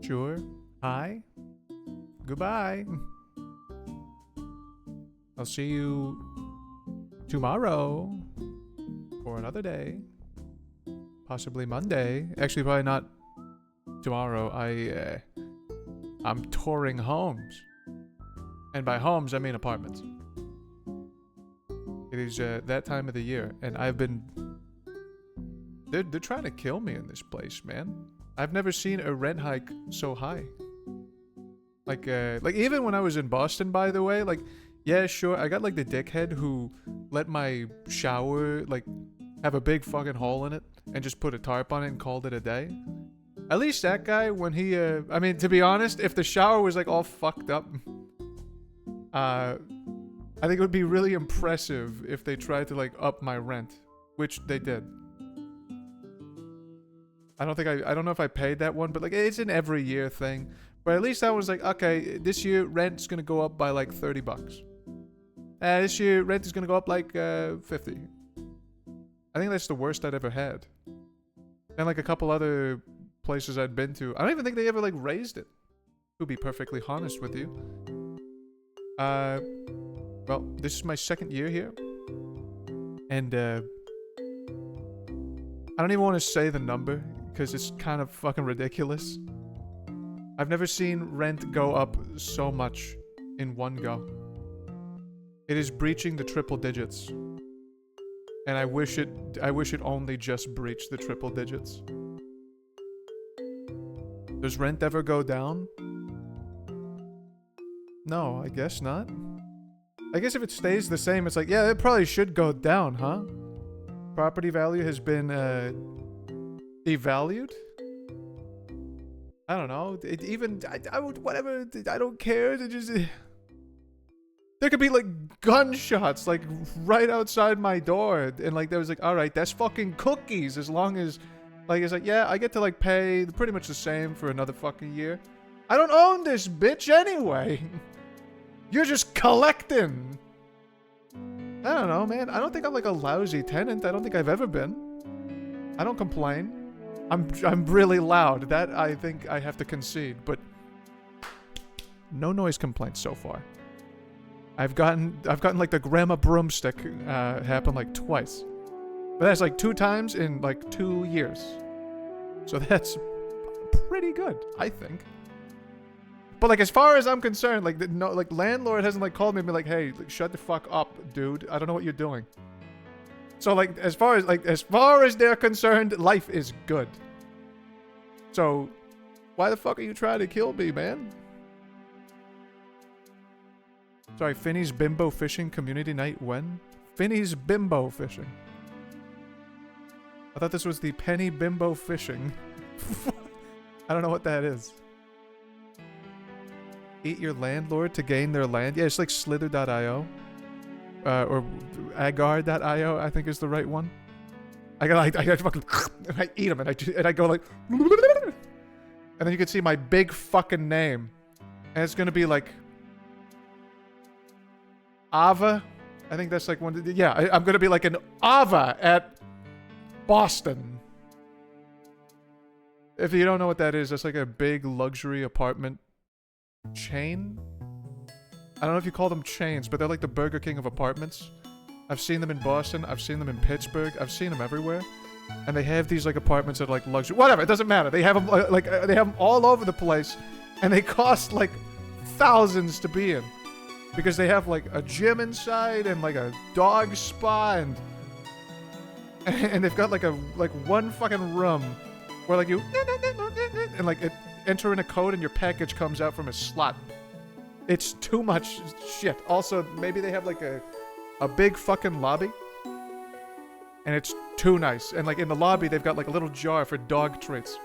Sure. Hi. Goodbye. I'll see you tomorrow or another day. Possibly Monday. Actually, probably not tomorrow. I'm touring homes. And by homes, I mean apartments. It is that time of the year, and I've been... They're trying to kill me in this place, man. I've never seen a rent hike so high. Like even when I was in Boston, by the way, like, yeah, sure, I got like the dickhead who let my shower, like, have a big fucking hole in it and just put a tarp on it and called it a day. At least that guy, when he, I mean, to be honest, if the shower was like all fucked up, I think it would be really impressive if they tried to like up my rent, which they did. I don't know if I paid that one, but like it's an every year thing. But at least I was like, okay, this year rent's gonna go up by like $30. This year rent is gonna go up like 50. I think that's the worst I'd ever had. And like a couple other places I'd been to, I don't even think they ever like raised it. To be perfectly honest with you. Well, this is my second year here, and I don't even want to say the number because it's kind of fucking ridiculous. I've never seen rent go up so much in one go. It is breaching the triple digits. And I wish it only just breached the triple digits. Does rent ever go down? No, I guess not. I guess if it stays the same, it's like, yeah, it probably should go down, huh? Property value has been devalued? I don't know. I would, whatever, I don't care. It just... There could be like gunshots like right outside my door, and like there was like, all right, that's fucking cookies. As long as, like, it's like, yeah, I get to like pay pretty much the same for another fucking year. I don't own this bitch anyway. You're just collecting. I don't know, man. I don't think I'm like a lousy tenant. I don't think I've ever been. I don't complain. I'm really loud. That I think I have to concede, but no noise complaints so far. I've gotten like the grandma broomstick happen like twice. But that's like 2 times in like 2 years. So that's pretty good, I think. But like as far as I'm concerned, like no, like landlord hasn't like called me and been like, "Hey, like, shut the fuck up, dude. I don't know what you're doing." So like as far as they're concerned, life is good. So why the fuck are you trying to kill me, man? Sorry, Finny's Bimbo Fishing Community Night when? Finny's Bimbo Fishing. I thought this was the Penny Bimbo Fishing. I don't know what that is. Eat your landlord to gain their land? Yeah, it's like slither.io. Or agar.io, I think is the right one. I fucking... I eat them and I go like... And then you can see my big fucking name. And it's gonna be like... Ava, I think that's like one. Yeah, I'm gonna be like an Ava at Boston. If you don't know what that is, that's like a big luxury apartment chain. I don't know if you call them chains, but they're like the Burger King of apartments. I've seen them in Boston. I've seen them in Pittsburgh. I've seen them everywhere, and they have these like apartments that are like luxury. Whatever, it doesn't matter. They have them they have them all over the place, and they cost like thousands to be in. Because they have like a gym inside and like a dog spa and they've got like one fucking room where like you and like enter in a code and your package comes out from a slot. It's too much shit. Also, maybe they have like a big fucking lobby and it's too nice. And like in the lobby they've got like a little jar for dog treats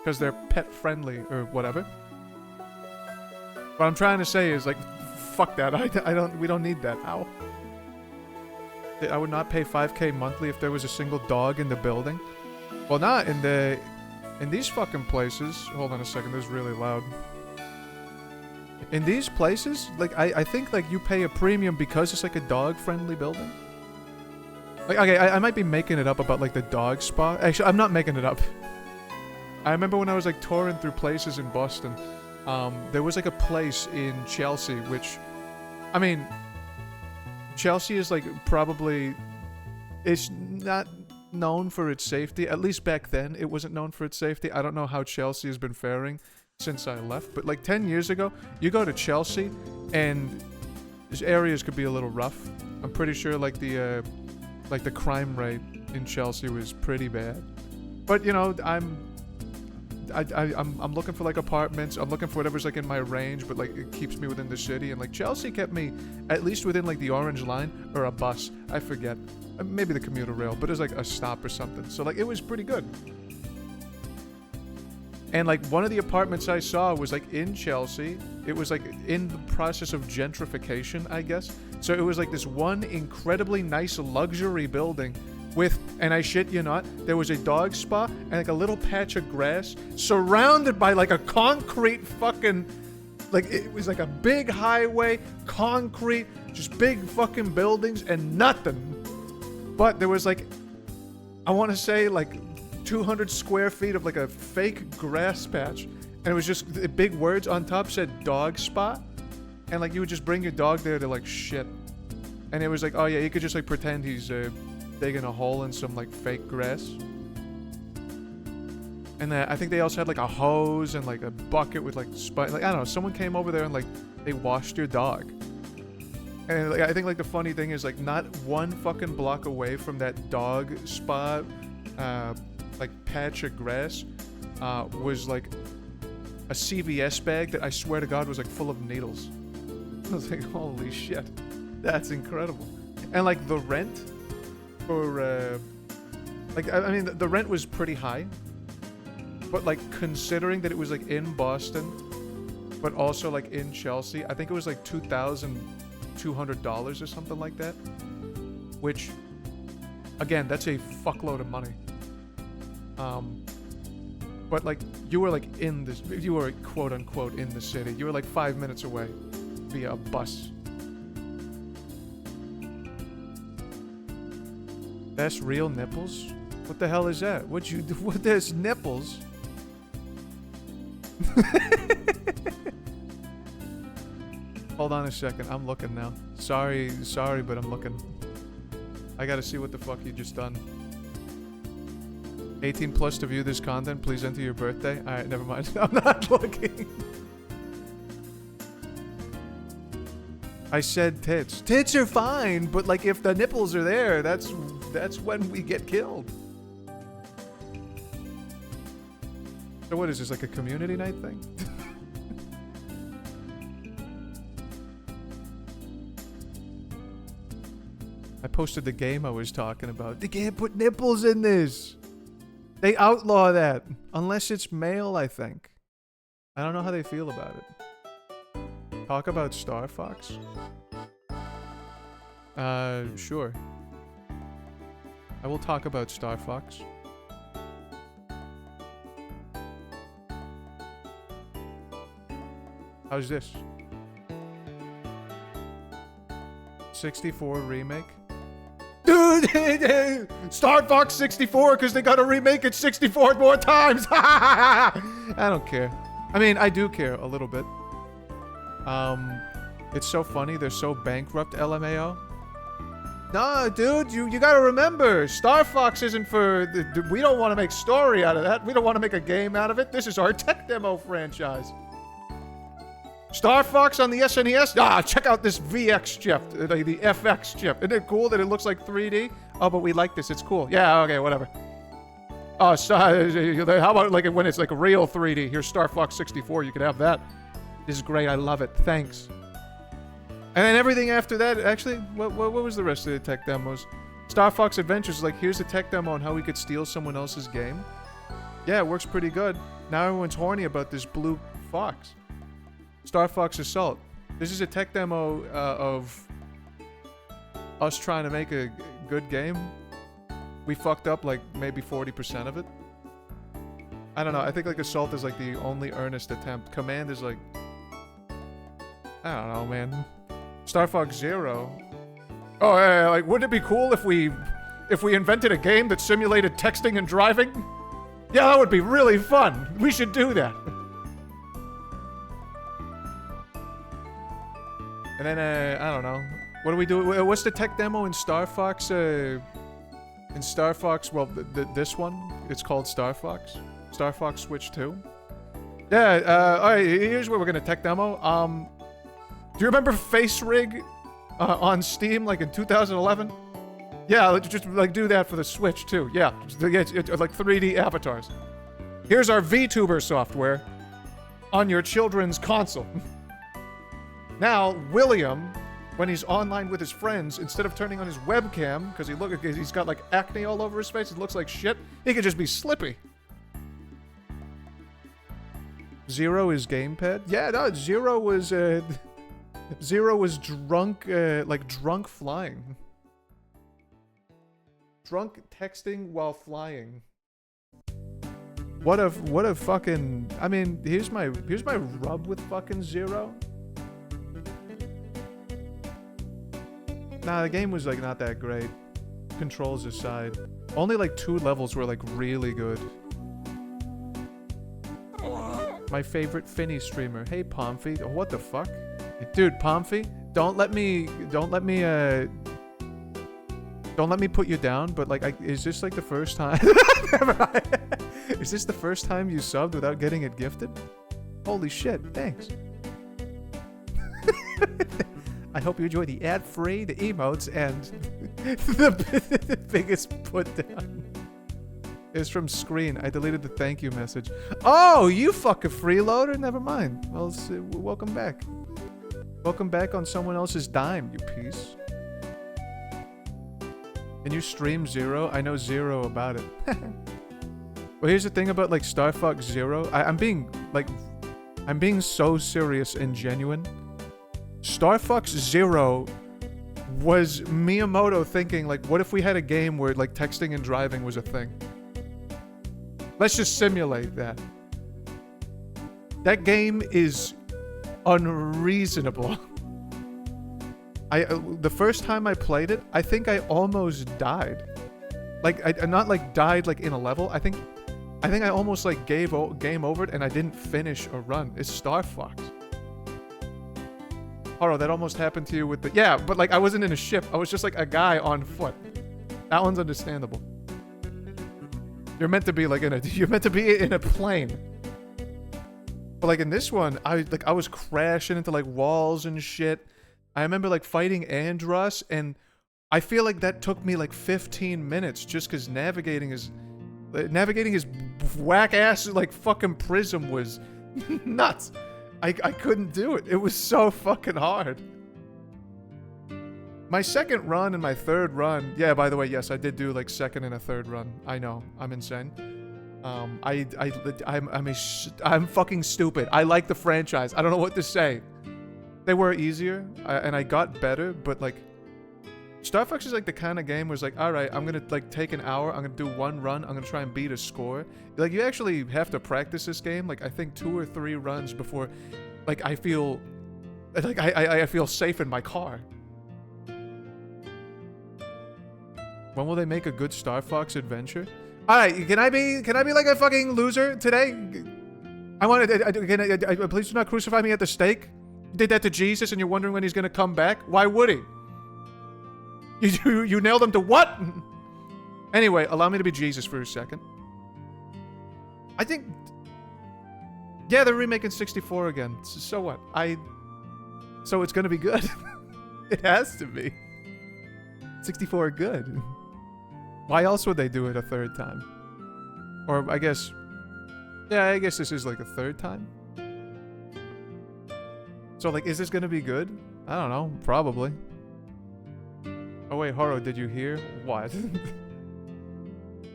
because they're pet friendly or whatever. What I'm trying to say is like, fuck that. We don't need that. Ow. I would not pay $5,000 monthly if there was a single dog in the building. Well, not in these fucking places. Hold on a second. This is really loud. In these places, like, I think, like, you pay a premium because it's, like, a dog-friendly building. Like, okay, I might be making it up about, like, the dog spa. Actually, I'm not making it up. I remember when I was like touring through places in Boston, there was like a place in Chelsea, which, I mean, Chelsea is like probably, it's not known for its safety. At least back then, it wasn't known for its safety. I don't know how Chelsea has been faring since I left, but like 10 years ago, you go to Chelsea and these areas could be a little rough. I'm pretty sure like the crime rate in Chelsea was pretty bad. But you know, I'm looking for like apartments. I'm looking for whatever's like in my range, but like it keeps me within the city. And like Chelsea kept me at least within like the orange line or a bus. I forget. Maybe the commuter rail, but it was like a stop or something. So like it was pretty good. And like one of the apartments I saw was like in Chelsea. It was like in the process of gentrification, I guess. So it was like this one incredibly nice luxury building with, and I shit you not, there was a dog spa and like a little patch of grass surrounded by like a concrete fucking, like it was like a big highway, concrete, just big fucking buildings and nothing. But there was like, I want to say like 200 square feet of like a fake grass patch. And it was just big words on top said dog spa. And like you would just bring your dog there to like shit. And it was like, oh yeah, you could just like pretend he's digging a hole in some like fake grass. And I think they also had like a hose and like a bucket with like like I don't know, someone came over there and like they washed your dog. And like, I think like the funny thing is like not one fucking block away from that dog spa like patch of grass was like a CVS bag that I swear to God was like full of needles. I was like, holy shit, that's incredible. And like the rent for like I mean the rent was pretty high, but like considering that it was like in Boston but also like in Chelsea, I think it was like $2,200 or something like that, which again, that's a fuckload of money. But like you were like in this, you were quote unquote in the city. You were like 5 minutes away via a bus. That's real nipples? What the hell is that? What you do? What? There's nipples? Hold on a second. I'm looking now. Sorry, but I'm looking. I gotta see what the fuck you just done. 18 plus to view this content. Please enter your birthday. Alright, never mind. I'm not looking. I said tits. Tits are fine, but like if the nipples are there, that's when we get killed. So what is this, like a community night thing? I posted the game I was talking about. They can't put nipples in this. They outlaw that. Unless it's male, I think. I don't know how they feel about it. Talk about Starfox? Sure. I will talk about Starfox. How's this? 64 remake? Dude, Starfox 64 because they gotta remake it 64 more times. I don't care. I mean, I do care a little bit. It's so funny. They're so bankrupt, LMAO. Nah, dude, you gotta remember, Starfox isn't for... we don't want to make story out of that. We don't want to make a game out of it. This is our tech demo franchise. Starfox on the SNES? Ah, check out this VX chip, the FX chip. Isn't it cool that it looks like 3D? Oh, but we like this. It's cool. Yeah, okay, whatever. Oh, so, how about like when it's like real 3D? Here's Starfox 64. You can have that. This is great. I love it. Thanks. And then everything after that, actually, what was the rest of the tech demos? Starfox Adventures is like, here's a tech demo on how we could steal someone else's game. Yeah, it works pretty good. Now everyone's horny about this blue fox. Starfox Assault. This is a tech demo of us trying to make a good game. We fucked up like maybe 40% of it. I don't know. I think like Assault is like the only earnest attempt. Command is like... I don't know, man. Starfox Zero. Oh, yeah, like, wouldn't it be cool if we invented a game that simulated texting and driving? Yeah, that would be really fun. We should do that. And then, I don't know. What do we do? What's the tech demo in Starfox? In Starfox, well, this one, it's called Starfox. Starfox Switch 2. Yeah, alright, here's where we're gonna tech demo. Do you remember Face Rig on Steam, like in 2011? Yeah, let's just like do that for the Switch too. Yeah, it's like 3D avatars. Here's our VTuber software on your children's console. Now, William, when he's online with his friends, instead of turning on his webcam, because he's got like acne all over his face, it looks like shit, he could just be Slippy. Zero is gamepad? Yeah, no, Zero was drunk, like drunk flying. Drunk texting while flying. What a fucking, I mean, here's my rub with fucking Zero. Nah, the game was like not that great. Controls aside. Only like 2 levels were like really good. My favorite Finny streamer. Hey Pomfy. Oh, what the fuck? Dude, Pomfy, don't let me put you down, but like is this like the first time is this the first time you subbed without getting it gifted? Holy shit, thanks. I hope you enjoy the ad-free, the emotes, and the biggest put down. It's from Screen. I deleted the thank you message. Oh, you fucking freeloader? Never mind. Well, welcome back. Welcome back on someone else's dime, you piece. Can you stream Zero? I know zero about it. Well, here's the thing about like Starfox Zero. I'm being so serious and genuine. Starfox Zero was Miyamoto thinking like, what if we had a game where like texting and driving was a thing? Let's just simulate that. That game is unreasonable. The first time I played it, I think I almost died. Like I not like died like in a level. I think I almost like game over it and I didn't finish a run. It's Starfox. Oh, that almost happened to you with the... Yeah, but like I wasn't in a ship. I was just like a guy on foot. That one's understandable. You're meant to be like you're meant to be in a plane. But like in this one, I was crashing into like walls and shit. I remember like fighting Andros, and I feel like that took me like 15 minutes just because navigating his whack ass like fucking prism was nuts. I couldn't do it. It was so fucking hard. My second run and my third run... Yeah, by the way, yes, I did do, like, second and a third run. I know. I'm insane. I'm fucking stupid. I like the franchise. I don't know what to say. They were easier, and I got better, but, like... Starfox is, like, the kind of game where it's like, alright, I'm gonna, like, take an hour, I'm gonna do one run, I'm gonna try and beat a score. Like, you actually have to practice this game, like, I think 2 or 3 runs before, like, I feel... Like, I feel safe in my car. When will they make a good Starfox adventure? Alright, can I be like a fucking loser today? Please do not crucify me at the stake. You did that to Jesus and you're wondering when he's gonna come back? Why would he? You nailed him to what? Anyway, allow me to be Jesus for a second. I think... Yeah, they're remaking 64 again. So what? So it's gonna be good. It has to be. 64 good. Why else would they do it a third time? Or I guess... Yeah, I guess this is like a third time. So like, is this gonna be good? I don't know. Probably. Oh wait, Horo, did you hear? What?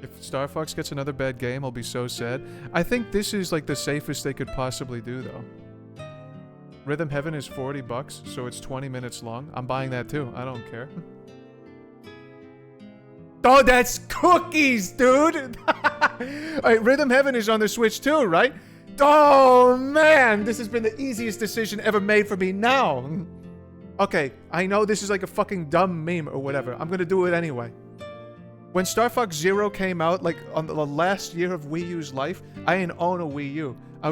If Starfox gets another bad game, I'll be so sad. I think this is like the safest they could possibly do though. Rhythm Heaven is $40, so it's 20 minutes long. I'm buying that too. I don't care. Oh, that's cookies, dude! Alright, Rhythm Heaven is on the Switch too, right? Oh, man! This has been the easiest decision ever made for me now! Okay, I know this is like a fucking dumb meme or whatever. I'm gonna do it anyway. When Star Fox Zero came out, like on the last year of Wii U's life, I didn't own a Wii U. I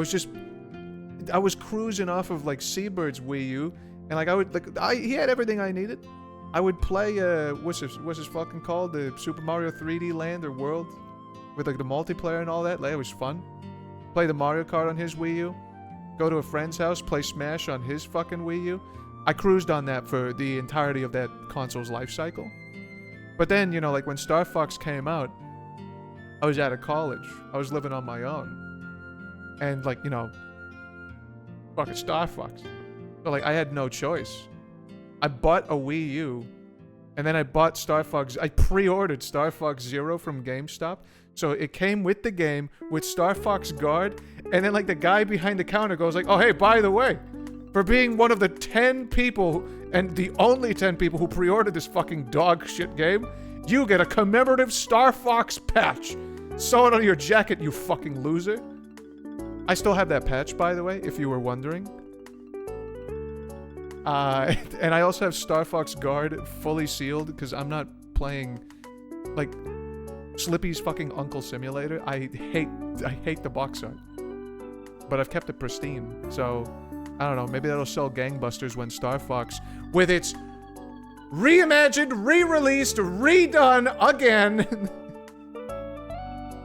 was cruising off of like Seabird's Wii U, and like he had everything I needed. I would play what's this fucking called, the Super Mario 3D Land or World, with like the multiplayer and all that. Like, it was fun. Play the Mario Kart on his Wii U. Go to a friend's house, play Smash on his fucking Wii U. I cruised on that for the entirety of that console's life cycle. But then, you know, like when Star Fox came out, I was out of college. I was living on my own. And like, you know, fucking Star Fox. So like, I had no choice. I bought a Wii U, and then I bought Star Fox. I pre-ordered Star Fox Zero from GameStop. So it came with the game, with Star Fox Guard, and then like the guy behind the counter goes like, oh hey, by the way, for being one of the 10 people, and the only 10 people who pre-ordered this fucking dog shit game, you get a commemorative Star Fox patch. Sew it on your jacket, you fucking loser. I still have that patch, by the way, if you were wondering. And I also have Star Fox Guard fully sealed, because I'm not playing, like, Slippy's fucking Uncle Simulator. I hate the box art. But I've kept it pristine, so I don't know, maybe that'll sell gangbusters when Star Fox, with its reimagined, re-released, redone again,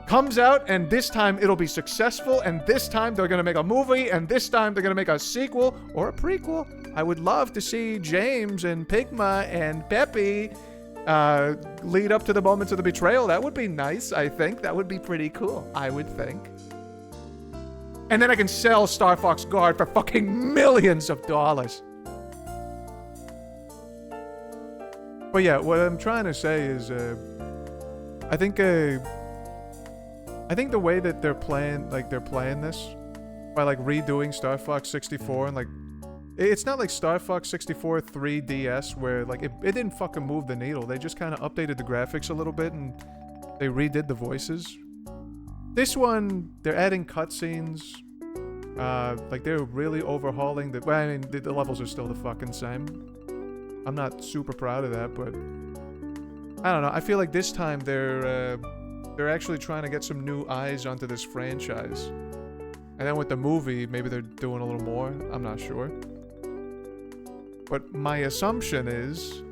comes out, and this time it'll be successful, and this time they're gonna make a movie, and this time they're gonna make a sequel or a prequel. I would love to see James and Pigma and Peppy lead up to the moments of the betrayal. That would be nice, I think. That would be pretty cool, I would think. And then I can sell Star Fox Guard for fucking millions of dollars. But yeah, what I'm trying to say is, I think the way that they're playing this, by like redoing Star Fox 64 and like, it's not like Star Fox 64 3DS where like it didn't fucking move the needle. They just kind of updated the graphics a little bit and they redid the voices. This one, they're adding cutscenes. Like they're really overhauling the. Well, I mean, the levels are still the fucking same. I'm not super proud of that, but I don't know. I feel like this time they're actually trying to get some new eyes onto this franchise. And then with the movie, maybe they're doing a little more. I'm not sure. But my assumption is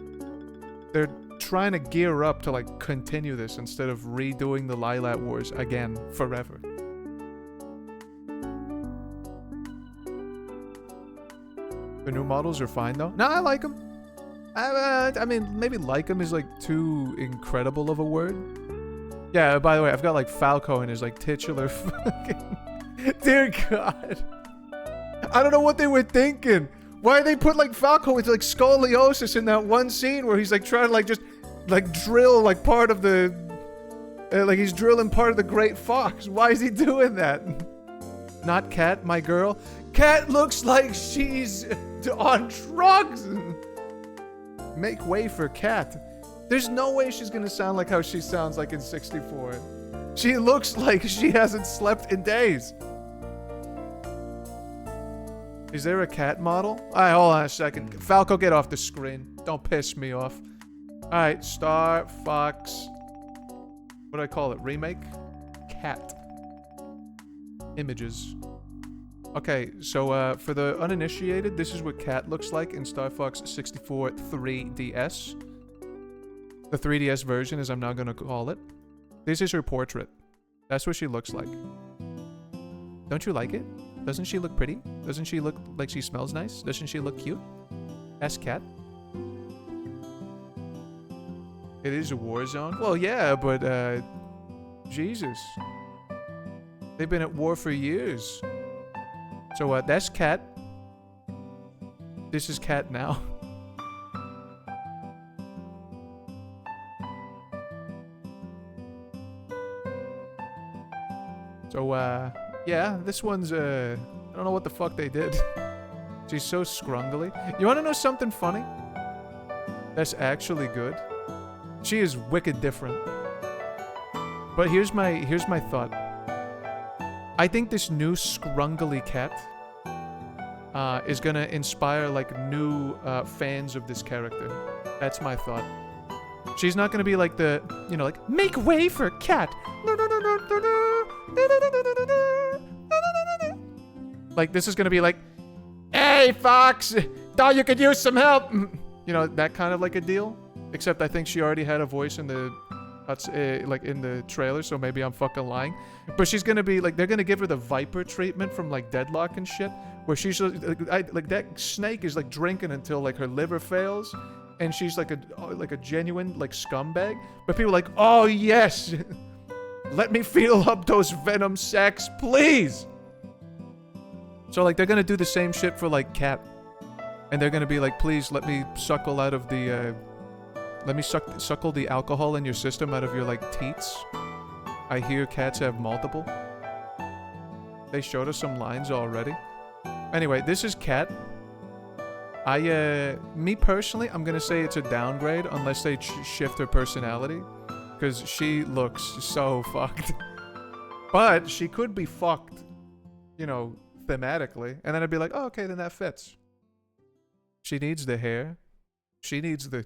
they're trying to gear up to like continue this instead of redoing the Lilat Wars again forever. The new models are fine though. No, I like them. I mean, maybe like them is like too incredible of a word. Yeah, by the way, I've got like Falco in his like titular fucking... Dear God. I don't know what they were thinking. Why they put like Falco with like scoliosis in that one scene where he's like trying to like just like drill like part of the like he's drilling part of the Great Fox. Why is he doing that? Not Cat, my girl. Cat looks like she's on drugs. Make way for Cat. There's no way she's gonna sound like how she sounds like in 64. She looks like she hasn't slept in days. Is there a cat model? Alright, hold on a second. Falco, get off the screen. Don't piss me off. Alright, Star Fox. What do I call it? Remake? Cat. Images. Okay, so for the uninitiated, this is what Cat looks like in Star Fox 64 3DS. The 3DS version, as I'm now gonna call it. This is her portrait. That's what she looks like. Don't you like it? Doesn't she look pretty? Doesn't she look like she smells nice? Doesn't she look cute? Ask Cat. It is a war zone. Well, yeah, but, Jesus. They've been at war for years. So, that's Cat. This is Cat now. So, yeah, this one's, I don't know what the fuck they did. She's so scrungly. You wanna know something funny? That's actually good. She is wicked different. But here's my thought. I think this new scrungly Cat is gonna inspire, like, new fans of this character. That's my thought. She's not gonna be like the, you know, like, make way for cat. Like, this is gonna be like, hey, Fox, thought you could use some help. You know, that kind of like a deal. Except I think she already had a voice in the, like in the trailer, so maybe I'm fucking lying. But she's gonna be like, they're gonna give her the Viper treatment from like Deadlock and shit, where she's like that snake is like drinking until like her liver fails, and she's like a genuine like scumbag. But people are like, oh yes, let me feel up those venom sacs, please. So like they're gonna do the same shit for like Cat, and they're gonna be like, please let me suckle out of the. Let me suckle the alcohol in your system out of your, like, teats. I hear cats have multiple. They showed us some lines already. Anyway, this is Cat. Me personally, I'm gonna say it's a downgrade unless they shift her personality. Because she looks so fucked. But she could be fucked, you know, thematically. And then I'd be like, oh, okay, then that fits. She needs the hair. She needs the...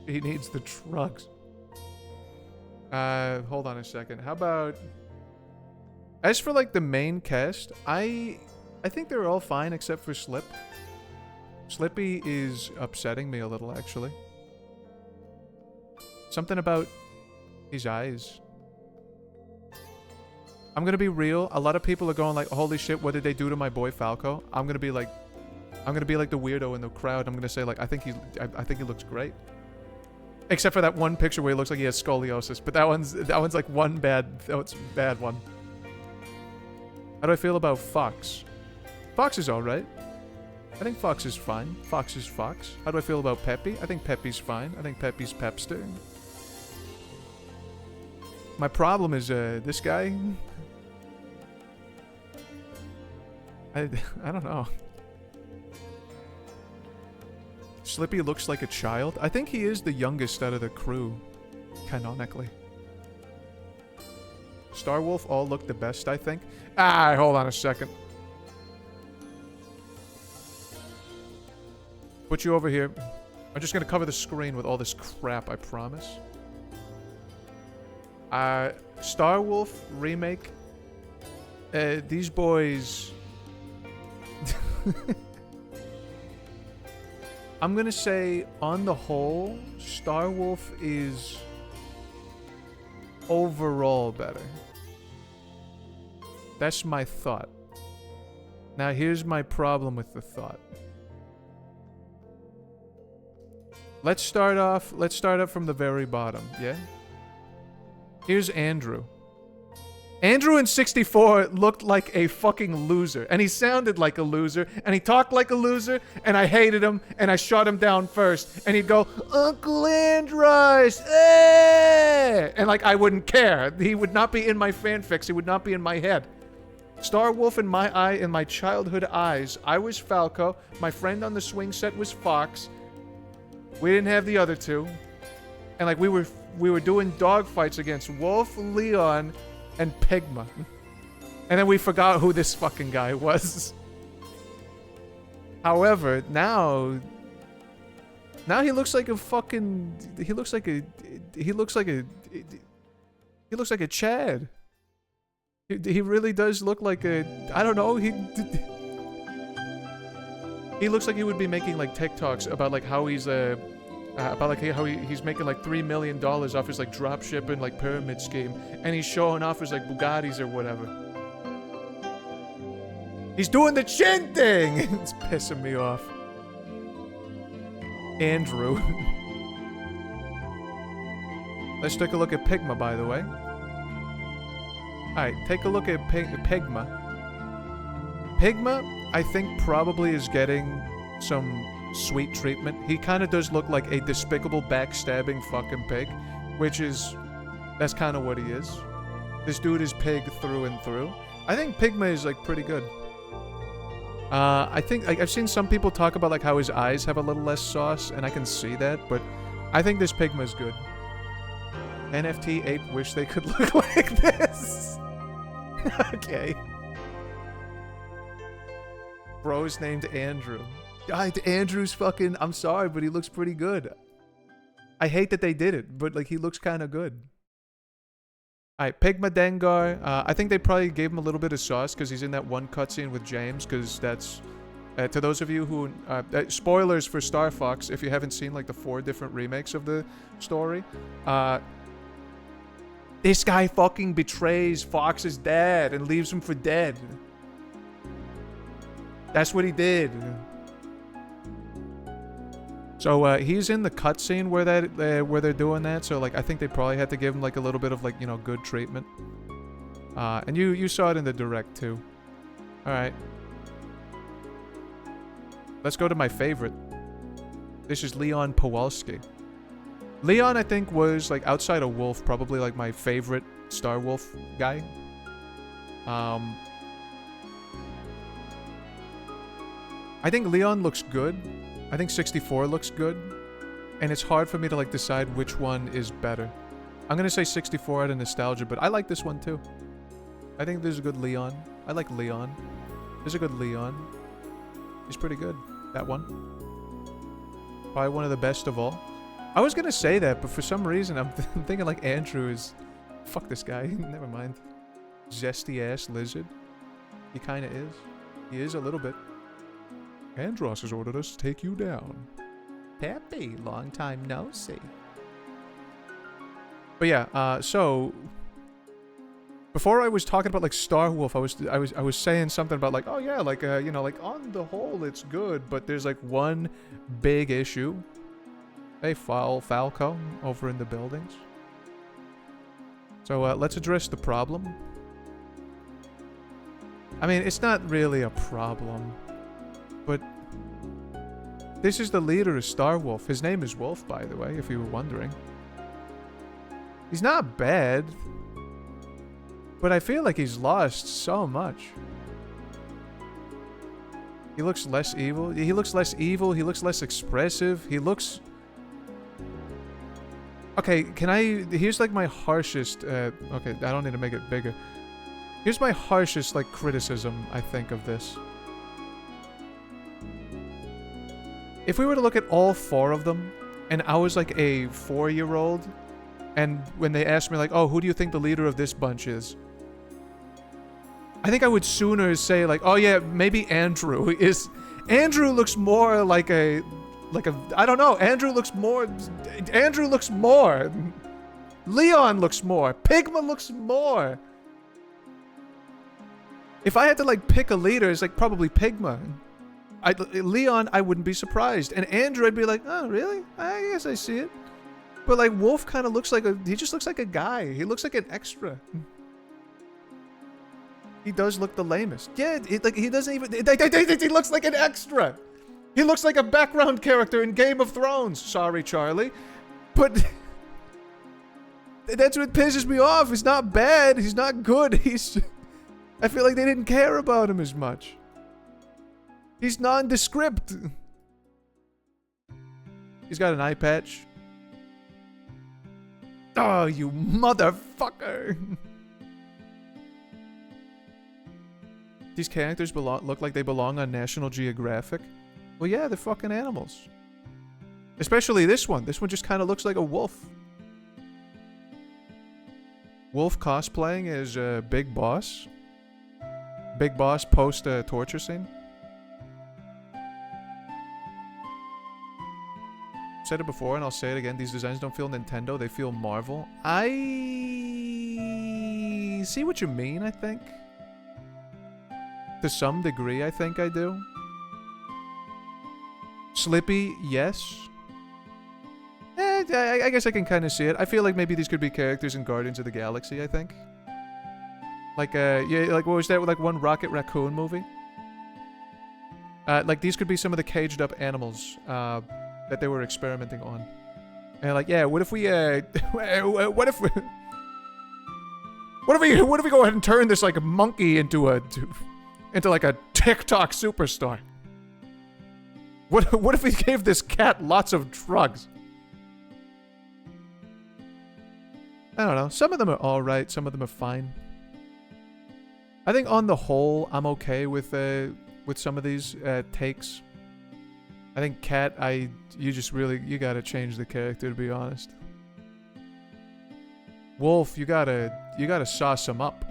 He needs the drugs. Hold on a second. How about... As for, like, the main cast, I think they're all fine except for Slip. Slippy is upsetting me a little, actually. Something about his eyes. I'm gonna be real. A lot of people are going like, holy shit, what did they do to my boy Falco? I'm gonna be like the weirdo in the crowd. I'm gonna say, like, I think he looks great. Except for that one picture where he looks like he has scoliosis, but that one's like one bad one. How do I feel about Fox? Fox is alright. I think Fox is fine. Fox is Fox. How do I feel about Peppy? I think Peppy's fine. I think Peppy's Pepster. My problem is this guy. I don't know. Slippy looks like a child. I think he is the youngest out of the crew, canonically. Starwolf all look the best, I think. Ah, hold on a second. Put you over here. I'm just gonna cover the screen with all this crap, I promise. Starwolf remake. These boys... I'm gonna say, on the whole, Starwolf is overall better. That's my thought. Now here's my problem with the thought. Let's start off from the very bottom, yeah? Here's Andrew. Andrew in 64 looked like a fucking loser, and he sounded like a loser, and he talked like a loser, and I hated him, and I shot him down first, and he'd go, Uncle Andros, eh! And like, I wouldn't care. He would not be in my fanfics, he would not be in my head. Starwolf in my eye, in my childhood eyes, I was Falco, my friend on the swing set was Fox, we didn't have the other two, and like, we were doing dog fights against Wolf, Leon, and Pigma. And then we forgot who this fucking guy was. However, now he looks like a fucking... He looks like a Chad. He really does look like a... I don't know, he looks like he would be making like TikToks about like how he's about like how he's making like $3 million off his like drop shipping like pyramid scheme, and he's showing off his like Bugattis or whatever. He's doing the chin thing. It's pissing me off. Andrew. Let's take a look at Pigma, by the way. Alright, take a look at Pigma. Pigma, I think, probably is getting some sweet treatment. He kind of does look like a despicable backstabbing fucking pig, which is... that's kind of what he is. This dude is pig through and through. I think Pigma is, like, pretty good. I think... I've seen some people talk about, like, how his eyes have a little less sauce, and I can see that, but I think this Pigma is good. NFT ape wish they could look like this. Okay. Bro's named Andrew. Andrew's fucking... I'm sorry, but he looks pretty good. I hate that they did it, but like he looks kind of good. Alright, Pigma Dengar. I think they probably gave him a little bit of sauce because he's in that one cutscene with James, because that's... to those of you who... spoilers for Starfox, if you haven't seen like the 4 different remakes of the story. This guy fucking betrays Fox's dad and leaves him for dead. That's what he did. So he's in the cutscene where where they're doing that. So like I think they probably had to give him like a little bit of like, you know, good treatment. And you saw it in the direct too. All right. Let's go to my favorite. This is Leon Powalski. Leon, I think, was like outside of Wolf, probably like my favorite Star Wolf guy. I think Leon looks good. I think 64 looks good. And it's hard for me to like decide which one is better. I'm gonna say 64 out of nostalgia, but I like this one too. I think there's a good Leon. I like Leon. There's a good Leon. He's pretty good. That one. Probably one of the best of all. I was gonna say that, but for some reason I'm thinking like Andrew is... Fuck this guy. Never mind. Zesty ass lizard. He kinda is. He is a little bit. Andros has ordered us to take you down. Peppy, long time no see. But yeah, so before I was talking about like Star Wolf, I was saying something about like, oh yeah, like you know, like on the whole it's good, but there's like one big issue. Hey, Falco over in the buildings. So let's address the problem. I mean, it's not really a problem. But this is the leader of Star Wolf. His name is Wolf, by the way, if you were wondering. He's not bad. But I feel like he's lost so much. He looks less evil. He looks less evil. He looks less expressive. He looks... Okay, can I... Here's like my harshest... okay, I don't need to make it bigger. Here's my harshest, like, criticism, I think, of this. If we were to look at all 4 of them, and I was like a 4-year-old, and when they asked me like, oh, who do you think the leader of this bunch is? I think I would sooner say like, oh yeah, maybe Andrew is... Andrew looks more like a... I don't know, Andrew looks more... Leon looks more. Pigma looks more. If I had to like pick a leader, it's like probably Pigma. Leon, I wouldn't be surprised. And Andrew, I'd be like, oh, really? I guess I see it. But, like, Wolf kind of looks like a... He just looks like a guy. He looks like an extra. He does look the lamest. Yeah, he doesn't even... He looks like an extra. He looks like a background character in Game of Thrones. Sorry, Charlie. But... That's what pisses me off. He's not bad. He's not good. He's... I feel like they didn't care about him as much. He's nondescript. He's got an eye patch. Oh, you motherfucker. These characters look like they belong on National Geographic. Well, yeah, they're fucking animals. Especially this one. This one just kind of looks like a wolf. Wolf cosplaying as Big Boss. Big Boss post torture scene. Said it before and I'll say it again. These designs don't feel Nintendo. They feel Marvel. I see what you mean, I think. To some degree, I think I do. Slippy, yes. I guess I can kind of see it. I feel like maybe these could be characters in Guardians of the Galaxy, I think. Like, yeah, like what was that, like one Rocket Raccoon movie? Like these could be some of the caged up animals, that they were experimenting on. And like, yeah, what if we, what if we go ahead and turn this like a monkey into like a TikTok superstar? What if we gave this cat lots of drugs? I don't know. Some of them are alright, some of them are fine. I think on the whole, I'm okay with some of these takes. I think Cat, you gotta change the character, to be honest. Wolf, you gotta sauce him up.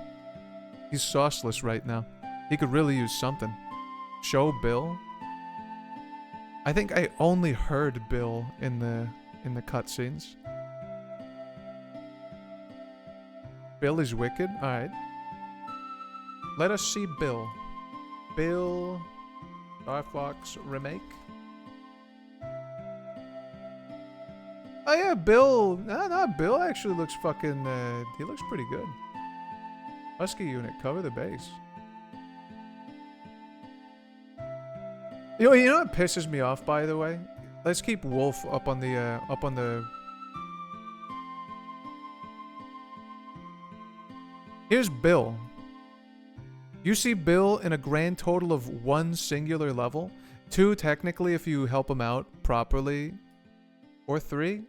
He's sauceless right now. He could really use something. Show Bill. I think I only heard Bill in the cutscenes. Bill is wicked? Alright. Let us see Bill. Bill... Starfox remake? Oh yeah, Bill... No, Bill actually looks fucking... he looks pretty good. Husky unit, cover the base. You know what pisses me off, by the way? Let's keep Wolf up on the... Here's Bill. You see Bill in a grand total of 1 singular level. 2 technically if you help him out properly. Or 3.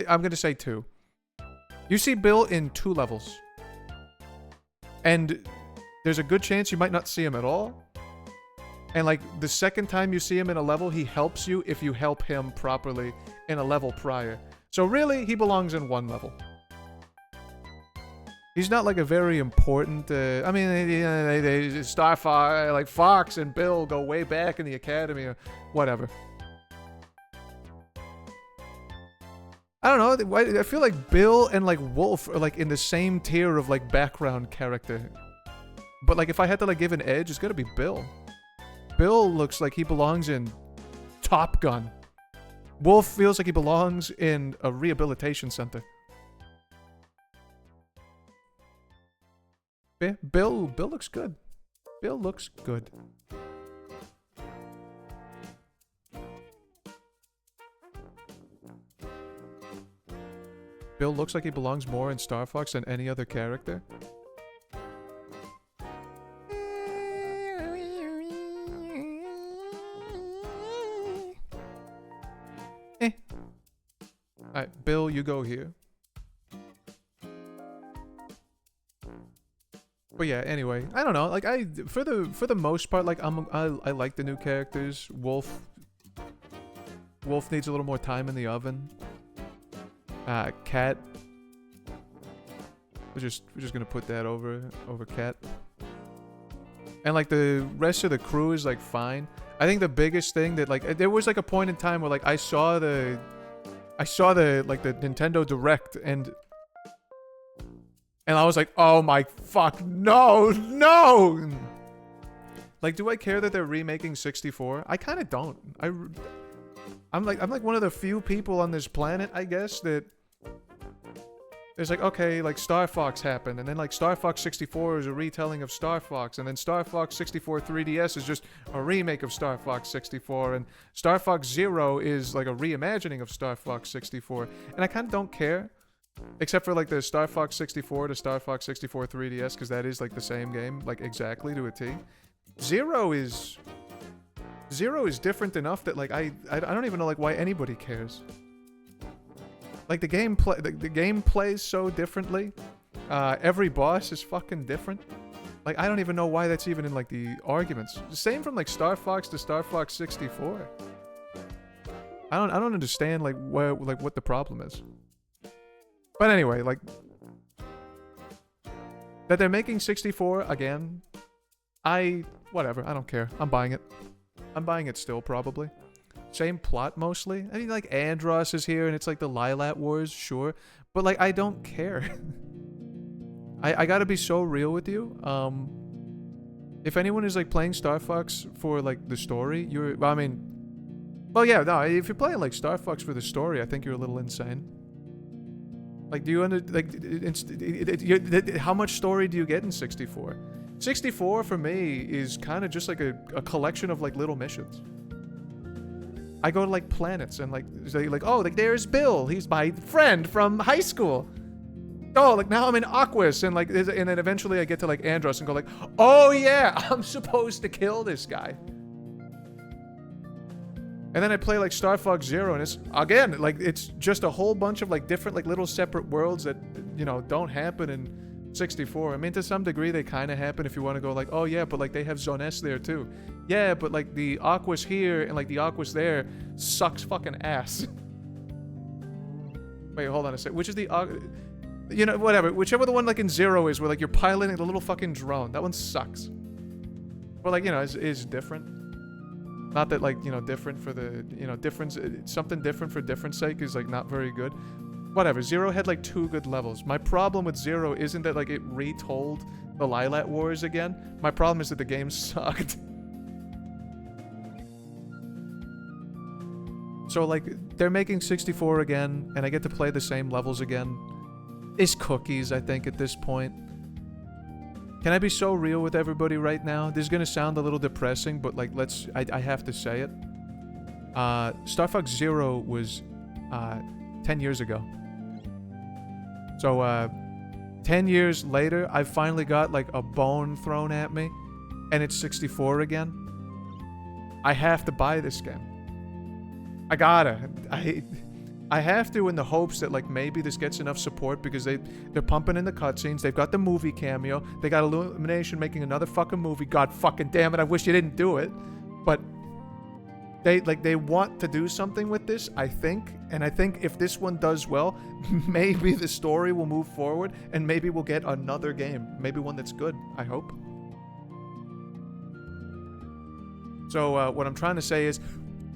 I'm gonna say 2. You see Bill in 2 levels. And there's a good chance you might not see him at all. And like the second time you see him in a level, he helps you if you help him properly in a level prior. So really, he belongs in 1 level. He's not like a very important, I mean, Starfox, like Fox and Bill go way back in the academy or whatever. I don't know, I feel like Bill and like Wolf are like in the same tier of like background character. But like if I had to like give an edge, it's gotta be Bill. Bill looks like he belongs in Top Gun. Wolf feels like he belongs in a rehabilitation center. Bill looks good. Bill looks good. Bill looks like he belongs more in Starfox than any other character. Alright, Bill, you go here. But yeah, anyway, I don't know. Like for the most part, like I like the new characters. Wolf needs a little more time in the oven. Cat. We're just gonna put that over Cat. And like the rest of the crew is like fine. I think the biggest thing that like there was like a point in time where like I saw the like the Nintendo Direct and I was like, oh my fuck, no! Like, do I care that they're remaking 64? I kind of don't. I'm like one of the few people on this planet, I guess, that there's like, okay, like Star Fox happened, and then like Star Fox 64 is a retelling of Star Fox, and then Star Fox 64 3DS is just a remake of Star Fox 64, and Star Fox Zero is like a reimagining of Star Fox 64, and I kind of don't care. Except for like the Star Fox 64 to Star Fox 64 3DS, because that is like the same game, like exactly to a T. Zero is different enough that like I don't even know like why anybody cares. Like the game plays so differently. Every boss is fucking different. Like I don't even know why that's even in like the arguments. Same from like Star Fox to Star Fox 64. I don't understand like what the problem is. But anyway, like that they're making 64 again. Whatever, I don't care. I'm buying it. I'm buying it still, probably. Same plot, mostly. I mean, like, Andros is here, and it's like the Lilat Wars, sure. But, like, I don't care. I gotta be so real with you. If anyone is, like, playing Star Fox for, like, the story, well, yeah, no, if you're playing, like, Star Fox for the story, I think you're a little insane. Like, do you how much story do you get in 64? 64 for me is kind of just like a collection of like little missions. I go to like planets and like say like, oh, like there's Bill, he's my friend from high school. Oh, like now I'm in Aquas and like, and then eventually I get to like Andros and go like, oh yeah, I'm supposed to kill this guy. And then I play like Star Fox Zero, and it's, again, like, it's just a whole bunch of like different like little separate worlds that, you know, don't happen in 64. I mean, to some degree, they kind of happen if you want to go like, oh yeah, but like they have Zone S there too. Yeah, but like the Aqua's here and like the Aqua's there sucks fucking ass. Wait, hold on a sec. Which is the you know, whatever. Whichever the one like in Zero is, where like you're piloting the little fucking drone. That one sucks. But like, you know, is different. Not that like, you know, different for the, you know, difference. Something different for difference sake is like not very good. Whatever. Zero had like 2 good levels. My problem with Zero isn't that like it retold the Lilat Wars again. My problem is that the game sucked. So like, they're making 64 again, and I get to play the same levels again. It's cookies, I think, at this point. Can I be so real with everybody right now? This is gonna sound a little depressing, but like, I have to say it. Starfox Zero was 10 years ago. So 10 years later, I finally got like a bone thrown at me, and it's 64 again. I have to buy this game. I gotta. I have to, in the hopes that like maybe this gets enough support, because they're pumping in the cutscenes. They've got the movie cameo. They got Illumination making another fucking movie. God fucking damn it! I wish you didn't do it, but they want to do something with this. I think, and I think if this one does well, maybe the story will move forward, and maybe we'll get another game. Maybe one that's good. I hope. So what I'm trying to say is,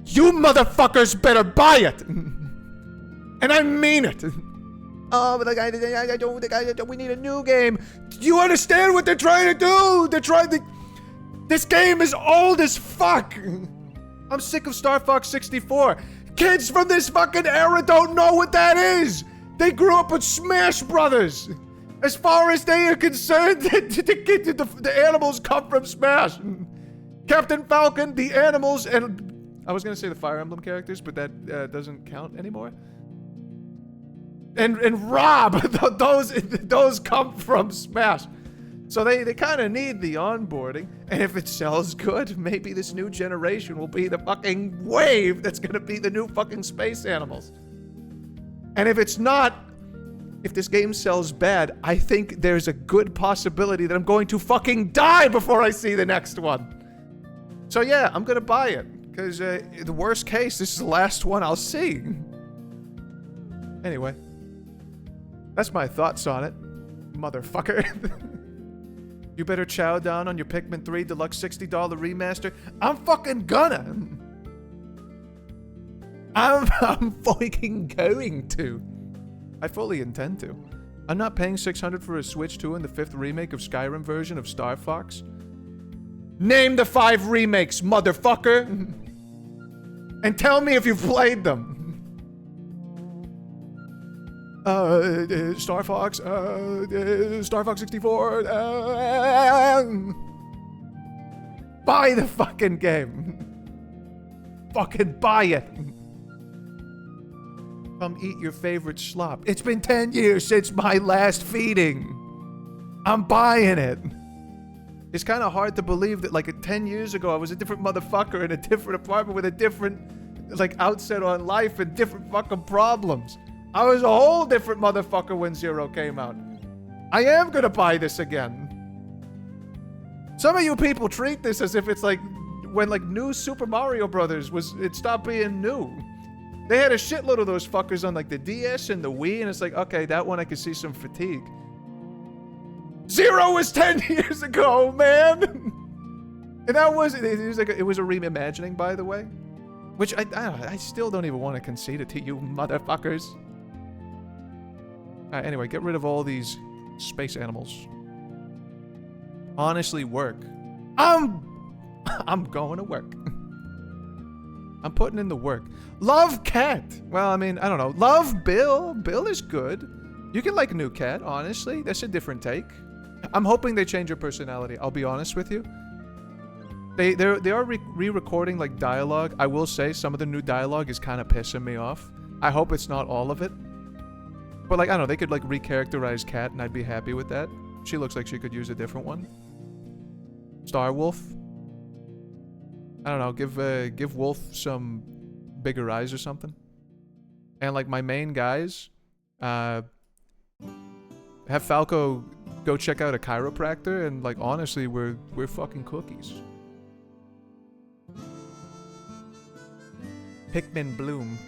you motherfuckers better buy it! And I mean it! Oh, but like, I don't, we need a new game. Do you understand what they're trying to do? They're trying to... This game is old as fuck! I'm sick of Star Fox 64. Kids from this fucking era don't know what that is! They grew up with Smash Brothers! As far as they are concerned, the animals come from Smash! Captain Falcon, the animals, and... I was gonna say the Fire Emblem characters, but that doesn't count anymore. And Rob, those come from Smash. So they kind of need the onboarding, and if it sells good, maybe this new generation will be the fucking wave that's gonna be the new fucking space animals. And if it's not, if this game sells bad, I think there's a good possibility that I'm going to fucking die before I see the next one. So yeah, I'm gonna buy it. Because, in the worst case, this is the last one I'll see. Anyway. That's my thoughts on it. Motherfucker. You better chow down on your Pikmin 3 Deluxe $60 remaster. I'm fucking gonna. I'm fucking going to. I fully intend to. I'm not paying $600 for a Switch 2 and the 5th remake of Skyrim version of Starfox. Name the 5 remakes, motherfucker! And tell me if you've played them. Starfox, Starfox 64, buy the fucking game. Fucking buy it. Come eat your favorite slop. It's been 10 years since my last feeding. I'm buying it. It's kind of hard to believe that, like, 10 years ago, I was a different motherfucker in a different apartment with a different, like, outset on life and different fucking problems. I was a whole different motherfucker when Zero came out. I am gonna buy this again. Some of you people treat this as if it's like when, like, new Super Mario Brothers it stopped being new. They had a shitload of those fuckers on, like, the DS and the Wii, and it's like, okay, that one I could see some fatigue. Zero was 10 years ago, man! And that was, it was a reimagining, by the way. Which, I still don't even want to concede it to you motherfuckers. Anyway, get rid of all these space animals. Honestly, work. I'm going to work. I'm putting in the work. Love Cat! Well, I mean, I don't know. Love Bill. Bill is good. You can like New Cat, honestly. That's a different take. I'm hoping they change your personality. I'll be honest with you. They are re-recording, like, dialogue. I will say some of the new dialogue is kind of pissing me off. I hope it's not all of it. But, like, I don't know, they could, like, re-characterize Cat, and I'd be happy with that. She looks like she could use a different one. Star Wolf. I don't know, give Wolf some bigger eyes or something. And, like, my main guys, have Falco go check out a chiropractor, and like honestly, we're fucking cookies. Pikmin Bloom.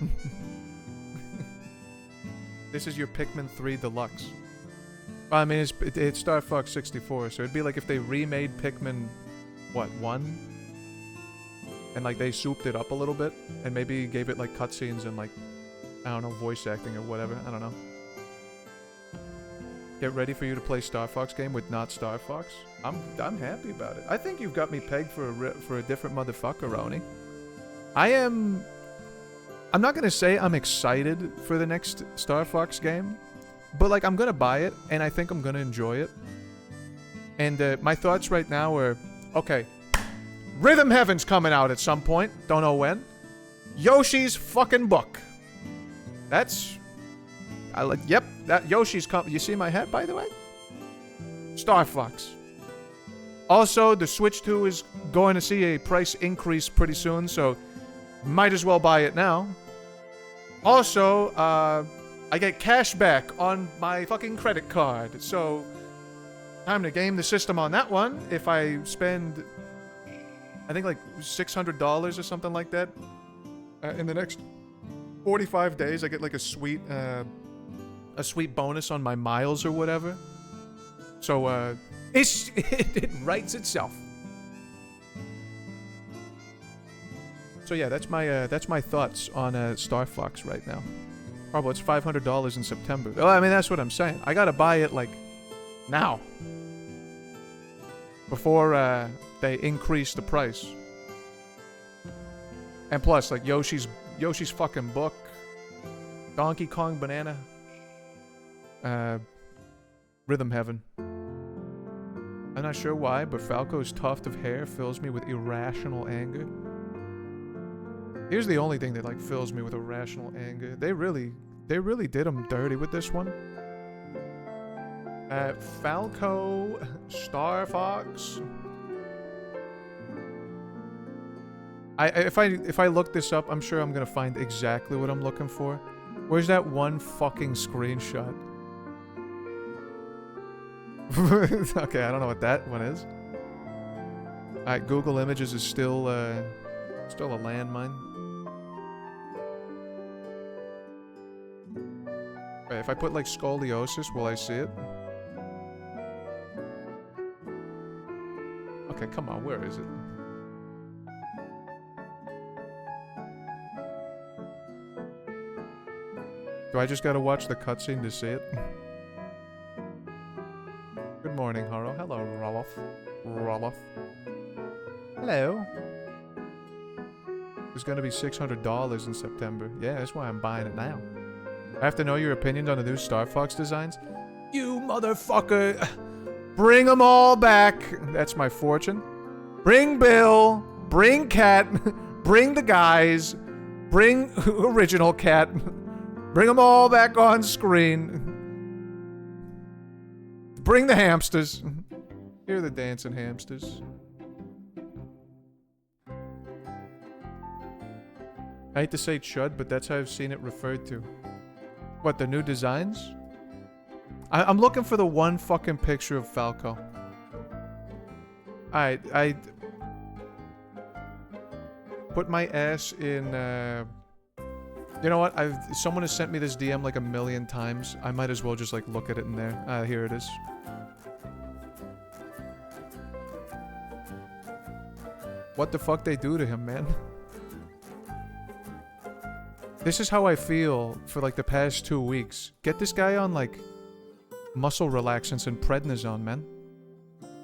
This is your Pikmin 3 Deluxe. Well, I mean, it's Star Fox 64, so it'd be like if they remade Pikmin, what, 1? And like they souped it up a little bit, and maybe gave it like cutscenes and like, I don't know, voice acting or whatever. I don't know. Get ready for you to play Star Fox game with not Star Fox. I'm happy about it. I think you've got me pegged for a different motherfucker, Roni. I'm not gonna say I'm excited for the next Star Fox game, but like I'm gonna buy it, and I think I'm gonna enjoy it. And my thoughts right now are, okay, Rhythm Heaven's coming out at some point. Don't know when. Yoshi's fucking book. Yep, that Yoshi's coming. You see my hat, by the way? Star Fox. Also, the Switch 2 is going to see a price increase pretty soon, so might as well buy it now. Also, I get cash back on my fucking credit card, so time to game the system on that one. If I spend, I think like $600 or something like that, in the next 45 days, I get like a sweet bonus on my miles or whatever. So, it writes itself. So yeah, that's my thoughts on Star Fox right now. Probably it's $500 in September. Well, I mean, that's what I'm saying. I gotta buy it like now, before they increase the price. And plus, like Yoshi's fucking book, Donkey Kong Banana, Rhythm Heaven. I'm not sure why, but Falco's tuft of hair fills me with irrational anger. Here's the only thing that like fills me with irrational anger. They really did him dirty with this one. Falco, Star Fox. If I look this up, I'm sure I'm gonna find exactly what I'm looking for. Where's that one fucking screenshot? Okay, I don't know what that one is. Alright, Google Images is still a landmine. Wait, if I put like scoliosis, will I see it? Okay, come on, where is it? Do I just gotta watch the cutscene to see it? Good morning, Haro. Hello, Roloff. Hello. It's gonna be $600 in September. Yeah, that's why I'm buying it now. I have to know your opinions on the new Star Fox designs. You motherfucker! Bring them all back! That's my fortune. Bring Bill. Bring Cat. Bring the guys. Bring original Cat. Bring them all back on screen. Bring the hamsters. Here are the dancing hamsters. I hate to say chud, but that's how I've seen it referred to. What, the new designs? I'm looking for the one fucking picture of Falco. I put my ass in, you know what? Someone has sent me this DM like a million times. I might as well just like look at it in there. Here it is. What the fuck they do to him, man? This is how I feel for like the past 2 weeks. Get this guy on like muscle relaxants and prednisone, man.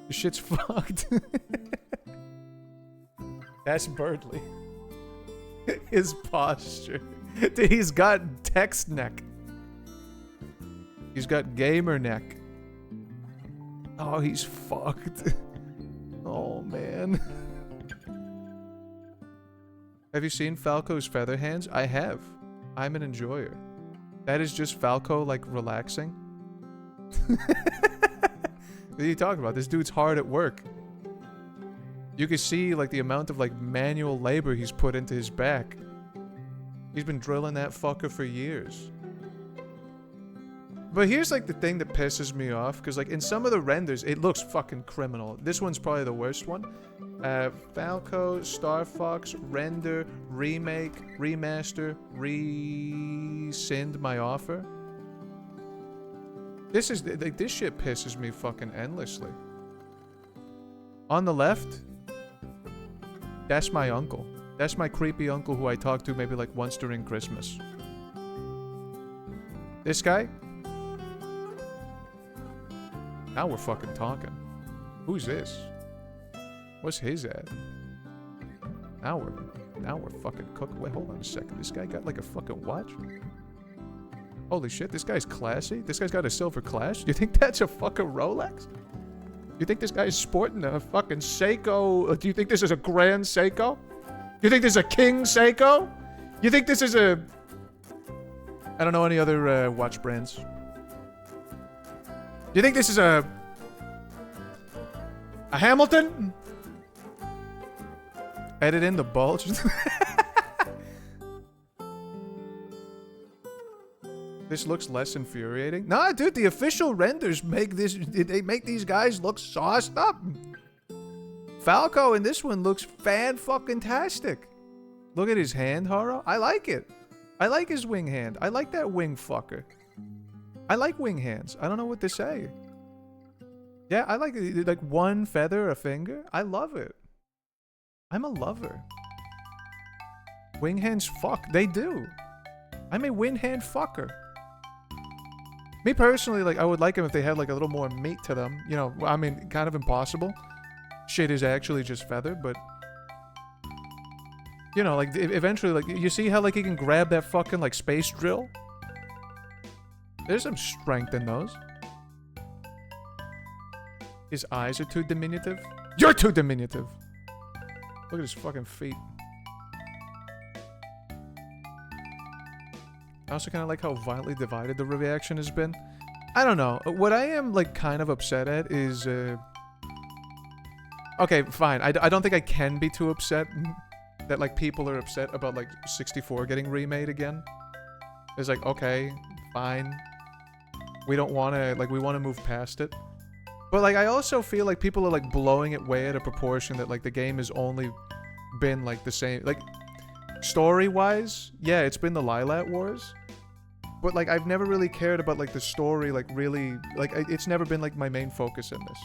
This shit's fucked. That's Birdly. His posture. Dude, he's got text neck. He's got gamer neck. Oh, he's fucked. Oh, man. Have you seen Falco's feather hands? I have. I'm an enjoyer. That is just Falco, like, relaxing. What are you talking about? This dude's hard at work. You can see, like, the amount of, like, manual labor he's put into his back. He's been drilling that fucker for years. But here's like the thing that pisses me off, because like in some of the renders, it looks fucking criminal. This one's probably the worst one. Falco, Starfox, render, remake, remaster, rescind my offer. This is like, this shit pisses me fucking endlessly. On the left, that's my uncle. That's my creepy uncle who I talk to maybe like once during Christmas. This guy? Now we're fucking talking. Who's this? What's his ad? Now we're fucking cooking. Wait, hold on a second. This guy got like a fucking watch? Holy shit, this guy's classy. This guy's got a silver Clash. You think that's a fucking Rolex? You think this guy's sporting a fucking Seiko? Do you think this is a Grand Seiko? You think this is a King Seiko? You think this is a... I don't know any other watch brands. You think this is a Hamilton? Edit in the bulge. This looks less infuriating. Nah, dude, the official renders make this. They make these guys look sauced up. Falco in this one looks fan-fucking-tastic. Look at his hand, Haro. I like it. I like his wing hand. I like that wing fucker. I like wing hands. I don't know what to say. Yeah, I like it. Like one feather, a finger. I love it. I'm a lover. Wing hands fuck. They do. I'm a wing hand fucker. Me personally, like, I would like them if they had like a little more meat to them. You know, I mean, kind of impossible. Shit is actually just feather, but... You know, like, eventually, like, you see how, like, he can grab that fucking, like, space drill? There's some strength in those. His eyes are too diminutive. You're too diminutive! Look at his fucking feet. I also kind of like how violently divided the reaction has been. I don't know. What I am, like, kind of upset at is, okay, fine. I don't think I can be too upset that, like, people are upset about, like, 64 getting remade again. It's like, okay, fine. We don't want to, like, we want to move past it. But, like, I also feel like people are, like, blowing it way at a proportion that, like, the game has only been, like, the same. Like, story-wise, yeah, it's been the Lilat Wars. But, like, I've never really cared about, like, the story, like, really... Like, it's never been, like, my main focus in this.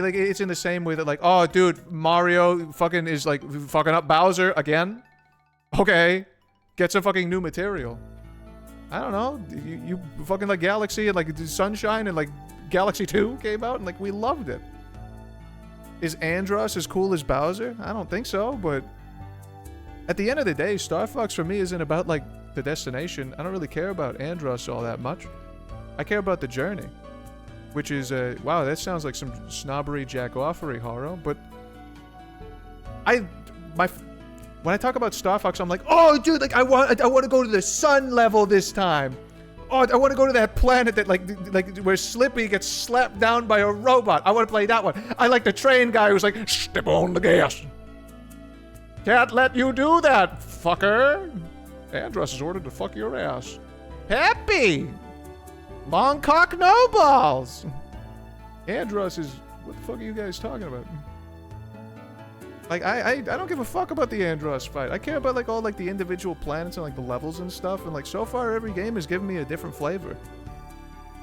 Like, it's in the same way that, like, oh, dude, Mario fucking is, like, fucking up Bowser again? Okay. Get some fucking new material. I don't know. You fucking like Galaxy and, like, Sunshine and, like, Galaxy 2 came out and, like, we loved it. Is Andross as cool as Bowser? I don't think so, but... At the end of the day, Starfox for me isn't about, like, the destination. I don't really care about Andross all that much. I care about the journey. Which is, wow, that sounds like some snobbery jack-offery horror, but... When I talk about Starfox, I'm like, oh, dude, like, I want to go to the sun level this time. Oh, I want to go to that planet that, like where Slippy gets slapped down by a robot. I want to play that one. I like the train guy who's like, step on the gas. Can't let you do that, fucker. Andross is ordered to fuck your ass. Happy. Long cock, no balls. Andross is... What the fuck are you guys talking about? Like, I don't give a fuck about the Andross fight. I care about, like, all, like, the individual planets and, like, the levels and stuff. And, like, so far, every game has given me a different flavor.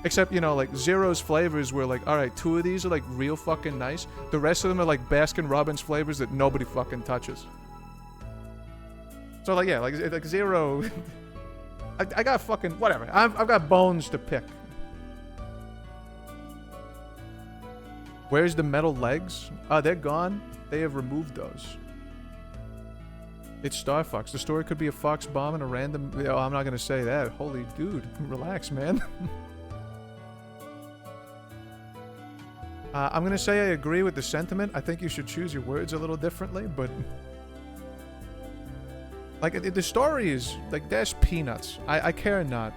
Except, you know, like, Zero's flavors were, like, alright, 2 of these are, like, real fucking nice. The rest of them are, like, Baskin-Robbins flavors that nobody fucking touches. So, like, yeah, like Zero... I got fucking... Whatever. I've got bones to pick. Where's the metal legs? Oh, they're gone. They have removed those. It's Starfox. The story could be a fox bomb and a random... Oh, I'm not gonna say that. Holy dude. Relax, man. I'm gonna say I agree with the sentiment. I think you should choose your words a little differently, but... Like, the story is... Like, that's peanuts. I care not.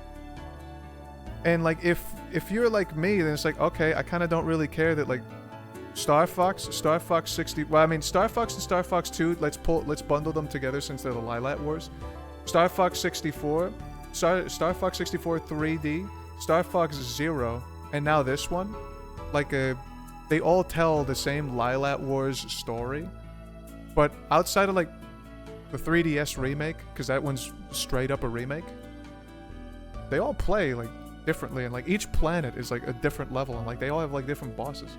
And, like, if you're like me, then it's like, okay, I kind of don't really care that, like... Starfox 60... Well, I mean, Star Fox and Star Fox 2, let's bundle them together since they're the Lilat Wars. Star Fox 64 Star Fox 64 3D, Star Fox Zero, and now this one, like they all tell the same Lilat Wars story, but outside of like the 3DS remake, because that one's straight up a remake, they all play like differently, and like each planet is like a different level, and like they all have like different bosses.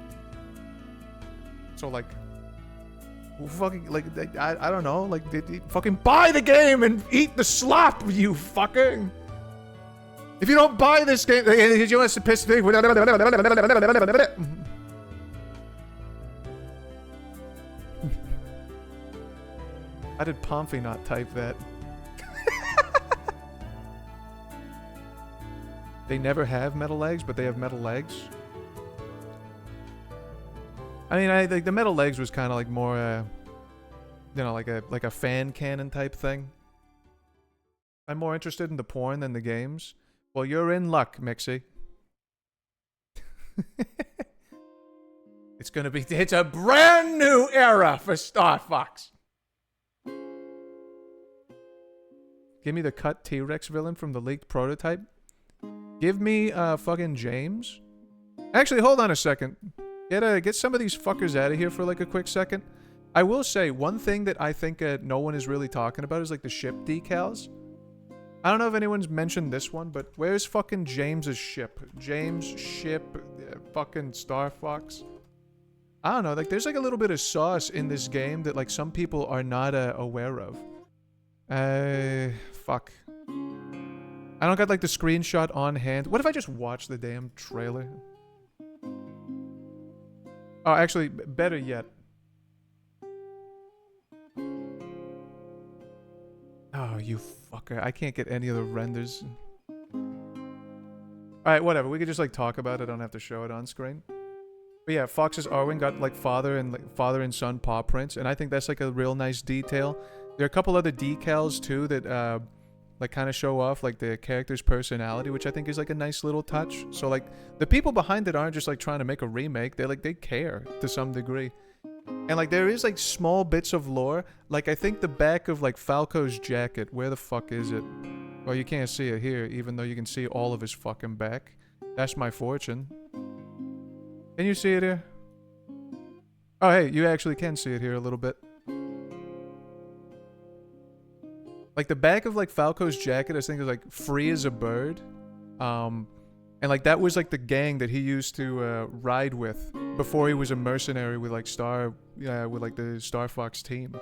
So like, fucking like I don't know, like they fucking buy the game and eat the slop, you fucker. If you don't buy this game, you want to piss me. How did Pomfy not type that? They never have metal legs, but they have metal legs. I mean, I think the metal legs was kind of like more, you know, like a fan cannon type thing. I'm more interested in the porn than the games. Well, you're in luck, Mixie. It's a brand new era for Starfox. Give me the cut T-Rex villain from the leaked prototype. Give me fucking James. Actually, hold on a second. Get some of these fuckers out of here for like a quick second. I will say one thing that I think no one is really talking about is like the ship decals. I don't know if anyone's mentioned this one, but where's fucking James's ship? James ship, fucking Starfox. I don't know. Like there's like a little bit of sauce in this game that like some people are not aware of. Fuck. I don't got like the screenshot on hand. What if I just watch the damn trailer? Oh, actually, better yet. Oh, you fucker. I can't get any of the renders. Alright, whatever. We could just like talk about it. I don't have to show it on screen. But yeah, Fox's Arwen got like father and son paw prints, and I think that's like a real nice detail. There are a couple other decals too that like kind of show off like the character's personality, which I think is like a nice little touch. So like the people behind it aren't just like trying to make a remake. They care to some degree. And like there is like small bits of lore. Like I think the back of like Falco's jacket, where the fuck is it? Well, you can't see it here, even though you can see all of his fucking back. That's my fortune. Can you see it here? Oh hey, you actually can see it here a little bit. Like the back of like Falco's jacket, I think is like free as a bird. And like that was like the gang that he used to ride with before he was a mercenary with like with like the Starfox team.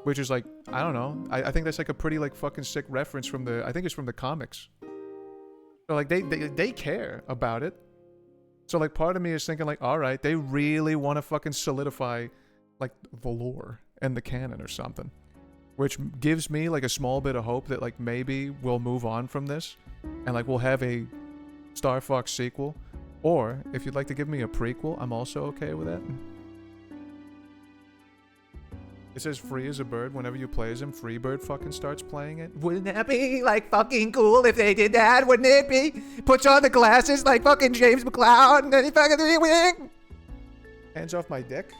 Which is like, I don't know. I think that's like a pretty like fucking sick reference from I think it's from the comics. So like they care about it. So like part of me is thinking like, alright, they really want to fucking solidify like the lore and the canon or something. Which gives me like a small bit of hope that like maybe we'll move on from this and like we'll have a Star Fox sequel. Or if you'd like to give me a prequel, I'm also okay with that. It says free as a bird. Whenever you play as him, Freebird fucking starts playing it. Wouldn't that be like fucking cool if they did that? Wouldn't it be? Puts on the glasses like fucking James McCloud and then he fucking hands off my dick.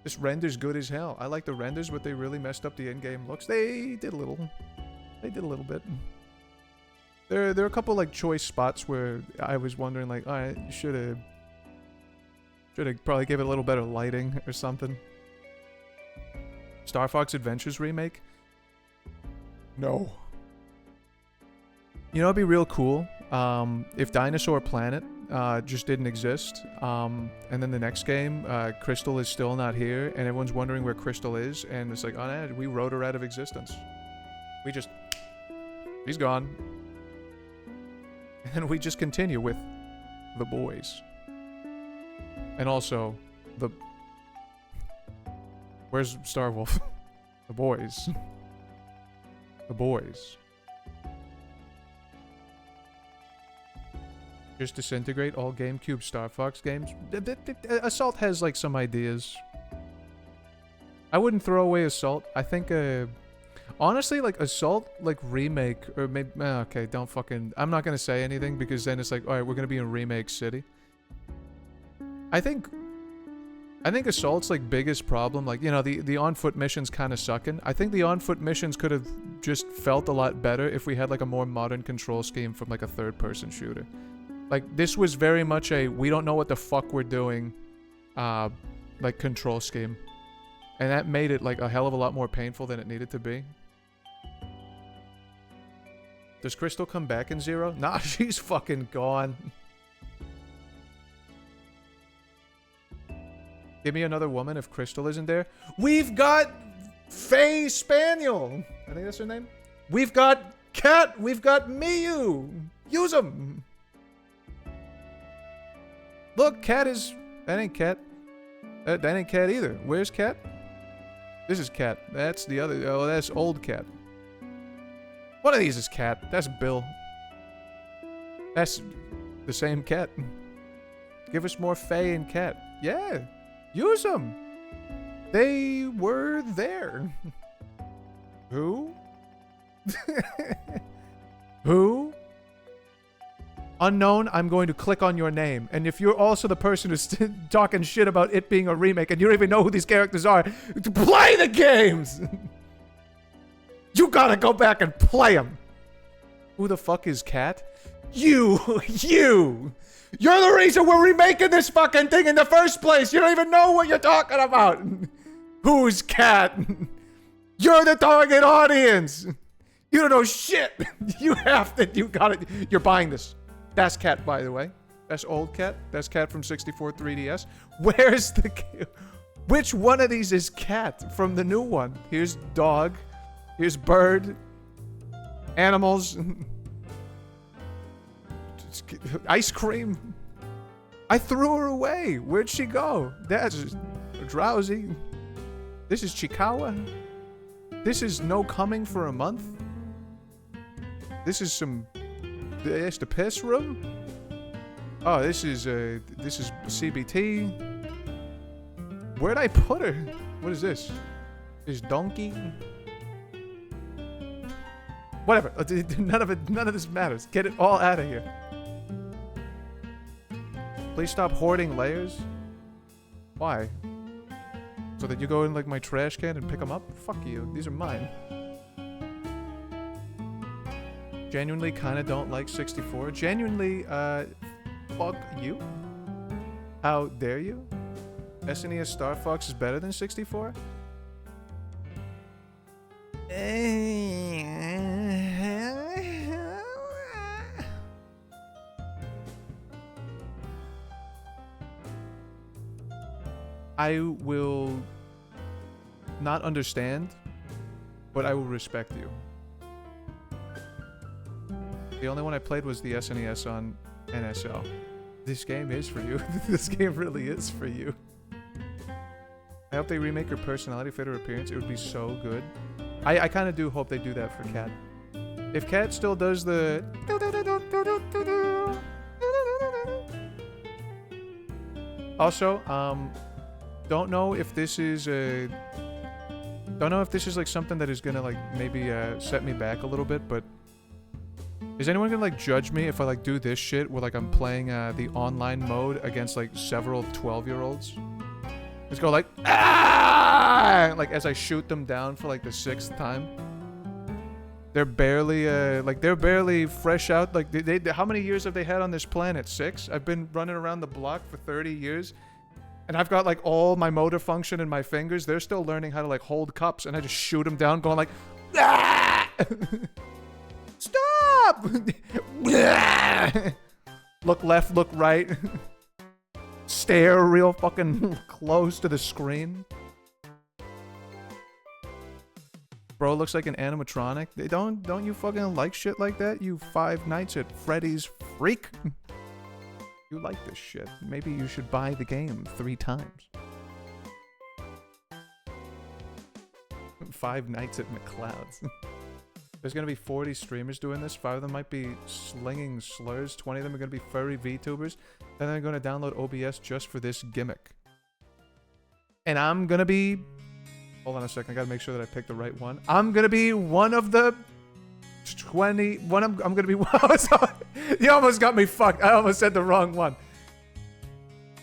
This render's good as hell. I like the renders, but they really messed up the in-game looks. They did a little bit. There are a couple like choice spots where I was wondering like, alright, should have probably give it a little better lighting or something. Star Fox Adventures remake? No. You know, it'd be real cool if Dinosaur Planet just didn't exist, and then the next game, Crystal is still not here, and everyone's wondering where Crystal is, and it's like, oh no, we wrote her out of existence. He's gone. And we just continue with the boys. And also, where's Starwolf? The boys. The boys. Just disintegrate all GameCube Star Fox games. Assault has like some ideas. I wouldn't throw away Assault. I think honestly like Assault like remake or maybe okay, don't fucking I'm not gonna say anything because then it's like, alright, we're gonna be in Remake City. I think I think Assault's like biggest problem, like, you know, the on-foot missions kind of sucking. I think the on-foot missions could have just felt a lot better if we had like a more modern control scheme from like a third-person shooter. Like, this was very much a we don't know what the fuck we're doing, like, control scheme. And that made it like a hell of a lot more painful than it needed to be. Does Crystal come back in Zero? Nah, she's fucking gone. Give me another woman if Crystal isn't there. We've got Faye Spaniel. I think that's her name. We've got Cat. We've got Miyu. Use them. Look, Cat is... That ain't Cat. That ain't Cat either. Where's Cat? This is Cat. That's the other... Oh, that's old Cat. One of these is Cat. That's Bill. That's the same Cat. Give us more Faye and Cat. Yeah. Use them. They were there. Who? Who? Unknown, I'm going to click on your name. And if you're also the person who's talking shit about it being a remake and you don't even know who these characters are, play the games! You gotta go back and play them. Who the fuck is Cat? You! You're the reason we're remaking this fucking thing in the first place! You don't even know what you're talking about! Who's Cat? You're the target audience! You don't know shit! You got it. You're buying this. That's Cat, by the way. That's old Cat. That's Cat from 64 3DS. Where's the... Which one of these is Cat from the new one? Here's dog. Here's bird. Animals. Ice cream. I threw her away. Where'd she go? That's drowsy. This is Chikawa. This is no coming for a month. This is some... That's the piss room? Oh, this is CBT. Where'd I put her? What is this? Is donkey? Whatever. None of this matters. Get it all out of here. Please stop hoarding layers. Why? So that you go in like my trash can and pick them up? Fuck you. These are mine. Genuinely kinda don't like 64. Genuinely, fuck you? How dare you? SNES Starfox is better than 64? I will not understand, but I will respect you. The only one I played was the SNES on NSL. This game is for you. This game really is for you. I hope they remake her personality fit her appearance. It would be so good. I kind of do hope they do that for Cat. If Cat still does the... Also, don't know if this is a... Don't know if this is like something that is gonna like maybe set me back a little bit, but... Is anyone gonna like judge me if I like do this shit where like I'm playing the online mode against like several 12-year-olds? Let's go like, ah! Like as I shoot them down for like the 6th time. They're barely fresh out. Like they how many years have they had on this planet? 6? I've been running around the block for 30 years. And I've got like all my motor function in my fingers. They're still learning how to like hold cups and I just shoot them down going like, ah! Stop! Look left, look right. Stare real fucking close to the screen. Bro looks like an animatronic. Don't you fucking like shit like that? You Five Nights at Freddy's freak? You like this shit. Maybe you should buy the game 3 times. Five Nights at McCloud's. There's gonna be 40 streamers doing this. 5 of them might be slinging slurs. 20 of them are gonna be furry VTubers. And they're gonna download OBS just for this gimmick. And I'm gonna be... Hold on a second, I gotta make sure that I picked the right one. I'm gonna be one of the 20... I'm gonna be... You almost got me fucked. I almost said the wrong one.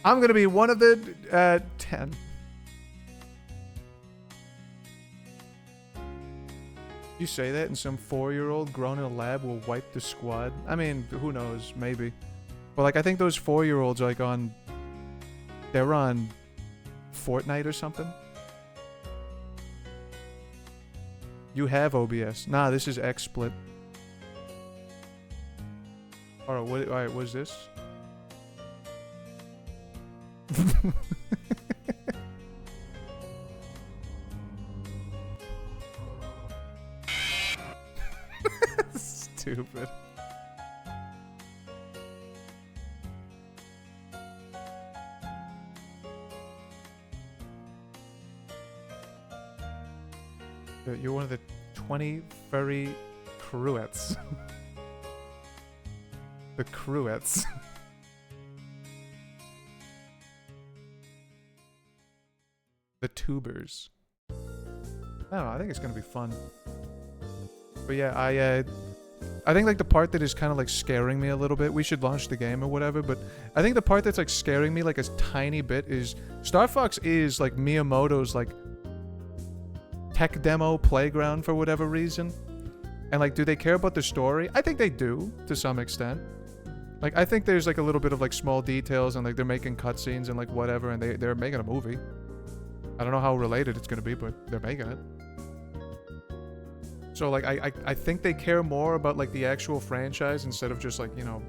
I'm gonna be one of the 10. You say that and some 4-year-old grown in a lab will wipe the squad? I mean, who knows? Maybe. But like, I think those 4-year-olds like they're on Fortnite or something. You have OBS. Nah, this is XSplit. Alright, what is this? Stupid. You're one of the 20 furry cruettes. The cruettes. The tubers. I don't know, I think it's gonna be fun. But yeah, I think like the part that is kind of like scaring me a little bit, we should launch the game or whatever, but I think the part that's like scaring me like a tiny bit is Starfox is like Miyamoto's like tech demo playground for whatever reason. And like, do they care about the story? I think they do to some extent. Like, I think there's like a little bit of like small details and like they're making cutscenes and like whatever, and they're making a movie. I don't know how related it's gonna be, but they're making it. So like, I think they care more about like the actual franchise instead of just like, you know,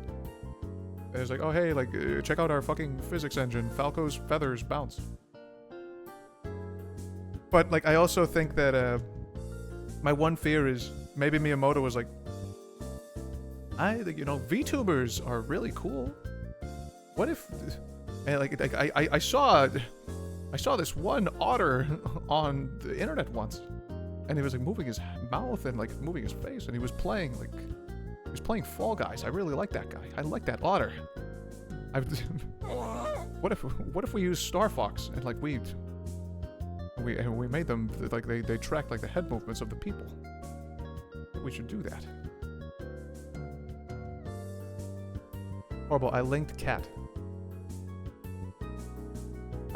it's like, oh hey, like check out our fucking physics engine, Falco's feathers bounce. But like, I also think that my one fear is maybe Miyamoto was like, I think, you know, VTubers are really cool. What if, and like I saw this one otter on the internet once, and he was like moving his mouth and like moving his face, and he was playing Fall Guys. I really like that guy. I like that otter. What if we use Starfox and like we made them like they track like the head movements of the people? We should do that. Horrible. I linked cat.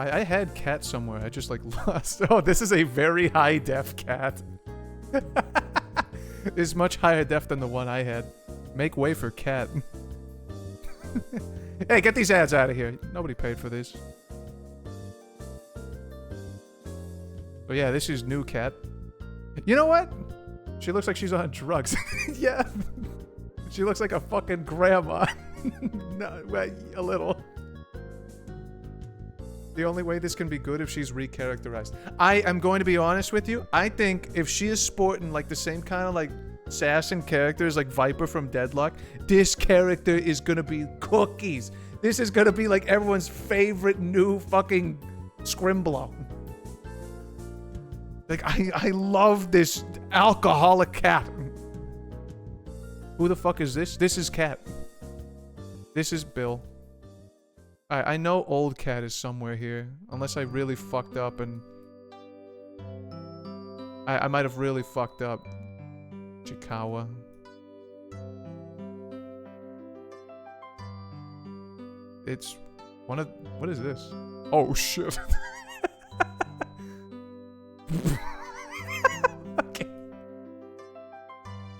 I had cat somewhere. I just like lost. Oh, this is a very high def cat. It's much higher def than the one I had. Make way for cat. Hey, get these ads out of here. Nobody paid for this. But yeah, this is new cat. You know what? She looks like she's on drugs. Yeah. She looks like a fucking grandma. No, well, a little. The only way this can be good if she's recharacterized. I am going to be honest with you. I think if she is sporting like the same kind of like sass and characters like Viper from Deadlock, this character is gonna be cookies. This is gonna be like everyone's favorite new fucking Scrimblow. Like, I love this alcoholic cat. Who the fuck is this? This is Cat. This is Bill. I know old cat is somewhere here. Unless I really fucked up and... I might have really fucked up. Chikawa. It's one of... What is this? Oh, shit. Okay.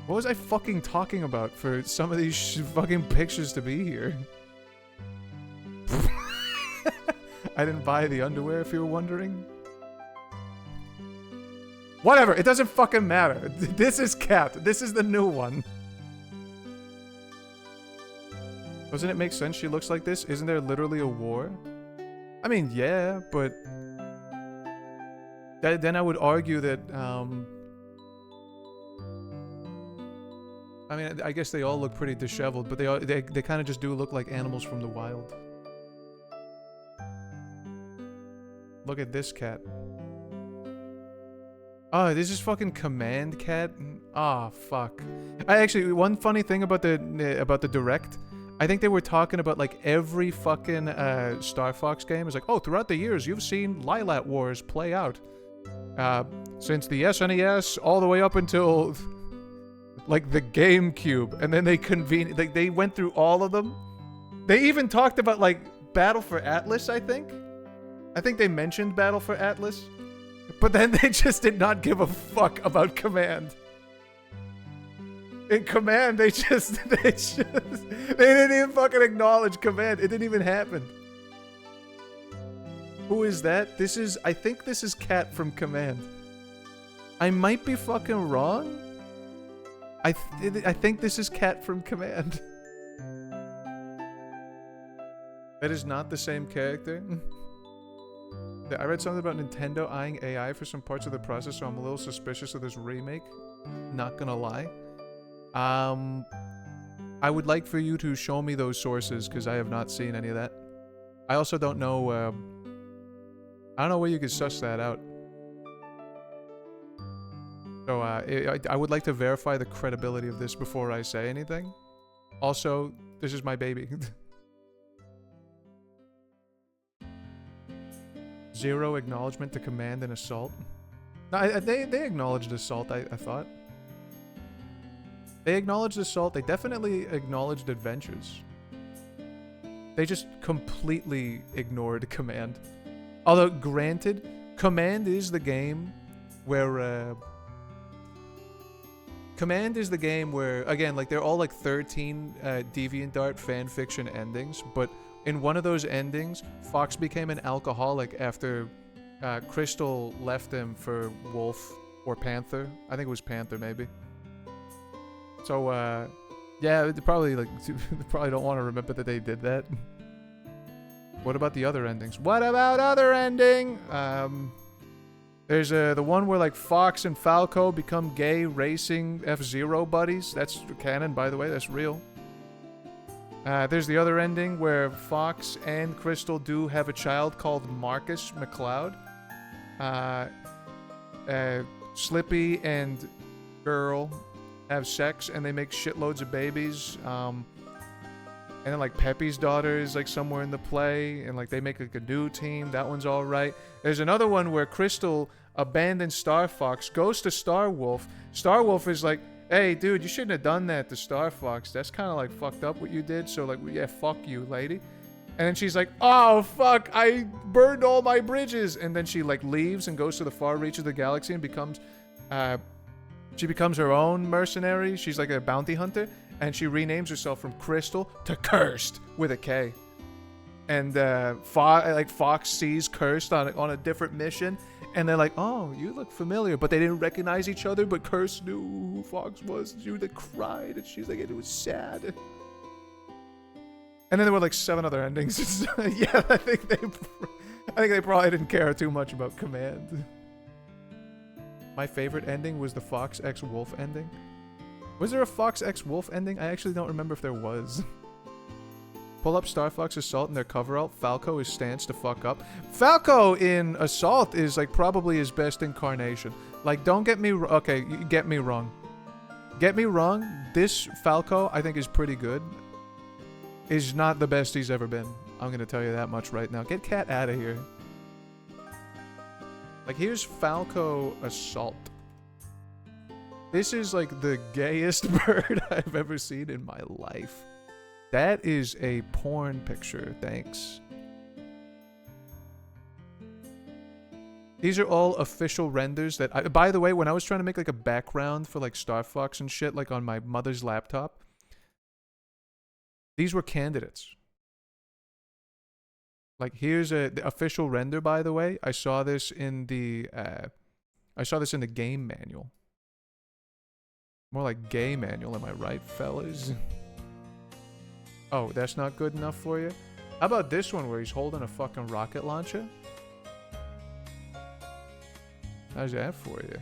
What was I fucking talking about for some of these fucking pictures to be here? I didn't buy the underwear, if you were wondering. Whatever, it doesn't fucking matter. This is Cat. This is the new one. Doesn't it make sense she looks like this? Isn't there literally a war? I mean, yeah, but... Then I would argue that, I mean, I guess they all look pretty disheveled, but they kind of just do look like animals from the wild. Look at this cat. Oh, this is fucking Command Cat? Ah, fuck. Actually, one funny thing about the Direct, I think they were talking about like every fucking Starfox game. It's like, oh, throughout the years, you've seen Lilat Wars play out. Since the SNES all the way up until like the GameCube, and then they went through all of them. They even talked about like Battle for Atlas, I think. I think they mentioned Battle for Atlas. But then they just did not give a fuck about Command. In Command, they didn't even fucking acknowledge Command. It didn't even happen. Who is that? I think this is Cat from Command. I might be fucking wrong. I think this is Cat from Command. That is not the same character. I read something about Nintendo eyeing AI for some parts of the process, so I'm a little suspicious of this remake. Not gonna lie. I would like for you to show me those sources, because I have not seen any of that. I also don't know, I don't know where you could suss that out. So, I would like to verify the credibility of this before I say anything. Also, this is my baby. Zero acknowledgement to Command and Assault. No, they acknowledged Assault, I thought. They acknowledged Assault. They definitely acknowledged Adventures. They just completely ignored Command. Although, granted, Command is the game where... Command is the game where, again, like, they're all like 13 DeviantArt fanfiction endings, but in one of those endings, Fox became an alcoholic after Crystal left him for Wolf or Panther. I think it was Panther, maybe. So, yeah, they probably, like, they probably don't want to remember that they did that. What about the other endings? What about other ending? There's the one where, like, Fox and Falco become gay racing F-Zero buddies. That's canon, by the way. That's real. There's the other ending where Fox and Crystal do have a child called Marcus McCloud. Slippy and Girl have sex and they make shitloads of babies. And then, like, Peppy's daughter is, like, somewhere in the play, and, like, they make, like, a new team. That one's all right. There's another one where Crystal abandons Starfox, goes to Starwolf. Starwolf is like, hey, dude, you shouldn't have done that to Starfox. That's kind of, like, fucked up what you did. So, like, yeah, fuck you, lady. And then she's like, oh, fuck, I burned all my bridges. And then she, like, leaves and goes to the far reaches of the galaxy and becomes, she becomes her own mercenary. She's, like, a bounty hunter. And she renames herself from Crystal to Cursed with a K. And Fox sees Cursed on a different mission, and they're like, "Oh, you look familiar," but they didn't recognize each other. But Cursed knew who Fox was. She would, like, cried, and she's like, "It was sad." And then there were, like, 7 other endings. Yeah, I think they probably didn't care too much about Command. My favorite ending was the Fox X Wolf ending. Was there a Fox X Wolf ending? I actually don't remember if there was. Pull up Starfox Assault in their cover art. Falco is stance to fuck up. Falco in Assault is, like, probably his best incarnation. Like, don't get me... Okay, get me wrong. Get me wrong. This Falco, I think, is pretty good. Is not the best he's ever been. I'm gonna tell you that much right now. Get Cat out of here. Like, here's Falco Assault. This is, like, the gayest bird I've ever seen in my life. That is a porn picture, thanks. These are all official renders that by the way, when I was trying to make, like, a background for, like, Starfox and shit, like, on my mother's laptop, these were candidates. Like, here's the official render, by the way. I saw this in the game manual. More like gay manual, am I right, fellas? Oh, that's not good enough for you? How about this one where he's holding a fucking rocket launcher? How's that for you?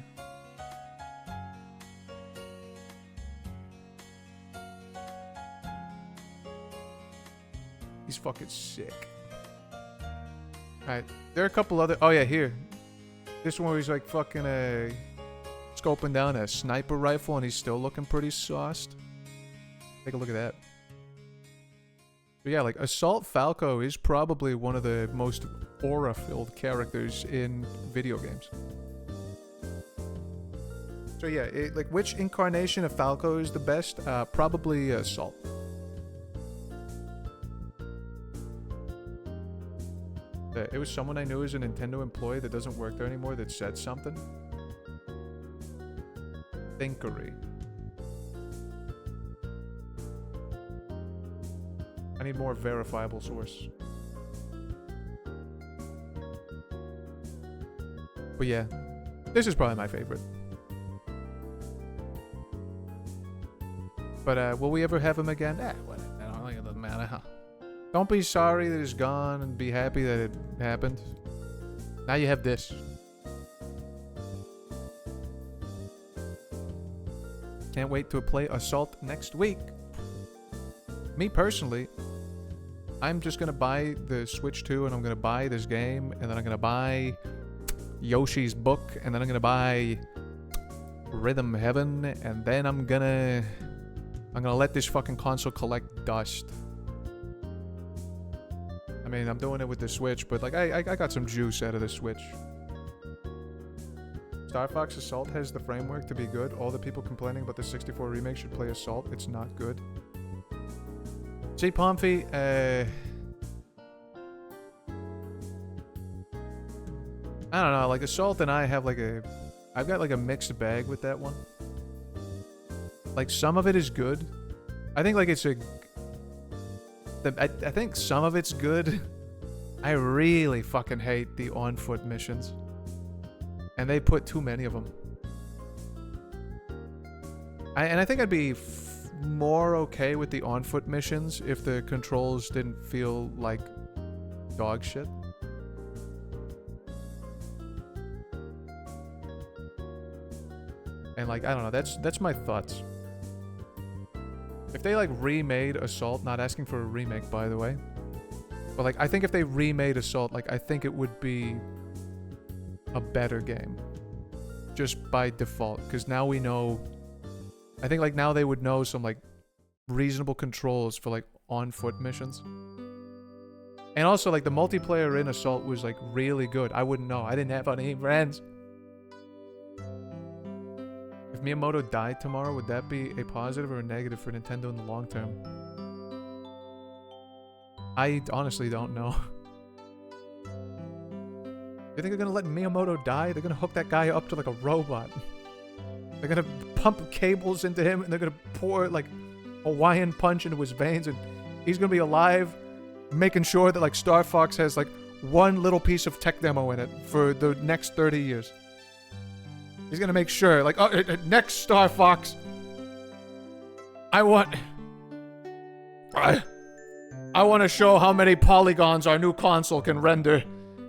He's fucking sick. Alright, there are a couple other... Oh yeah, here. This one where he's, like, fucking scoping down a sniper rifle and he's still looking pretty sauced. Take a look at that. But yeah, like, Assault Falco is probably one of the most aura-filled characters in video games. So yeah, like, which incarnation of Falco is the best? Probably Assault. There was someone I knew as a Nintendo employee that doesn't work there anymore that said something. Thinkery. I need more verifiable source. But yeah, this is probably my favorite. But will we ever have him again? What? I don't think it doesn't matter, huh? Don't be sorry that it's gone and be happy that it happened. Now you have this. Can't wait to play Assault next week. Me personally, I'm just gonna buy the Switch 2 and I'm gonna buy this game and then I'm gonna buy Yoshi's book and then I'm gonna buy Rhythm Heaven and then I'm gonna let this fucking console collect dust. I mean, I'm doing it with the Switch, but like I got some juice out of the Switch. Starfox Assault has the framework to be good. All the people complaining about the 64 remake should play Assault. It's not good. See, Pomfy, I don't know, like Assault and I have I've got like a mixed bag with that one. Like some of it is good. I think like I think some of it's good. I really fucking hate the on-foot missions. And they put too many of them. And I think I'd be more okay with the on-foot missions if the controls didn't feel like dog shit. And like, I don't know, that's my thoughts. If they like remade Assault, not asking for a remake by the way, but like I think if they remade Assault, like I think it would be a better game. Just by default, because now we know, I think like now they would know some like reasonable controls for like on-foot missions. And also like the multiplayer in Assault was like really good. I wouldn't know, I didn't have any friends. If Miyamoto died tomorrow, would that be a positive or a negative for Nintendo in the long term? I honestly don't know. You think they're gonna let Miyamoto die? They're gonna hook that guy up to like a robot. They're gonna pump cables into him and they're gonna pour like Hawaiian punch into his veins and he's gonna be alive, making sure that like Starfox has like one little piece of tech demo in it for the next 30 years. He's gonna make sure, like, oh, next Star Fox, I want to show how many polygons our new console can render,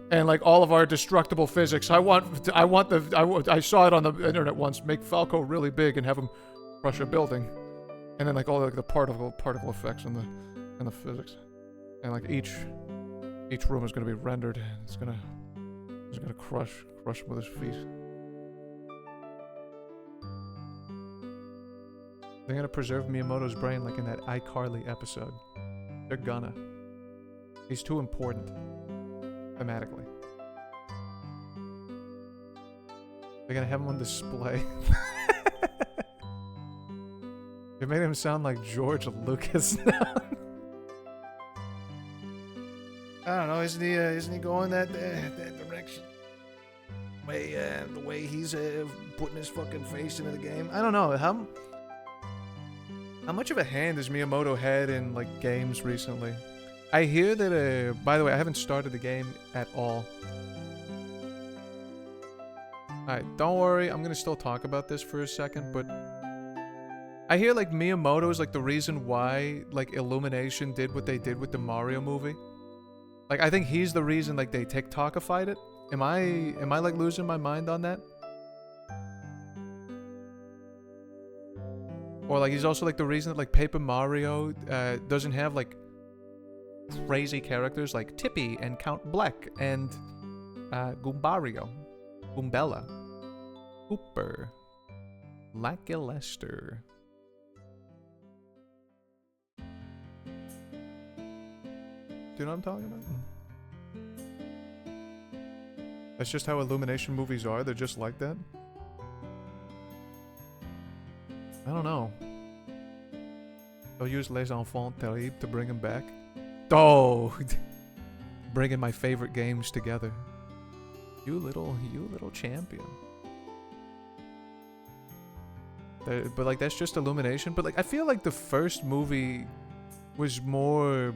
and like all of our destructible physics. I saw it on the internet once. Make Falco really big and have him crush a building, and then like all like the particle effects and the physics, and like each room is gonna be rendered. And he's gonna crush him with his feet. They're gonna preserve Miyamoto's brain like in that iCarly episode. They're gonna. He's too important. Thematically. They're gonna have him on display. They made him sound like George Lucas now. I don't know, isn't he going that direction? The way he's putting his fucking face into the game. I don't know, How much of a hand has Miyamoto had in, like, games recently? I hear that, by the way, I haven't started the game at all. Alright, don't worry, I'm gonna still talk about this for a second, but I hear, like, Miyamoto is, like, the reason why, like, Illumination did what they did with the Mario movie. Like, I think he's the reason, like, they TikTokified it. Am I, like, losing my mind on that? Or, like, he's also, like, the reason that, like, Paper Mario doesn't have, like, crazy characters like Tippy and Count Bleck and Goombario, Goombella, Hooper, Lackluster. Do you know what I'm talking about? That's just how Illumination movies are. They're just like that. I don't know. They'll use Les Enfants Terribles to bring him back. Oh! bringing my favorite games together. You little champion. But like that's just Illumination. But like I feel like the first movie was more.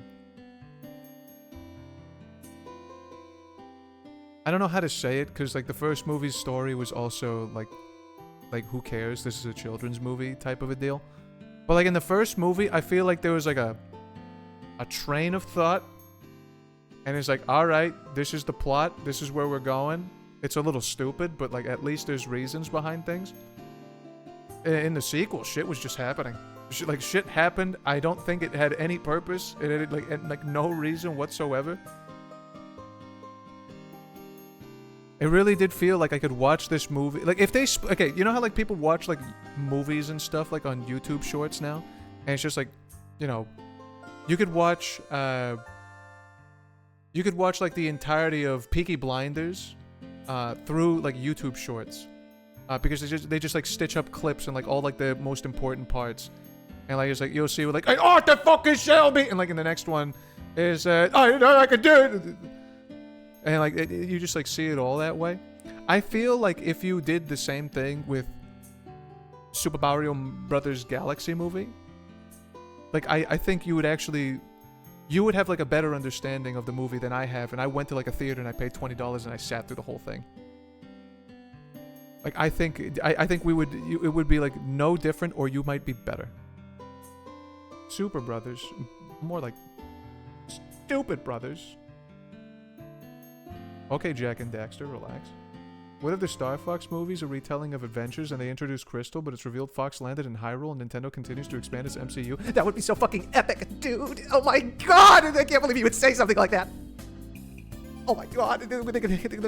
I don't know how to say it because like the first movie's story was also like who cares? This is a children's movie type of a deal. But like in the first movie, I feel like there was like a train of thought, and it's like, all right, this is the plot. This is where we're going. It's a little stupid, but like at least there's reasons behind things. In the sequel, shit was just happening. Shit happened. I don't think it had any purpose. It had like no reason whatsoever. It really did feel like I could watch this movie. Like if they okay, you know how like people watch like movies and stuff like on YouTube Shorts now, and it's just like, you know, you could watch like the entirety of Peaky Blinders through like YouTube Shorts. Because they just like stitch up clips and like all like the most important parts, and like it's like you'll see like oh the fuck is Shelby, and like in the next one is oh you know I could do it, and like you just like see it all that way. I feel like if you did the same thing with Super Mario Brothers Galaxy movie, like I think you would have like a better understanding of the movie than I have, and I went to like a theater and I paid $20 and I sat through the whole thing. Like I think it would be like no different, or you might be better. Super Brothers, more like Stupid Brothers. Okay, Jack and Daxter, relax. What if the Starfox movies a retelling of adventures and they introduce Crystal, but it's revealed Fox landed in Hyrule and Nintendo continues to expand its MCU? That would be so fucking epic, dude! Oh my god! I can't believe you would say something like that! Oh my god,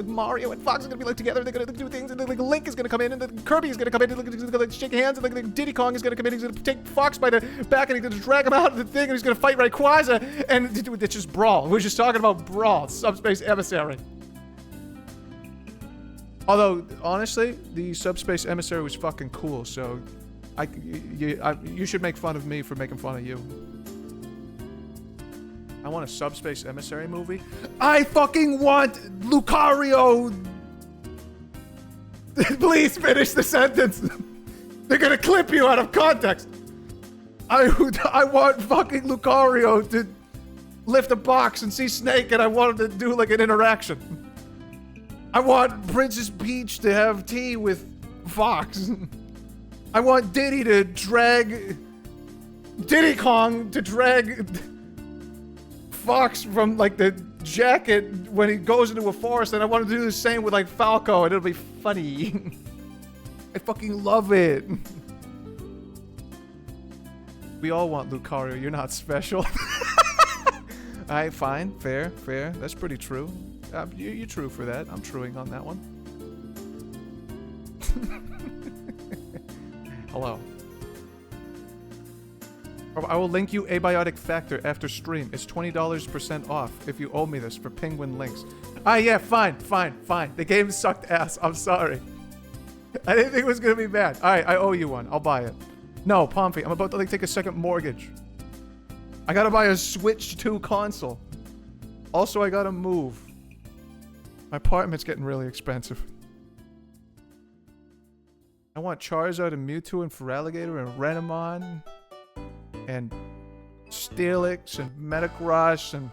Mario and Fox are gonna be like together, they're gonna do things, and then like Link is gonna come in, and then Kirby is gonna come in, and he's gonna like shake hands, and like Diddy Kong is gonna come in, he's gonna take Fox by the back, and he's gonna drag him out of the thing, and he's gonna fight Rayquaza, and it's just Brawl. We're just talking about Brawl, Subspace Emissary. Although, honestly, the Subspace Emissary was fucking cool, so you should make fun of me for making fun of you. I want a Subspace Emissary movie. I fucking want Lucario. Please finish the sentence. They're gonna clip you out of context. I want fucking Lucario to lift a box and see Snake, and I want him to do like an interaction. I want Princess Peach to have tea with Fox. I want Diddy to drag Diddy Kong to drag Fox from like the jacket when he goes into a forest, and I want to do the same with like Falco, and it'll be funny. I fucking love it. We all want Lucario, you're not special. Alright, fine, fair. That's pretty true. You're true for that. I'm truing on that one. Hello. I will link you Abiotic Factor after stream. It's $20% off if you owe me this for Penguin Links. Ah, yeah, fine. The game sucked ass. I'm sorry. I didn't think it was gonna be bad. Alright, I owe you one. I'll buy it. No, Pompey, I'm about to like take a second mortgage. I gotta buy a Switch 2 console. Also, I gotta move. My apartment's getting really expensive. I want Charizard and Mewtwo and Feraligatr and Renamon and Steelix and Metagross and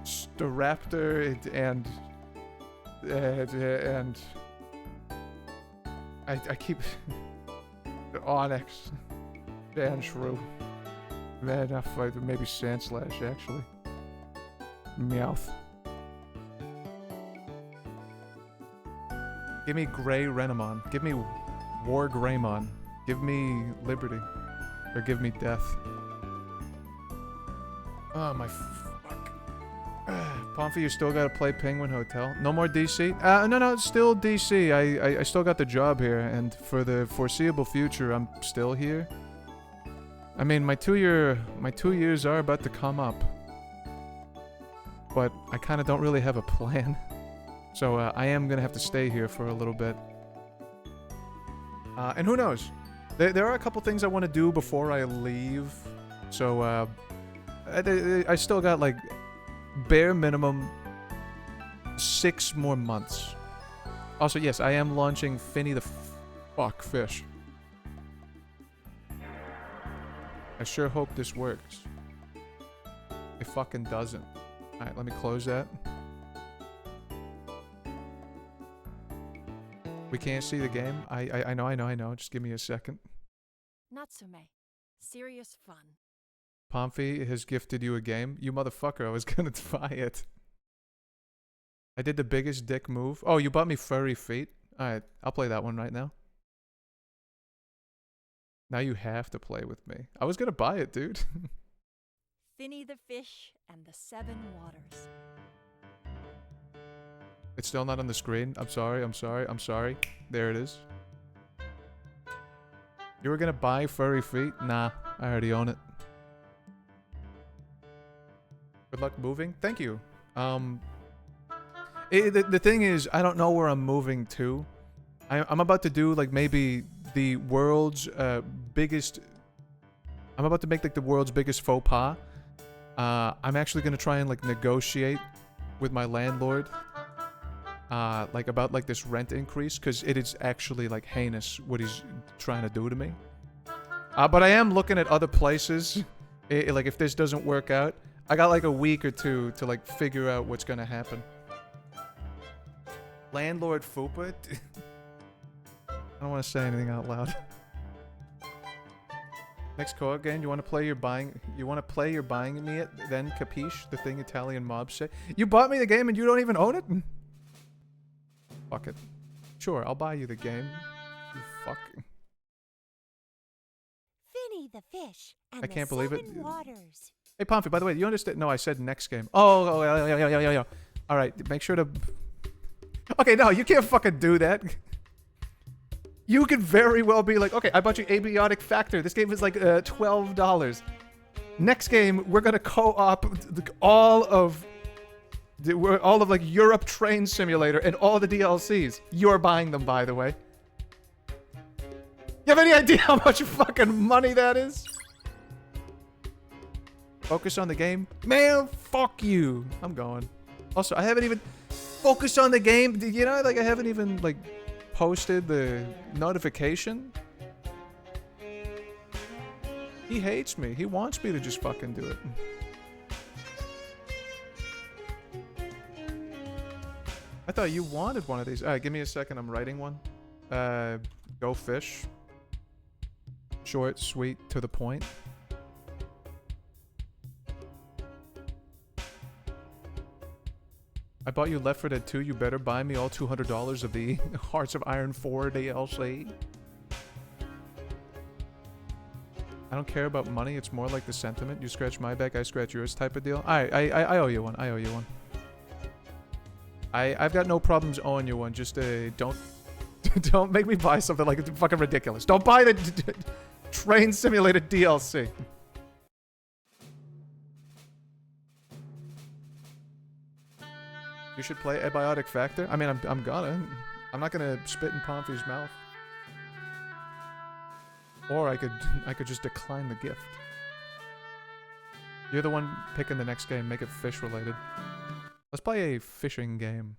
Staraptor and I keep Onyx, Sandshrew, maybe Sandslash actually, Meowth. Give me Gray Renamon. Give me War Greymon. Give me Liberty. Or give me Death. Oh my fuck. Pomfrey, you still gotta play Penguin Hotel. No more DC? No, it's still DC. I still got the job here, and for the foreseeable future, I'm still here. I mean, my 2 years are about to come up. But I kinda don't really have a plan. So I am gonna have to stay here for a little bit. And who knows? There are a couple things I want to do before I leave. So I still got like bare minimum 6 more months. Also, yes, I am launching Finny the fuck fish. I sure hope this works. It fucking doesn't. Alright, let me close that. We can't see the game. I know. Just give me a second. Natsume. Serious fun. Pomfy has gifted you a game. You motherfucker, I was gonna buy it. I did the biggest dick move. Oh, you bought me furry feet? Alright, I'll play that one right now. Now you have to play with me. I was gonna buy it, dude. Finny the Fish and the Seven Waters. It's still not on the screen. I'm sorry. There it is. You were gonna buy furry feet? Nah, I already own it. Good luck moving. Thank you. The thing is, I don't know where I'm moving to. I'm about to do like maybe the world's biggest. I'm about to make like the world's biggest faux pas. I'm actually gonna try and like negotiate with my landlord. Like about like this rent increase, because it is actually like heinous what he's trying to do to me. But I am looking at other places. Like if this doesn't work out, I got like a week or two to like figure out what's gonna happen. Landlord Fupa? I don't want to say anything out loud. Next co-op game, you want to play your buying? You want to play your buying me it? Then capiche? The thing Italian mobs say. You bought me the game and you don't even own it? Fuck it. Sure, I'll buy you the game. You fuck. Finny the Fish and I can't believe it. Waters. Hey, Pomfy, by the way, you understand? No, I said next game. Oh, yeah. All right, make sure to... Okay, no, you can't fucking do that. You could very well be like, okay, I bought you Abiotic Factor. This game is like $12. Next game, we're gonna co-op all of like Europe Train Simulator and all the DLCs. You're buying them, by the way. You have any idea how much fucking money that is? Focus on the game? Man, fuck you. I'm going. Also, I haven't even focused on the game. You know, like I haven't even like posted the notification. He hates me. He wants me to just fucking do it. I thought you wanted one of these. Alright, give me a second. I'm writing one. Go fish. Short, sweet, to the point. I bought you Left 4 Dead 2. You better buy me all $200 of the Hearts of Iron 4 DLC. I don't care about money. It's more like the sentiment. You scratch my back, I scratch yours type of deal. I owe you one. I owe you one. I've got no problems owing you one. Just don't make me buy something like it's fucking ridiculous. Don't buy the Train Simulator DLC. You should play Abiotic Factor. I mean, I'm gonna. I'm not gonna spit in Pomfy's mouth. Or I could just decline the gift. You're the one picking the next game. Make it fish related. Let's play a fishing game.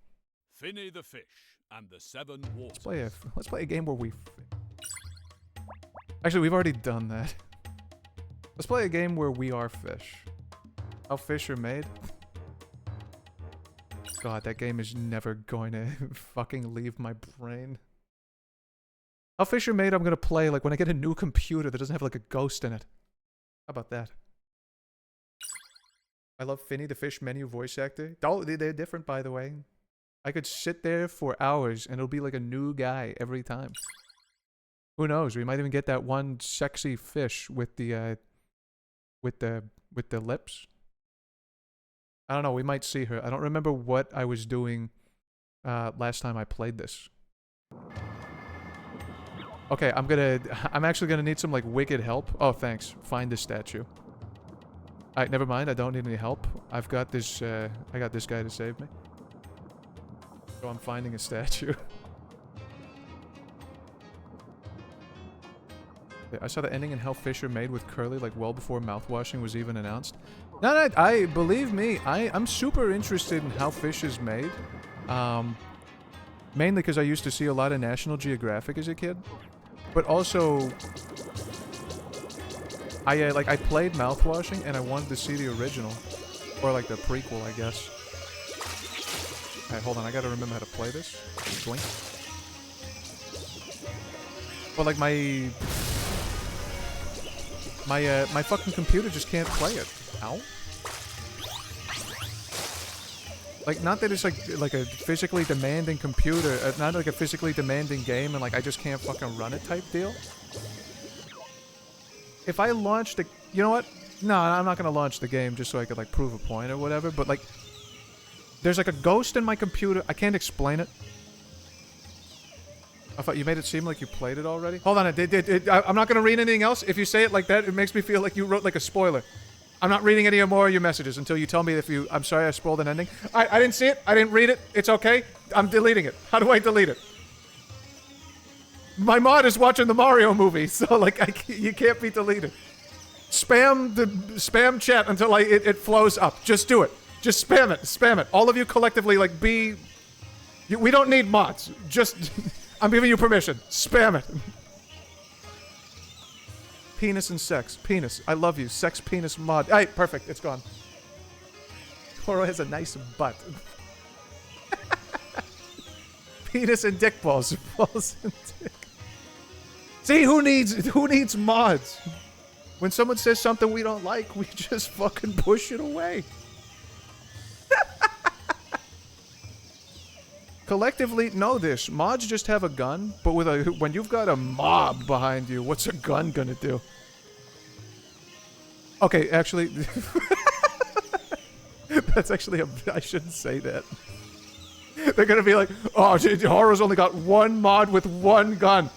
Finny the Fish and the Seven Waters. Let's play a game where we. Actually, we've already done that. Let's play a game where we are fish. How fish are made. God, that game is never going to fucking leave my brain. How fish are made, I'm gonna play like when I get a new computer that doesn't have like a ghost in it. How about that? I love Finny the Fish menu voice actor. Oh, they're different, by the way. I could sit there for hours and it'll be like a new guy every time. Who knows? We might even get that one sexy fish with the lips. I don't know. We might see her. I don't remember what I was doing last time I played this. Okay, I'm actually gonna need some like wicked help. Oh, thanks. Find this statue. Alright, never mind. I don't need any help. I've got this. I got this guy to save me. So I'm finding a statue. Yeah, I saw the ending in How Fish Are Made with Curly like well before mouthwashing was even announced. No, no, I believe me. I'm super interested in how fish is made. Mainly because I used to see a lot of National Geographic as a kid, but also I played mouthwashing and I wanted to see the original, or like the prequel, I guess. Alright, hold on. I gotta remember how to play this. Twink. But like my fucking computer just can't play it. Ow. Like, not that it's like a physically demanding computer, not like a physically demanding game, and like I just can't fucking run it type deal. If I launched you know what? No, I'm not gonna launch the game just so I could like prove a point or whatever. But like, there's like a ghost in my computer. I can't explain it. I thought you made it seem like you played it already. Hold on, I'm not gonna read anything else. If you say it like that, it makes me feel like you wrote like a spoiler. I'm not reading any more of your messages until you tell me if you... I'm sorry I spoiled an ending. I didn't see it. I didn't read it. It's okay. I'm deleting it. How do I delete it? My mod is watching the Mario movie, so like you can't be deleted. Spam chat until it flows up. Just do it. Just spam it. Spam it. All of you collectively like be... we don't need mods. Just... I'm giving you permission. Spam it. Penis and sex. Penis. I love you. Sex, penis, mod. Hey, perfect. It's gone. Toro has a nice butt. Penis and dick balls. Balls and dick. See, who needs mods? When someone says something we don't like, we just fucking push it away. Collectively, know this. Mods just have a gun, but when you've got a mob behind you, what's a gun gonna do? Okay, actually... that's actually I shouldn't say that. They're gonna be like, oh, Horror's only got one mod with one gun.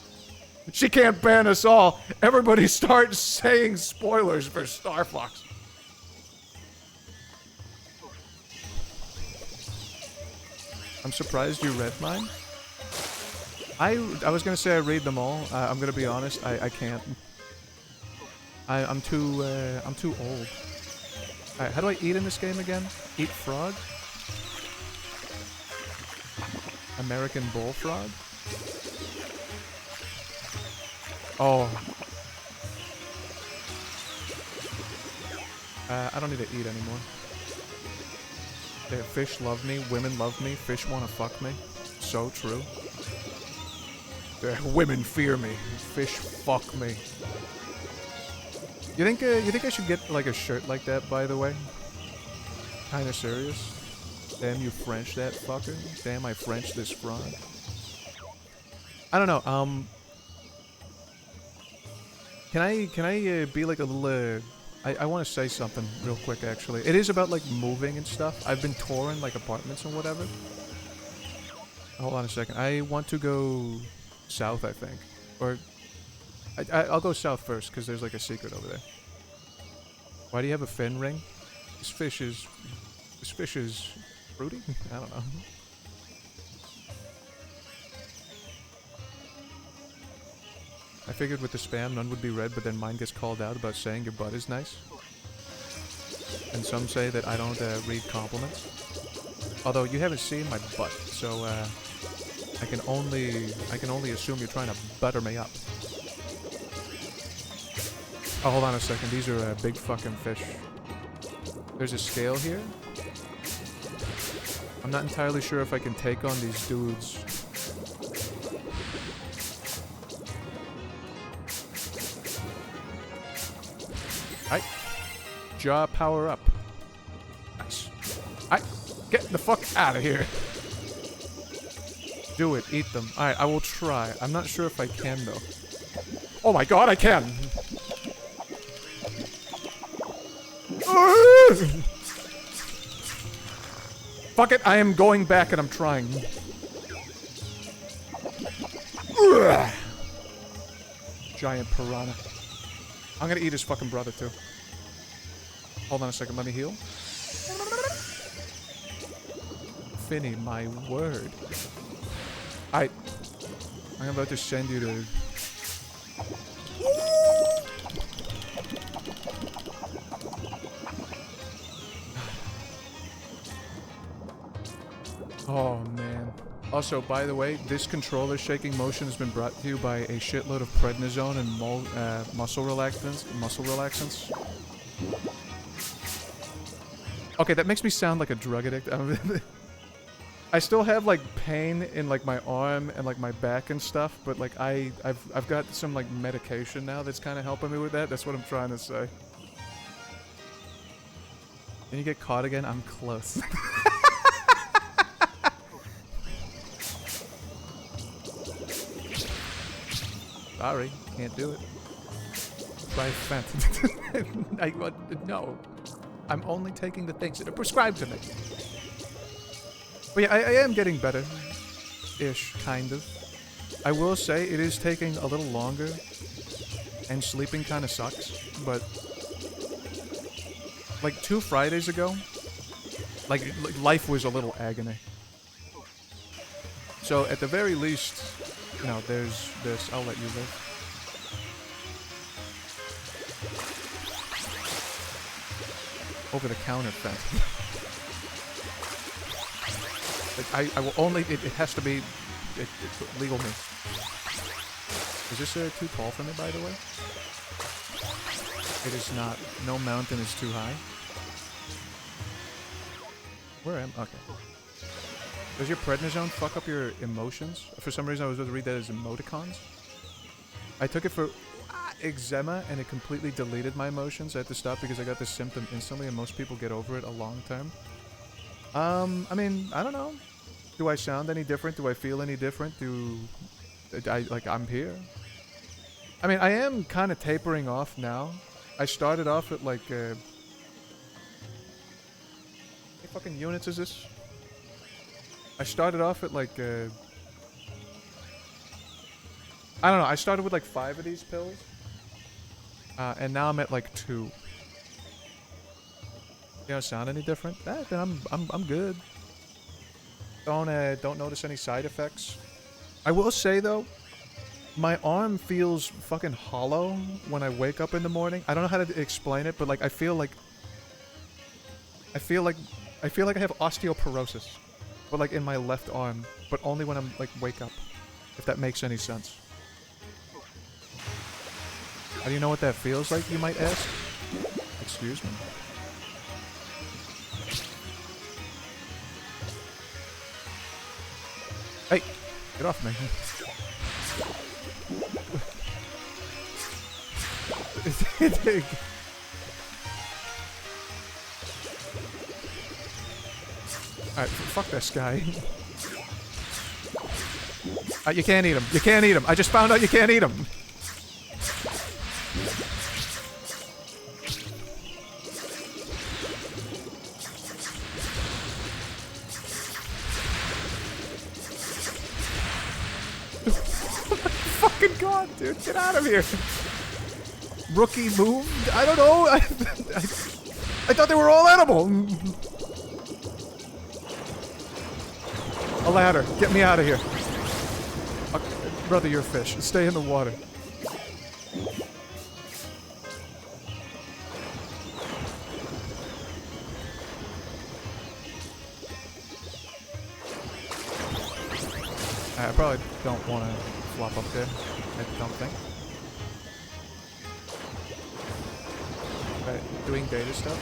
She can't ban us all. Everybody start saying spoilers for Starfox. I'm surprised you read mine. I was gonna say I read them all. I'm gonna be honest. I can't. I'm too old. Alright, how do I eat in this game again? Eat frog? American bullfrog? Oh. I don't need to eat anymore. Yeah, fish love me, women love me, fish wanna fuck me. So true. Women fear me, fish fuck me. You think I should get like a shirt like that, by the way? Kinda serious? Damn, you French that fucker. Damn, I French this frog. I don't know, Can I be like a little, I want to say something real quick, actually. It is about, like, moving and stuff. I've been touring, like, apartments and whatever. Hold on a second. I want to go south, I think. Or, I'll go south first, because there's, like, a secret over there. Why do you have a fin ring? This fish is fruity? I don't know. I figured with the spam, none would be read, but then mine gets called out about saying your butt is nice. And some say that I don't read compliments. Although you haven't seen my butt, so I can only assume you're trying to butter me up. Oh, hold on a second. These are big fucking fish. There's a scale here. I'm not entirely sure if I can take on these dudes. Alright. Jaw power up. Nice. Alright. Get the fuck out of here. Do it. Eat them. Alright, I will try. I'm not sure if I can, though. Oh my god, I can! Fuck it, I am going back and I'm trying. Giant piranha. I'm gonna eat his fucking brother, too. Hold on a second, let me heal. Finny, my word. I'm about to send you to... Also, by the way, this controller shaking motion has been brought to you by a shitload of prednisone and muscle relaxants. Okay, that makes me sound like a drug addict. I still have like pain in like my arm and like my back and stuff, but like I've got some like medication now that's kind of helping me with that. That's what I'm trying to say. Can you get caught again? I'm close. Sorry, can't do it. Try fent. No. I'm only taking the things that are prescribed to me. But yeah, I am getting better. Ish, kind of. I will say it is taking a little longer. And sleeping kind of sucks. But like 2 Fridays ago, like life was a little agony. So at the very least, you know, there's this. I'll let you live. Over the counter fence. Like I will only. It has to be legal means. Is this too tall for me, by the way? It is not. No mountain is too high. Where am I? Okay. Does your prednisone fuck up your emotions? For some reason I was going to read that as emoticons. I took it for eczema and it completely deleted my emotions. I had to stop because I got this symptom instantly and most people get over it a long term. I mean, I don't know. Do I sound any different? Do I feel any different? I'm here. I mean, I am kind of tapering off now. I started off at like, how many fucking units is this? I started off at like, I don't know, I started with like 5 of these pills. And now I'm at like 2. You don't sound any different? Then I'm good. Don't notice any side effects. I will say though, my arm feels fucking hollow when I wake up in the morning. I don't know how to explain it, but like I feel like I have osteoporosis, but like in my left arm, but only when I'm like wake up. If that makes any sense. How do you know what that feels like, you might ask? Excuse me. Hey, get off me. Alright, fuck this guy. You can't eat him. You can't eat him. I just found out you can't eat him. Fucking god, dude. Get out of here. Rookie moved? I don't know. I thought they were all edible. A ladder. Get me out of here. Brother, you're a fish. Stay in the water. I probably don't want to flop up there. I don't think. Right, doing data stuff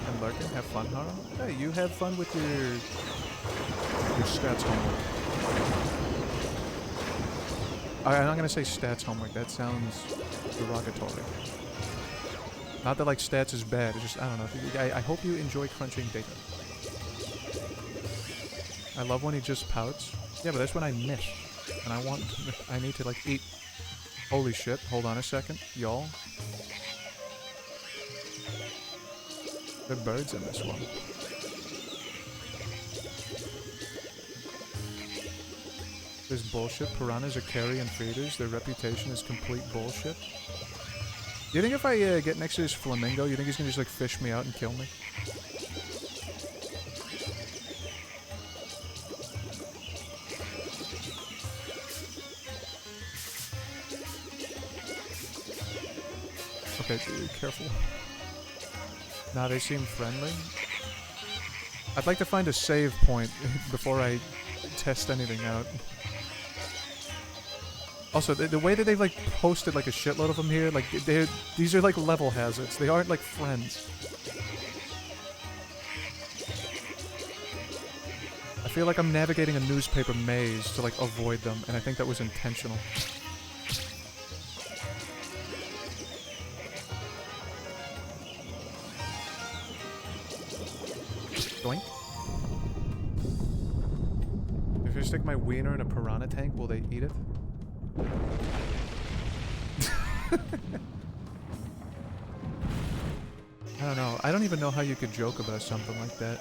and lurking. Have fun, Haro. Hey, you have fun with your stats homework. I'm not gonna say stats homework. That sounds derogatory. Not that like stats is bad. It's just I don't know. I hope you enjoy crunching data. I love when he just pouts. Yeah, but that's when I miss. And I need to like eat. Holy shit. Hold on a second. Y'all. There are birds in this one. This bullshit. Piranhas are carrion feeders. Their reputation is complete bullshit. Do you think if I get next to this flamingo, you think he's gonna just like fish me out and kill me? Okay, be careful. Nah, they seem friendly. I'd like to find a save point before I test anything out. Also, the way that they've like posted like a shitload of them here, like these are like level hazards. They aren't like friends. I feel like I'm navigating a newspaper maze to like avoid them, and I think that was intentional. Doink. If I stick my wiener in a piranha tank, will they eat it? I don't know. I don't even know how you could joke about something like that.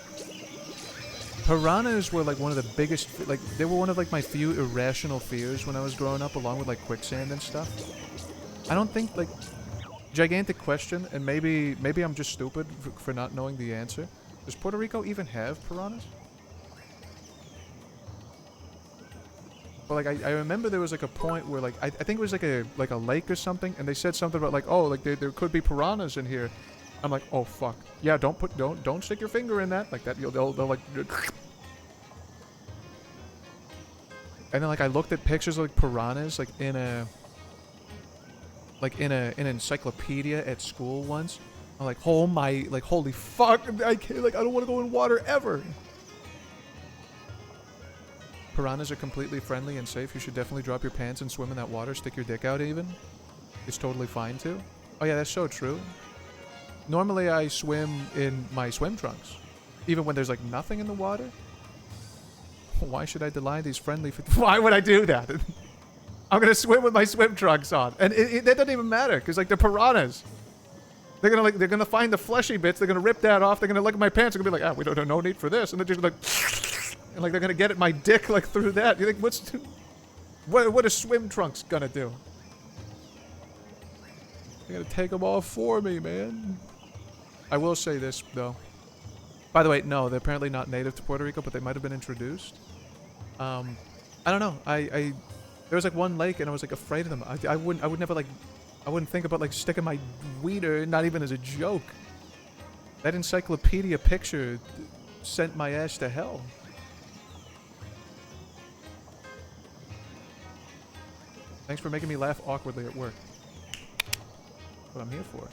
Piranhas were like one of the biggest, like they were one of like my few irrational fears when I was growing up, along with like quicksand and stuff. I don't think like, gigantic question, and maybe I'm just stupid for not knowing the answer. Does Puerto Rico even have piranhas? But like I remember there was like a point where like I think it was like a lake or something, and they said something about like, oh, like there could be piranhas in here. I'm like, oh fuck, yeah, don't stick your finger in that, like that they'll like. And then like I looked at pictures of like piranhas like in an encyclopedia at school once. I'm like, oh my, like holy fuck, I can't, like I don't want to go in water ever. Piranhas are completely friendly and safe. You should definitely drop your pants and swim in that water. Stick your dick out even. It's totally fine too. Oh yeah, that's so true. Normally I swim in my swim trunks. Even when there's like nothing in the water. Why should I deny these friendly... Why would I do that? I'm gonna swim with my swim trunks on. And that doesn't even matter, because like they're piranhas. They're gonna find the fleshy bits, they're gonna rip that off, they're gonna look at my pants, they're gonna be like, ah, we don't no need for this. And they're just like... And like they're gonna get at my dick like through that. You think what are swim trunks gonna do? They're gonna take them all for me, man. I will say this though. By the way, no, they're apparently not native to Puerto Rico, but they might have been introduced. I don't know. There was like one lake, and I was like afraid of them. I would never like, I wouldn't think about like sticking my wiener, not even as a joke. That encyclopedia picture sent my ass to hell. Thanks for making me laugh awkwardly at work. That's what I'm here for.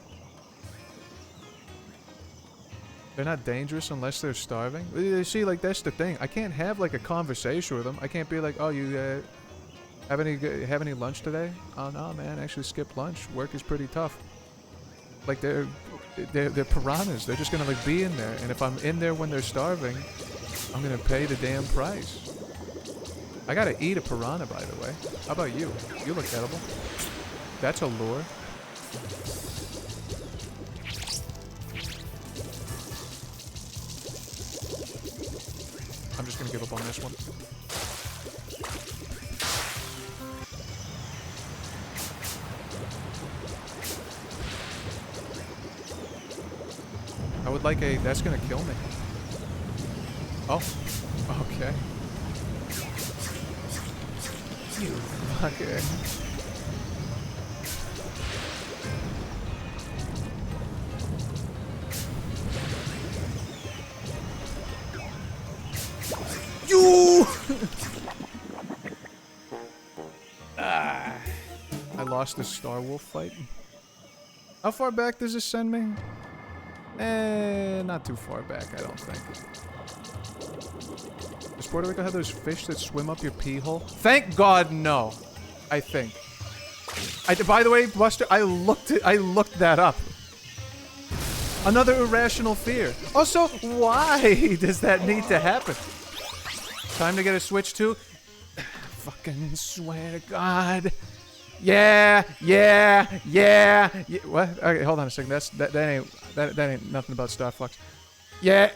They're not dangerous unless they're starving. You see, like, that's the thing. I can't have, like, a conversation with them. I can't be like, oh, you have any lunch today? Oh, no, man. I actually skipped lunch. Work is pretty tough. Like, they're piranhas. They're just gonna, like, be in there. And if I'm in there when they're starving, I'm gonna pay the damn price. I gotta eat a piranha, by the way. How about you? You look edible. That's a lure. I'm just gonna give up on this one. I would like a... That's gonna kill me. Oh. Okay. You fucker. You! I lost the Star Wolf fight. How far back does this send me? Not too far back, I don't think. Does Puerto Rico have those fish that swim up your pee hole? Thank God, no. I think. By the way, Buster, I looked that up. Another irrational fear. Also, why does that need to happen? Time to get a Switch 2? Fucking swear to God. Yeah. What? Okay, hold on a second. That ain't nothing about Starfox. Yeah.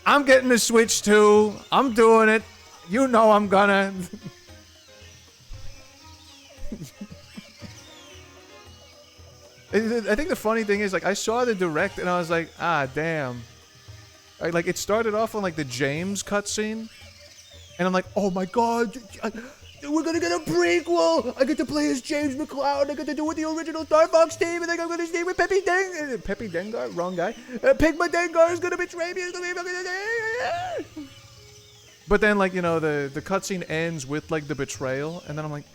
I'm getting a Switch 2. I'm doing it. You know I'm gonna. I think the funny thing is, like, I saw the direct and I was like, ah, damn. Like, it started off on, like, the James cutscene. And I'm like, oh my God. we're gonna get a prequel. I get to play as James McCloud. I get to do with the original Starfox team, and then I'm gonna stay with Peppy Dengar, wrong guy. Pigma Dengar is gonna betray me. But then, like, you know, the cutscene ends with like the betrayal, and then I'm like,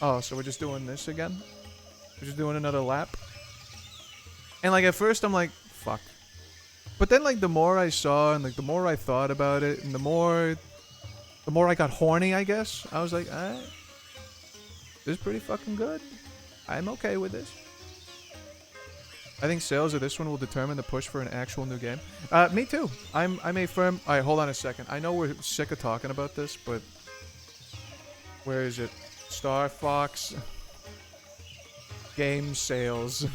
oh, so we're just doing this again? We're just doing another lap? And like at first I'm like, fuck. But then like the more I saw and like the more I thought about it, and the more I got horny, I guess. I was like, alright. This is pretty fucking good. I'm okay with this. I think sales of this one will determine the push for an actual new game. Me too. I'm a firm... Alright, hold on a second. I know we're sick of talking about this, but... Where is it? Starfox... Game sales.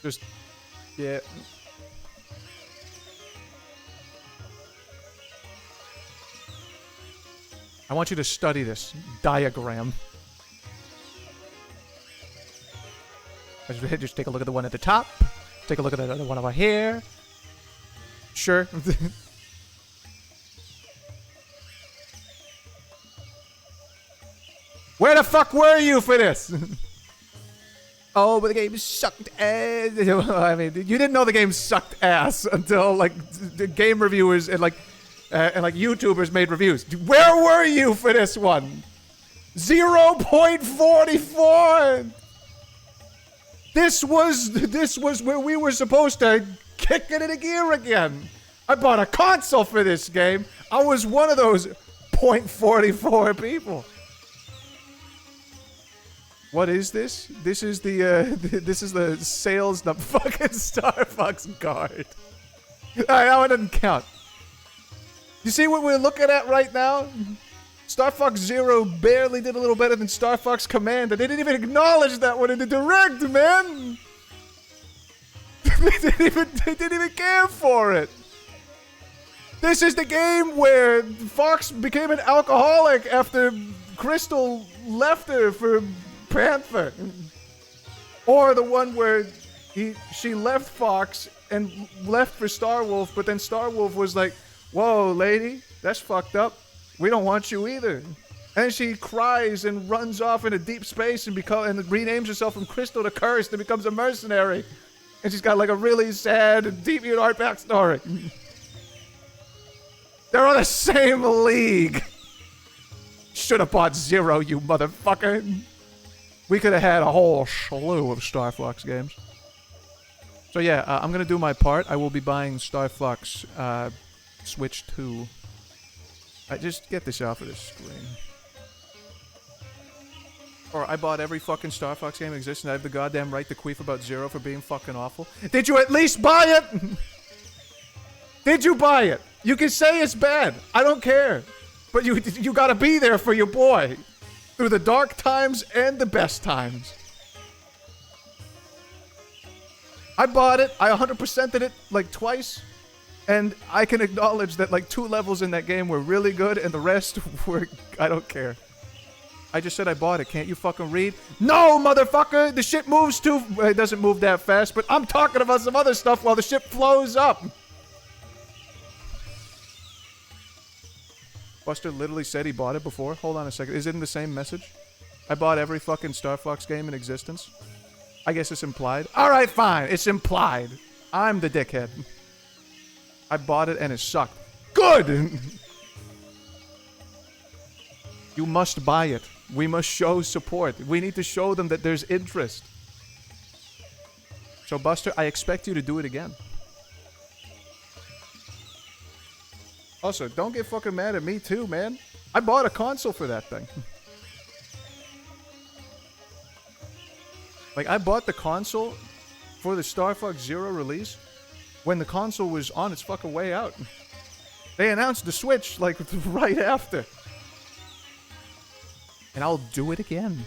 Just... Yeah... I want you to study this diagram. Just take a look at the one at the top. Take a look at the other one over here. Sure. Where the fuck were you for this? Oh, but the game sucked ass. I mean, you didn't know the game sucked ass until like the game reviewers and like YouTubers made reviews. Where were you for this one? 0.44. This was where we were supposed to kick it into gear again. I bought a console for this game. I was one of those 0.44 people. What is this? This is the this is the sales the fucking Starfox guard. Alright, that one doesn't count. You see what we're looking at right now? Starfox Zero barely did a little better than Starfox Command, and they didn't even acknowledge that one in the direct, man! They didn't even care for it! This is the game where Fox became an alcoholic after Crystal left her for Panther. Or the one where she left Fox and left for Starwolf, but then Starwolf was like, whoa, lady, that's fucked up. We don't want you either. And she cries and runs off into deep space and renames herself from Crystal to Cursed and becomes a mercenary. And she's got like a really sad and DeviantArt backstory. They're on the same league. Should have bought Zero, you motherfucker. We could have had a whole slew of Starfox games. So yeah, I'm gonna do my part. I will be buying Starfox Switch 2. Just get this off of the screen. Or I bought every fucking Starfox game existing. I have the goddamn right to queef about Zero for being fucking awful. Did you at least buy it? Did you buy it? You can say it's bad. I don't care. But you gotta be there for your boy. Through the dark times and the best times. I bought it. I 100%ed it like twice. And I can acknowledge that like 2 levels in that game were really good and the rest were... I don't care. I just said I bought it. Can't you fucking read? No, motherfucker! The shit moves too... It doesn't move that fast, but I'm talking about some other stuff while the shit flows up. Buster literally said he bought it before. Hold on a second. Is it in the same message? I bought every fucking Starfox game in existence. I guess it's implied. Alright, fine. It's implied. I'm the dickhead. I bought it and it sucked. Good! You must buy it. We must show support. We need to show them that there's interest. So Buster, I expect you to do it again. Also, don't get fucking mad at me too, man. I bought a console for that thing. Like, I bought the console for the Starfox Zero release when the console was on its fucking way out. They announced the Switch, like, right after. And I'll do it again.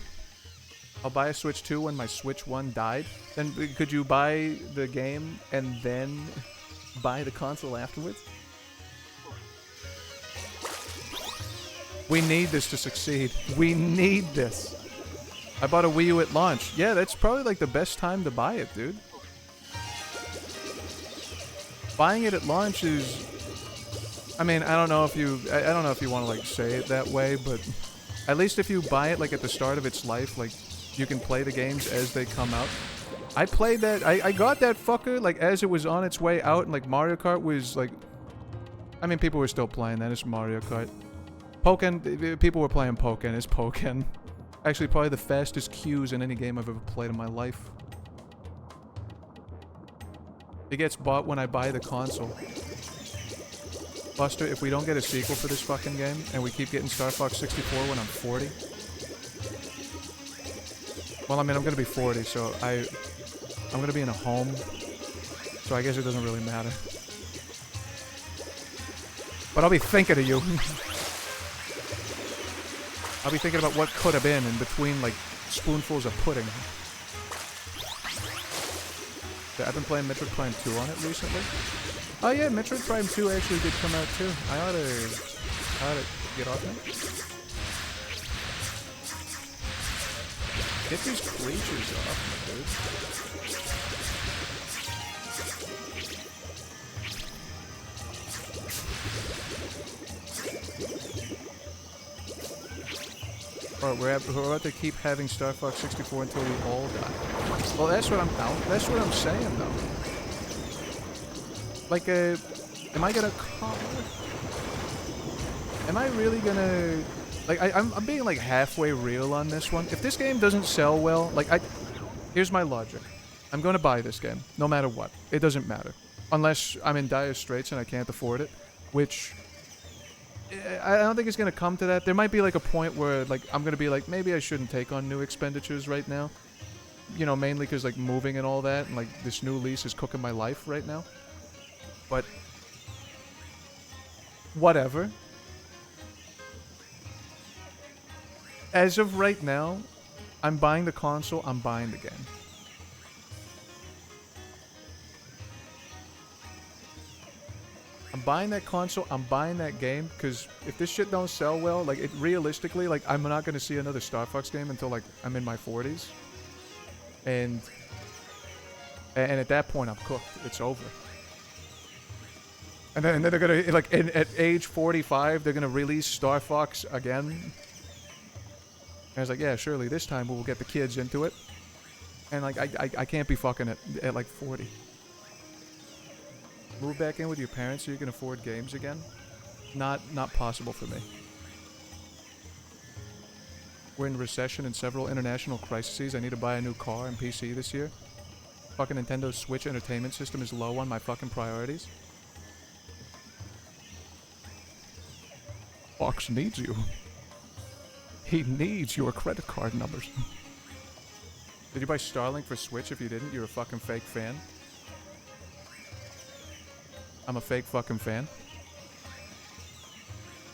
I'll buy a Switch 2 when my Switch 1 died. Then could you buy the game and then buy the console afterwards? We need this to succeed. We need this. I bought a Wii U at launch. Yeah, that's probably like the best time to buy it, dude. Buying it at launch is I mean, I don't know if you want to like say it that way, but at least if you buy it like at the start of its life, like you can play the games as they come out. I played that. I got that fucker like as it was on its way out, and like Mario Kart was like. I mean, people were still playing that. It's Mario Kart. Pokken. People were playing Pokken. It's Pokken. Actually, probably the fastest queues in any game I've ever played in my life. It gets bought when I buy the console. Buster, if we don't get a sequel for this fucking game, and we keep getting Starfox 64 when I'm 40... Well, I mean, I'm gonna be 40, so I'm gonna be in a home, so I guess it doesn't really matter. But I'll be thinking of you. I'll be thinking about what could have been in between, like, spoonfuls of pudding. Yeah, I've been playing Metroid Prime 2 on it recently. Oh yeah, Metroid Prime 2 actually did come out too. I ought to get off now. Get these creatures off, dude. Alright, we're about to keep having Starfox 64 until we all die. Well, that's what I'm saying though. Like, am I gonna call? Am I really gonna... Like, I'm being, like, halfway real on this one. If this game doesn't sell well, like, here's my logic. I'm gonna buy this game, no matter what. It doesn't matter. Unless I'm in dire straits and I can't afford it. Which... I don't think it's gonna come to that. There might be, like, a point where, like, I'm gonna be like, maybe I shouldn't take on new expenditures right now. You know, mainly because, like, moving and all that, and, like, this new lease is cooking my life right now. But whatever. As of right now, I'm buying the console, I'm buying the game. I'm buying that console, I'm buying that game, because if this shit don't sell well, like, realistically, like, I'm not going to see another Star Fox game until, like, I'm in my 40s. And at that point, I'm cooked. It's over. And then they're gonna, like, at age 45, they're gonna release Star Fox again. And I was like, yeah, surely this time we'll get the kids into it. And, like, I can't be fucking at like 40. Move back in with your parents so you can afford games again? Not possible for me. We're in recession and several international crises. I need to buy a new car and PC this year. Fucking Nintendo Switch entertainment system is low on my fucking priorities. Fox needs you. He needs your credit card numbers. Did you buy Starlink for Switch? If you didn't, you're a fucking fake fan. I'm a fake fucking fan.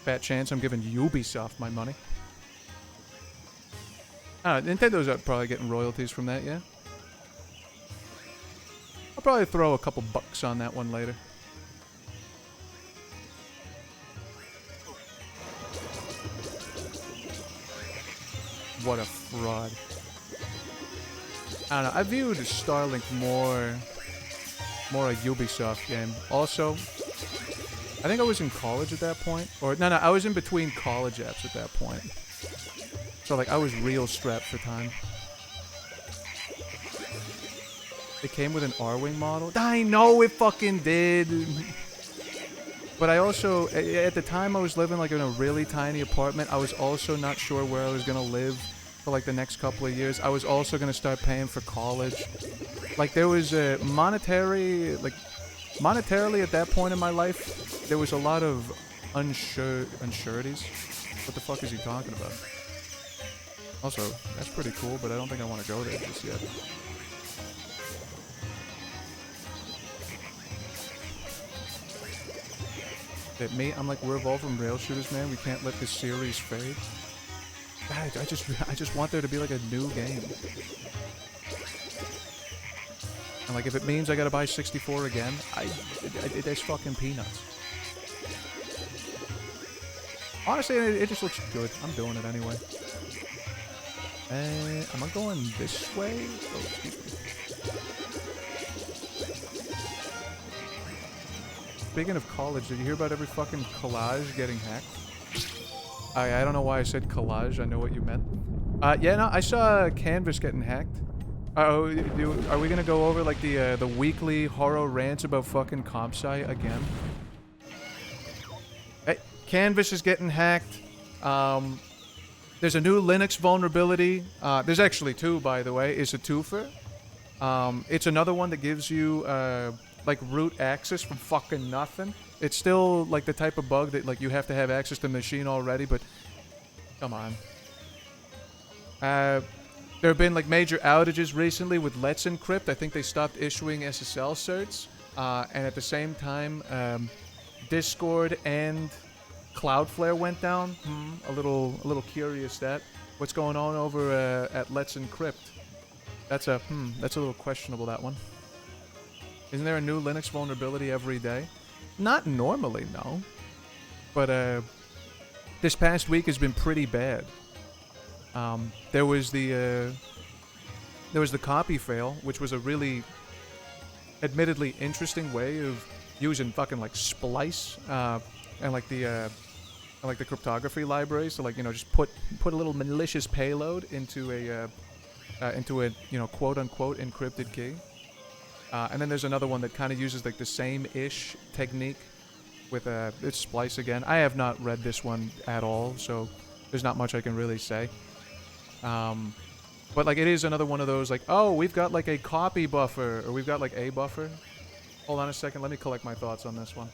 Fat chance I'm giving Ubisoft my money. Nintendo's probably getting royalties from that, yeah? I'll probably throw a couple bucks on that one later. What a fraud. I don't know, I viewed Starlink more a Ubisoft game. Also, I think I was in college at that point. Or, no, I was in between college apps at that point. So, like, I was real strapped for time. It came with an R-Wing model? I know it fucking did! But I also, at the time I was living, like, in a really tiny apartment. I was also not sure where I was gonna live for, like, the next couple of years. I was also gonna start paying for college. Like, there was a monetarily at that point in my life, there was a lot of unsureties. What the fuck is he talking about? Also, that's pretty cool, but I don't think I want to go there just yet. At me, I'm like, we're evolved from rail shooters, man. We can't let this series fade. God, I just want there to be like a new game. And like, if it means I gotta buy 64 again, that's fucking peanuts. Honestly, it just looks good. I'm doing it anyway. Am I going this way? Oh, excuse me. speaking of college, did you hear about every fucking collage getting hacked? I don't know why I said collage. I know what you meant. Yeah, no, I saw Canvas getting hacked. Are we gonna go over like the weekly horror rants about fucking CompSci again? Hey, Canvas is getting hacked. There's a new Linux vulnerability. There's actually two, by the way. It's a twofer. It's another one that gives you like root access from fucking nothing. It's still like the type of bug that like you have to have access to the machine already, but come on. There have been like major outages recently with Let's Encrypt. I think they stopped issuing SSL certs, and at the same time, Discord and Cloudflare went down. A little curious that. What's going on over at Let's Encrypt? That's a little questionable, that one. Isn't there a new Linux vulnerability every day? Not normally, no. But this past week has been pretty bad. There was the copy fail, which was a really, admittedly interesting way of using fucking like Splice and like the cryptography library. So like, you know, just put a little malicious payload into a quote unquote encrypted key. And then there's another one that kind of uses like the same-ish technique with it's Splice again. I have not read this one at all, so there's not much I can really say. But like it is another one of those like, oh, we've got like a copy buffer, or we've got like a buffer. Hold on a second, let me collect my thoughts on this one.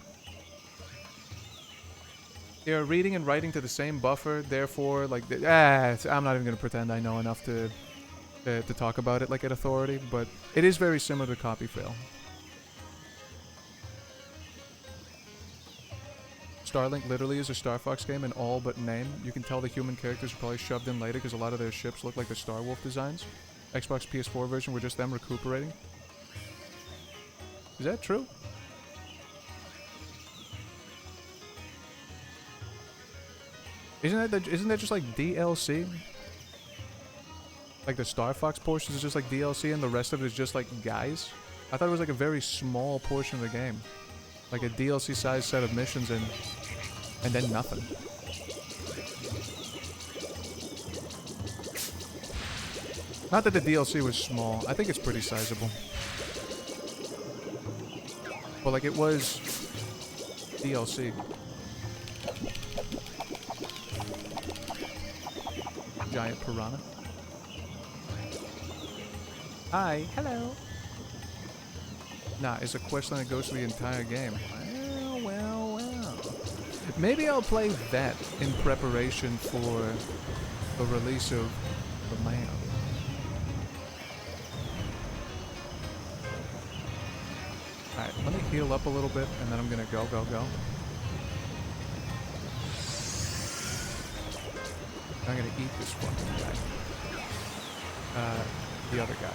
They are reading and writing to the same buffer, therefore like, I'm not even going to pretend I know enough to talk about it like at authority, but it is very similar to copy fail. Starlink literally is a Starfox game in all but name. You can tell the human characters are probably shoved in later because a lot of their ships look like the Star Wolf designs. Xbox PS4 version were just them recuperating. Is that true? Isn't that just like DLC? Like the Starfox portion is just like DLC and the rest of it is just like guys? I thought it was like a very small portion of the game. Like a DLC sized set of missions and then nothing. Not that the DLC was small. I think it's pretty sizable. But like it was DLC. Giant piranha. Hi, hello. Nah, it's a questline that goes through the entire game. Well. Maybe I'll play that in preparation for the release of the Lamb. Alright, let me heal up a little bit and then I'm gonna go. I'm gonna eat this fucking guy. The other guy.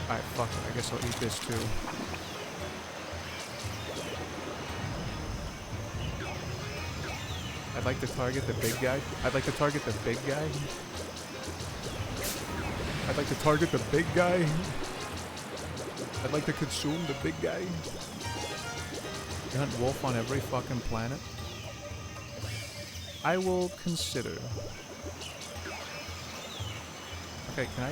Alright, fuck it. I guess I'll eat this too. I'd like to target the big guy. I'd like to target the big guy. I'd like to target the big guy. I'd like to consume the big guy. You hunt wolf on every fucking planet. I will consider. Okay, can I,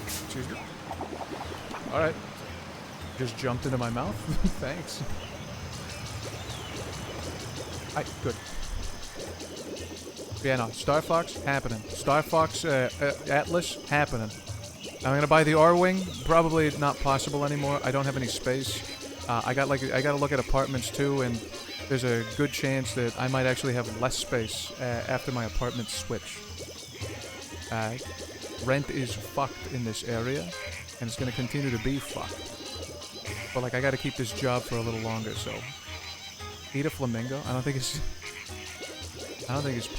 Excuse me. Alright. Just jumped into my mouth. Thanks. Alright, good. Yeah, no. Starfox, happening. Starfox, Atlas, happening. I'm gonna buy the R-Wing. Probably not possible anymore. I don't have any space. I gotta look at apartments too, and there's a good chance that I might actually have less space after my apartments switch. Rent is fucked in this area, and it's gonna continue to be fucked. But like, I gotta keep this job for a little longer, so eat a flamingo. I don't think it's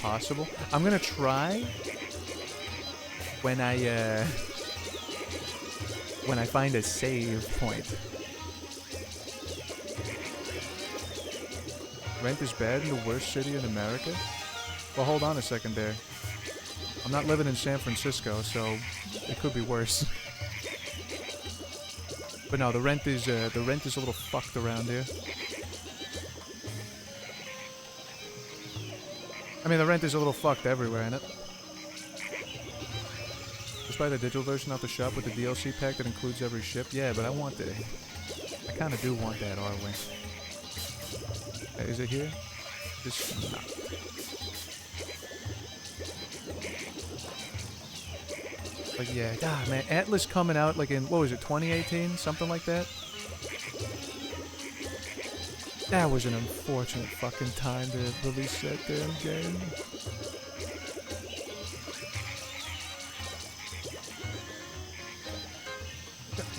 possible. I'm gonna try when I find a save point. Rent is bad in the worst city in America. Well, hold on a second there. I'm not living in San Francisco, so it could be worse. But no, the rent is a little fucked around here. I mean, the rent is a little fucked everywhere, ain't it? Just buy the digital version off the shop with the DLC pack that includes every ship. Yeah, but I want the... I kind of do want that R-Wing. Is it here? This... No. Like, yeah, God, man, Atlas coming out like in, what was it, 2018? Something like that? That was an unfortunate fucking time to release that damn game.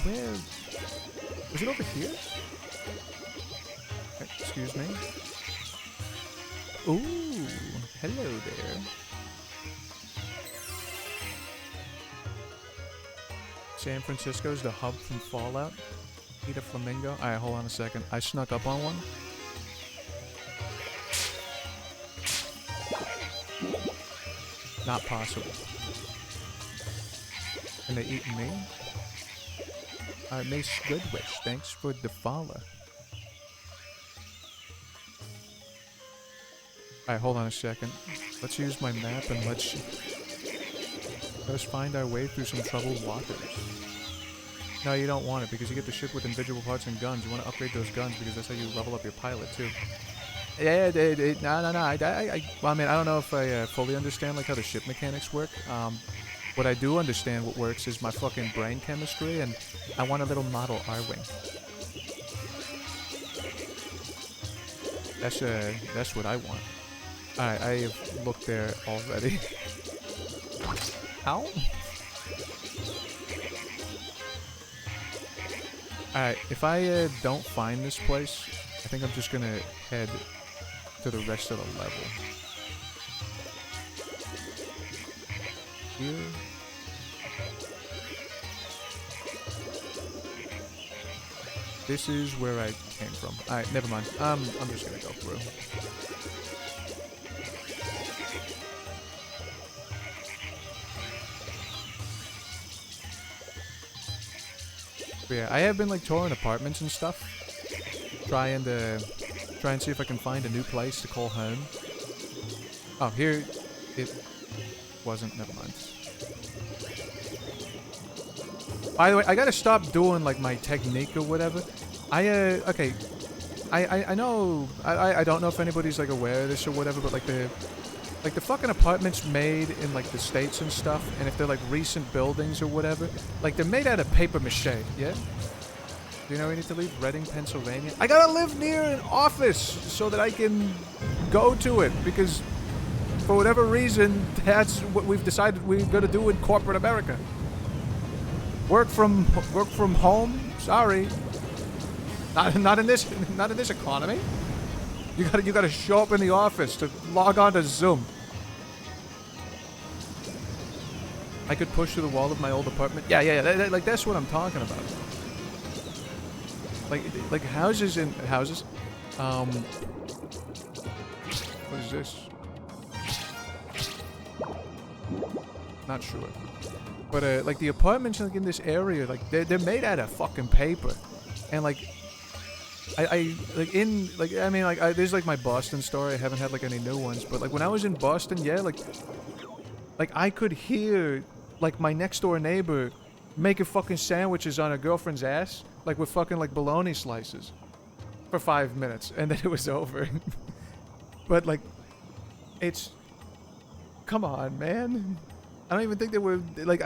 Where? Was it over here? Excuse me? Ooh, hello there. San Francisco's the hub from Fallout. Eat a flamingo. Alright, hold on a second. I snuck up on one. Not possible. And they eating me? Alright, Miss Goodwish, thanks for the follow. Alright, hold on a second. Let's use my map and let's find our way through some troubled waters. No, you don't want it because you get the ship with individual parts and guns. You want to upgrade those guns because that's how you level up your pilot too. Yeah, no. Well, I mean, I don't know if I fully understand like how the ship mechanics work. What I do understand what works is my fucking brain chemistry, and I want a little model R-Wing. That's what I want. Alright, I have looked there already. Ow. Alright, if I don't find this place, I think I'm just gonna head to the rest of the level. Here. This is where I came from. Alright, never mind. I'm just gonna go through. But yeah, I have been like touring apartments and stuff, try and see if I can find a new place to call home. Oh, here it wasn't. Never mind. By the way, I gotta stop doing like my technique or whatever. Okay, I know I don't know if anybody's like aware of this or whatever, but like the fucking apartments made in like the States and stuff, and if they're like recent buildings or whatever, like they're made out of paper mache, yeah? Do you know we need to leave? Reading, Pennsylvania? I gotta live near an office so that I can go to it, because for whatever reason, that's what we've decided we're gonna do in corporate America. Work from home? Sorry. Not in this economy. You gotta show up in the office to log on to Zoom. I could push through the wall of my old apartment. Yeah. Like that's what I'm talking about. Like houses. What is this? Not sure. But like the apartments like in this area, like they're made out of fucking paper, and like. There's like my Boston story. I haven't had like any new ones, but like when I was in Boston, yeah, like I could hear like my next door neighbor making fucking sandwiches on her girlfriend's ass, like with fucking like bologna slices, for 5 minutes, and then it was over. But like, come on, man. I don't even think they were like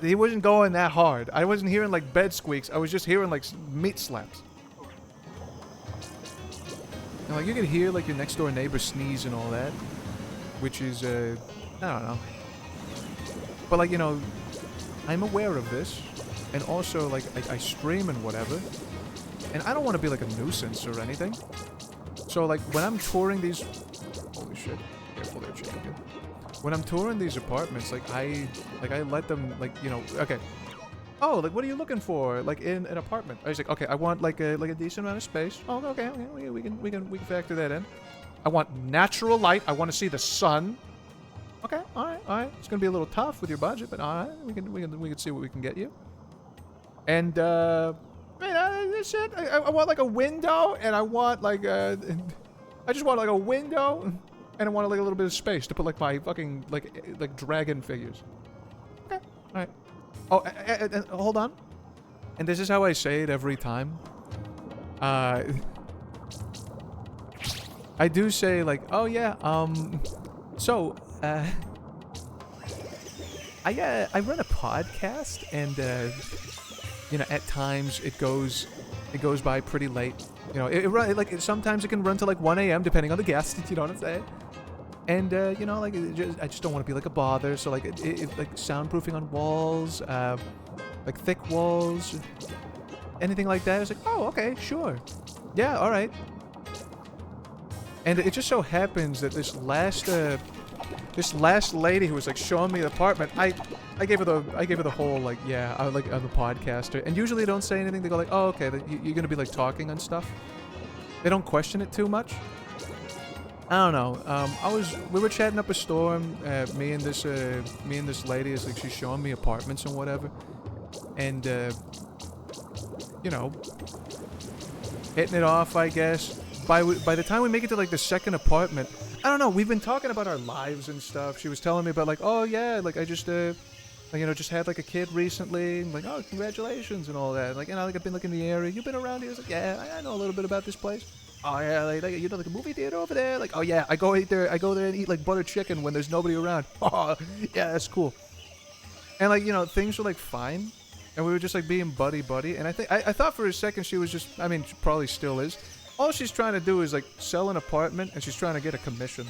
he wasn't going that hard. I wasn't hearing like bed squeaks. I was just hearing like meat slaps. And like you could hear like your next door neighbor sneeze and all that, which is I don't know. But like, you know, I'm aware of this, and also like I stream and whatever, and I don't want to be like a nuisance or anything. So like when I'm touring these, holy shit, careful there, chicken. When I'm touring these apartments, like I let them, like, you know, okay. Oh, like what are you looking for, like in an apartment? I was like, okay, I want like a decent amount of space. Oh, okay, we can factor that in. I want natural light. I want to see the sun. Okay, all right. It's gonna be a little tough with your budget, but all right, we can see what we can get you. And man, that's it. I want like a window, and I want like I just want like a window, and I want like a little bit of space to put like my fucking like dragon figures. Okay, all right. Oh, and hold on. And this is how I say it every time. I do say like, oh yeah, so I run a podcast, and you know, at times it goes by pretty late. You know, sometimes it can run to like 1 a.m. depending on the guest. You know what I'm saying? And you know, like I just don't want to be like a bother. So like it like soundproofing on walls, like thick walls, anything like that. It's like, oh, okay, sure, yeah, all right. And it just so happens that this last lady who was like showing me the apartment, I gave her the whole like, yeah, I'm a podcaster, and usually they don't say anything. They go like, oh, okay, you're gonna be like talking and stuff. They don't question it too much. I don't know. We were chatting up a storm. Me and this lady is like, she's showing me apartments and whatever, and you know, hitting it off, I guess. By the time we make it to like the second apartment, I don't know. We've been talking about our lives and stuff. She was telling me about like, oh yeah, like I just you know, just had like a kid recently. And like, oh, congratulations and all that. Like, you know, like I've been like in the area. You've been around here? I was like, yeah, I know a little bit about this place. Oh yeah, like you know, like a movie theater over there. Like, oh yeah, I go there and eat like butter chicken when there's nobody around. Oh yeah, that's cool. And like, you know, things were like fine, and we were just like being buddy. And I thought for a second she was just, I mean, she probably still is. All she's trying to do is like sell an apartment, and she's trying to get a commission.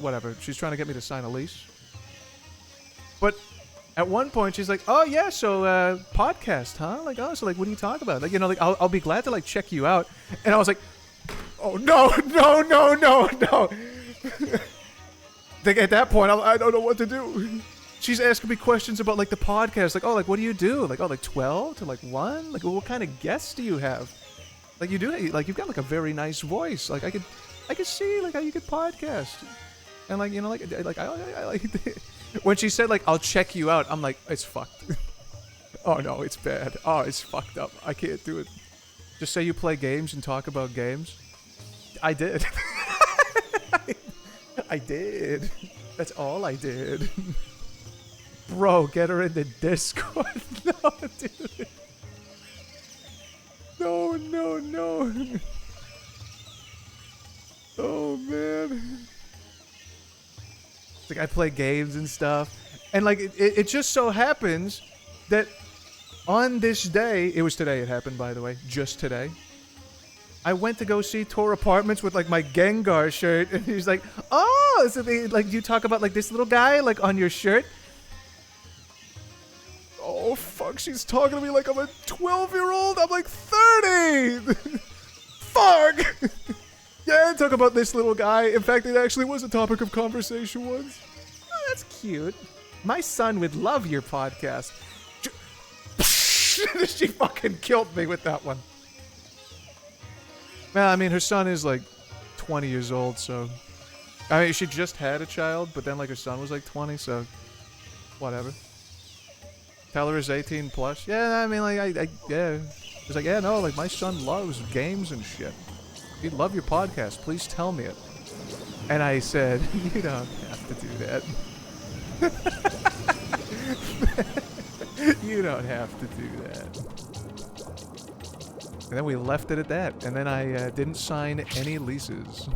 Whatever. She's trying to get me to sign a lease. But at one point she's like, oh yeah, so podcast, huh? Like, oh, so like what do you talk about? Like, you know, like I'll be glad to like check you out. And I was like, oh no. Like at that point I don't know what to do. She's asking me questions about like the podcast, like, oh, like what do you do? Like, oh, like 12 to like 1? Like, what kind of guests do you have? Like, you do, like, you've got like a very nice voice. Like, I could see like how you could podcast. And like, you know, like I like when she said like, I'll check you out, I'm like, it's fucked. Oh no, it's bad. Oh, it's fucked up. I can't do it. Just say you play games and talk about games. I did. I did. That's all I did. Bro, get her in the Discord. No, dude. No. Oh man. It's like I play games and stuff, and like it just so happens that on this day, it was today it happened, by the way, just today, I went to go see Tour Apartments with like my Gengar shirt, and he's like, oh, so they, like, you talk about like this little guy like on your shirt. Oh fuck, she's talking to me like I'm a 12-year-old. I'm like 30. Fuck. Yeah, talk about this little guy. In fact, it actually was a topic of conversation once. Oh, that's cute. My son would love your podcast. She fucking killed me with that one. Well, I mean, her son is like 20 years old, so... I mean, she just had a child, but then like her son was like 20, so... Whatever. Tell her he's 18 plus. Yeah, I mean, like, yeah. She's like, yeah, no, like, my son loves games and shit. He'd love your podcast. Please tell me it. And I said, you don't have to do that. You don't have to do that. And then we left it at that. And then I didn't sign any leases.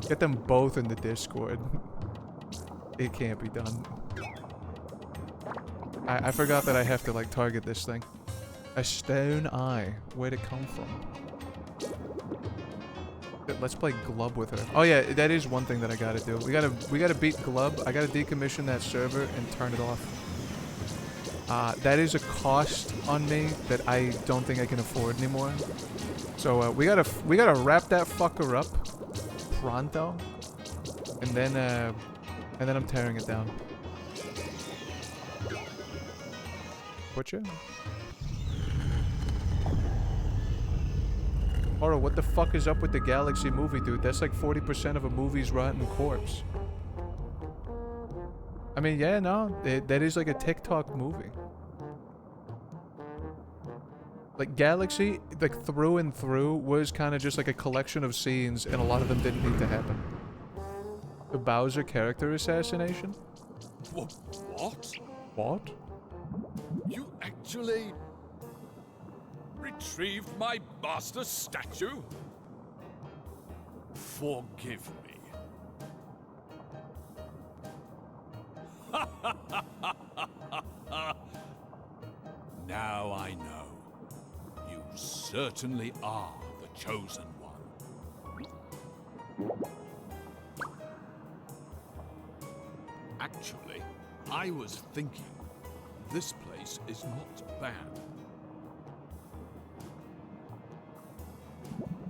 Get them both in the Discord. It can't be done. I forgot that I have to, like, target this thing. A stone eye. Where'd it come from? Let's play Glub with her. Oh yeah, that is one thing that I gotta do. We gotta beat Glub. I gotta decommission that server and turn it off. That is a cost on me that I don't think I can afford anymore. So we gotta wrap that fucker up pronto, and then I'm tearing it down. Butcher? Horo, what the fuck is up with the Galaxy movie, dude? That's like 40% of a movie's rotten corpse. I mean, yeah, no, that is like a TikTok movie. Like, Galaxy, like, through and through, was kind of just like a collection of scenes, and a lot of them didn't need to happen. The Bowser character assassination? What? What? You actually retrieved my master statue? Forgive me. Now I know. You certainly are the chosen one. Actually, I was thinking, this place is not bad.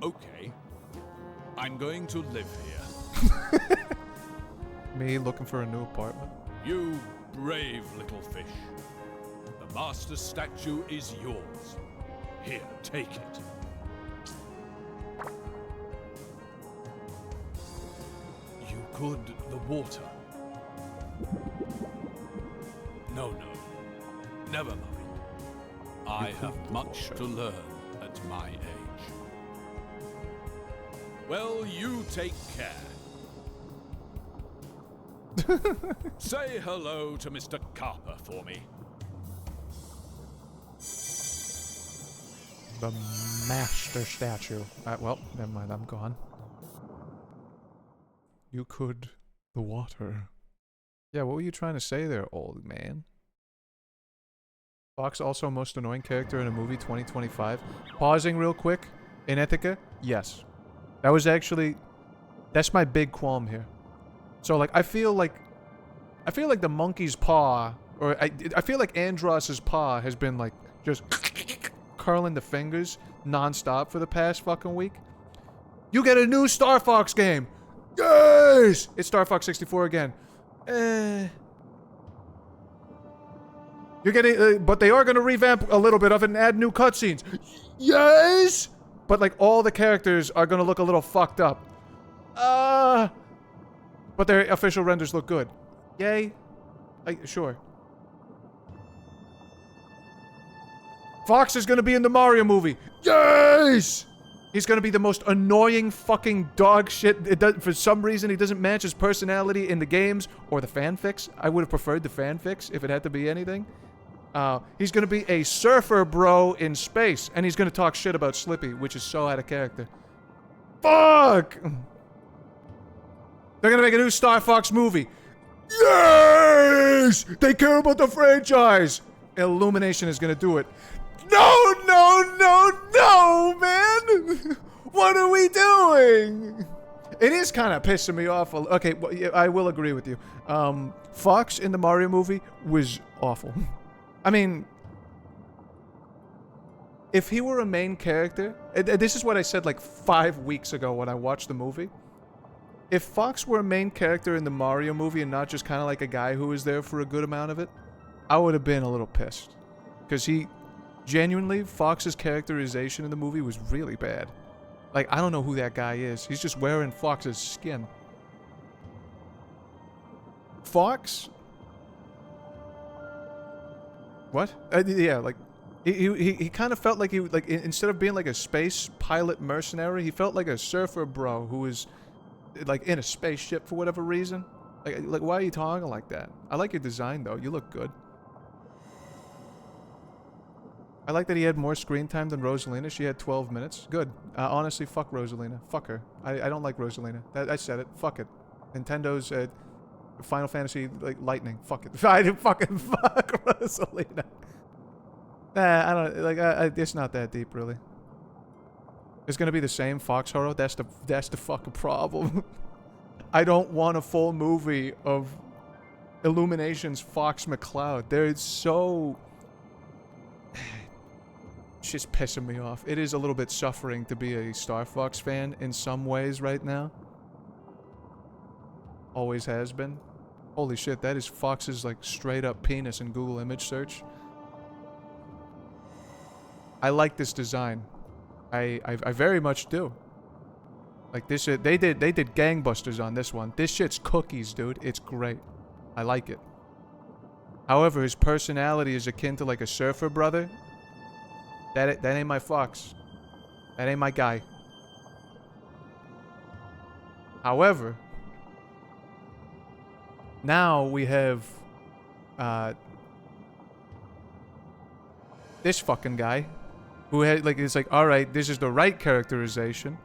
Okay, I'm going to live here. Me looking for a new apartment. You brave little fish. The master statue is yours. Here, take it. You could the water. No, never mind. I have much to learn at my age. Well, you take care. Say hello to Mr. Carper for me. The master statue. Well, never mind, I'm gone. You could the water. Yeah, what were you trying to say there, old man? Fox also most annoying character in a movie 2025. Pausing real quick. In Ithaca? Yes. That was actually... That's my big qualm here. So, like, I feel like the monkey's paw... Or, I feel like Andross's paw has been, like, just... curling the fingers non-stop for the past fucking week. You get a new Starfox game! Yes! It's Starfox 64 again. You're getting... but they are going to revamp a little bit of it and add new cutscenes. Yes! But, like, all the characters are going to look a little fucked up. But their official renders look good. Yay. Sure. Fox is going to be in the Mario movie. Yes! He's going to be the most annoying fucking dog shit. For some reason, he doesn't match his personality in the games or the fanfics. I would have preferred the fanfics if it had to be anything. He's going to be a surfer bro in space, and he's going to talk shit about Slippy, which is so out of character. Fuck! They're going to make a new Star Fox movie. Yes! They care about the franchise. Illumination is going to do it. No, man! What are we doing? It is kind of pissing me off. Okay, well, yeah, I will agree with you. Fox in the Mario movie was awful. I mean, if he were a main character... This is what I said like 5 weeks ago when I watched the movie. If Fox were a main character in the Mario movie and not just kind of like a guy who was there for a good amount of it, I would have been a little pissed. Because he... Genuinely, Fox's characterization in the movie was really bad. Like, I don't know who that guy is. He's just wearing Fox's skin. Fox? What? Yeah, like, he kind of felt like he, like, instead of being like a space pilot mercenary, he felt like a surfer bro who was, like, in a spaceship for whatever reason. Like, why are you talking like that? I like your design, though. You look good. I like that he had more screen time than Rosalina. She had 12 minutes. Good. Honestly, fuck Rosalina. Fuck her. I don't like Rosalina. I said it. Fuck it. Nintendo's Final Fantasy like Lightning. Fuck it. I didn't fucking fuck Rosalina. Nah, I don't like. It's not that deep, really. It's gonna be the same Fox Horror. That's the fucking problem. I don't want a full movie of Illumination's Fox McCloud. They're so... It's just pissing me off. It is a little bit suffering to be a Star Fox fan in some ways right now. Always has been. Holy shit, that is Fox's like straight up penis in Google image search. I like this design. I very much do. Like this shit, they did gangbusters on this one. This shit's cookies, dude. It's great. I like it. However, his personality is akin to like a surfer brother. That ain't my fox. That ain't my guy. However, now we have this fucking guy who had like, it's like, all right, this is the right characterization.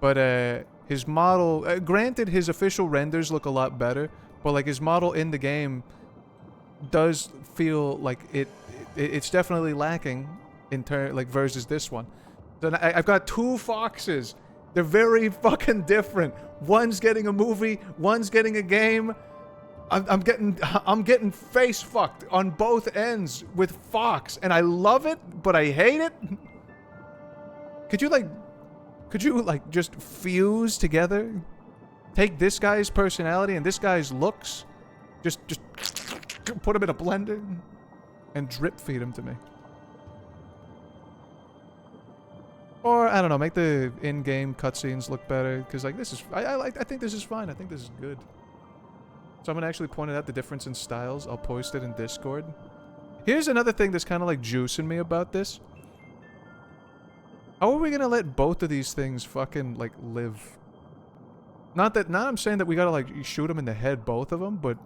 But his model, granted, his official renders look a lot better, but like his model in the game does feel like it's definitely lacking in turn, like versus this one. So I've got two foxes. They're very fucking different. One's getting a movie, one's getting a game. I'm getting face fucked on both ends with Fox, and I love it, but I hate it. Could you just fuse together? Take this guy's personality and this guy's looks, just put them in a blender and drip feed them to me. Or I don't know, make the in-game cutscenes look better, because like this is I think this is fine. I think this is good. So I'm gonna actually point out the difference in styles. I'll post it in Discord. Here's another thing that's kind of like juicing me about this. How are we gonna let both of these things fucking like live? Not I'm saying that we gotta like shoot them in the head, both of them, but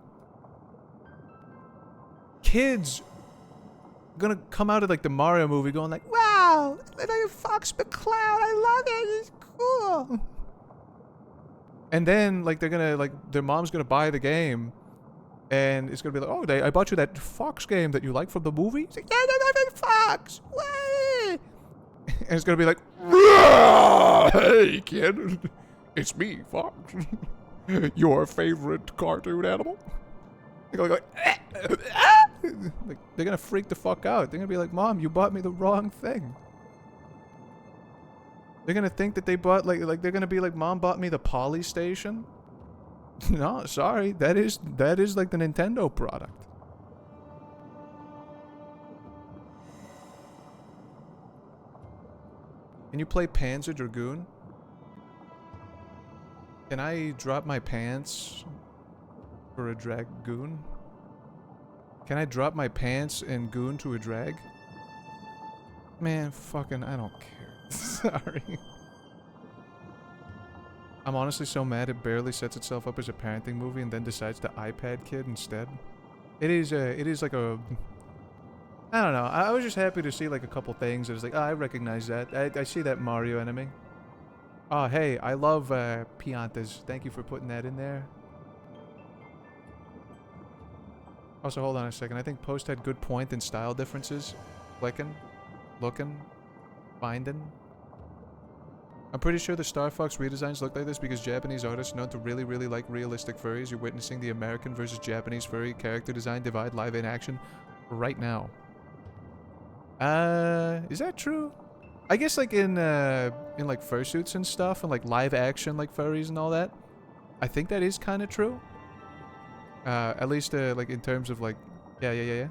kids gonna come out of like the Mario movie going like, wow, Fox McCloud, I love it, it's cool. And then like they're gonna like their mom's gonna buy the game, and it's gonna be like, oh, I bought you that Fox game that you like from the movie. It's like, yeah, Fox. Way. And it's gonna be like, hey kid, it's me, Fox, your favorite cartoon animal. They're gonna go like they're gonna freak the fuck out. They're gonna be like, Mom, you bought me the wrong thing. They're gonna think that they bought like they're gonna be like, Mom bought me the Poly Station. No, sorry, that is like the Nintendo product. Can you play Panzer Dragoon? Can I drop my pants for a dragoon? Can I drop my pants and goon to a drag? Man, fucking, I don't care. Sorry. I'm honestly so mad it barely sets itself up as a parenting movie and then decides to iPad kid instead. It is like a... I don't know. I was just happy to see like a couple things. It was like, oh, I recognize that. I see that Mario enemy. Oh, hey, I love Piantas. Thank you for putting that in there. Also, hold on a second. I think Post had good point in style differences. Clicking, looking, finding. I'm pretty sure the Starfox redesigns look like this because Japanese artists known to really, really like realistic furries. You're witnessing the American versus Japanese furry character design divide live in action right now. Is that true? I guess like in like fursuits and stuff and like live action like furries and all that. I think that is kind of true. At least like in terms of like, yeah.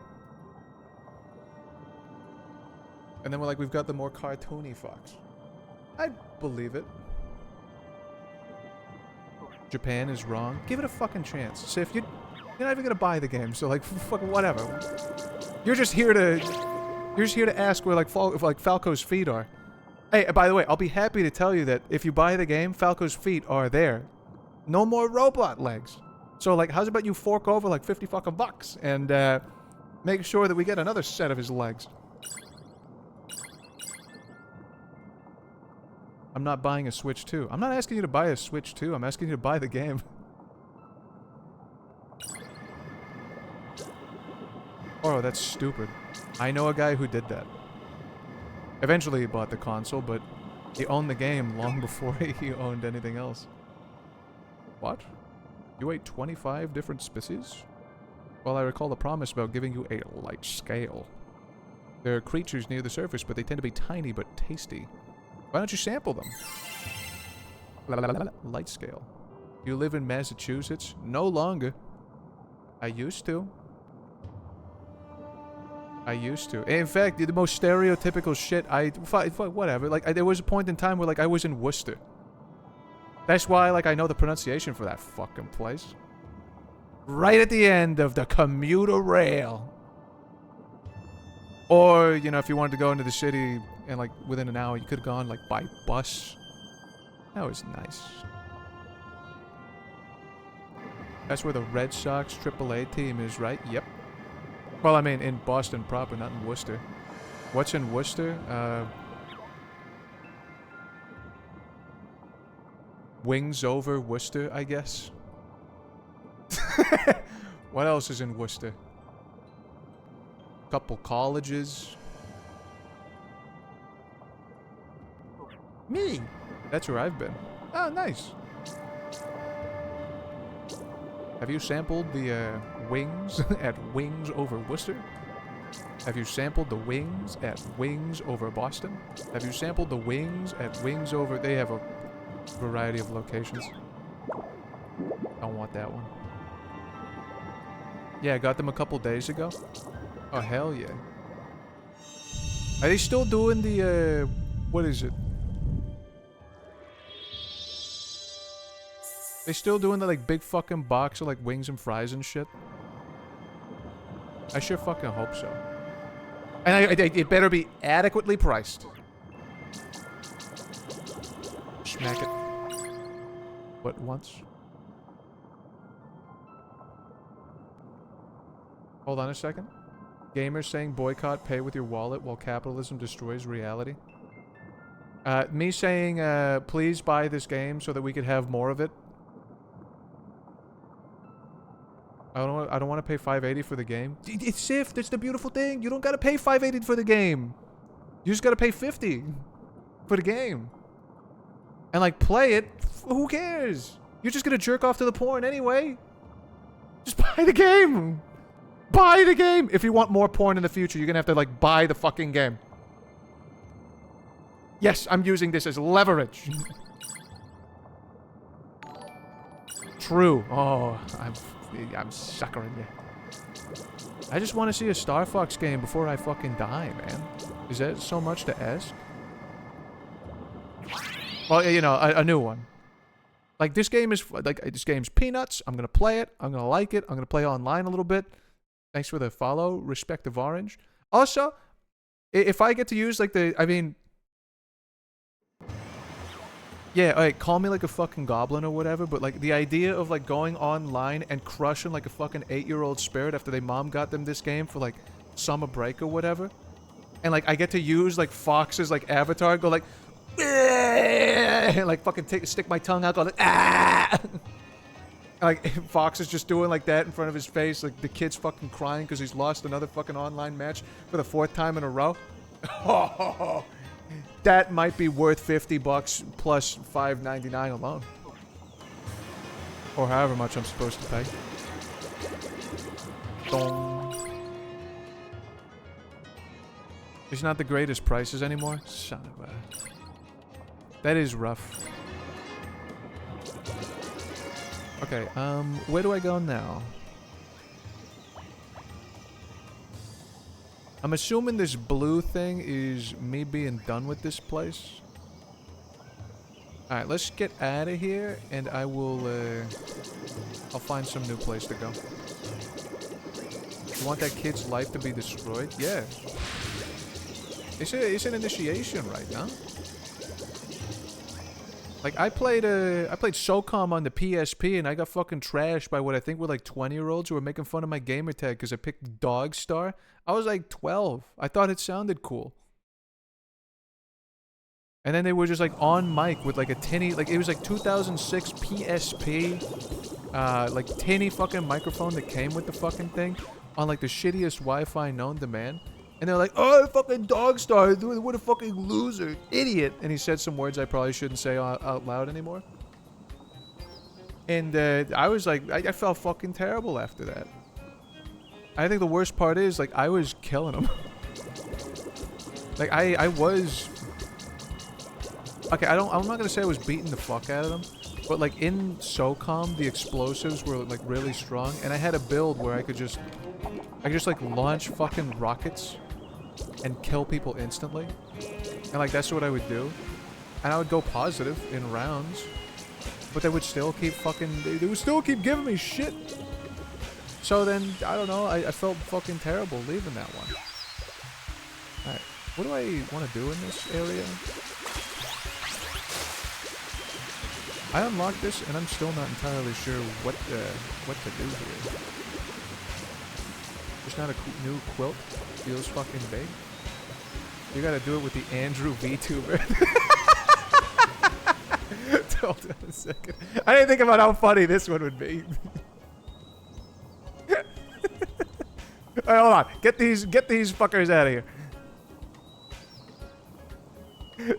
And then we've got the more cartoony Fox. I believe it. Japan is wrong. Give it a fucking chance. Sif, you're not even gonna buy the game, so like fucking whatever. You're just here to ask where like Falco's feet are. Hey, by the way, I'll be happy to tell you that if you buy the game, Falco's feet are there. No more robot legs. So like, how's about you fork over like 50 fucking bucks and make sure that we get another set of his legs. I'm not buying a Switch 2. I'm not asking you to buy a Switch 2. I'm asking you to buy the game. Oh, that's stupid. I know a guy who did that. Eventually he bought the console, but he owned the game long before he owned anything else. What? You ate 25 different species? Well, I recall the promise about giving you a light scale. There are creatures near the surface, but they tend to be tiny but tasty. Why don't you sample them? Light scale. You live in Massachusetts? No longer. I used to. I used to. In fact, the most stereotypical shit, whatever. Like, there was a point in time where, like, I was in Worcester. That's why, like, I know the pronunciation for that fucking place. Right at the end of the commuter rail. Or, you know, if you wanted to go into the city and, like, within an hour, you could have gone, like, by bus. That was nice. That's where the Red Sox AAA team is, right? Yep. Well, I mean, in Boston proper, not in Worcester. What's in Worcester? Wings over Worcester, I guess. What else is in Worcester? Couple colleges. Me. That's where I've been. Oh, nice. Have you sampled the wings at Wings over Worcester? Have you sampled the wings at Wings over Boston? Have you sampled the wings at Wings over... They have a variety of locations. Don't want that one. Yeah, I got them a couple days ago. Oh, hell yeah. Are they still doing the, what is it? They still doing the, like, big fucking box of, like, wings and fries and shit? I sure fucking hope so. And it better be adequately priced. Smack it. What, once? Hold on a second. Gamers saying boycott, pay with your wallet while capitalism destroys reality. Me saying, please buy this game so that we could have more of it. I don't want to pay $5.80 for the game. It's Sif, that's the beautiful thing. You don't gotta pay $5.80 for the game. You just gotta pay $50 for the game. And, like, play it. Who cares? You're just gonna jerk off to the porn anyway. Just buy the game. Buy the game! If you want more porn in the future, you're gonna have to, like, buy the fucking game. Yes, I'm using this as leverage. True. Oh, I'm suckering you. I just want to see a Starfox game before I fucking die, man. Is that so much to ask? Well, you know, a new one. Like, this game is, like, this game's peanuts. I'm gonna play it. I'm gonna like it. I'm gonna play it online a little bit. Thanks for the follow. Respective Orange. Also, if I get to use, like, I mean... Yeah, alright, call me like a fucking goblin or whatever, but, like, the idea of, like, going online and crushing, like, a fucking 8-year-old spirit after their mom got them this game for, like, summer break or whatever. And, like, I get to use, like, Fox's, like, avatar, go, like... And, like, fucking stick my tongue out, go, like... Ah! Like, Fox is just doing like that in front of his face. Like, the kid's fucking crying because he's lost another fucking online match for the 4th time in a row. Oh, that might be worth $50 plus $5.99 alone. Or however much I'm supposed to pay. Dong. It's not the greatest prices anymore. Son of a... That is rough. Okay, where do I go now? I'm assuming this blue thing is me being done with this place. Alright, let's get out of here, and I will, I'll find some new place to go. You want that kid's life to be destroyed? Yeah. It's an initiation right now. Like, I played SOCOM on the PSP, and I got fucking trashed by what I think were, like, 20-year-olds who were making fun of my gamer tag because I picked Dog Star. I was, like, 12. I thought it sounded cool. And then they were just, like, on mic with, like, a tinny... Like, it was, like, 2006 PSP, like, tinny fucking microphone that came with the fucking thing on, like, the shittiest Wi-Fi known to man. And they're like, oh, fucking Dog Star, what a fucking loser, idiot. And he said some words I probably shouldn't say out loud anymore. And I was like, I felt fucking terrible after that. I think the worst part is, like, I was killing him. Like, I was... Okay, I'm not gonna say I was beating the fuck out of them. But, like, in SOCOM, the explosives were, like, really strong. And I had a build where I could just I could just like launch fucking rockets and kill people instantly. And like that's what I would do. And I would go positive in rounds. But they would still keep fucking... They would still keep giving me shit. So then, I don't know, I felt fucking terrible leaving that one. Alright, what do I want to do in this area? I unlocked this and I'm still not entirely sure what to do here. There's not a new quilt. Feels fucking big. You gotta do it with the Andrew VTuber. Hold on a second. I didn't think about how funny this one would be. Alright, hold on. Get these fuckers out of here.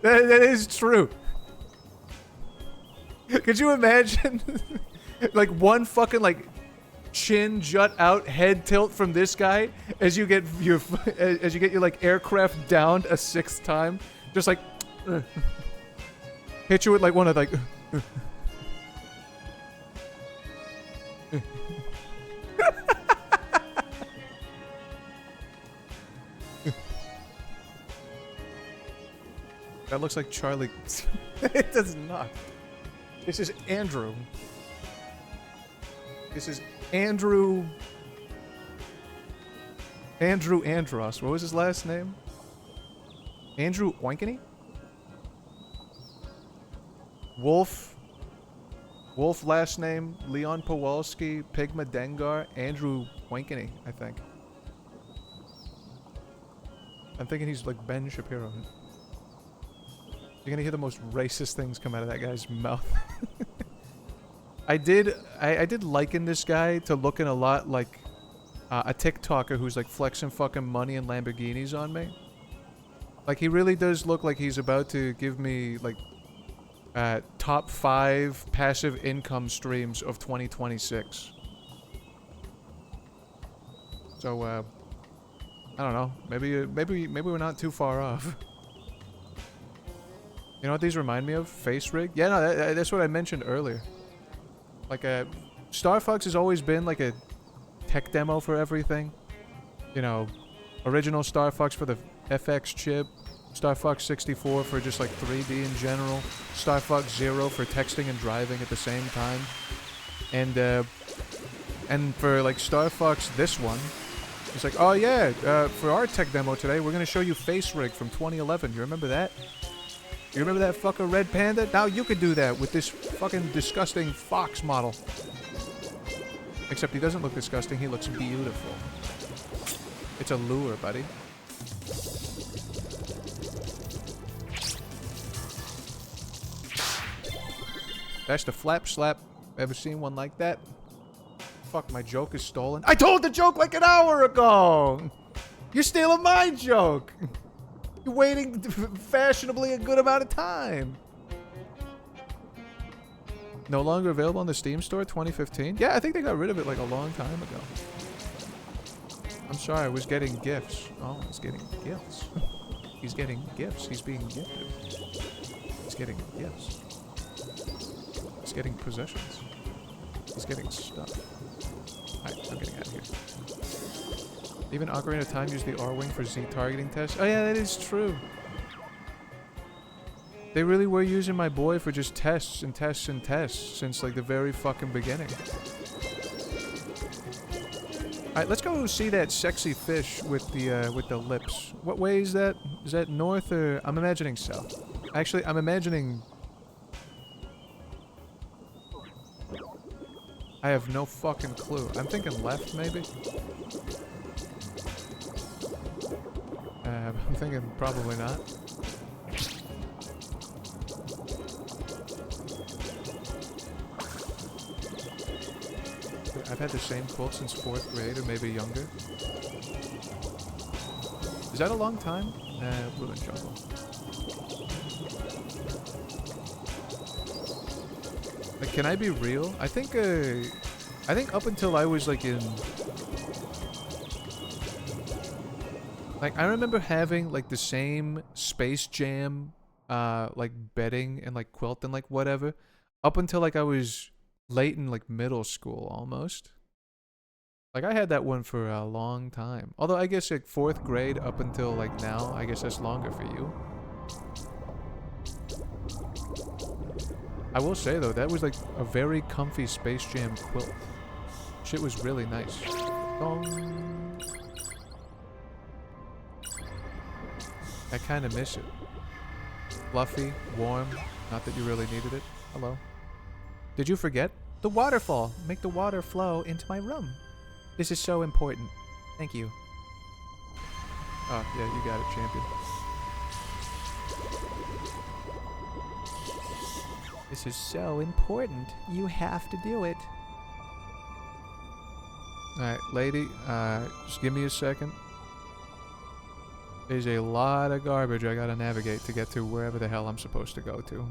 That is true. Could you imagine like one fucking like chin jut out head tilt from this guy as you get your like aircraft downed a 6th time, just like hit you with like one of like that looks like Charlie. It does not. This is Andrew. This is Andrew Andros. What was his last name? Andrew Oinkeny? Wolf last name, Leon Powalski, Pigma Dengar, Andrew Oinkeny, I think. I'm thinking he's like Ben Shapiro. You're gonna hear the most racist things come out of that guy's mouth. I did liken this guy to looking a lot like a TikToker who's like flexing fucking money and Lamborghinis on me. Like he really does look like he's about to give me like top 5 passive income streams of 2026. So I don't know. Maybe we're not too far off. You know what these remind me of? Face rig? Yeah, no, that's what I mentioned earlier. Like, Starfox has always been like a tech demo for everything. You know, original Starfox for the FX chip, Starfox 64 for just like 3D in general, Starfox 0 for texting and driving at the same time, and for like Starfox this one, it's like, oh yeah, for our tech demo today, we're gonna show you Face Rig from 2011. You remember that? You remember that fucker Red Panda? Now you could do that with this fucking disgusting Fox model. Except he doesn't look disgusting, he looks beautiful. It's a lure, buddy. That's the flap slap. Ever seen one like that? Fuck, my joke is stolen. I told the joke like an hour ago! You're stealing my joke! You're waiting fashionably a good amount of time. No longer available on the Steam store, 2015? Yeah, I think they got rid of it like a long time ago. I'm sorry, I was getting gifts. Oh, he's getting gifts. He's getting gifts. He's being gifted. He's getting gifts. He's getting possessions. He's getting stuff. Alright, I'm getting out of here. Even Ocarina of Time used the R-Wing for Z targeting tests. Oh yeah, that is true. They really were using my boy for just tests and tests and tests since like the very fucking beginning. Alright, let's go see that sexy fish with the lips. What way is that? Is that north or... I'm imagining south. Actually, I'm imagining... I have no fucking clue. I'm thinking left, maybe? I'm thinking probably not. I've had the same quilt since 4th grade, or maybe younger. Is that a long time? Blue and Jungle. Like, can I be real? I think up until I was like in... Like, I remember having like the same Space Jam, like bedding and like quilt and like whatever, up until like I was late in like middle school almost. Like, I had that one for a long time. Although, I guess, like, 4th grade up until, like, now, I guess that's longer for you. I will say, though, that was, like, a very comfy Space Jam quilt. Shit was really nice. Dong. I kind of miss it. Fluffy, warm, not that you really needed it. Hello. Did you forget? The waterfall! Make the water flow into my room. This is so important. Thank you. Oh, yeah, you got it, champion. This is so important. You have to do it. Alright, lady, just give me a second. There's a lot of garbage I gotta navigate to get to wherever the hell I'm supposed to go to.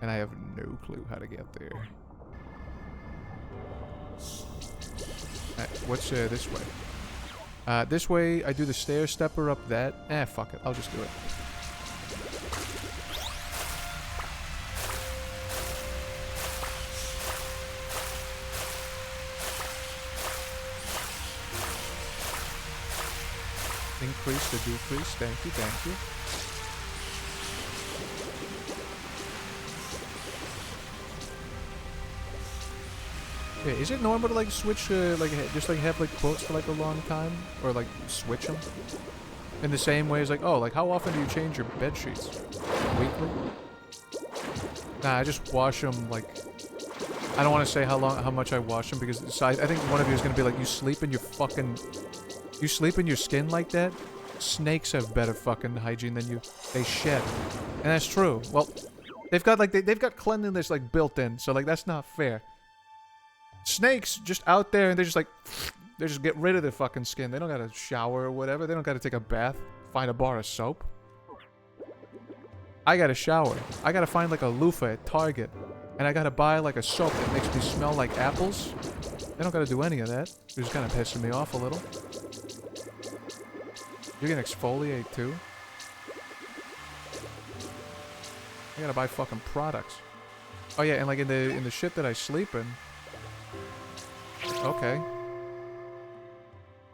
And I have no clue how to get there. Alright, what's this way? This way, I do the stair stepper up that. Fuck it. I'll just do it. Increase the decrease. Thank you, thank you. Yeah, is it normal to like switch, like just like have like quotes for like a long time, or like switch them? In the same way as like, oh, like how often do you change your bed sheets? Weekly? Nah, I just wash them like. I don't want to say how much I wash them because I think one of you is gonna be like, you sleep in your skin like that? Snakes have better fucking hygiene than you. They shed, and that's true. Well, they've got like they've got cleanliness like built in, so like that's not fair. Snakes just out there and they just get rid of their fucking skin. They don't gotta shower or whatever. They don't gotta take a bath. Find a bar of soap. I gotta shower. I gotta find like a loofah at Target. And I gotta buy like a soap that makes me smell like apples. They don't gotta do any of that. It's just kind of pissing me off a little. You're gonna exfoliate too? I gotta buy fucking products. Oh yeah, and like in the shit that I sleep in. Okay.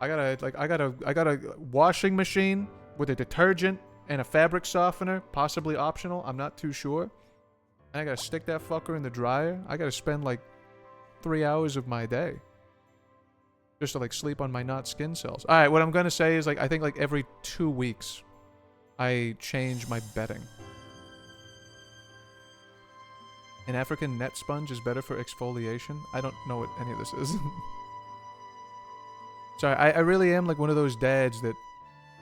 I got a washing machine with a detergent and a fabric softener, possibly optional. I'm not too sure. And I gotta stick that fucker in the dryer. I gotta spend like 3 hours of my day just to like sleep on my not skin cells. All right, what I'm gonna say is like I think like every 2 weeks I change my bedding. An African net sponge is better for exfoliation. I don't know what any of this is. Sorry, I really am like one of those dads that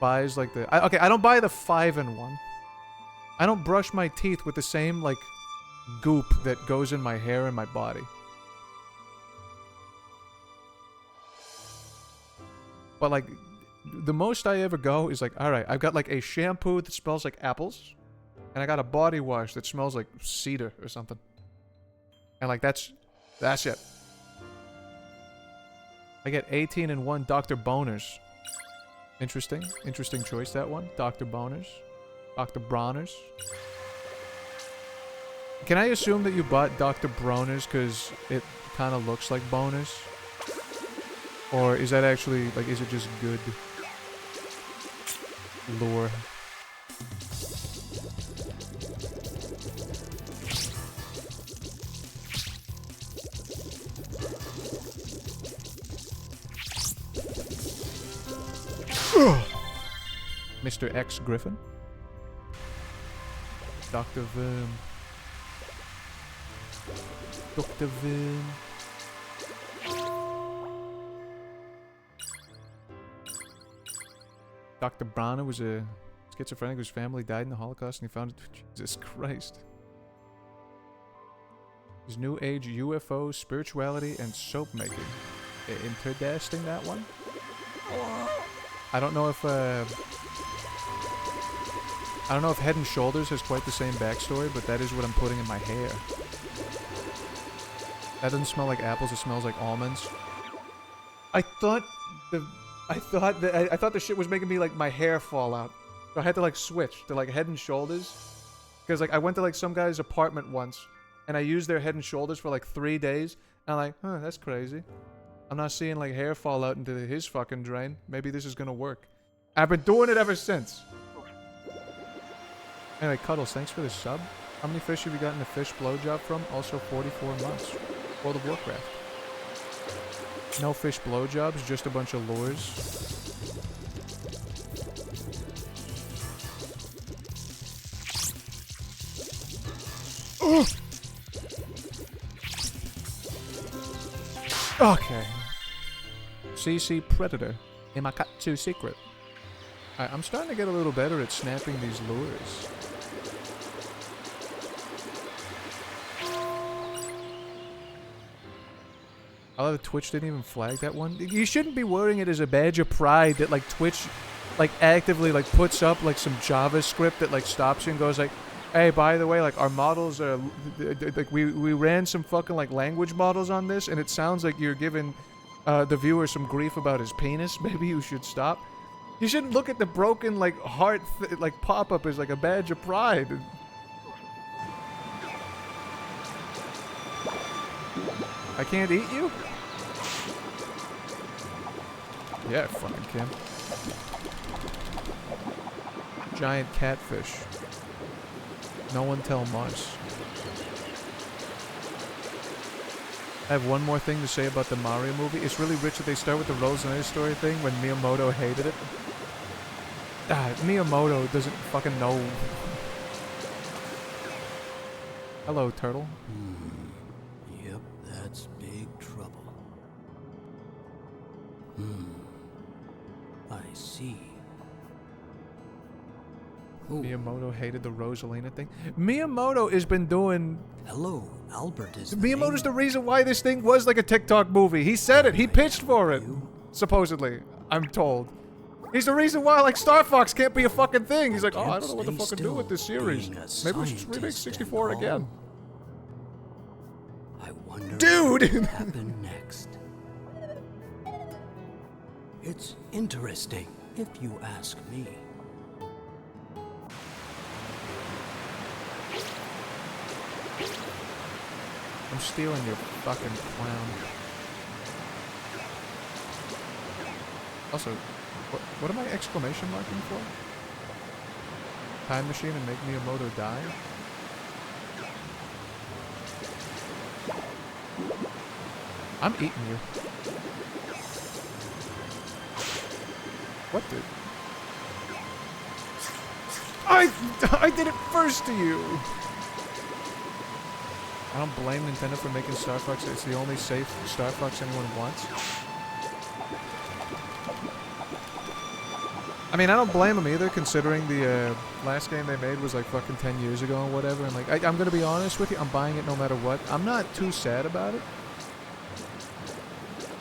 buys like the... okay, I don't buy the 5-in-1. I don't brush my teeth with the same like goop that goes in my hair and my body. But like, the most I ever go is like, alright, I've got like a shampoo that smells like apples. And I got a body wash that smells like cedar or something. And like that's it. I get 18-in-1 Dr. Boners. Interesting choice that one. Dr. Boners. Dr. Broners. Can I assume that you bought Dr. Broners because it kind of looks like boners? Or is that actually, like, is it just good lore? Mr. X Griffin. Dr. Verm. Dr. Verm. Dr. Brana was a schizophrenic whose family died in the Holocaust and he founded... Jesus Christ. His New Age UFO, spirituality, and soap making. Interdasting that one? I don't know if Head and Shoulders has quite the same backstory, but that is what I'm putting in my hair. That doesn't smell like apples, it smells like almonds. I thought the shit was making me like my hair fall out. So I had to like switch to like Head and Shoulders. Because like I went to like some guy's apartment once and I used their Head and Shoulders for like 3 days. And I'm like, huh, that's crazy. I'm not seeing like hair fall out into his fucking drain. Maybe this is gonna work. I've been doing it ever since. Anyway, Cuddles, thanks for the sub. How many fish have you gotten a fish blowjob from? Also 44 months. World of Warcraft. No fish blowjobs, just a bunch of lures. Oh! Okay. CC Predator. Imakatsu Secret. Alright, I'm starting to get a little better at snapping these lures. I love that Twitch didn't even flag that one. You shouldn't be wearing it as a badge of pride that like Twitch like actively like puts up like some JavaScript that like stops you and goes like, hey, by the way, like our models are like we ran some fucking like language models on this and it sounds like you're giving the viewer some grief about his penis. Maybe you should stop. You shouldn't look at the broken like heart like pop-up as like a badge of pride. I can't eat you? Yeah, fucking can. Giant catfish. No one tell Mars. I have one more thing to say about the Mario movie. It's really rich that they start with the Rose and Ice story thing when Miyamoto hated it. Miyamoto doesn't fucking know. Hello, turtle. Yep, that's big trouble. I see. Ooh. Miyamoto hated the Rosalina thing. Miyamoto has been doing... Hello, Albert is Miyamoto's the reason why this thing was like a TikTok movie. He said it. He pitched for it. Supposedly. I'm told. He's the reason why like Starfox can't be a fucking thing. He's like, oh, I don't know what to fucking do with this series. Maybe we should just remake 64 again. I wonder Dude! what will happen next. It's interesting, if you ask me. I'm stealing your fucking clown. Also, what am I exclamation marking for? Time machine and make Miyamoto die? I'm eating you. What did? I did it first to you! I don't blame Nintendo for making Starfox. It's the only safe Starfox anyone wants. I mean, I don't blame them either, considering the last game they made was like fucking 10 years ago and whatever. And like, I'm gonna be honest with you, I'm buying it no matter what. I'm not too sad about it.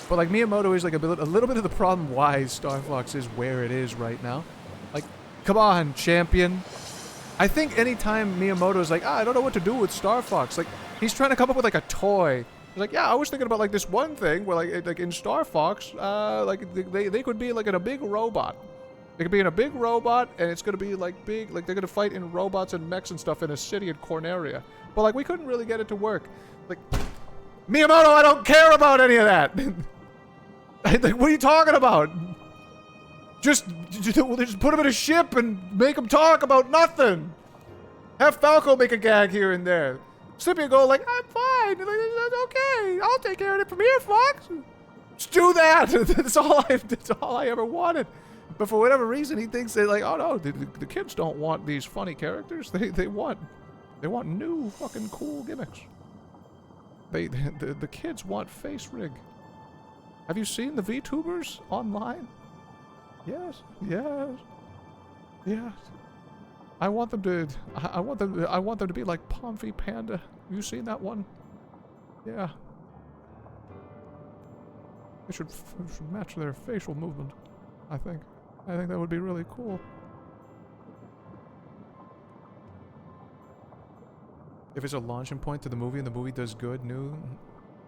But like, Miyamoto is like a little bit of the problem why Starfox is where it is right now. Like, come on, champion. I think anytime Miyamoto's like, I don't know what to do with Starfox, like, he's trying to come up with like a toy. He's like, yeah, I was thinking about like this one thing where like in Starfox, like they could be like in a big robot. They could be in a big robot, and it's gonna be like big, like they're gonna fight in robots and mechs and stuff in a city in Corneria. But like we couldn't really get it to work. Like, Miyamoto, I don't care about any of that. Like, what are you talking about? Just put him in a ship and make him talk about nothing. Have Falco make a gag here and there. Slippy go like, I'm fine. Like, that's okay. I'll take care of it from here, Fox. Just do that. That's all I ever wanted. But for whatever reason, he thinks that like, oh no, the kids don't want these funny characters. They want new fucking cool gimmicks. The kids want face rig. Have you seen the VTubers online? Yes, yes, yes. I want them to be like Pomfy Panda. Have you seen that one? Yeah. They should match their facial movement. I think that would be really cool. If it's a launching point to the movie and the movie does good,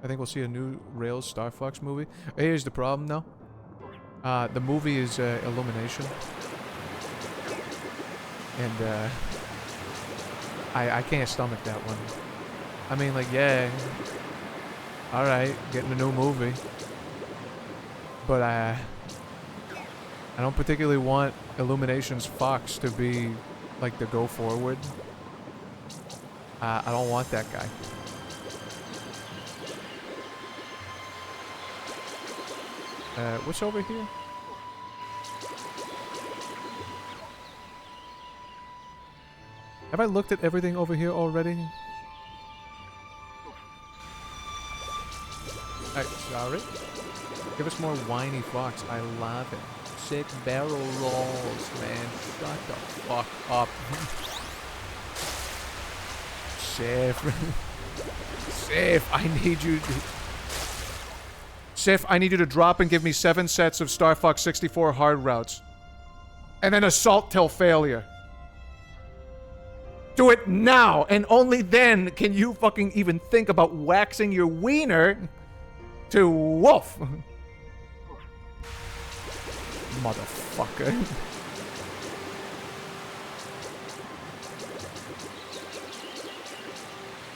I think we'll see a new Rails Starfox movie. Here's the problem though. The movie is Illumination. And I can't stomach that one. I mean, like, yeah. Alright, getting a new movie. But I don't particularly want Illumination's Fox to be like the go forward. I don't want that guy. What's over here? Have I looked at everything over here already? Sorry. Give us more whiny fox. I love it. Sick barrel rolls, man. Shut the fuck up. Sif. Sif, I need you to... Sif, I need you to drop and give me 7 sets of Starfox 64 hard routes. And then assault till failure. Do it now, and only then can you fucking even think about waxing your wiener to wolf. Motherfucker.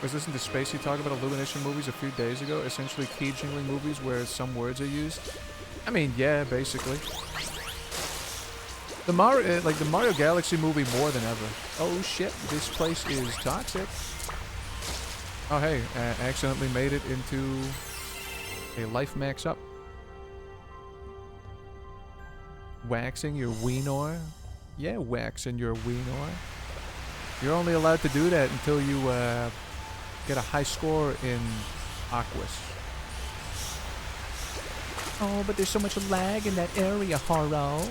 Was listening to Spacey talk about Illumination movies a few days ago, essentially key jingling movies where some words are used? I mean, yeah, basically. The Mario Galaxy movie more than ever. Oh shit, this place is toxic. Oh hey, accidentally made it into a life max up. Waxing your weenor? Yeah, waxing your weenor. You're only allowed to do that until you get a high score in Aquas. Oh, but there's so much lag in that area, Haro.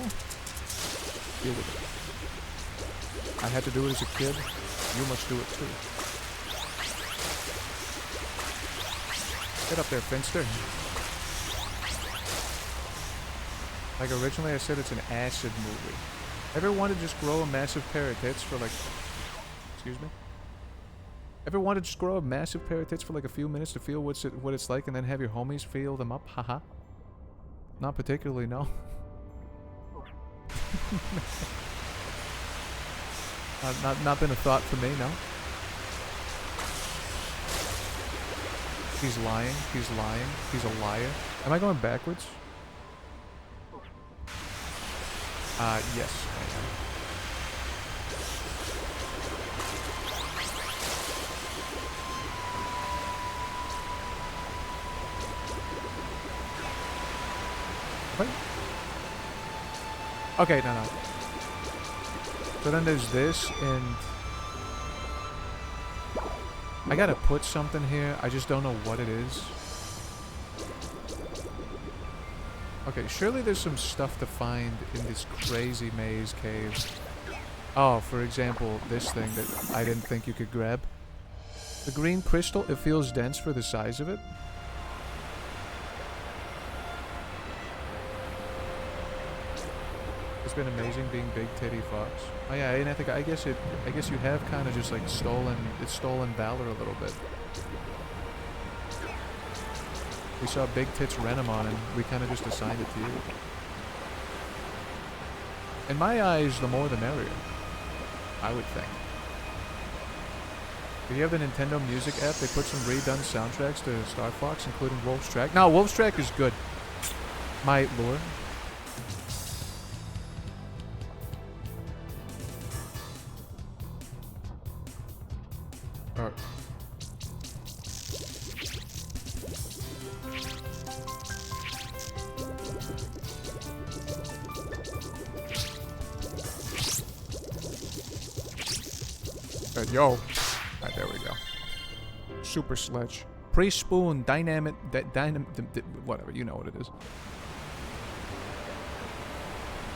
Deal with it. I had to do it as a kid. You must do it too. Get up there, Finster. Like originally I said it's an acid movie. Ever wanted to just grow a massive pair of tits for like... Excuse me? Ever wanted to just grow a massive pair of tits for like a few minutes to feel what it's like and then have your homies feel them up? Haha. Not particularly, no. Not been a thought for me, no. He's lying. He's lying. He's a liar. Am I going backwards? Yes, I am. What? Okay, no. So then there's this, and I gotta put something here. I just don't know what it is. Okay, surely there's some stuff to find in this crazy maze cave. Oh, for example, this thing that I didn't think you could grab. The green crystal, it feels dense for the size of it. It's been amazing being Big Titty Fox. Oh yeah, and I guess you have kind of just like stolen valor a little bit. We saw Big Tits Renamon and we kind of just assigned it to you. In my eyes, the more the merrier. I would think. If you have the Nintendo Music app, they put some redone soundtracks to Starfox, including Wolf's Track. No, Wolf's Track is good. My lord. Alright. Yo. Alright, there we go. Super Sledge. Pre-spoon, dynamic, whatever, you know what it is.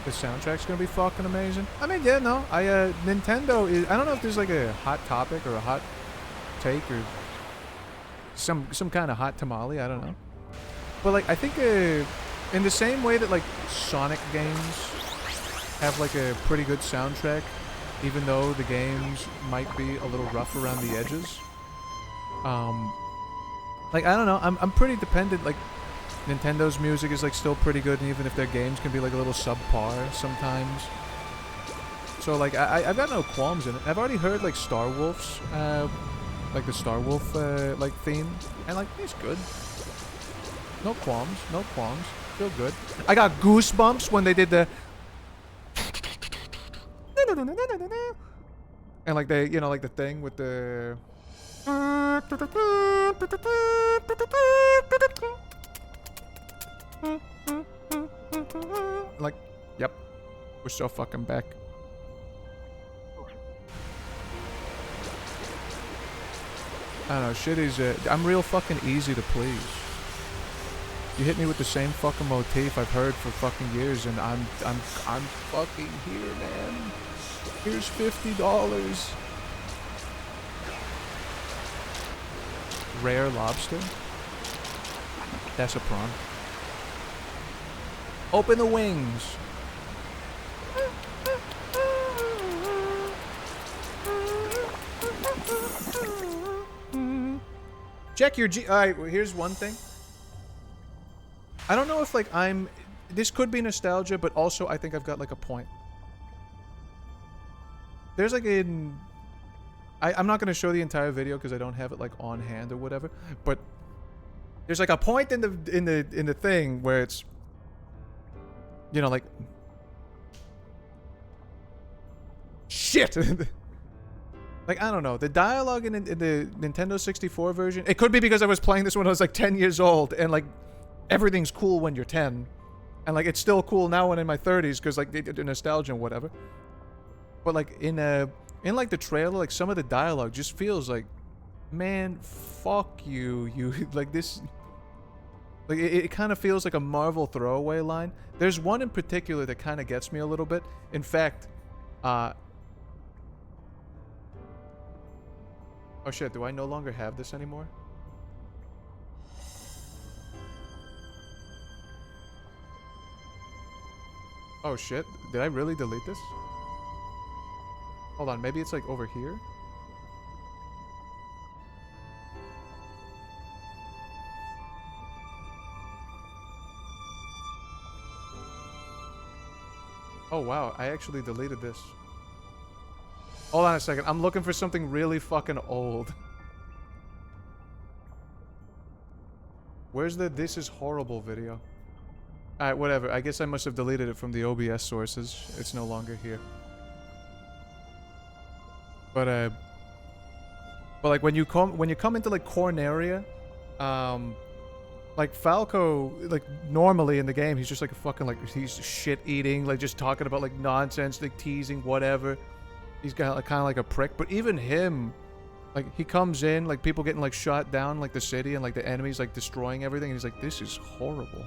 The soundtrack's gonna be fucking amazing. I mean, yeah, no, Nintendo is, I don't know if there's like a hot topic or a hot take or some kind of hot tamale, I don't know. But like, I think in the same way that like Sonic games have like a pretty good soundtrack, even though the games might be a little rough around the edges. Like, I don't know, I'm pretty dependent, like, Nintendo's music is, like, still pretty good, and even if their games can be, like, a little subpar sometimes. So, like, I've got no qualms in it. I've already heard, like, Star Wolf's, like, the Star Wolf, like, theme, and, like, it's good. No qualms, no qualms. Feel good. I got goosebumps when they did the... And like they, you know, like the thing with the... Like, yep. We're so fucking back. I don't know, shit is, I'm real fucking easy to please. You hit me with the same fucking motif I've heard for fucking years, and I'm fucking here, man. Here's $50. Rare lobster. That's a prawn. Open the wings. Check your G. Alright, well, here's one thing. I don't know if, like, this could be nostalgia, but also I think I've got, like, a point. There's, like, I'm not going to show the entire video because I don't have it, like, on hand or whatever, but there's, like, a point in the thing where it's, you know, like... Shit! Like, I don't know. The dialogue in the Nintendo 64 version... It could be because I was playing this when I was, like, 10 years old. And, like, everything's cool when you're 10. And, like, it's still cool now when in my 30s because, like, the nostalgia and whatever. But, like, in like, the trailer, like, some of the dialogue just feels like... Man, fuck you. You... Like, this... Like, it kind of feels like a Marvel throwaway line. There's one in particular that kind of gets me a little bit. In fact, oh shit, do I no longer have this anymore? Oh shit, did I really delete this? Hold on, maybe it's like over here? Oh wow, I actually deleted this. Hold on a second. I'm looking for something really fucking old. Where's the This Is Horrible video? Alright, whatever. I guess I must have deleted it from the OBS sources. It's no longer here. But like when you come into like Corneria, like Falco, like normally in the game he's just like a fucking like he's shit eating, like just talking about like nonsense, like teasing, whatever. He's got like, kind of like a prick, but even him, like he comes in, like people getting like shot down, like the city, and like the enemies like destroying everything, and he's like, "This is horrible."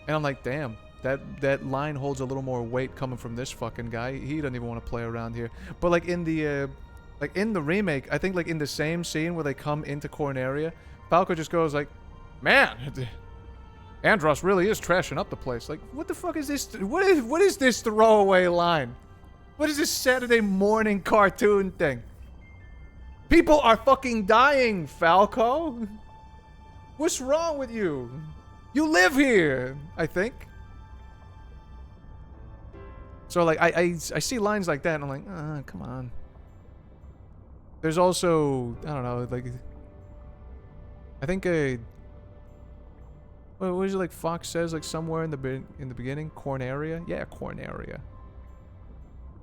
And I'm like, damn, that line holds a little more weight coming from this fucking guy. He doesn't even want to play around here. But like in the remake, I think like in the same scene where they come into Corneria, Falco just goes like, "Man, Andros really is trashing up the place." Like, what the fuck is this? What is this throwaway line? What is this Saturday morning cartoon thing? People are fucking dying, Falco. What's wrong with you? You live here, I think. So like I see lines like that and I'm like, come on. There's also, I don't know, like I think what is it like Fox says like somewhere in the beginning? Corneria? Yeah, Corneria.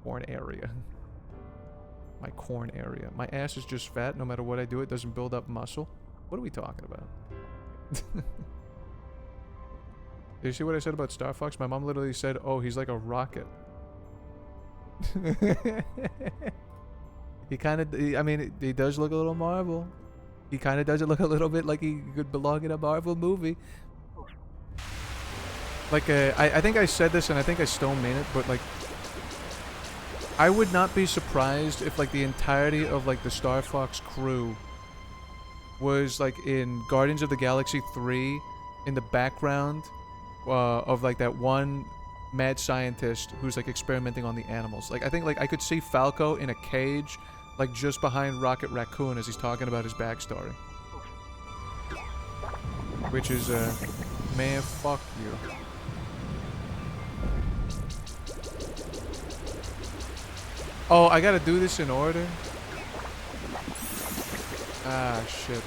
Corn area. My corn area. My ass is just fat. No matter what I do, it doesn't build up muscle. What are we talking about? Did you see what I said about Starfox? My mom literally said, "Oh, he's like a rocket." He kind of, I mean, he does look a little Marvel. He kind of does it look a little bit like he could belong in a Marvel movie. Like, I think I said this and I think I still mean it, but like, I would not be surprised if like the entirety of like the Starfox crew was like in Guardians of the Galaxy 3 in the background of like that one mad scientist who's like experimenting on the animals. Like I think like I could see Falco in a cage like just behind Rocket Raccoon as he's talking about his backstory. Which is man, fuck you. Oh, I gotta do this in order? Ah, shit.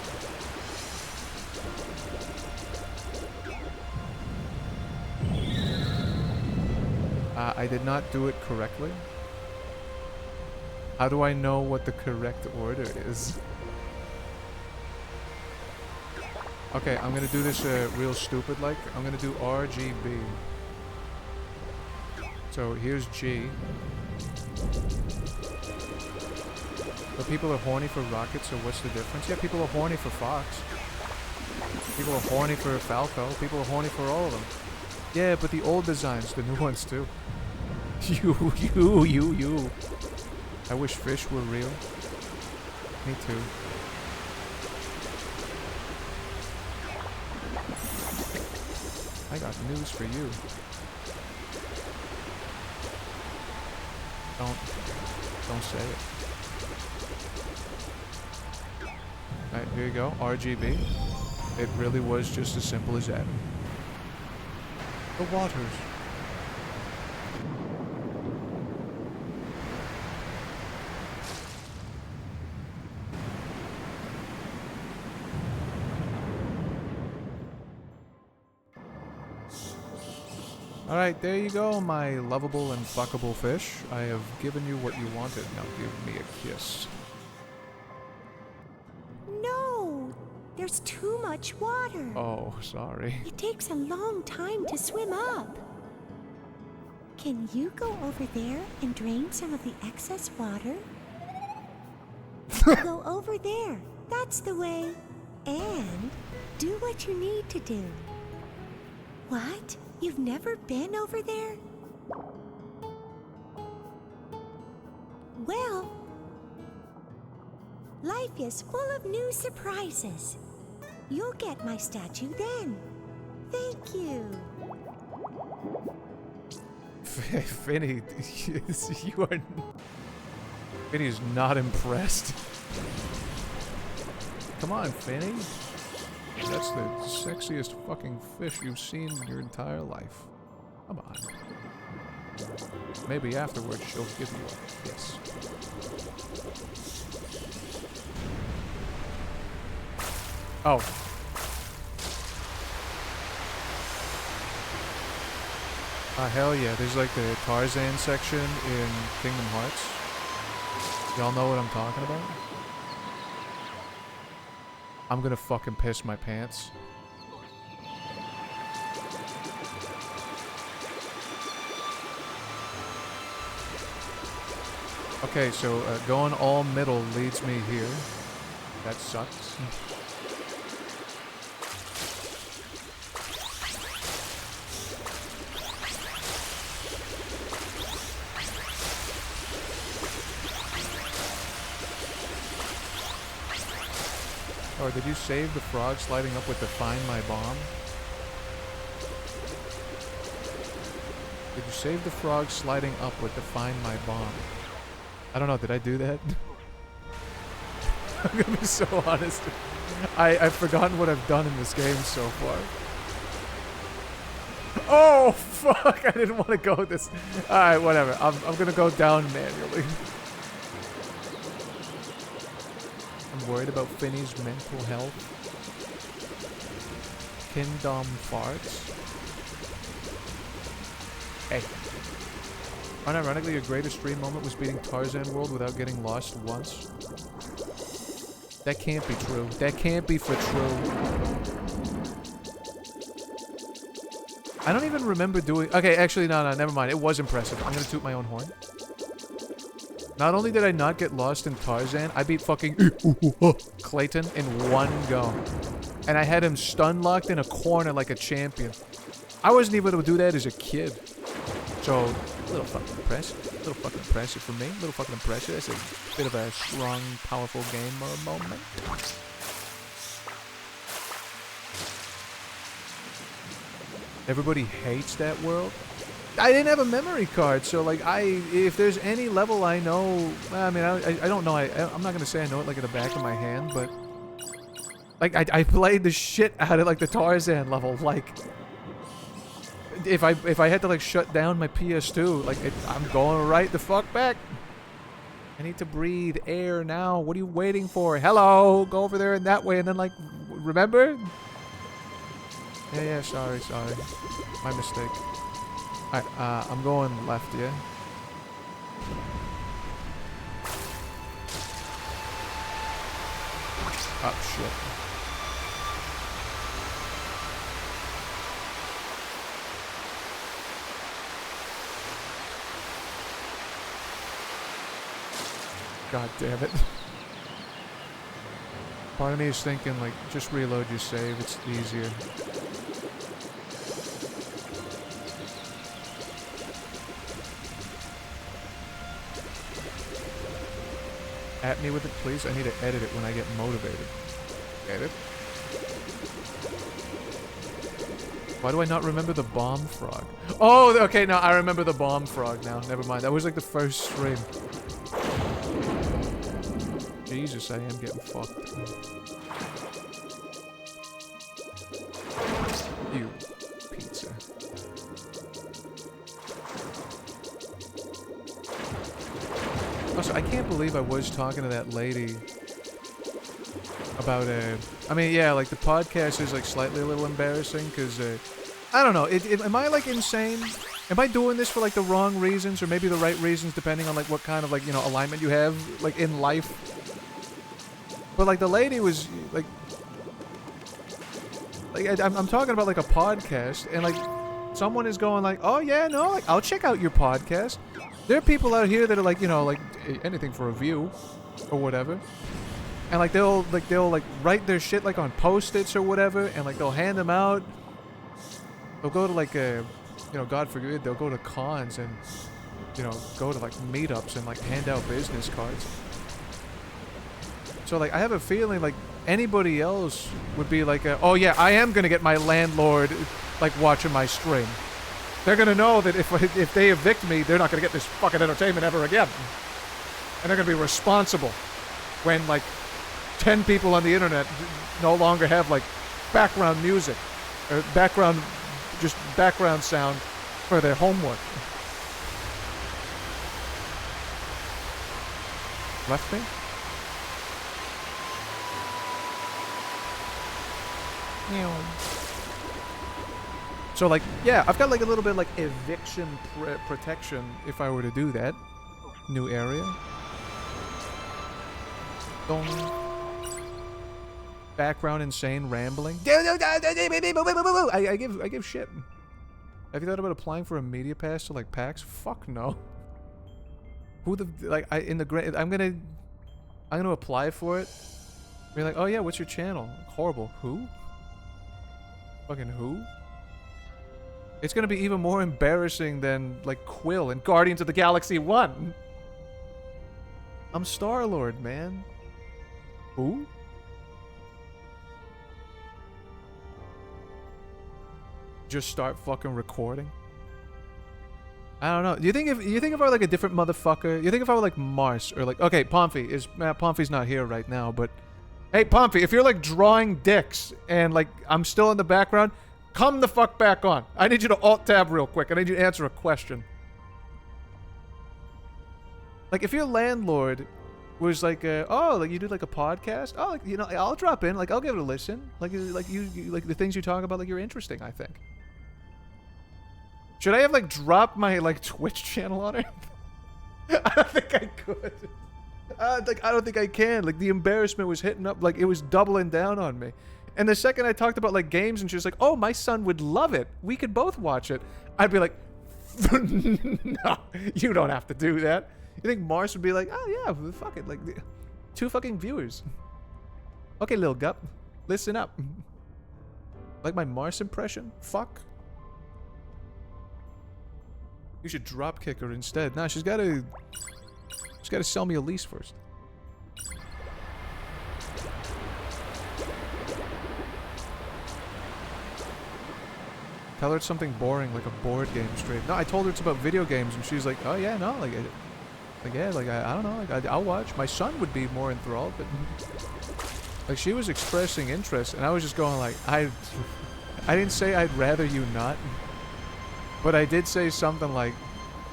I did not do it correctly. How do I know what the correct order is? Okay, I'm gonna do this real stupid like. I'm gonna do RGB. So here's G. But people are horny for Rocket, so what's the difference? Yeah, people are horny for Fox. People are horny for Falco. People are horny for all of them. Yeah, but the old designs, the new ones too. You. I wish fish were real. Me too. I got news for you. Don't say it. Alright, here you go. RGB. It really was just as simple as that. The waters. Alright, there you go, my lovable and fuckable fish. I have given you what you wanted. Now give me a kiss. No! There's too much water. Oh, sorry. It takes a long time to swim up. Can you go over there and drain some of the excess water? Go over there. That's the way. And do what you need to do. What? You've never been over there? Well, life is full of new surprises. You'll get my statue then. Thank you. Finny, you are... Finny is not impressed. Come on, Finny. That's the sexiest fucking fish you've seen in your entire life. Come on. Maybe afterwards she'll give you a kiss. Oh. Hell yeah. There's like the Tarzan section in Kingdom Hearts. Y'all know what I'm talking about? I'm gonna fucking piss my pants. Okay, so going all middle leads me here. That sucks. Or did you save the frog sliding up with the Find My Bomb? Did you save the frog sliding up with the Find My Bomb? I don't know, did I do that? I'm gonna be so honest. I've forgotten what I've done in this game so far. Oh, fuck! I didn't want to go this... Alright, whatever. I'm gonna go down manually. I'm worried about Finny's mental health. Kingdom farts. Hey. Unironically, your greatest dream moment was beating Tarzan World without getting lost once. That can't be true. That can't be for true. I don't even remember doing... Okay, actually, no, never mind. It was impressive. I'm gonna toot my own horn. Not only did I not get lost in Tarzan, I beat fucking Clayton in one go. And I had him stun locked in a corner like a champion. I wasn't even able to do that as a kid. So, a little fucking impressive. A little fucking impressive for me. A little fucking impressive. That's a bit of a strong, powerful gamer moment. Everybody hates that world. I didn't have a memory card, so like if there's any level I know, I mean I don't know. I'm not gonna say I know it like in the back of my hand, but like I played the shit out of like the Tarzan level. Like if I had to like shut down my PS2, like I'm going right the fuck back. I need to breathe air now. What are you waiting for? Hello, go over there and that way, and then like remember? Yeah, sorry, my mistake. Alright, I'm going left, yeah? Oh, shit. God damn it. Part of me is thinking, like, just reload your save, it's easier. At me with it, please. I need to edit it when I get motivated. Edit? Why do I not remember the bomb frog? Oh, okay, no, I remember the bomb frog now. Never mind. That was like the first stream. Jesus, I am getting fucked. You pizza. Also, I can't believe I was talking to that lady about I mean, yeah, like the podcast is like slightly a little embarrassing because I don't know. Am I like insane? Am I doing this for like the wrong reasons or maybe the right reasons depending on like what kind of like, you know, alignment you have like in life? But like the lady was like I'm talking about like a podcast and like someone is going like, oh yeah, no, like I'll check out your podcast. There are people out here that are like, you know, like anything for a view or whatever. And like they'll write their shit like on post-its or whatever and like they'll hand them out. They'll go to like you know, God forbid, they'll go to cons and, you know, go to like meetups and like hand out business cards. So like I have a feeling like anybody else would be like, oh yeah, I am gonna get my landlord like watching my stream. They're gonna know that if they evict me, they're not gonna get this fucking entertainment ever again. And they're gonna be responsible when like 10 people on the internet no longer have like background music or background sound for their homework. Left me? So like, yeah, I've got like a little bit like eviction protection if I were to do that. New area. Background insane rambling. I give shit. Have you thought about applying for a media pass to like PAX? Fuck no. Who the like I'm gonna apply for it. Be like, oh yeah, what's your channel? Horobol. Who? Fucking who? It's gonna be even more embarrassing than like Quill in Guardians of the Galaxy 1. I'm Star-Lord, man. Who? Just start fucking recording. I don't know. Do you think if I were like a different motherfucker? You think if I were like Mars or like okay, Pompey's not here right now, but hey Pompey, if you're like drawing dicks and like I'm still in the background, come the fuck back on. I need you to alt tab real quick. I need you to answer a question. Like if your landlord was like, oh, like you do like a podcast? Oh, like, you know, I'll drop in. Like I'll give it a listen. Like you like the things you talk about, like you're interesting. I think. Should I have like dropped my like Twitch channel on it? I don't think I could. Like I don't think I can. Like the embarrassment was hitting up. Like it was doubling down on me. And the second I talked about like games and she was like, oh, my son would love it. We could both watch it. I'd be like, no, you don't have to do that. You think Mars would be like, oh yeah, fuck it. Like 2 fucking viewers. Okay, little gup, listen up. Like my Mars impression? Fuck. You should drop kick her instead. Nah, she's gotta sell me a lease first. Tell her it's something boring, like a board game stream. No, I told her it's about video games, and she's like, oh yeah, no, like yeah, like I don't know, like I'll watch. My son would be more enthralled, but like she was expressing interest, and I was just going like, I didn't say I'd rather you not, but I did say something like,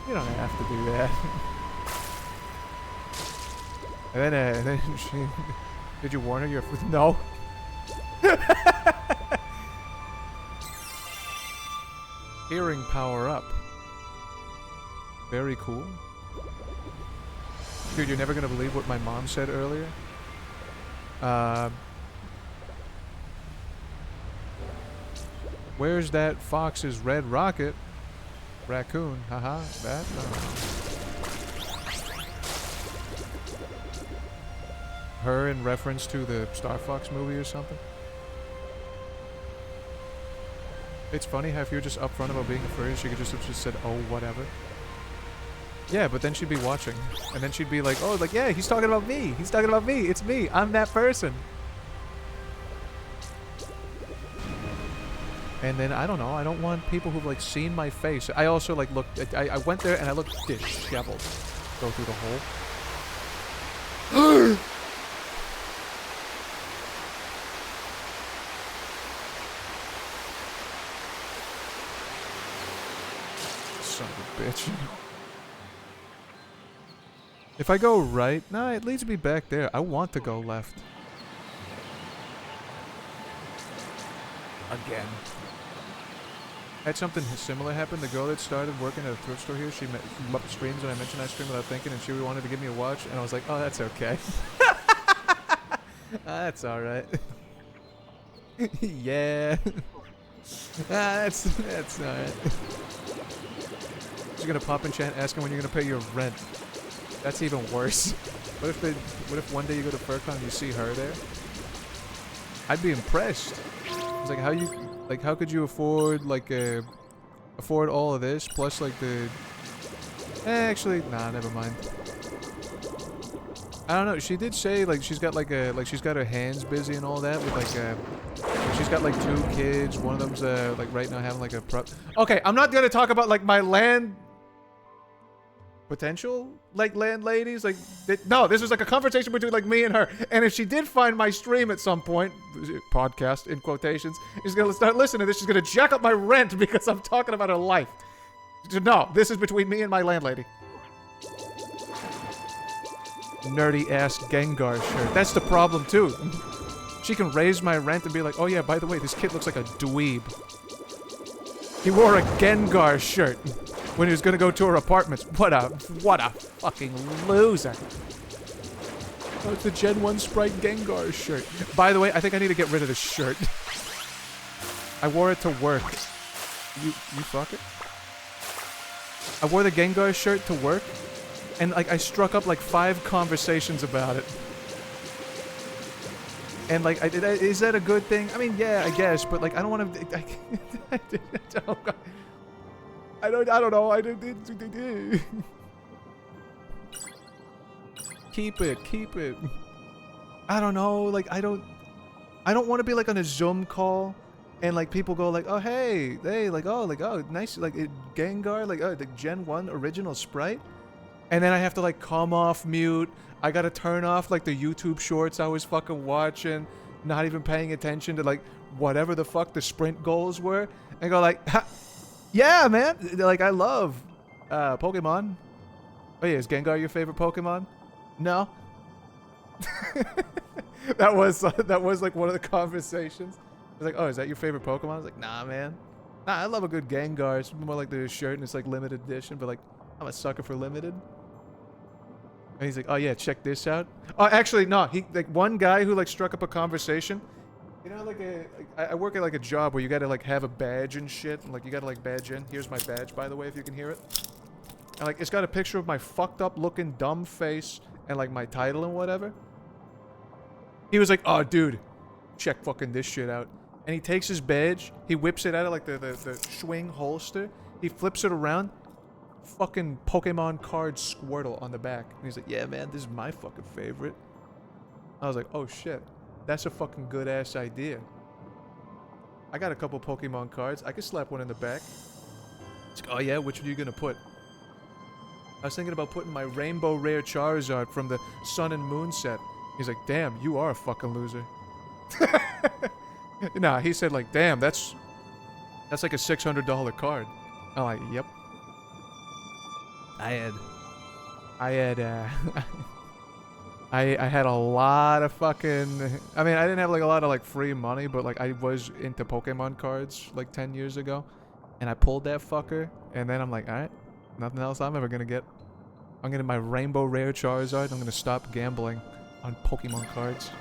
you don't have to do that. And then she, did you warn her? You're no. Hearing power up. Very cool. Dude, you're never gonna believe what my mom said earlier. Where's that Fox's red rocket? Raccoon, haha, that? Her in reference to the Starfox movie or something? It's funny how if you're just upfront about being a furry, she could just have just said, oh, whatever. Yeah, but then she'd be watching. And then she'd be like, oh, like, yeah, he's talking about me. He's talking about me. It's me. I'm that person. And then, I don't know, I don't want people who've, like, seen my face. I also, like, looked, I went there and I looked disheveled. Go through the hole. Son of a bitch. If I go right, nah, it leads me back there. I want to go left. Again. Had something similar happen. The girl that started working at a thrift store here, she came up streams and I mentioned I stream without thinking, and she wanted to give me a watch, and I was like, oh, that's okay. That's alright. Yeah. That's alright. She's gonna pop in chat asking when you're gonna pay your rent. That's even worse. What if one day you go to FurCon and you see her there? I'd be impressed. It's like how could you afford afford all of this plus like the actually nah, never mind. I don't know. She did say like she's got she's got her hands busy and all that with she's got like 2 kids. One of them's like right now having like a Okay, I'm not gonna talk about like my land potential like landladies no, this was like a conversation between like me and her, and if she did find my stream at some point, podcast in quotations, she's gonna start listening to this, she's gonna jack up my rent because I'm talking about her life. No, this is between me and my landlady. Nerdy ass Gengar shirt. That's the problem too. She can raise my rent and be like, oh yeah, by the way, this kid looks like a dweeb. He wore a Gengar shirt when he was gonna go to her apartments. What a fucking loser. Oh, it's the Gen 1 Sprite Gengar shirt. By the way, I think I need to get rid of this shirt. I wore it to work. You fuck it? I wore the Gengar shirt to work, and like I struck up like 5 conversations about it. And like, is that a good thing? I mean, yeah, I guess, but like, I don't want to. I don't know. Keep it. I don't know. Like, I don't want to be like on a Zoom call, and like people go like, oh hey, like oh nice, like Gengar, like oh the Gen 1 original Sprite, and then I have to like come off mute. I gotta turn off like the YouTube shorts I was fucking watching, not even paying attention to like whatever the fuck the sprint goals were, and go like, ha, yeah, man, like I love Pokemon. Oh yeah, is Gengar your favorite Pokemon? No. that was like one of the conversations. I was like, oh, is that your favorite Pokemon? I was like, nah, man. Nah, I love a good Gengar. It's more like the shirt and it's like limited edition, but like I'm a sucker for limited. And he's like, oh yeah, check this out. Oh, actually, no. He like one guy who like struck up a conversation. You know, I work at like a job where you gotta like have a badge and shit, and like you gotta like badge in. Here's my badge, by the way, if you can hear it. And like it's got a picture of my fucked up looking dumb face and like my title and whatever. He was like, oh dude, check fucking this shit out. And he takes his badge, he whips it out of like the swing holster, he flips it around. Fucking Pokemon card Squirtle on the back. And he's like, yeah, man, this is my fucking favorite. I was like, oh shit. That's a fucking good ass idea. I got a couple Pokemon cards. I could slap one in the back. It's like, oh yeah, which one are you gonna put? I was thinking about putting my Rainbow Rare Charizard from the Sun and Moon set. He's like, damn, you are a fucking loser. Nah, he said like, damn, that's like a $600 card. I'm like, yep. I had a lot of fucking, I mean, I didn't have like a lot of like free money, but like I was into Pokemon cards like 10 years ago, and I pulled that fucker, and then I'm like, alright, Nothing else I'm ever gonna get. I'm getting my rainbow rare Charizard. I'm gonna stop gambling on Pokemon cards.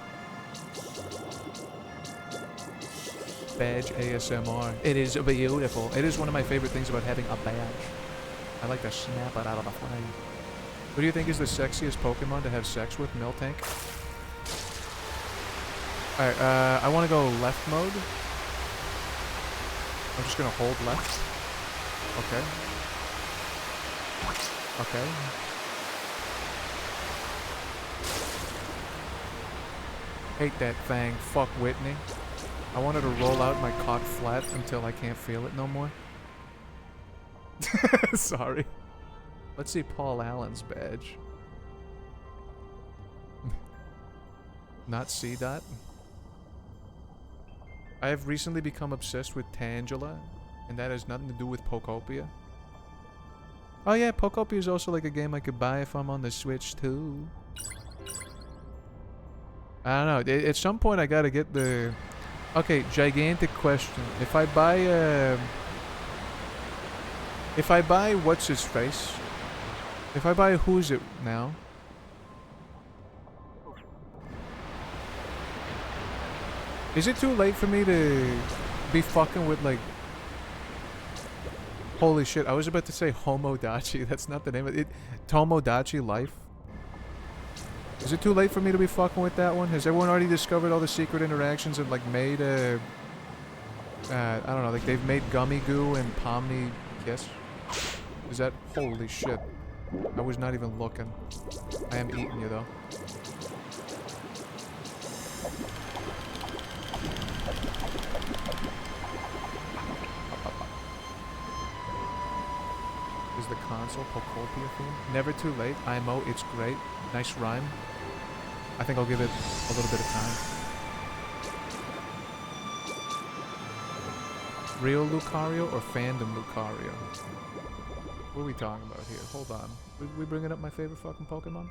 Badge ASMR. It is beautiful. It is one of my favorite things about having a badge. I like to snap it out of the flame. What do you think is the sexiest Pokemon to have sex with, Miltank? Alright, I want to go left mode. I'm just gonna hold left. Okay. Okay. Hate that thing. Fuck Whitney. I wanted to roll out my cock flat until I can't feel it no more. Sorry. Let's see Paul Allen's badge. Not C-Dot. I have recently become obsessed with Tangela, and that has nothing to do with Pokopia. Oh yeah, Pokopia is also like a game I could buy if I'm on the Switch too. I don't know. At some point I gotta get the... Okay, gigantic question. If I buy what's his face? If I buy Who's It now? Is it too late for me to be fucking with like... Holy shit, I was about to say Homodachi. That's not the name of it. Tomodachi Life. Is it too late for me to be fucking with that one? Has everyone already discovered all the secret interactions and like made a... I don't know, like they've made Gummy Goo and Pomni Kiss? Is that... Holy shit. I was not even looking. I am eating you though. Is the console Pokopia theme? Never too late. IMO, it's great. Nice rhyme. I think I'll give it a little bit of time. Real Lucario or fandom Lucario? What are we talking about here? Hold on. We bringing up my favorite fucking Pokemon?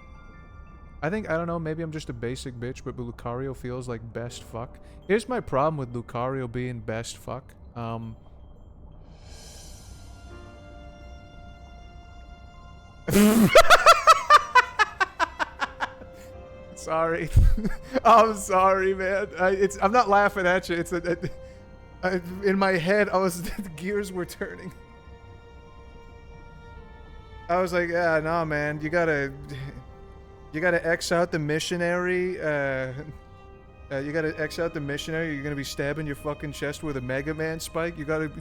I think, I don't know, maybe I'm just a basic bitch, but Lucario feels like best fuck. Here's my problem with Lucario being best fuck. Sorry. I'm sorry, man. I'm not laughing at you. It's in my head, the gears were turning. I was like, yeah, no, man. You gotta X out the missionary. You gotta X out the missionary. You're gonna be stabbing your fucking chest with a Mega Man spike. You gotta...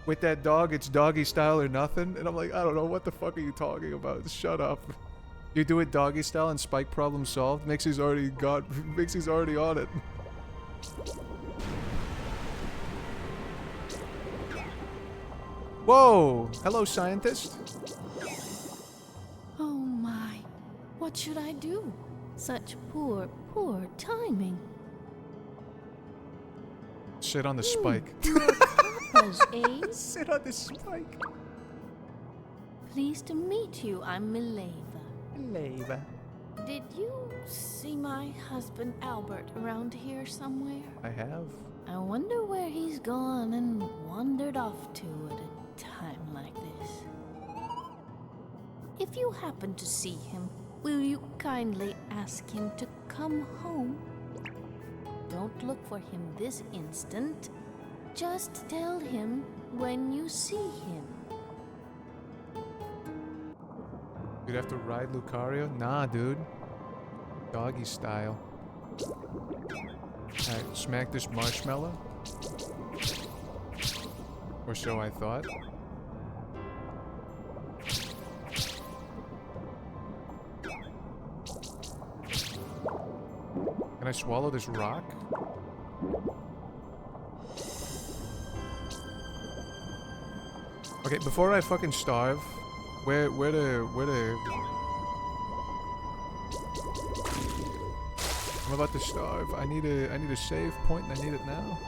With that dog, it's doggy style or nothing. And I'm like, I don't know, what the fuck are you talking about? Shut up. You do it doggy style and Spike problem solved. Mixie's already on it. Whoa! Hello, scientist. Oh my. What should I do? Such poor timing. Sit on the spike. Eh? Sit on the spike. Pleased to meet you. I'm Mileva. Leva. Did you see my husband Albert around here somewhere? I have. I wonder where he's gone and wandered off to at a time like this. If you happen to see him, will you kindly ask him to come home? Don't look for him this instant. Just tell him when you see him. You'd have to ride Lucario? Nah, dude. Doggy style. Alright, smack this marshmallow. Or so I thought. Can I swallow this rock? Okay, before I fucking starve, where to... I'm about to starve. I need a save point and I need it now.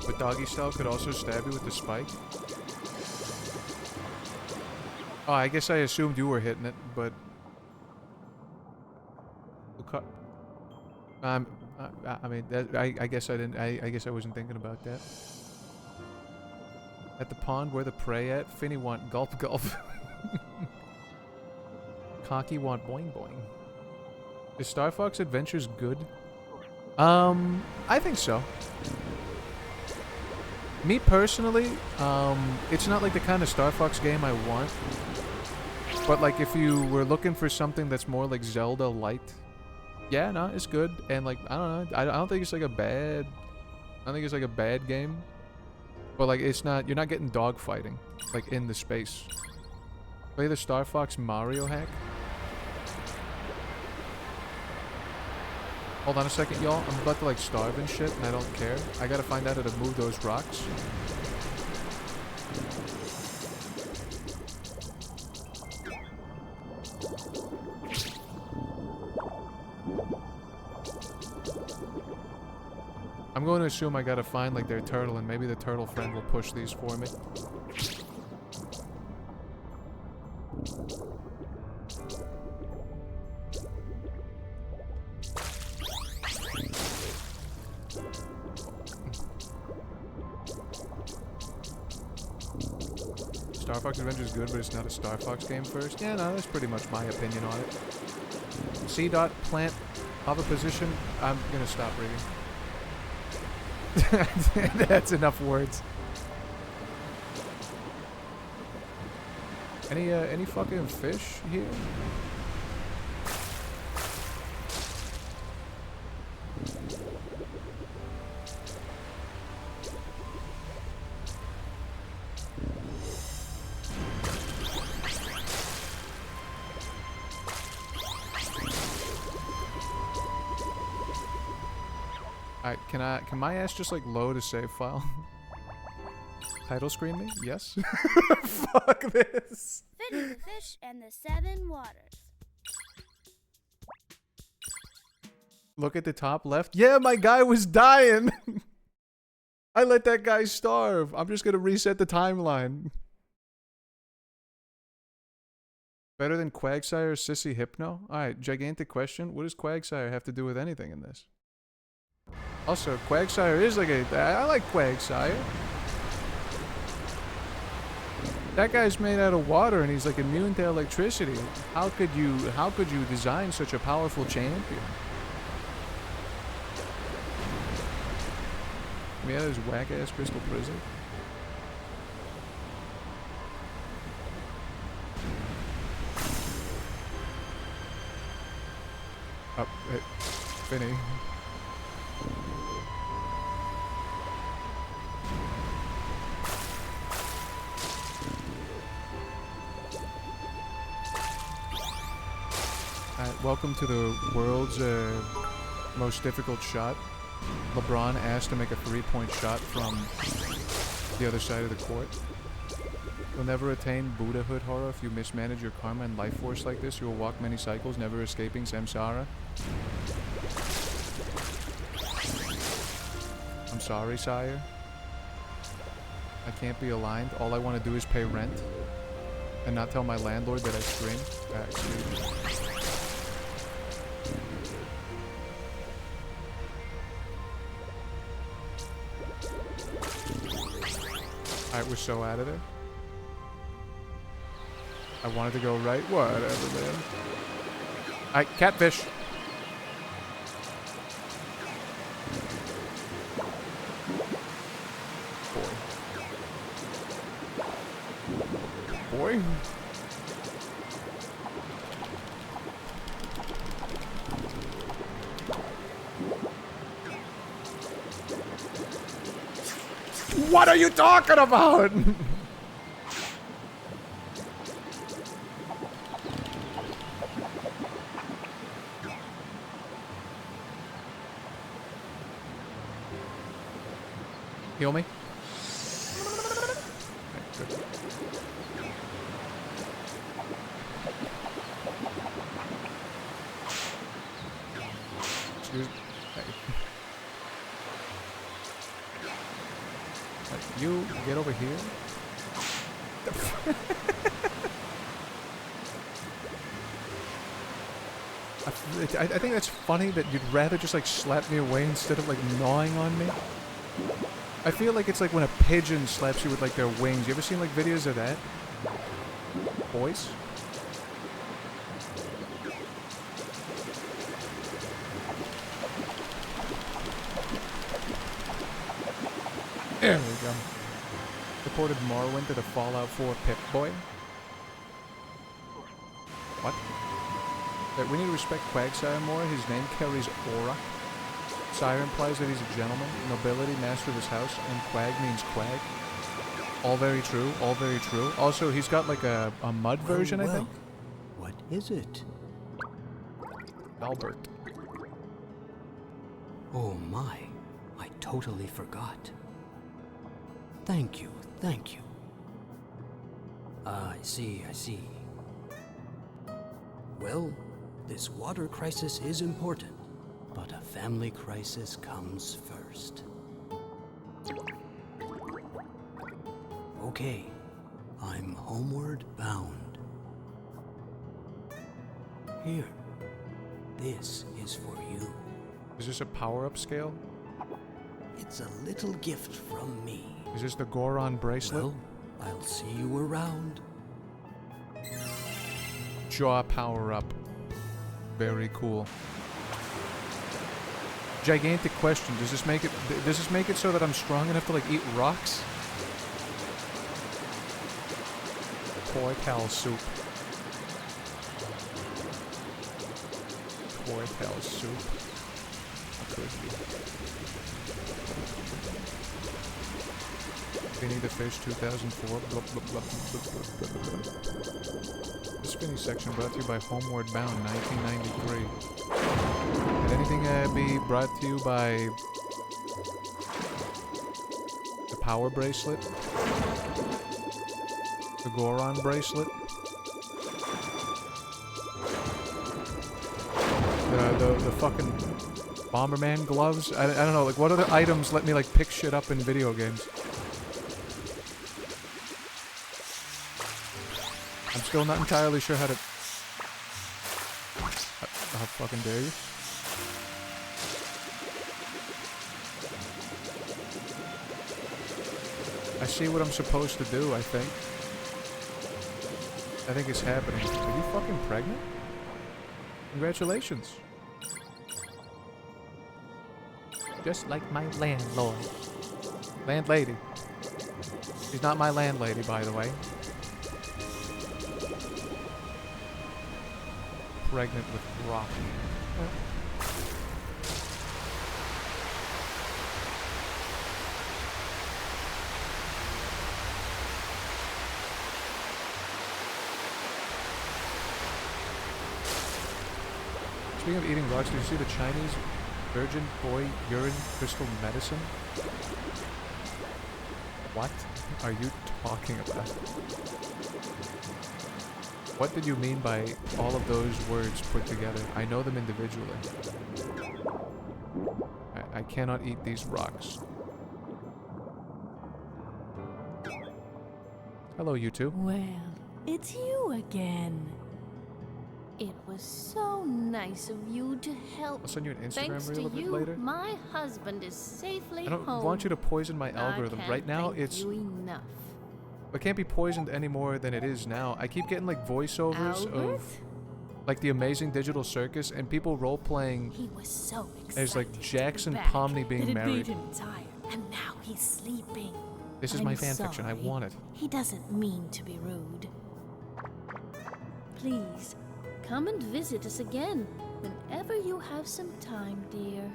But doggy style could also stab you with the spike. Oh, I guess I assumed you were hitting it, but... I mean, I guess I didn't. I guess I wasn't thinking about that. At the pond, where the prey at? Finny want gulp gulp. Cocky want boing boing. Is Starfox Adventures good? I think so. Me personally, it's not like the kind of Starfox game I want. But like if you were looking for something that's more like Zelda light, yeah, no, it's good. And like I don't know, I don't think it's like a bad. I don't think it's like a bad game. But like it's not. You're not getting dog fighting like in the space. Play the Starfox Mario hack. Hold on a second, y'all. I'm about to like starve and shit, and I don't care. I gotta find out how to move those rocks. I'm going to assume I gotta find like their turtle, and maybe the turtle friend will push these for me. Starfox Adventure is good, but it's not a Starfox game first. Yeah, no, that's pretty much my opinion on it. C. Plant hover position. I'm gonna stop reading. That's enough words. Any fucking fish here? Alright, can my ass just like load a save file? Title screen me? Yes? Fuck this. Finny the Fish and the Seven Waters. Look at the top left. Yeah, my guy was dying. I let that guy starve. I'm just gonna reset the timeline. Better than Quagsire or Sissy Hypno? Alright, gigantic question. What does Quagsire have to do with anything in this? Also, Quagsire is like a... I like Quagsire. That guy's made out of water and he's like immune to electricity. How could you design such a powerful champion? Me out of his whack-ass crystal prison. Oh, hey, Finny. Welcome to the world's most difficult shot. LeBron asked to make a three-point shot from the other side of the court. You'll never attain Buddhahood, horror. If you mismanage your karma and life force like this, you will walk many cycles, never escaping samsara. I'm sorry, sire. I can't be aligned. All I want to do is pay rent and not tell my landlord that I screamed. Excuse me. Alright, we're so out of there. I wanted to go right. Whatever, man. Alright, catfish. Boy. What are you talking about? Heal me. Excuse me. You get over here. I think that's funny that you'd rather just like slap me away instead of like gnawing on me. I feel like it's like when a pigeon slaps you with like their wings. You ever seen like videos of that? Boys? There we go. Reported Morrowind to the Fallout 4 Pip-Boy. What? That we need to respect Quagsire more. His name carries aura. Sire implies that he's a gentleman, nobility, master of his house, and Quag means quag. All very true, all very true. Also, he's got like a mud version, I think. What is it? Albert. Oh my, I totally forgot. Thank you, thank you. I see, I see. Well, this water crisis is important, but a family crisis comes first. Okay, I'm homeward bound. Here, this is for you. Is this a power-up scale? It's a little gift from me. Is this the Goron bracelet? Well, I'll see you around. Jaw power-up. Very cool. Gigantic question. Does this make it so that I'm strong enough to like eat rocks? Toy pal soup. Toy pal soup. Could be. Finny the Fish 2004. Blah, blah, blah, blah, blah, blah, blah. This Finny section brought to you by Homeward Bound 1993. Did anything be brought to you by the Power Bracelet? The Goron Bracelet? The fucking Bomberman gloves? I don't know, like what other items let me like pick shit up in video games? I'm still not entirely sure how to... How fucking dare you? I see what I'm supposed to do, I think. I think it's happening. Are you fucking pregnant? Congratulations. Just like my landlord. Landlady. She's not my landlady, by the way. Pregnant with rock. Speaking of eating rocks, did you see the Chinese virgin boy urine crystal medicine? What are you talking about? What did you mean by all of those words put together? I know them individually. I cannot eat these rocks. Hello, you two. Well, it's you again. It was so nice of you to help. I'll send you an Instagram Thanks reel a to bit you, later. my husband is safely I don't home. want you to poison my I algorithm. can't Right now, thank it's... you enough. It can't be poisoned any more than it is now. I keep getting like voiceovers Albert? of like the Amazing Digital Circus and people role-playing He was so excited. as like Jackson to be back Pomney that being it married. made him tired, and now he's sleeping. This is I'm my fanfiction. I sorry. want it. He doesn't mean to be rude. Please, come and visit us again whenever you have some time, dear.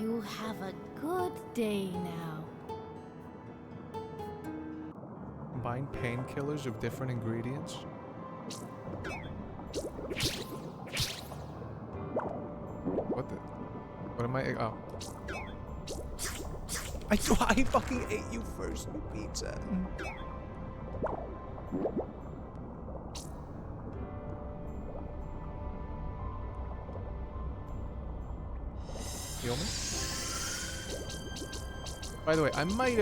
You have a good day now. Combine painkillers of different ingredients. What the? What am I? Oh. I fucking ate you first, you pizza. Heal me? By the way, I might,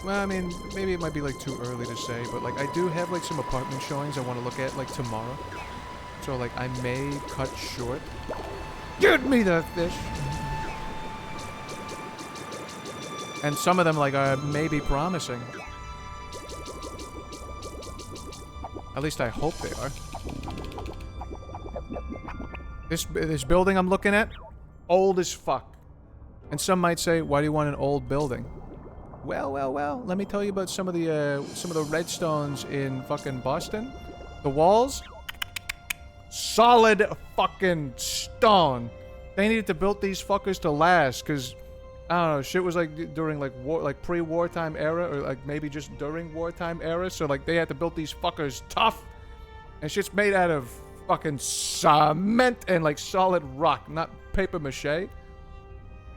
well, I mean, maybe it might be, like, too early to say, but, like, I do have, like, some apartment showings I want to look at, like, tomorrow. So, like, I may cut short. Give me the fish! And some of them, like, are maybe promising. At least I hope they are. This building I'm looking at, old as fuck. And some might say, why do you want an old building? Well, let me tell you about some of the redstones in fucking Boston. The walls, solid fucking stone. They needed to build these fuckers to last, cause I don't know, shit was like during like war, like pre-wartime era, or like maybe just during wartime era. So like they had to build these fuckers tough, and shit's made out of fucking cement and like solid rock, not paper mache.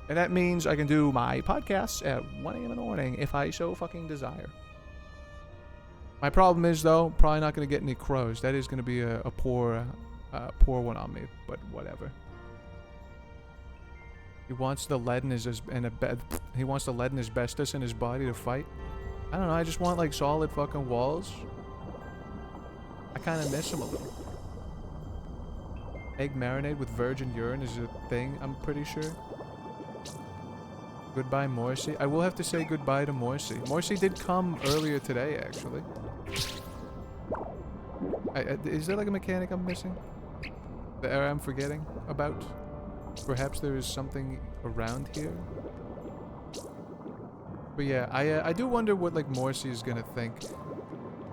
And that means I can do my podcasts at 1 a.m. in the morning if I so fucking desire. My problem is, though, probably not going to get any crows. That is going to be a poor one on me, but whatever. He wants the lead in his he wants the lead and asbestos in his body to fight. I don't know. I just want like solid fucking walls. I kind of miss him a little. Egg marinade with virgin urine is a thing, I'm pretty sure. Goodbye, Morrissey. I will have to say goodbye to Morrissey. Morrissey did come earlier today, actually. Is there like a mechanic I'm missing? The error I'm forgetting about? Perhaps there is something around here? But yeah, I do wonder what like Morrissey is gonna think.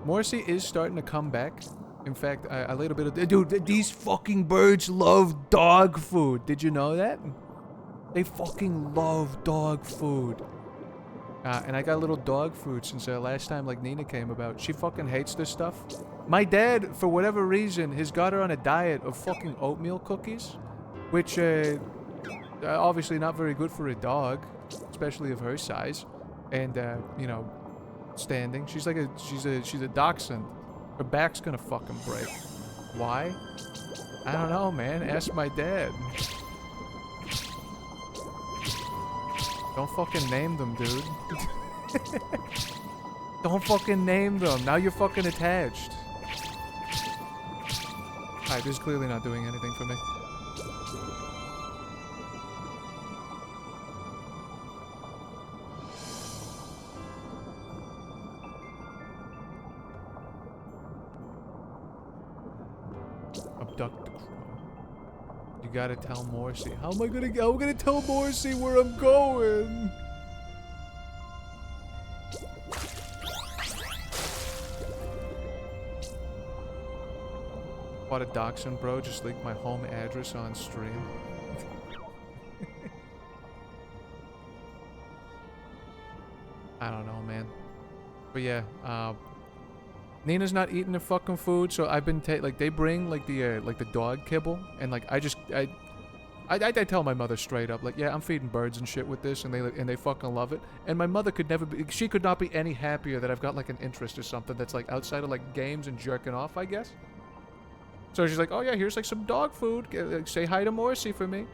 Morrissey is starting to come back. In fact, I laid a bit of... Dude, these fucking birds love dog food. Did you know that? They fucking love dog food. And I got a little dog food since last time like Nina came about. She fucking hates this stuff. My dad, for whatever reason, has got her on a diet of fucking oatmeal cookies. Which, obviously not very good for a dog. Especially of her size. And, you know, standing. She's like she's a dachshund. Her back's gonna fucking break. Why? I don't know, man. Ask my dad. Don't fucking name them, dude. Don't fucking name them. Now you're fucking attached. Alright, this is clearly not doing anything for me. Abduct the crow. You gotta tell Morrissey. How am I gonna tell Morrissey where I'm going? What a dachshund, bro. Just leaked my home address on stream. I don't know, man. But yeah, Nina's not eating the fucking food, so I've been like they bring like the dog kibble, and like I tell my mother straight up, like, yeah, I'm feeding birds and shit with this, and they fucking love it. And my mother she could not be any happier that I've got like an interest or something that's like outside of like games and jerking off, I guess. So she's like, oh yeah, here's like some dog food. Say hi to Morrissey for me.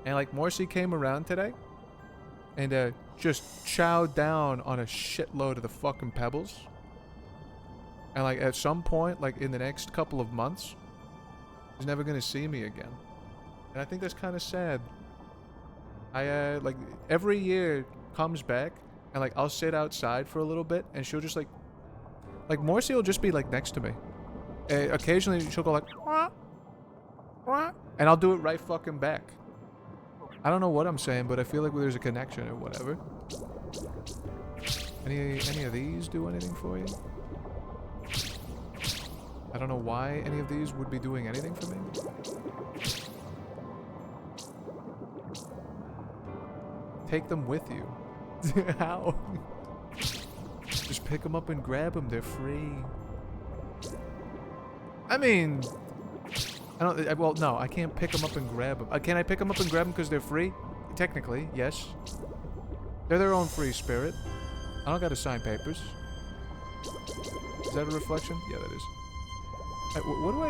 And like Morrissey came around today, and just chowed down on a shitload of the fucking pebbles. And like at some point, like in the next couple of months, he's never gonna see me again. And I think that's kind of sad. I like every year comes back, and like I'll sit outside for a little bit, and she'll just like Morrissey will just be like next to me. Occasionally she'll go like, wah, wah, and I'll do it right fucking back. I don't know what I'm saying, but I feel like there's a connection or whatever. Any of these do anything for you? I don't know why any of these would be doing anything for me. Take them with you. How? Just pick them up and grab them. They're free. I mean, well, no, I can't pick them up and grab them. Can I pick them up and grab them because they're free? Technically, yes. They're their own free spirit. I don't gotta sign papers. Is that a reflection? Yeah, that is. What do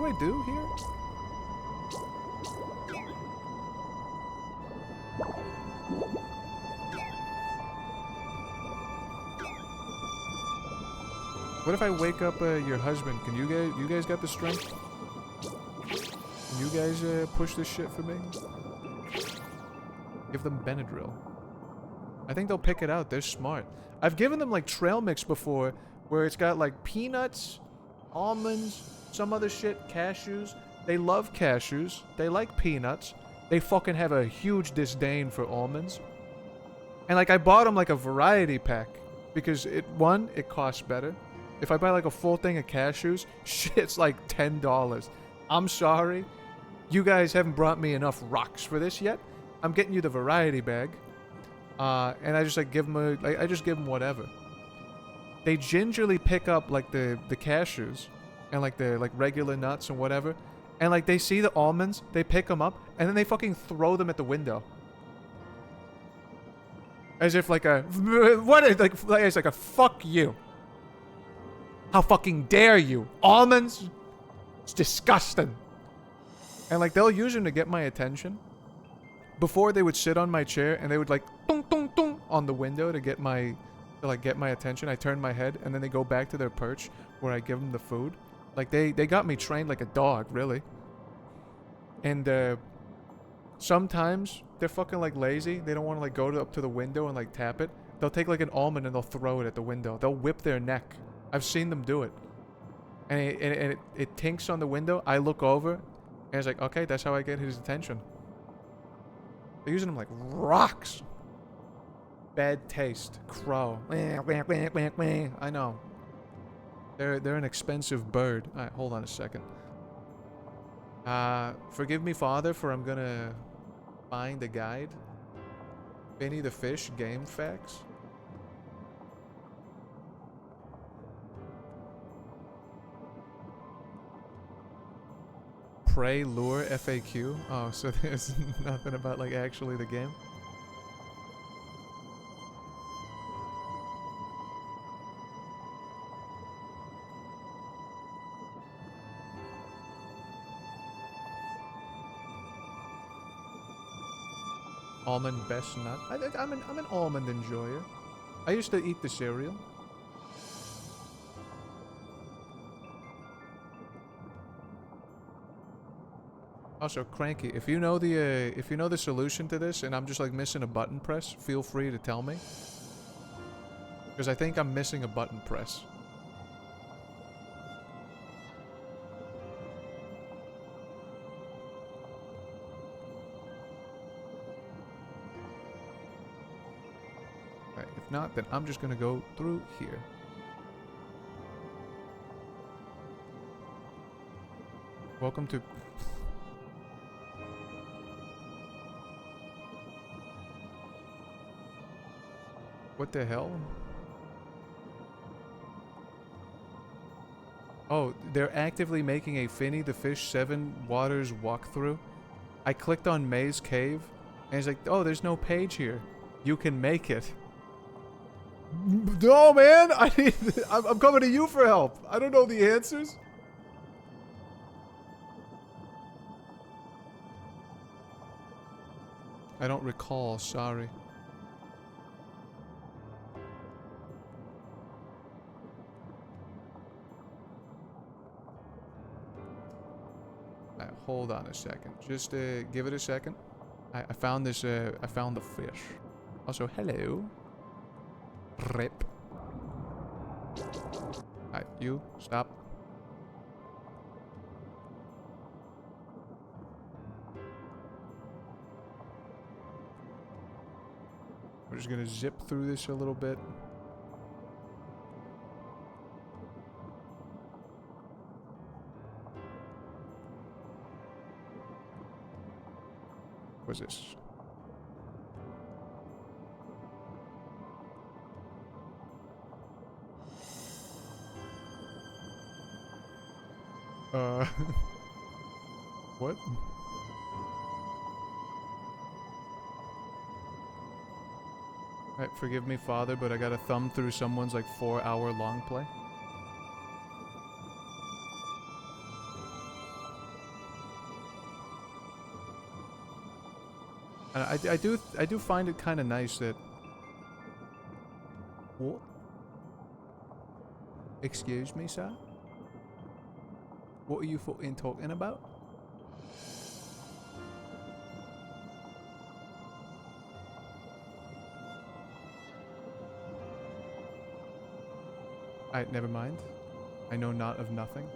I do here? What if I wake up your husband? Can you guys got the strength? Can you guys push this shit for me? Give them Benadryl. I think they'll pick it out. They're smart. I've given them like trail mix before where it's got like peanuts, almonds, some other shit, cashews. They love cashews. They like peanuts. They fucking have a huge disdain for almonds. And like I bought them like a variety pack because it costs better. If I buy like a full thing of cashews, shit's like $10. I'm sorry. You guys haven't brought me enough rocks for this yet. I'm getting you the variety bag. And I just like give them I just give them whatever. They gingerly pick up like the cashews and like the like regular nuts and whatever. And like they see the almonds, they pick them up and then they fucking throw them at the window. As if like a it's like a fuck you. How fucking dare you? Almonds? It's disgusting. And like they'll use them to get my attention. Before they would sit on my chair and they would like tung tung tung on the window to get my attention. I turn my head and then they go back to their perch where I give them the food. Like they got me trained like a dog, really. And sometimes they're fucking like lazy. They don't want to like go up to the window and like tap it. They'll take like an almond and they'll throw it at the window. They'll whip their neck. I've seen them do it. And it tinks on the window. I look over and it's like, okay, that's how I get his attention. They're using them like rocks. Bad taste. Crow. I know. They're an expensive bird. Alright, hold on a second. Forgive me, Father, for I'm gonna find a guide. Finny the Fish game facts. Prey lure FAQ. Oh, so there's nothing about like actually the game. Almond best nut. I'm an almond enjoyer. I used to eat the cereal. Also, Cranky, if you know the solution to this, and I'm just like missing a button press, feel free to tell me. Because I think I'm missing a button press. Right, if not, then I'm just gonna go through here. Welcome to... What the hell? Oh, they're actively making a Finny the Fish 7 Waters walkthrough. I clicked on May's Cave, and it's like, oh, there's no page here. You can make it. No, man! I'm coming to you for help. I don't know the answers. I don't recall, sorry. Hold on a second. Just give it a second. I found this. I found the fish. Also, hello. Rip. Alright, you stop. We're just gonna zip through this a little bit. What's this? What? Alright, forgive me, Father, but I gotta thumb through someone's like 4-hour long play. And I do find it kind of nice that... What? Excuse me, sir? What are you fucking talking about? Alright, never mind. I know not of nothing.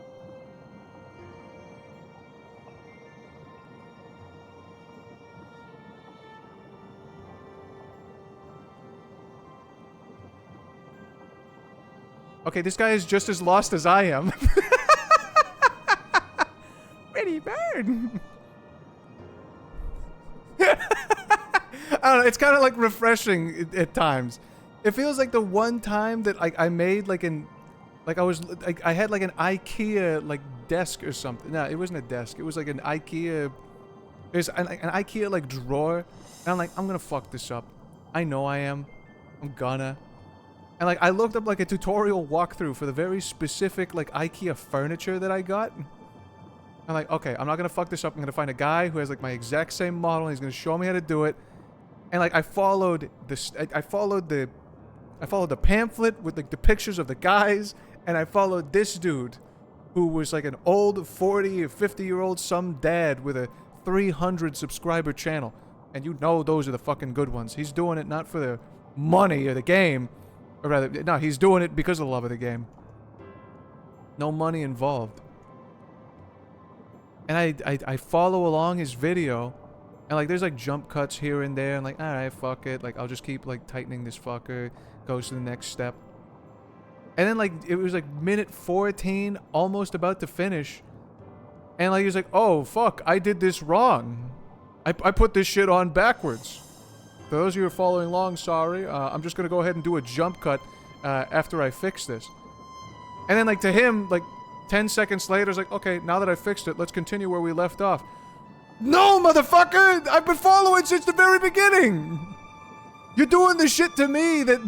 Okay, this guy is just as lost as I am. Pretty bird. I don't know, it's kind of like refreshing at times. It feels like the one time that I made like an, like I had like an IKEA like desk or something. No, it wasn't a desk. It was like an IKEA, there's an IKEA like drawer. And I'm like, I'm gonna fuck this up. I know I am. I'm gonna. And like I looked up like a tutorial walkthrough for the very specific like IKEA furniture that I got. I'm like, okay, I'm not gonna fuck this up. I'm gonna find a guy who has like my exact same model and he's gonna show me how to do it. And like I followed this, I followed the pamphlet with like the pictures of the guys, and I followed this dude who was like an old 40 or 50-year-old some dad with a 300 subscriber channel. And you know those are the fucking good ones. He's doing it not for the money or the game, or rather, no, he's doing it because of the love of the game. No money involved. And I follow along his video. And like there's like jump cuts here and there, and like, alright, fuck it. Like I'll just keep like tightening this fucker, goes to the next step. And then like it was like minute 14, almost about to finish. And like he was like, oh fuck, I did this wrong. I put this shit on backwards. For those of you who are following along, sorry. I'm just gonna go ahead and do a jump cut after I fix this. And then like to him, like 10 seconds later, it's like, okay, now that I fixed it, let's continue where we left off. No, motherfucker! I've been following since the very beginning! You're doing the shit to me that...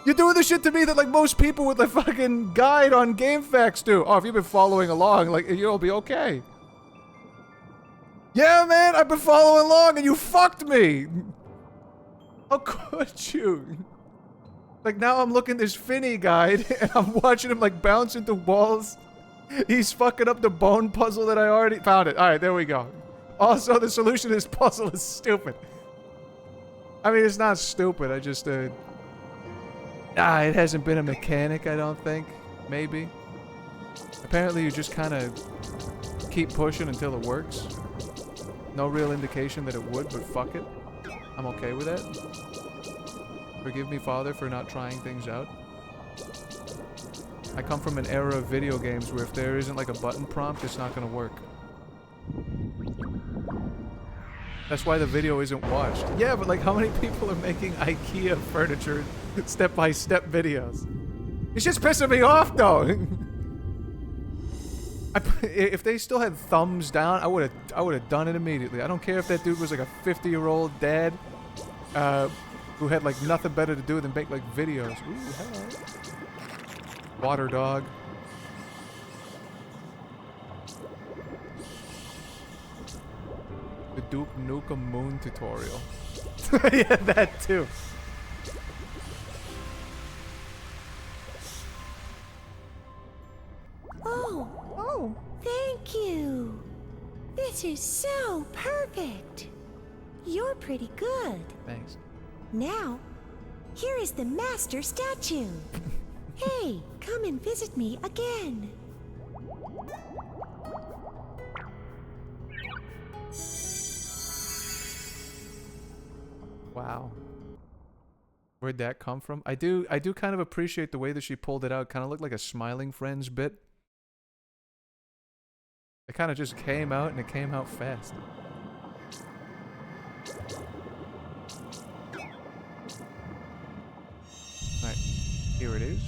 You're doing the shit to me that, like, most people with the fucking guide on GameFAQs do. Oh, if you've been following along, like, you'll be okay. Yeah, man, I've been following along and you fucked me! How could you? Like, now I'm looking at this Finny guide and I'm watching him, like, bounce into walls. He's fucking up the bone puzzle that I already found it. Alright, there we go. Also, the solution to this puzzle is stupid. I mean, it's not stupid. I just, it hasn't been a mechanic, I don't think. Maybe. Apparently, you just kind of keep pushing until it works. No real indication that it would, but fuck it. I'm okay with that. Forgive me, Father, for not trying things out. I come from an era of video games where if there isn't like a button prompt, it's not gonna work. That's why the video isn't watched. Yeah, but like how many people are making IKEA furniture step-by-step videos? It's just pissing me off though. If they still had thumbs down, I would have done it immediately. I don't care if that dude was like a 50-year-old dad who had like nothing better to do than make like videos. Ooh, hello. Water dog. The Duke Nukem Moon tutorial. Yeah, that too. Oh, thank you. This is so perfect. You're pretty good. Thanks. Now, here is the master statue. Hey, come and visit me again. Wow. Where'd that come from? I do kind of appreciate the way that she pulled it out. Kind of looked like a Smiling Friends bit. It kind of just came out and it came out fast. Alright, here it is.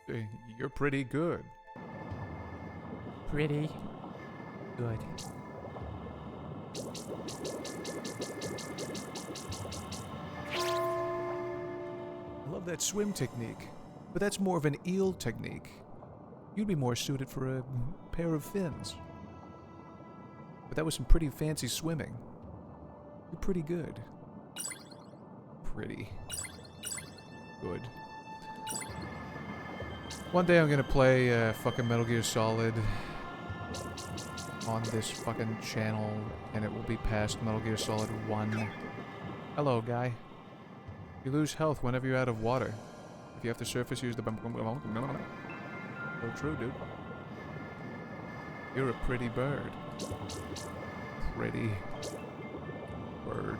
Hey, you're pretty good. Pretty good. I love that swim technique, but that's more of an eel technique. You'd be more suited for a pair of fins. But that was some pretty fancy swimming. You're pretty good. Pretty good. One day I'm gonna play fucking Metal Gear Solid on this fucking channel, and it will be past Metal Gear Solid 1. Hello, guy. You lose health whenever you're out of water. If you have to surface, use the... So true, dude. You're a pretty bird. Pretty bird.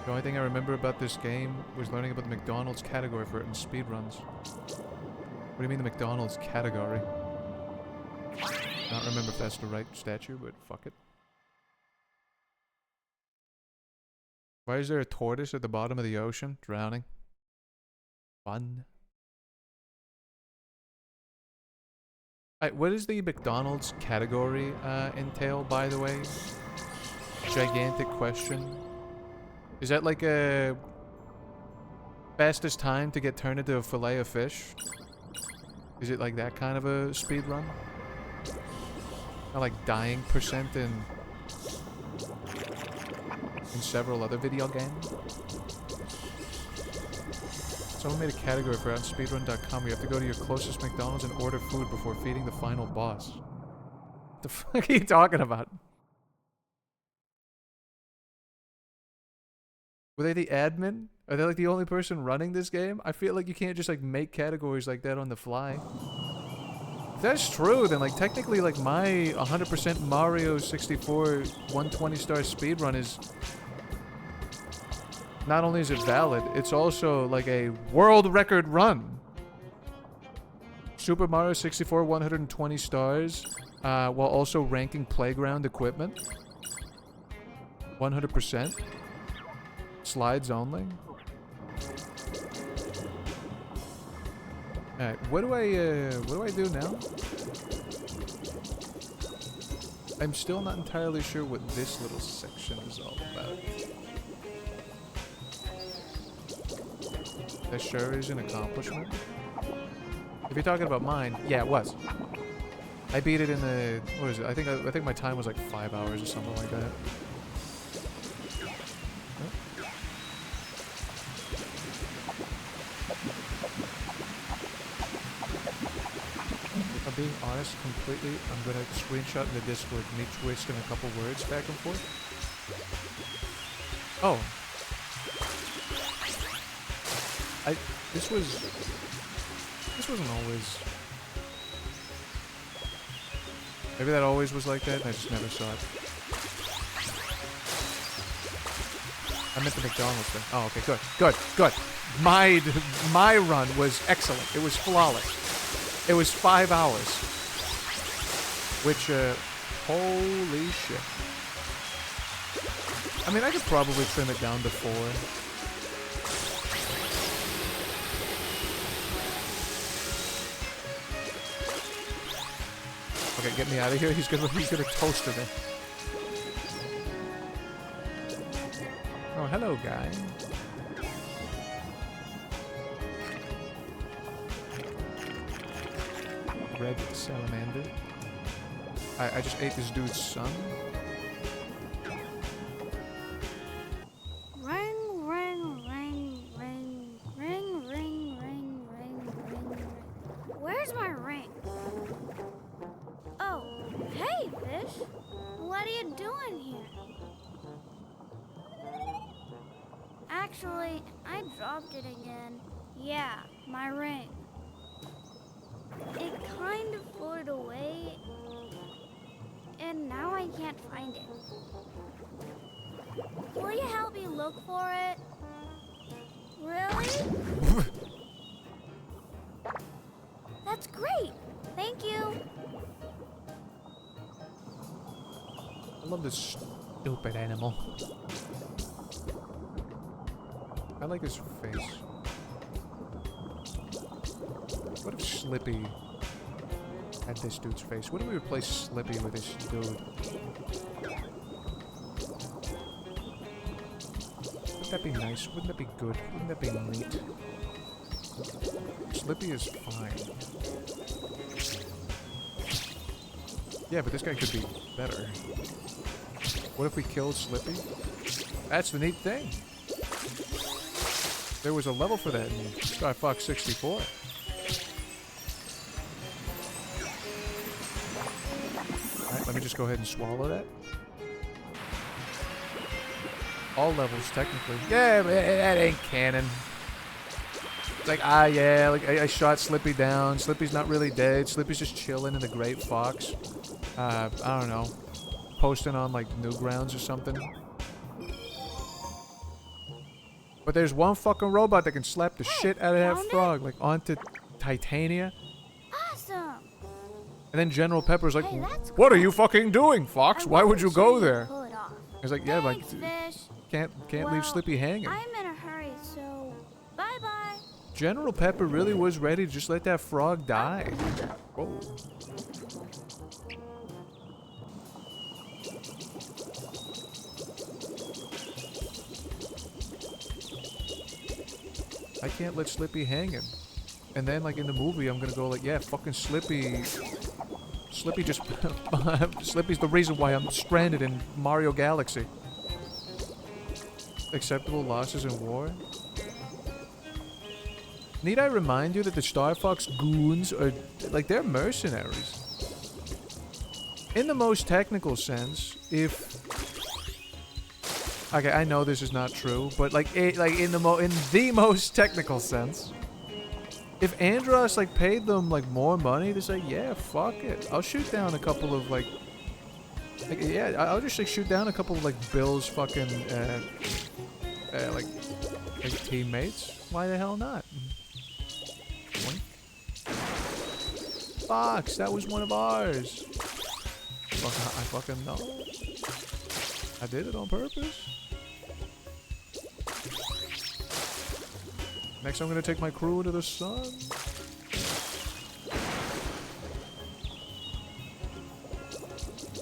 The only thing I remember about this game was learning about the McDonald's category for it in speedruns. What do you mean the McDonald's category? I don't remember if that's the right statue, but fuck it. Why is there a tortoise at the bottom of the ocean, drowning? Fun. Alright, what does the McDonald's category entail, by the way? Gigantic question. Is that like a fastest time to get turned into a fillet of fish? Is it like that kind of a speed run? Not like dying percent in several other video games? Someone made a category for it on speedrun.com where you have to go to your closest McDonald's and order food before feeding the final boss. What the fuck are you talking about? Were they the admin? Are they like the only person running this game? I feel like you can't just like make categories like that on the fly. If that's true, then like technically like my 100% Mario 64 120 star speedrun is... Not only is it valid, it's also like a world record run. Super Mario 64 120 stars, while also ranking playground equipment. 100%. Slides only. Alright, what do I do now? I'm still not entirely sure what this little section is all about. That sure is an accomplishment. If you're talking about mine, yeah, it was. I beat it in the... What is it? I think my time was like 5 hours or something like that. If I'm being honest completely, I'm gonna screenshot in the Discord me twisting a couple words back and forth. Oh. This wasn't always... Maybe that always was like that and I just never saw it. I meant the McDonald's thing. Oh, okay, good. My run was excellent. It was flawless. It was 5 hours. Which, holy shit. I mean, I could probably trim it down to 4. Okay, get me out of here. He's gonna toast to me. Oh, hello, guy. Red salamander. I just ate this dude's son. Ring, ring, ring, ring, ring, ring, ring, ring, ring, ring. Where's my ring? Oh, hey, fish. What are you doing here? Actually, I dropped it again. Yeah, my ring. It kind of floated away, and now I can't find it. Will you help me look for it? Really? That's great. Thank you. I love this stupid animal. I like his face. What if Slippy had this dude's face? What if we replace Slippy with this dude? Wouldn't that be nice? Wouldn't that be good? Wouldn't that be neat? Slippy is fine. Yeah, but this guy could be better. What if we killed Slippy? That's the neat thing. There was a level for that in Starfox 64. Let me just go ahead and swallow that. All levels, technically. Yeah, but that ain't canon. It's like, yeah, like I shot Slippy down. Slippy's not really dead. Slippy's just chilling in the Great Fox. I don't know. Posting on, like, Newgrounds or something. But there's one fucking robot that can slap the shit out of that frog, like, onto Titania. Awesome. And then General Pepper's like, Hey, that's what are cool. you fucking doing, Fox? Why would you go there? Pull it off. He's like, yeah, like, Thanks, Fish. can't Well, leave Slippy hanging. I'm in a hurry, so bye-bye. General Pepper really was ready to just let that frog die. Whoa. I can't let Slippy hanging. And then, like, in the movie, I'm gonna go like, yeah, fucking Slippy just... Slippy's the reason why I'm stranded in Mario Galaxy. Acceptable losses in war? Need I remind you that the Starfox goons are... like, they're mercenaries. In the most technical sense, if... Okay, I know this is not true, but like in the most technical sense, if Andros like paid them like more money to say, yeah, fuck it, I'll shoot down a couple of like yeah, I'll just like shoot down a couple of like Bill's fucking like teammates. Why the hell not? Boink. Fox, that was one of ours. I fucking know. I did it on purpose. Next, I'm gonna take my crew to the sun.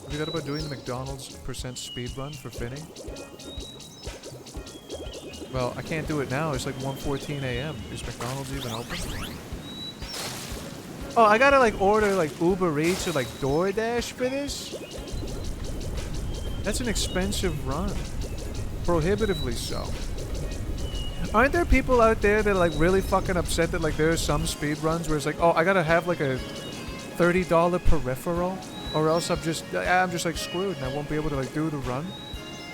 Have you thought about doing the McDonald's % speed run for Finny? Well, I can't do it now. It's like 1:14 a.m. Is McDonald's even open? Oh, I gotta like order like Uber Eats or like DoorDash for this? That's an expensive run. Prohibitively so. Aren't there people out there that are like really fucking upset that like there are some speed runs where it's like, oh, I gotta have like a $30 peripheral or else I'm just like screwed and I won't be able to like do the run?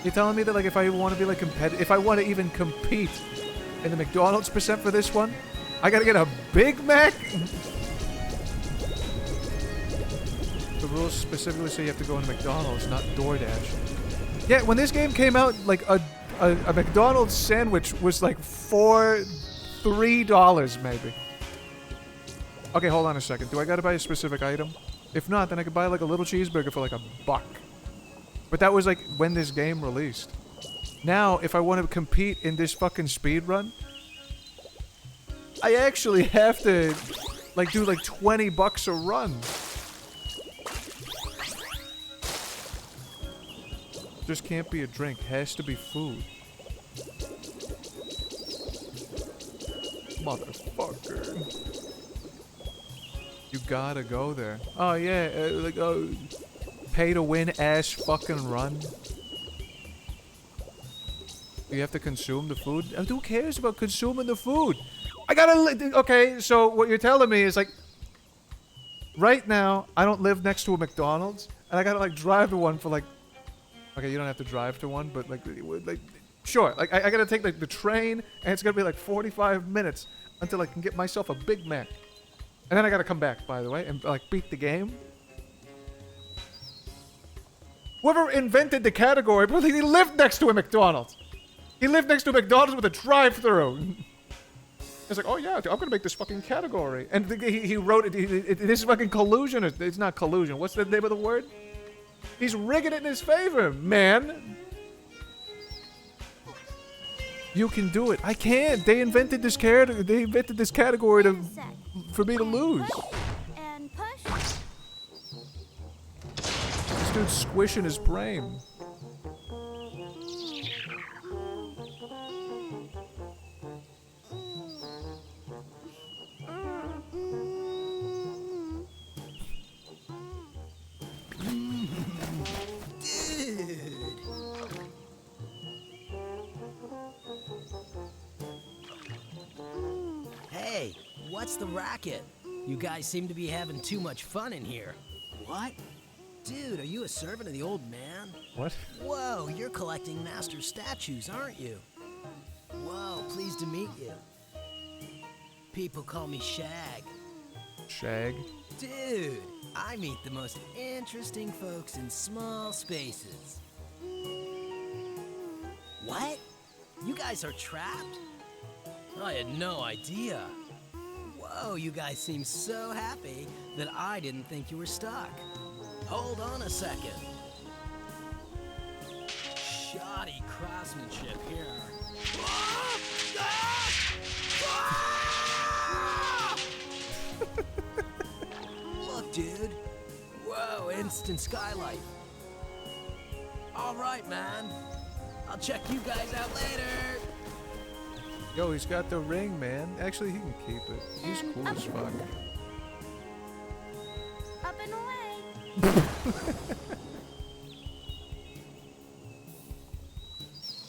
You're telling me that like if I want to be like competitive, if I want to even compete in the McDonald's % for this one, I gotta get a Big Mac? The rules specifically say you have to go into McDonald's, not DoorDash. Yeah, when this game came out, like a McDonald's sandwich was like $3 maybe. Okay, hold on a second. Do I gotta buy a specific item? If not, then I could buy like a little cheeseburger for like $1. But that was like when this game released. Now, if I want to compete in this fucking speed run, I actually have to like do like $20 a run. Just can't be a drink. Has to be food. Motherfucker. You gotta go there. Oh yeah, like pay to win ass fucking run. You have to consume the food. Who cares about consuming the food? I gotta. Okay, so what you're telling me is like, right now I don't live next to a McDonald's, and I gotta like drive to one for like. Okay, you don't have to drive to one, but like sure. Like I gotta take like the train, and it's gonna be like 45 minutes until I can get myself a Big Mac, and then I gotta come back. By the way, and like beat the game. Whoever invented the category, but he lived next to a McDonald's. He lived next to a McDonald's with a drive-thru. It's like, oh yeah, I'm gonna make this fucking category, and he wrote it. This is fucking collusion. It's not collusion. What's the name of the word? He's rigging it in his favor, man. You can do it. I can't. They invented this category for me to lose. And push. This dude's squishing his brain. Hey, what's the racket? You guys seem to be having too much fun in here. What? Dude, are you a servant of the old man? What? Whoa, you're collecting master statues, aren't you? Whoa, pleased to meet you. People call me Shag. Shag? Dude, I meet the most interesting folks in small spaces. What? You guys are trapped? I had no idea. Whoa, you guys seem so happy that I didn't think you were stuck. Hold on a second. Shoddy craftsmanship here. Look, dude. Whoa, instant skylight. All right, man. I'll check you guys out later. Yo, he's got the ring, man. Actually, he can keep it. He's cool as fuck. Up and away.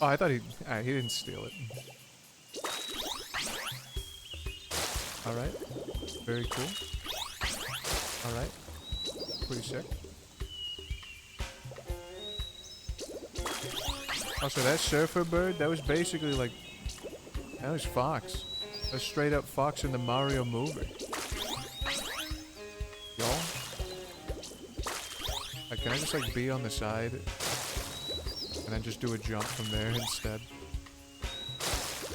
Oh, I thought he didn't steal it. Alright. Very cool. Alright. Pretty sick. Also, that surfer bird, that was basically like... That was Fox. A straight up Fox in the Mario movie. Y'all? Like, can I just like be on the side? And then just do a jump from there instead?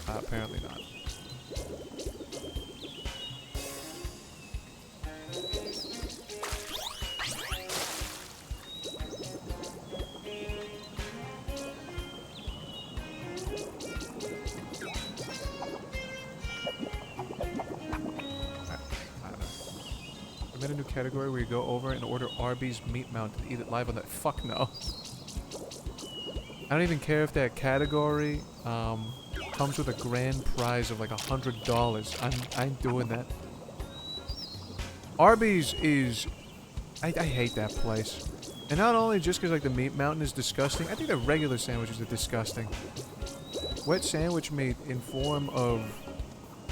Apparently not. I made a new category where you go over and order Arby's meat mount and eat it live on that. Fuck no. I don't even care if that category comes with a grand prize of like $100. I'm doing that. Arby's is... I hate that place. And not only just because like the meat mountain is disgusting, I think the regular sandwiches are disgusting. Wet sandwich meat in form of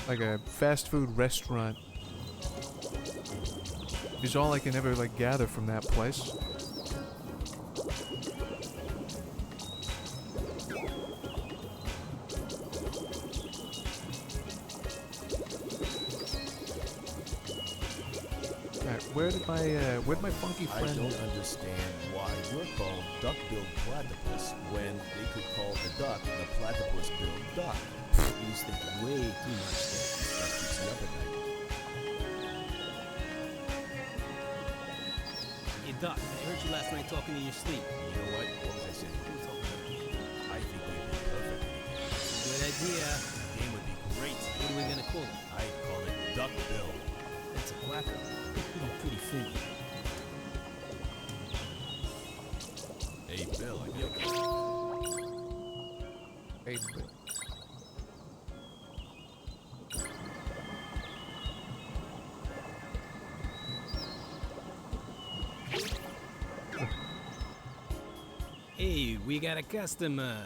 like a fast food restaurant is all I can ever like gather from that place. Alright, where'd my funky friend? I don't understand why we're called duck-billed platypus when they could call the duck the platypus-billed duck. You just think way too much that keeps you up at night. Hey, Doc, I heard you last night talking in your sleep. You know what? What was I saying? I think we'd be perfect. Good idea. The game would be great. What are we gonna call it? I'd call it duck-bill. That's a quacker. Pretty Finny. Hey, Bill, I think. Hey, Bill. Hey, we got a customer.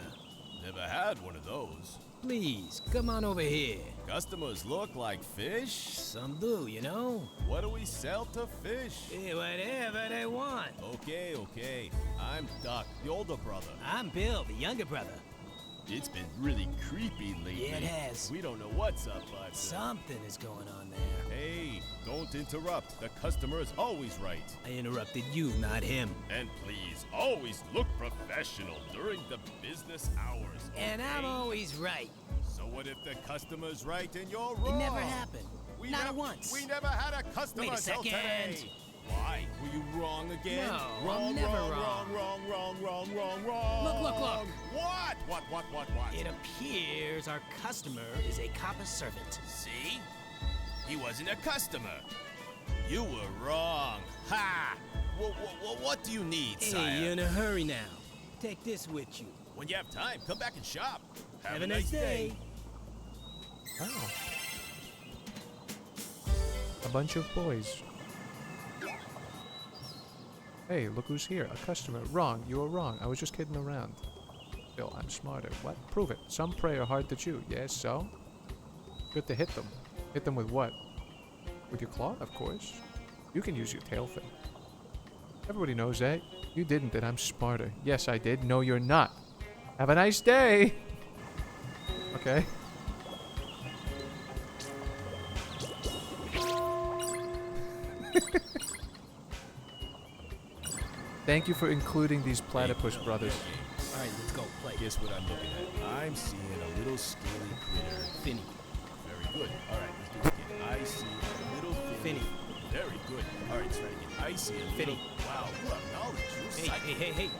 Never had one of those. Please, come on over here. Customers look like fish? Some do, you know? What do we sell to fish? Hey, whatever they want. Okay, okay. I'm Duck, the older brother. I'm Bill, the younger brother. It's been really creepy lately. Yeah, it has. We don't know what's up, but... Something is going on there. Hey, don't interrupt. The customer is always right. I interrupted you, not him. And please, always look professional during the business hours. And I'm okay? always right. So what if the customer's right and you're wrong? It never happened. Not once. We never had a customer Wait a till second. today. Why? Were you wrong again? No, wrong, I'm never wrong. Look. What? It appears our customer is a copper servant. See? He wasn't a customer. You were wrong. Ha! What do you need, Hey, sire? you're in a hurry now. Take this with you. When you have time, come back and shop. Have a nice day. Oh. A bunch of boys. Hey, look who's here. A customer. Wrong. You were wrong. I was just kidding around. Bill, I'm smarter. What? Prove it. Some prey are hard to chew. Yes, so? You have to hit them. Hit them with what? With your claw, of course. You can use your tail fin. Everybody knows that. You didn't, and I'm smarter. Yes, I did. No, you're not. Have a nice day. Okay. Thank you for including these platypus brothers. Alright, let's go play. Guess what I'm looking at? I'm seeing a little scaly critter. Finny. Very good. Alright, let's do it again. I see a little Finny. Very good. Alright, let's try it again. I see a Finny. little... Wow, you have knowledge. You're psychic. Hey. Hey,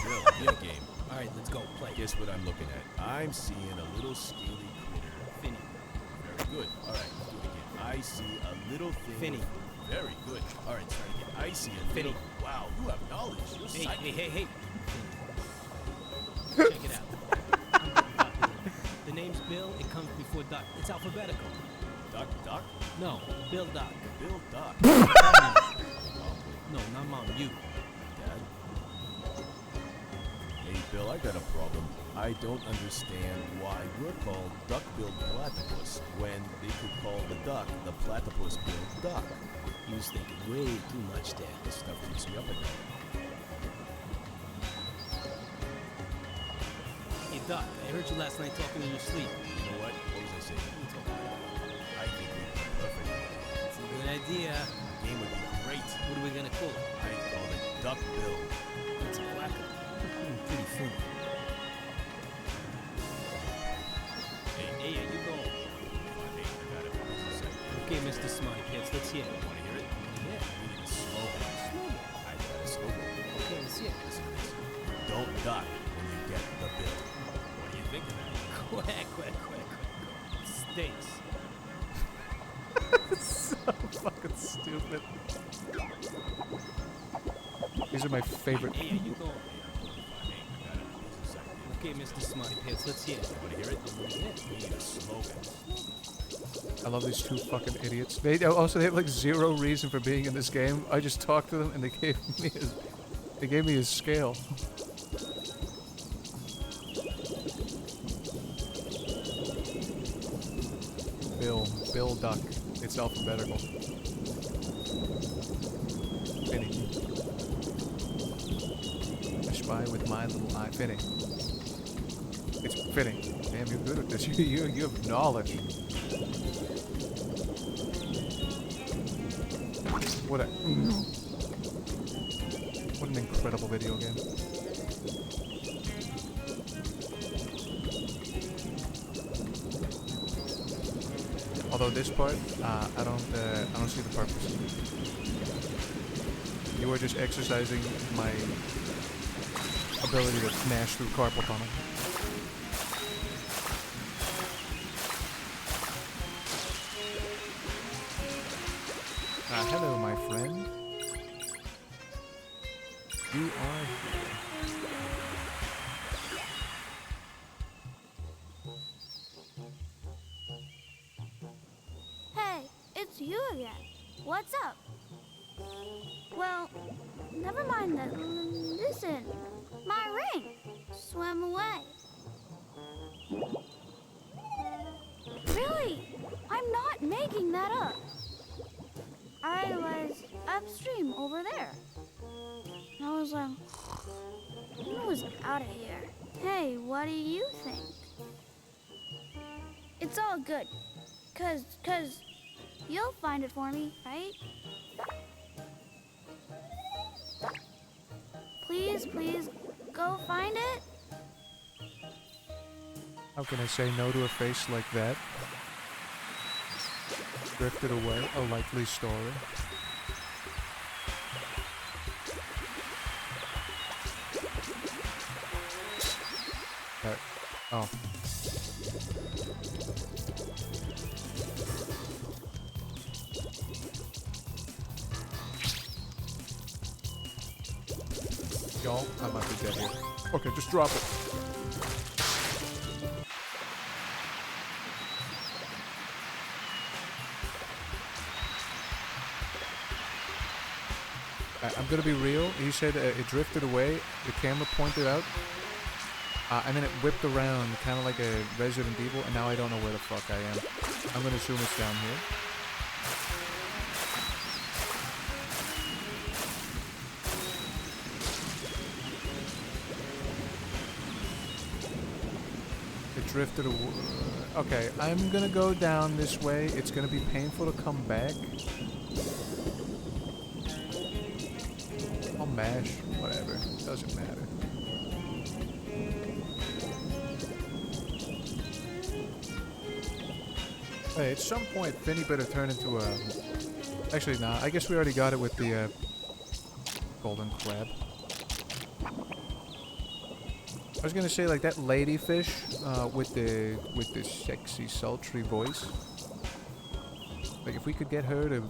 Bill, new game. Alright, let's go play. Guess what I'm looking at? I'm seeing a little scaly critter. Finny. Very good. Alright, let's do it again. I see a little thing. Finny. Very good. Alright, let's try it again. I see a Finny. little... Wow, you have knowledge. You're psychic. Hey. Check it out. The name's Bill. It comes before Duck. It's alphabetical. Duck? No, Bill Duck. Bill Duck. No, not Mom. You. Dad? Hey, Bill, I got a problem. I don't understand why we're called duck-billed platypus when they could call the duck the platypus-billed duck. You was thinking way too much, Dad. This stuff keeps me up at night. Hey, Duck, I heard you last night talking in your sleep. You know what? What was I saying? I think we'd be perfect. It's a good idea. The game would be great. What are we gonna call it? I'd call it duck-bill. It's a quacker. Pretty funny. Hey, you go. I got it. What was I saying? Okay, Mr. Smarty Pants, let's hear it. Want to hear it? Yeah. We need a slogan. I got a slogan. Okay, let's hear it. Listen to this. Don't duck when you get the bill. What do you think of that? Quack. Stinks. So fucking stupid. These are my favorite. Hey, you go. Hey, I got it. What was I saying? Okay, Mr. Smarty Pants, let's hear it. Want to hear it? Yeah. We need a slogan. I love these two fucking idiots. They have like zero reason for being in this game. I just talked to them and they gave me his scale. Bill Duck. It's alphabetical. Finny. I spy with my little eye. Finny. It's Finny. Damn, you're good at this. You have knowledge. What an incredible video game. Although this part, I don't see the purpose. You are just exercising my ability to smash through carpal tunnel. Hello, my friend. You are here. Hey, it's you again. What's up? Well, never mind that. Listen, my ring swam away. Really? I'm not making that up. I was upstream over there. I was like, I was out of here. Hey, what do you think? It's all good. Cause you'll find it for me, right? Please, go find it. How can I say no to a face like that? Drifted away, a likely story. Oh. Y'all, I might be dead here. Okay, just drop it. I'm gonna be real. He said it drifted away. The camera pointed out, and then it whipped around, kind of like a Resident Evil. And now I don't know where the fuck I am. I'm gonna assume it's down here. drifted away. Okay, I'm gonna go down this way. It's gonna be painful to come back. I'll mash. Whatever. Doesn't matter. Hey, at some point, Finny better turn into a... Actually, nah. I guess we already got it with the golden crab. I was gonna say, like, that ladyfish with the sexy, sultry voice. Like, if we could get her to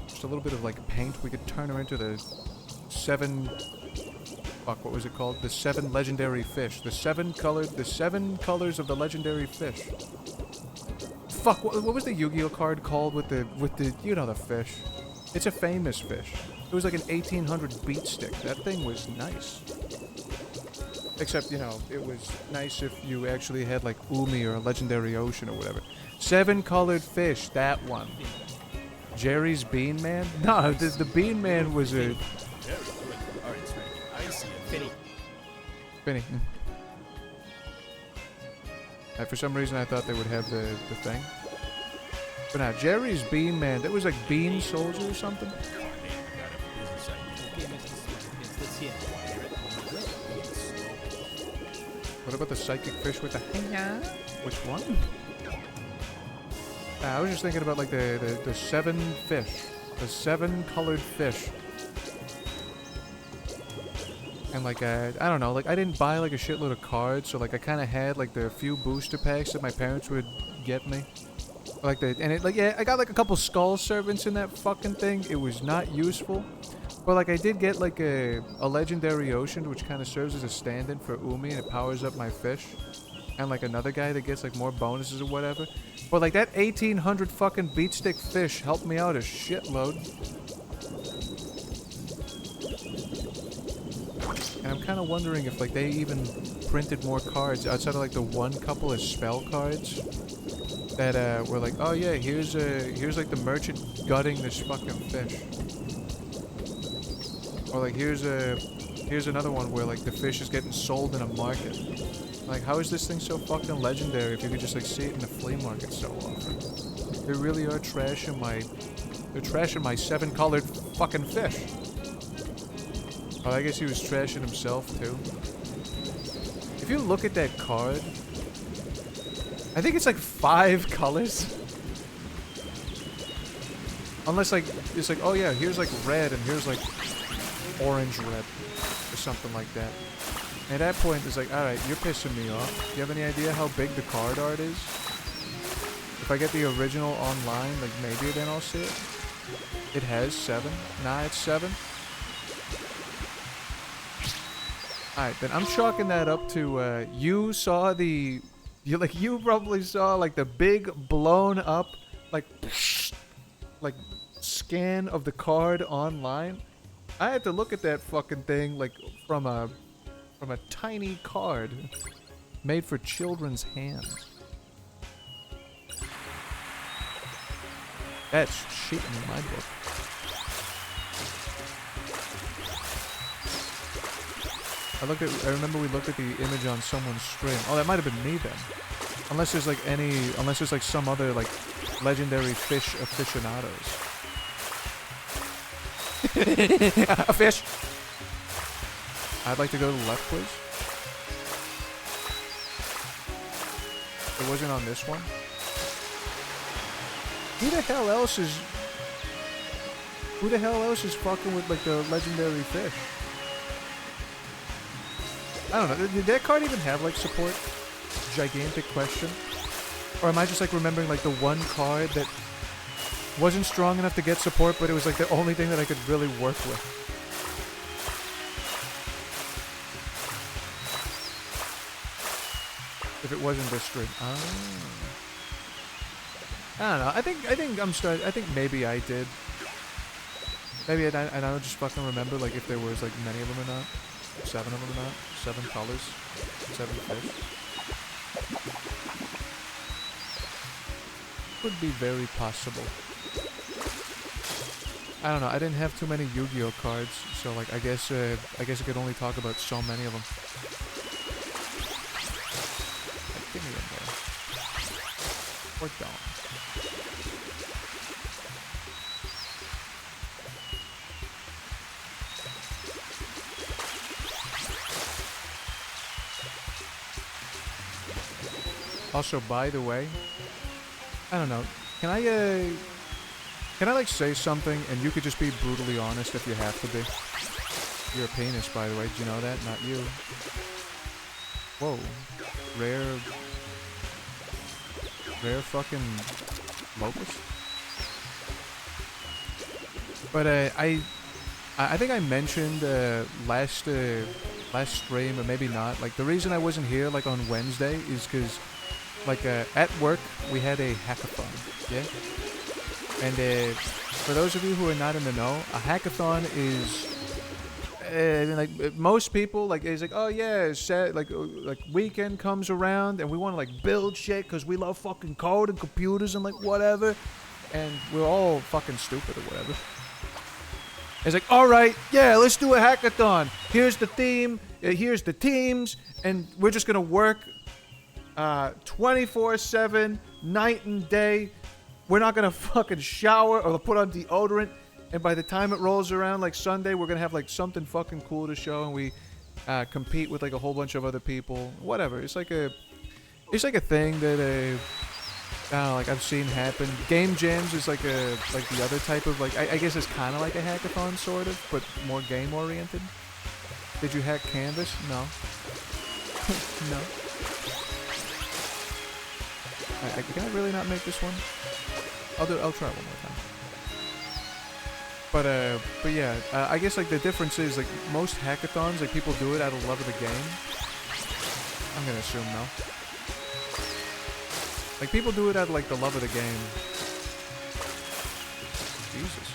just a little bit of, like, paint, we could turn her into the 7... Fuck, what was it called? The 7 legendary fish. The 7 colors of the legendary fish. Fuck, what was the Yu-Gi-Oh card called with the, you know, the fish? It's a famous fish. It was like an 1800 beat stick. That thing was nice. Except, you know, it was nice if you actually had, like, Umi or a Legendary Ocean or whatever. 7 colored fish, that one. Jerry's Bean Man? No, the Bean Man was a... Very good. Alright, Frank. I see it. Finny. Finny. For some reason, I thought they would have the thing. But now, Jerry's Bean Man, that was like Bean Soldier or something? What about the psychic fish with the which one? I was just thinking about like the 7 fish. The 7 colored fish. And like, I don't know, like I didn't buy like a shitload of cards, so like I kind of had like the few booster packs that my parents would get me. Like yeah, I got like a couple skull servants in that fucking thing. It was not useful. But like I did get like a legendary ocean, which kind of serves as a stand-in for Umi, and it powers up my fish. And like another guy that gets like more bonuses or whatever. But like that 1800 fucking beatstick fish helped me out a shitload. And I'm kind of wondering if like they even printed more cards outside of like the one couple of spell cards that were like, oh yeah, here's like the merchant gutting this fucking fish. Or like here's another one where like the fish is getting sold in a market. Like how is this thing so fucking legendary if you could just like see it in the flea market so often? They really are trashing my 7 colored fucking fish. Oh, I guess he was trashing himself too. If you look at that card, I think it's like 5 colors. Unless like, it's like, oh yeah, here's like red and here's like orange red. Or something like that. At that point, it's like, alright, you're pissing me off. Do you have any idea how big the card art is? If I get the original online, like maybe then I'll see it. It has 7. Nah, it's 7. Alright, then I'm chalking that up to, you probably saw, like, the big, blown up, like scan of the card online. I had to look at that fucking thing, like, from a tiny card made for children's hands. That's cheating in my book. I remember we looked at the image on someone's stream. Oh, that might have been me then. Unless there's like some other like legendary fish aficionados. A fish. I'd like to go to the left, please. It wasn't on this one. Who the hell else is fucking with like the legendary fish? I don't know. Did that card even have like support? Gigantic question. Or am I just like remembering like the one card that wasn't strong enough to get support, but it was like the only thing that I could really work with? If it wasn't this stream. Oh. I don't know. I think maybe I did. Maybe I don't just fucking remember like if there was like many of them or not. 7 of them or not. 7 colors. 7 fish. Would be very possible. I don't know. I didn't have too many Yu-Gi-Oh cards, so like I guess I could only talk about so many of them. or don't. Also, by the way, I don't know. Can I like say something and you could just be brutally honest if you have to be? You're a penis, by the way. Did you know that? Not you. Whoa. Rare fucking locust. But I think I mentioned last stream, or maybe not. Like the reason I wasn't here like on Wednesday is because like at work we had a hackathon. Yeah. And for those of you who are not in the know, a hackathon is like most people like it's like, oh yeah, like weekend comes around and we want to like build shit because we love fucking code and computers and like whatever, and we're all fucking stupid or whatever. It's like, all right, yeah, let's do a hackathon. Here's the theme, here's the teams, and we're just gonna work 24/7, night and day. We're not gonna fucking shower or put on deodorant. And by the time it rolls around, like Sunday, we're gonna have like something fucking cool to show, and we compete with like a whole bunch of other people. Whatever. It's like a thing that I don't know, like I've seen happen. Game jams is like the other type of like I guess it's kind of like a hackathon sort of, but more game oriented. Did you hack Canvas? No. No. Can I really not make this one? I'll try it one more time. But yeah, I guess like the difference is like most hackathons, like people do it out of love of the game. I'm gonna assume no. Like people do it out of like the love of the game. Jesus.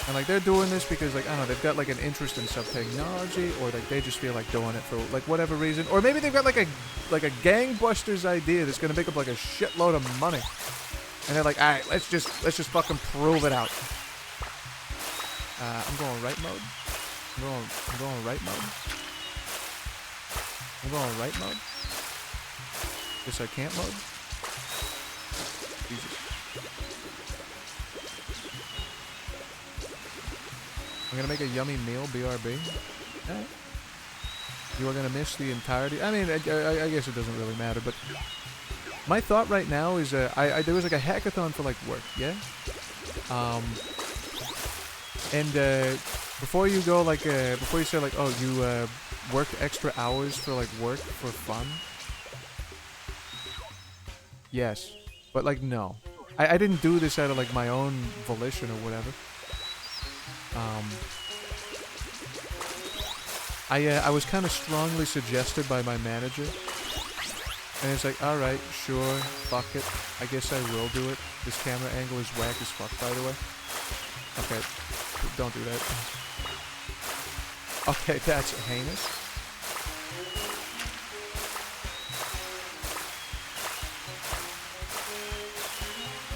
And like they're doing this because like I don't know, they've got like an interest in some technology, or like they just feel like doing it for like whatever reason, or maybe they've got like a gangbusters idea that's gonna make up like a shitload of money, and they're like, all right, let's just fucking prove it out. I'm going right mode. I'm going right mode. I'm going right mode. Guess I can't mode. Jesus. I'm gonna make a yummy meal, BRB. Alright. You are gonna miss the entirety. I mean, I guess it doesn't really matter, but my thought right now is there was like a hackathon for like work, yeah? And before you go like before you say like, oh, you worked extra hours for like work for fun. Yes, but like no, I didn't do this out of like my own volition or whatever. I was kind of strongly suggested by my manager, and it's like, all right, sure, fuck it, I guess I will do it. This camera angle is whack as fuck, by the way. Okay, don't do that. Okay, that's heinous.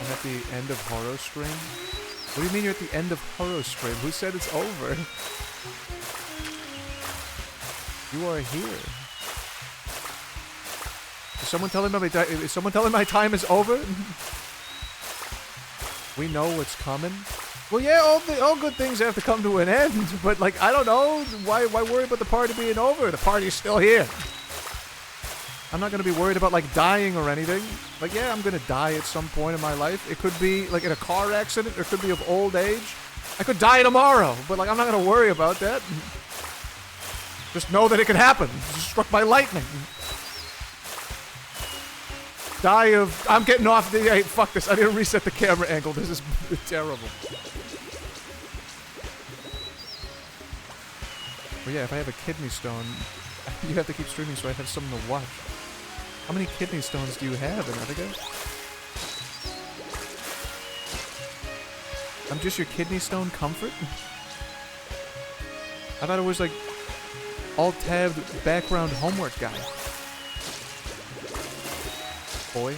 I'm at the end of Horror Stream? What do you mean you're at the end of Horror Stream? Who said it's over? You are here. Is someone telling my time is over? We know what's coming. Well, yeah, all good things have to come to an end, but like I don't know why worry about the party being over? The party's still here. I'm not gonna be worried about like dying or anything. Like, yeah, I'm gonna die at some point in my life. It could be like in a car accident, or it could be of old age. I could die tomorrow, but like I'm not gonna worry about that. Just know that it could happen. Just struck by lightning. Die of... I'm getting off the... Hey, fuck this. I didn't reset the camera angle. This is terrible. Well, yeah, if I have a kidney stone, you have to keep streaming so I have something to watch. How many kidney stones do you have, Anathica? I'm just your kidney stone comfort? I thought it was like alt-tabbed background homework guy. Boy.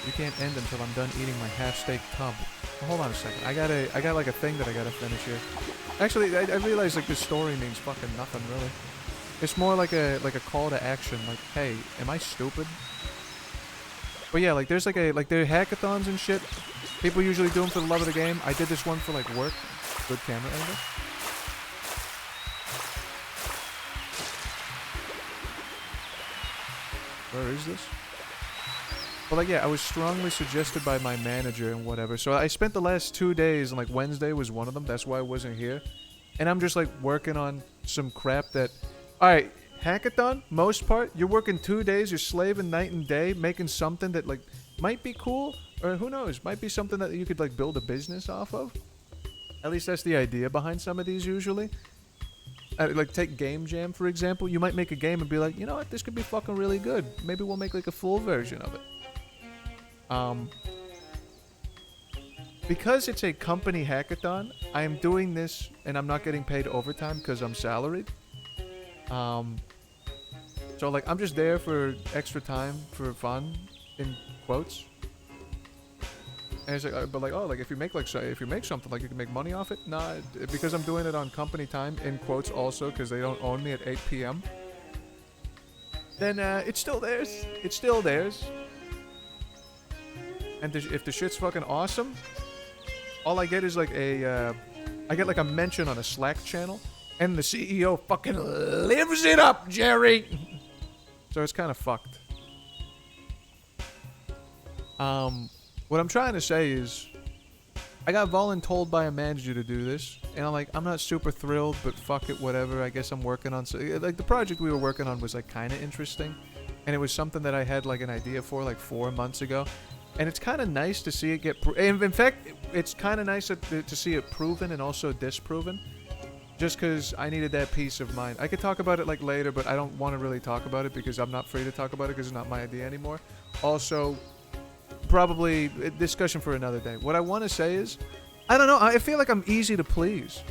You can't end until I'm done eating my half-steak tub. Well, hold on a second. I got like a thing that I gotta finish here. Actually, I realized like this story means fucking nothing really. It's more like a call to action. Like, hey, am I stupid? But yeah, like there's like there are hackathons and shit. People usually do them for the love of the game. I did this one for like work. Good camera angle. Where is this? But like, yeah, I was strongly suggested by my manager and whatever. So I spent the last 2 days, and like Wednesday was one of them. That's why I wasn't here. And I'm just like working on some crap that... Alright, hackathon, most part, you're working 2 days, you're slaving night and day, making something that like might be cool, or who knows, might be something that you could like build a business off of. At least that's the idea behind some of these usually. Like take Game Jam for example. You might make a game and be like, you know what, this could be fucking really good. Maybe we'll make like a full version of it. Because it's a company hackathon, I am doing this and I'm not getting paid overtime because I'm salaried. So like I'm just there for extra time for fun, in quotes. And it's like, but like, oh, like if you make something, like you can make money off it. Nah, because I'm doing it on company time, in quotes also, because they don't own me at 8 p.m. Then it's still theirs. It's still theirs. And if the shit's fucking awesome, all I get is like I get like a mention on a Slack channel, and the CEO fucking lives it up, Jerry. So it's kind of fucked. What I'm trying to say is, I got voluntold by a manager to do this, and I'm not super thrilled, but fuck it, whatever. I guess I'm working on like the project we were working on was like kind of interesting, and it was something that I had like an idea for like 4 months ago. And it's kind of nice to see it get... in fact, it's kind of nice to see it proven and also disproven. Just because I needed that peace of mind. I could talk about it like later, but I don't want to really talk about it because I'm not free to talk about it because it's not my idea anymore. Also, probably a discussion for another day. What I want to say is, I don't know, I feel like I'm easy to please.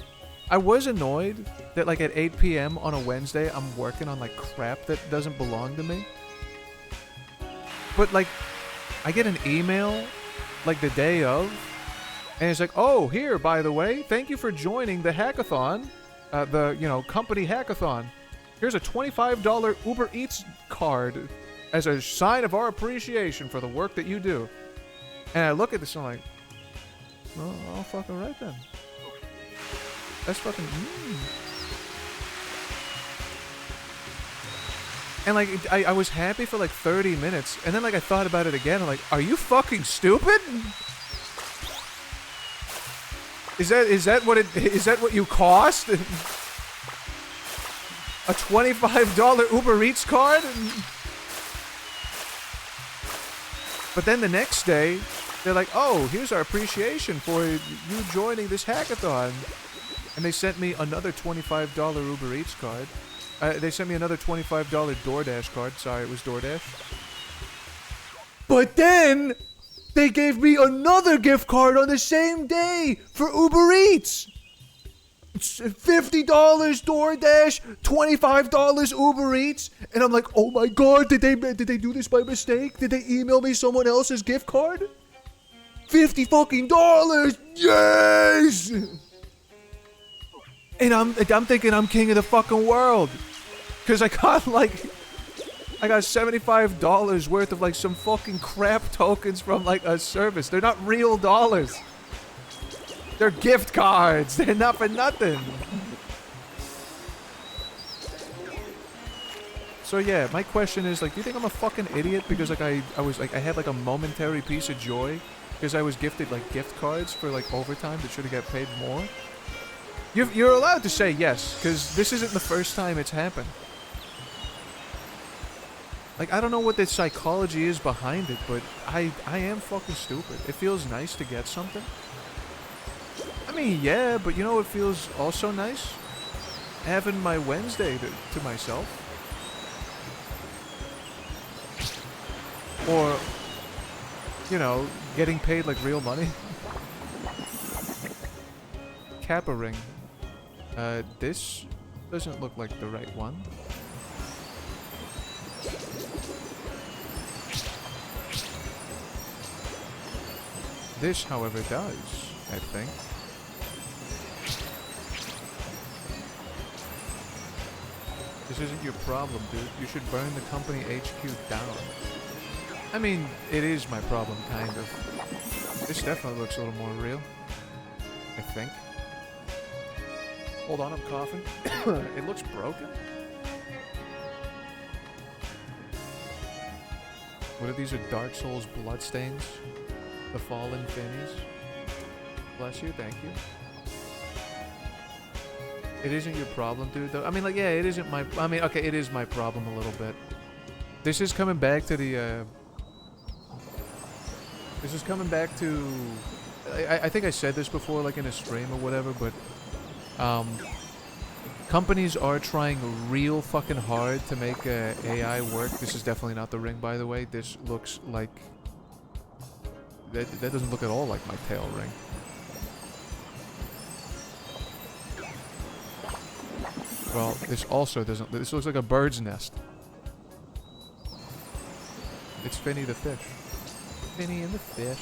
I was annoyed that like at 8 p.m. on a Wednesday, I'm working on like crap that doesn't belong to me. But like... I get an email, like, the day of, and it's like, oh, here, by the way, thank you for joining the hackathon, company hackathon. Here's a $25 Uber Eats card as a sign of our appreciation for the work that you do. And I look at this and I'm like, well, all fucking right then. That's fucking... And like I was happy for like 30 minutes, and then like I thought about it again. I'm like, are you fucking stupid? Is that what you cost? A $25 Uber Eats card? But then the next day, they're like, oh, here's our appreciation for you joining this hackathon, and they sent me another $25 Uber Eats card. They sent me another $25 DoorDash card. Sorry, it was DoorDash. But then, they gave me another gift card on the same day for Uber Eats. It's $50 DoorDash, $25 Uber Eats, and I'm like, oh my god, did they do this by mistake? Did they email me someone else's gift card? $50 fucking dollars, yes! And I'm thinking I'm king of the fucking world. Because I got $75 worth of like some fucking crap tokens from like a service. They're not real dollars. They're gift cards. They're not for nothing. So yeah, my question is like, do you think I'm a fucking idiot because like I had like a momentary piece of joy because I was gifted like gift cards for like overtime that should have got paid more? You're allowed to say yes, because this isn't the first time it's happened. Like, I don't know what the psychology is behind it, but I am fucking stupid. It feels nice to get something. I mean, yeah, but you know what feels also nice? Having my Wednesday to myself. Or, you know, getting paid like real money. Kappa ring. This doesn't look like the right one. This, however, does, I think. This isn't your problem, dude. You should burn the company HQ down. I mean, it is my problem, kind of. This definitely looks a little more real. I think. Hold on, I'm coughing. It looks broken. What are these? Are Dark Souls bloodstains? The fallen Finnies? Bless you, thank you. It isn't your problem, dude, though. I mean, like, yeah, it isn't my... I mean, okay, it is my problem a little bit. This is coming back to the, This is coming back to... I think I said this before, like, in a stream or whatever, but... companies are trying real fucking hard to make AI work. This is definitely not the ring, by the way. This looks like... That doesn't look at all like my tail ring. Well, this also doesn't... This looks like a bird's nest. It's Finny the fish. Finny and the fish.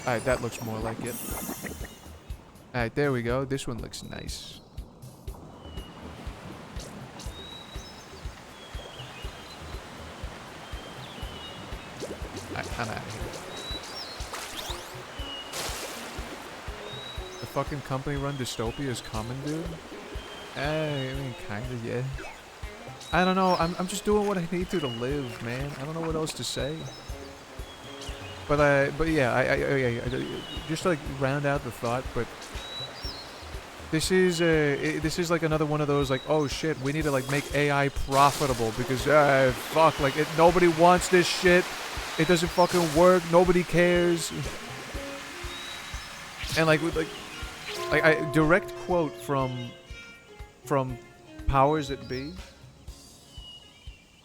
Alright, that looks more like it. Alright, there we go. This one looks nice. Alright, I'm out of here. The fucking company-run dystopia is coming, dude? I mean, kinda, yeah. I don't know. I'm just doing what I need to live, man. I don't know what else to say. But yeah, I just to, like, round out the thought. But this is like another one of those, like, oh shit, we need to, like, make AI profitable because fuck, like, nobody wants this shit. It doesn't fucking work. Nobody cares. And like I direct quote from powers that be.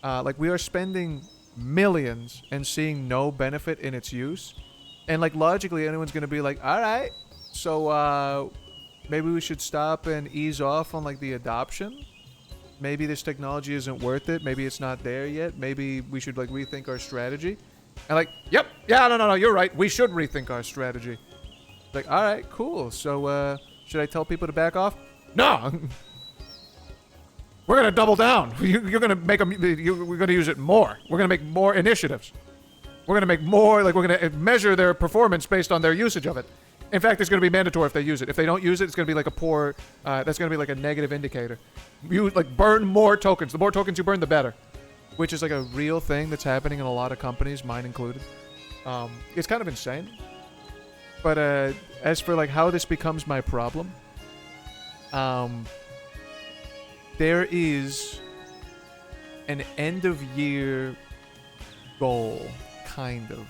Like, we are spending millions and seeing no benefit in its use. And, like, logically, anyone's going to be like, alright, so, maybe we should stop and ease off on, like, the adoption. Maybe this technology isn't worth it. Maybe it's not there yet. Maybe we should, like, rethink our strategy. And, like, yep, yeah, no, you're right. We should rethink our strategy. Like, alright, cool. So, should I tell people to back off? No! We're gonna double down. You're gonna make them. We're gonna use it more. We're gonna make more initiatives. We're gonna make more. Like, we're gonna measure their performance based on their usage of it. In fact, it's gonna be mandatory if they use it. If they don't use it, it's gonna be like a poor. That's gonna be like a negative indicator. You, like, burn more tokens. The more tokens you burn, the better. Which is like a real thing that's happening in a lot of companies, mine included. It's kind of insane. But as for, like, how this becomes my problem, there is an end-of-year goal, kind of.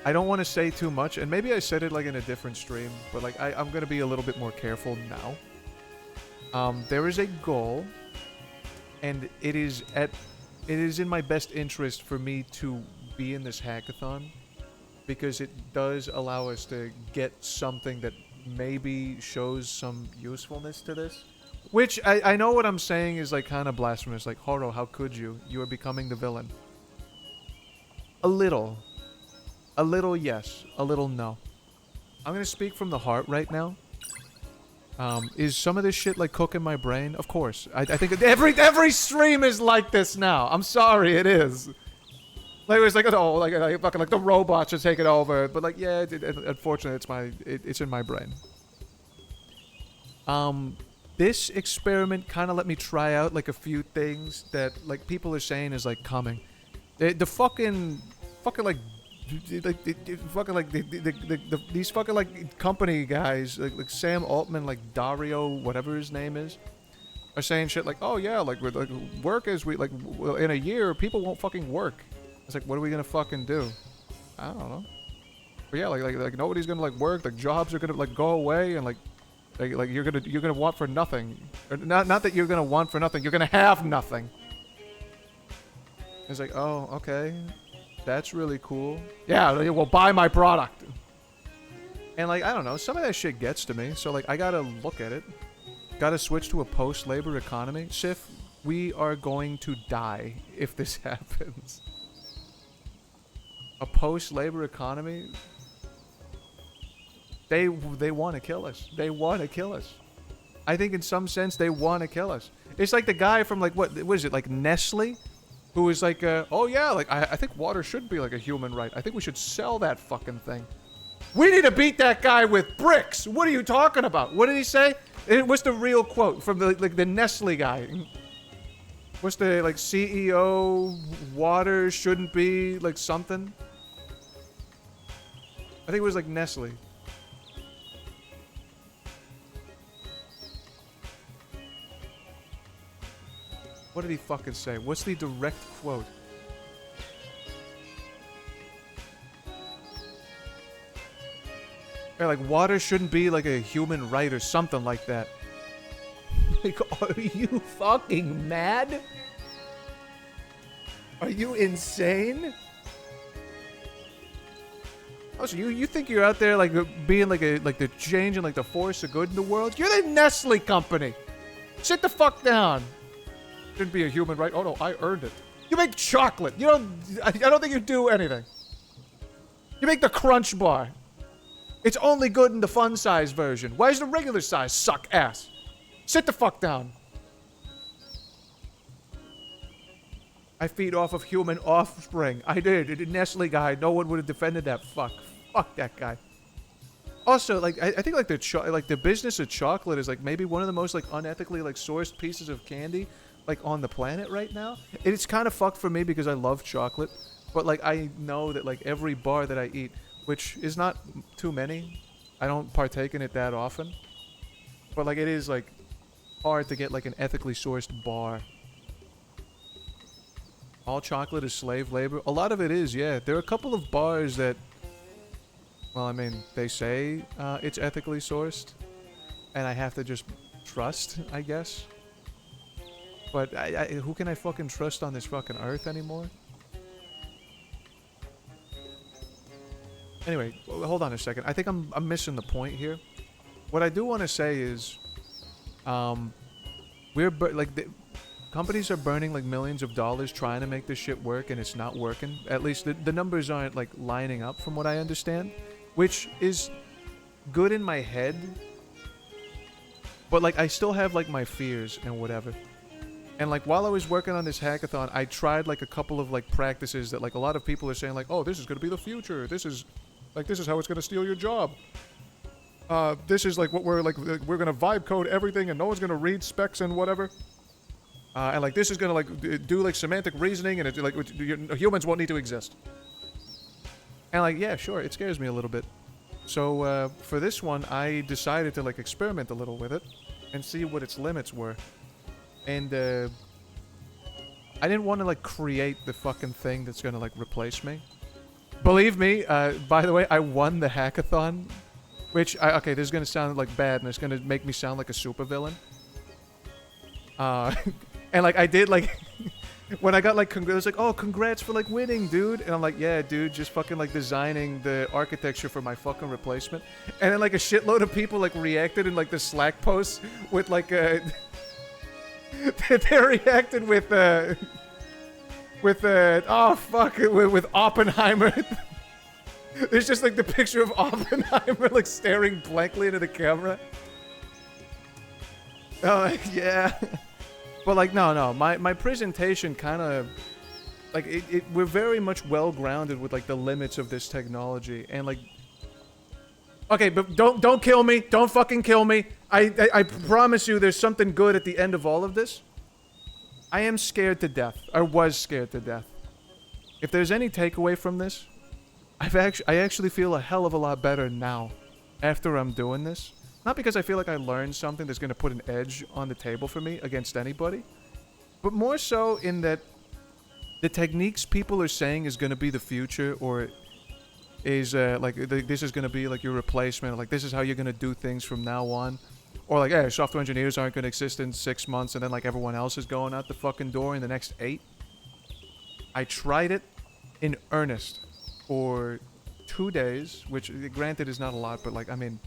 I don't want to say too much, and maybe I said it, like, in a different stream, but, like, I'm going to be a little bit more careful now. There is a goal, and it is in my best interest for me to be in this hackathon, because it does allow us to get something that maybe shows some usefulness to this. Which, I know what I'm saying is, like, kind of blasphemous. Like, Horo, how could you? You are becoming the villain. A little. A little, yes. A little, no. I'm gonna speak from the heart right now. Is some of this shit, like, cooking my brain? Of course. I think every stream is like this now. I'm sorry, it is. Like, it was like, oh, like fucking, like, the robots should take it over. But, like, yeah, unfortunately, it's in my brain. This experiment kind of let me try out, like, a few things that, like, people are saying is, like, coming. The fucking, like, these fucking, like, company guys, like Sam Altman, like, Dario, whatever his name is, are saying shit like, oh yeah, like, work is, we, like, in a year, people won't fucking work. It's like, what are we gonna fucking do? I don't know. But yeah, like nobody's gonna, like, work. Like, jobs are gonna, like, go away, and like you're gonna want for nothing. Or not that you're gonna want for nothing. You're gonna have nothing. It's like, oh, okay, that's really cool. Yeah, well, buy my product. And, like, I don't know, some of that shit gets to me. So, like, I gotta look at it. Gotta switch to a post-labor economy. Sif, we are going to die if this happens. A post-labor economy? They want to kill us. They want to kill us. I think in some sense they want to kill us. It's like the guy from like, what is it, like Nestle? Who was like, oh yeah, like I think water should be like a human right. I think we should sell that fucking thing. We need to beat that guy with bricks. What are you talking about? What did he say? What's the real quote from the like the Nestle guy? What's the like CEO? Water shouldn't be like something. I think it was like Nestle. What did he fucking say? What's the direct quote? Yeah, like water shouldn't be like a human right or something like that. Like, are you fucking mad? Are you insane? Also, you think you're out there like being like the change and like the force of good in the world? You're the Nestle company. Sit the fuck down. Shouldn't be a human right. Oh no, I earned it. You make chocolate. You don't. I don't think you do anything. You make the Crunch Bar. It's only good in the fun size version. Why is the regular size suck ass? Sit the fuck down. I feed off of human offspring. I did. The Nestle guy. No one would have defended that fuck. Fuck that guy. Also, like I think like the business of chocolate is like maybe one of the most like unethically like sourced pieces of candy like on the planet right now. It's kind of fucked for me because I love chocolate, but like I know that like every bar that I eat, which is not too many, I don't partake in it that often, but like it is like hard to get like an ethically sourced bar. All chocolate is slave labor. A lot of it is, yeah. There are a couple of bars that, well, I mean, they say it's ethically sourced, and I have to just trust, I guess. But who can I fucking trust on this fucking earth anymore? Anyway, hold on a second. I think I'm missing the point here. What I do want to say is, companies are burning like millions of dollars trying to make this shit work, and it's not working. At least the numbers aren't like lining up from what I understand, which is good in my head. But like I still have like my fears and whatever. And like while I was working on this hackathon, I tried like a couple of like practices that like a lot of people are saying like, oh, this is gonna be the future. This is how it's gonna steal your job. This is like what we're gonna vibe code everything, and no one's gonna read specs and whatever. And like this is gonna like do like semantic reasoning, and it's like humans won't need to exist. And like yeah, sure, it scares me a little bit. So for this one, I decided to like experiment a little with it and see what its limits were. And I didn't want to like create the fucking thing that's gonna like replace me. Believe me, by the way, I won the hackathon, which okay, this is gonna sound like bad, and it's gonna make me sound like a supervillain. And like I did like when I got like it was like, oh, congrats for like winning, dude. And I'm like, yeah, dude, just fucking like designing the architecture for my fucking replacement. And then like a shitload of people like reacted in like the Slack posts with like they reacted with oh fuck, with Oppenheimer. It's just like the picture of Oppenheimer like staring blankly into the camera. Oh yeah. But like no, my presentation kind of like we're very much well grounded with like the limits of this technology, and like okay, but don't kill me, don't fucking kill me. I promise you there's something good at the end of all of this. I am scared to death. I was scared to death. If there's any takeaway from this, I actually feel a hell of a lot better now after I'm doing this. Not because I feel like I learned something that's going to put an edge on the table for me against anybody, but more so in that the techniques people are saying is going to be the future, or is this is going to be like your replacement, or like this is how you're going to do things from now on, or like hey, software engineers aren't going to exist in 6 months, and then like everyone else is going out the fucking door in the next 8. I tried it in earnest for 2 days, which granted is not a lot, but like I mean,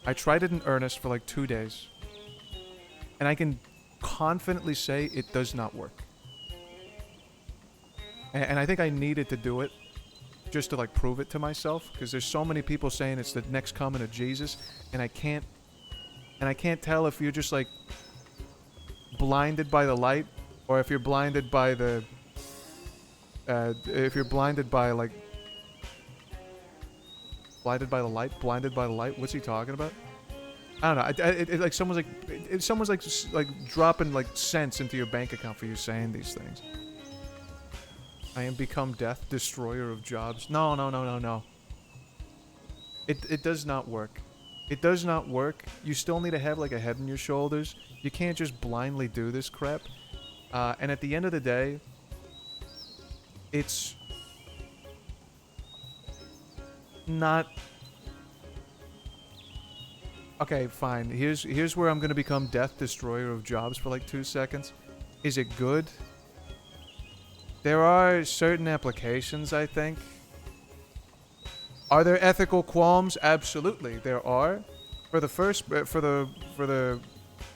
I tried it in earnest for like 2 days, and I can confidently say it does not work. And I think I needed to do it just to like prove it to myself, because there's so many people saying it's the next coming of Jesus, and I can't And I can't tell if you're just like blinded by the light or if you're blinded by the if you're blinded by like blinded by the light. What's he talking about? I don't know. It like someone's like dropping like cents into your bank account for you saying these things. I am become death, destroyer of jobs. No. It does not work. It does not work. You still need to have like a head on your shoulders. You can't just blindly do this crap. And at the end of the day, it's not... Okay, fine. Here's where I'm gonna become death, destroyer of jobs for like 2 seconds. Is it good? There are certain applications, I think. Are there ethical qualms? Absolutely, there are. For the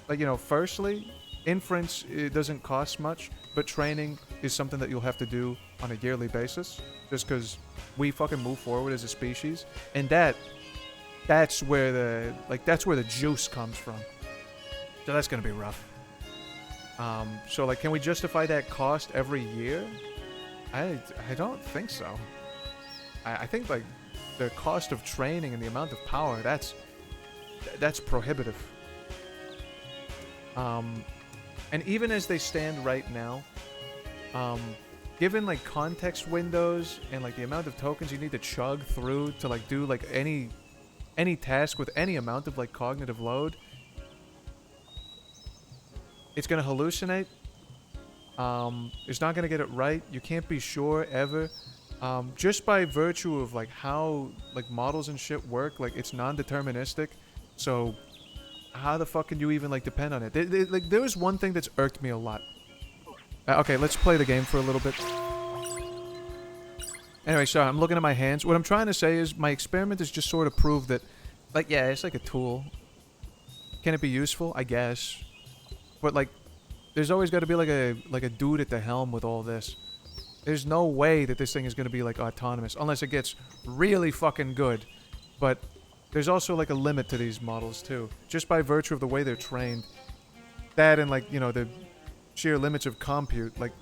like, you know, firstly, inference, it doesn't cost much, but training is something that you'll have to do on a yearly basis, just because we fucking move forward as a species, and that's where the juice comes from. So that's gonna be rough. So like, can we justify that cost every year? I don't think so. I think like the cost of training and the amount of power, that's prohibitive. And even as they stand right now, given like context windows and like the amount of tokens you need to chug through to like do like any task with any amount of like cognitive load, it's gonna hallucinate. It's not gonna get it right. You can't be sure ever. Just by virtue of like how like models and shit work, like it's non-deterministic. So how the fuck can you even like depend on it? Like there was one thing that's irked me a lot. Okay, let's play the game for a little bit. Anyway, sorry, I'm looking at my hands. What I'm trying to say is my experiment is just sort of prove that, like, yeah, it's like a tool. Can it be useful? I guess. But like, there's always got to be like a dude at the helm with all this. There's no way that this thing is going to be like autonomous unless it gets really fucking good. But there's also like a limit to these models too, just by virtue of the way they're trained. That and like, you know, the sheer limits of compute. Like,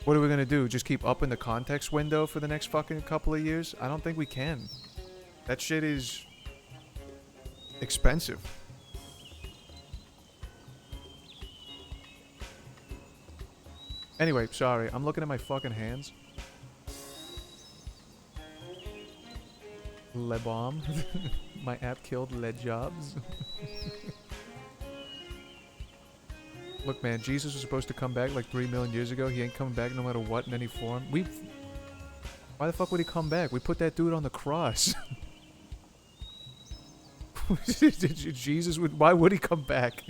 what are we going to do? Just keep upping the context window for the next fucking couple of years? I don't think we can. That shit is expensive. Anyway, sorry. I'm looking at my fucking hands. Le bomb. My app killed lead jobs. Look, man, Jesus was supposed to come back like 3 million years ago. He ain't coming back no matter what in any form. Why the fuck would he come back? We put that dude on the cross. Jesus would... Why would he come back?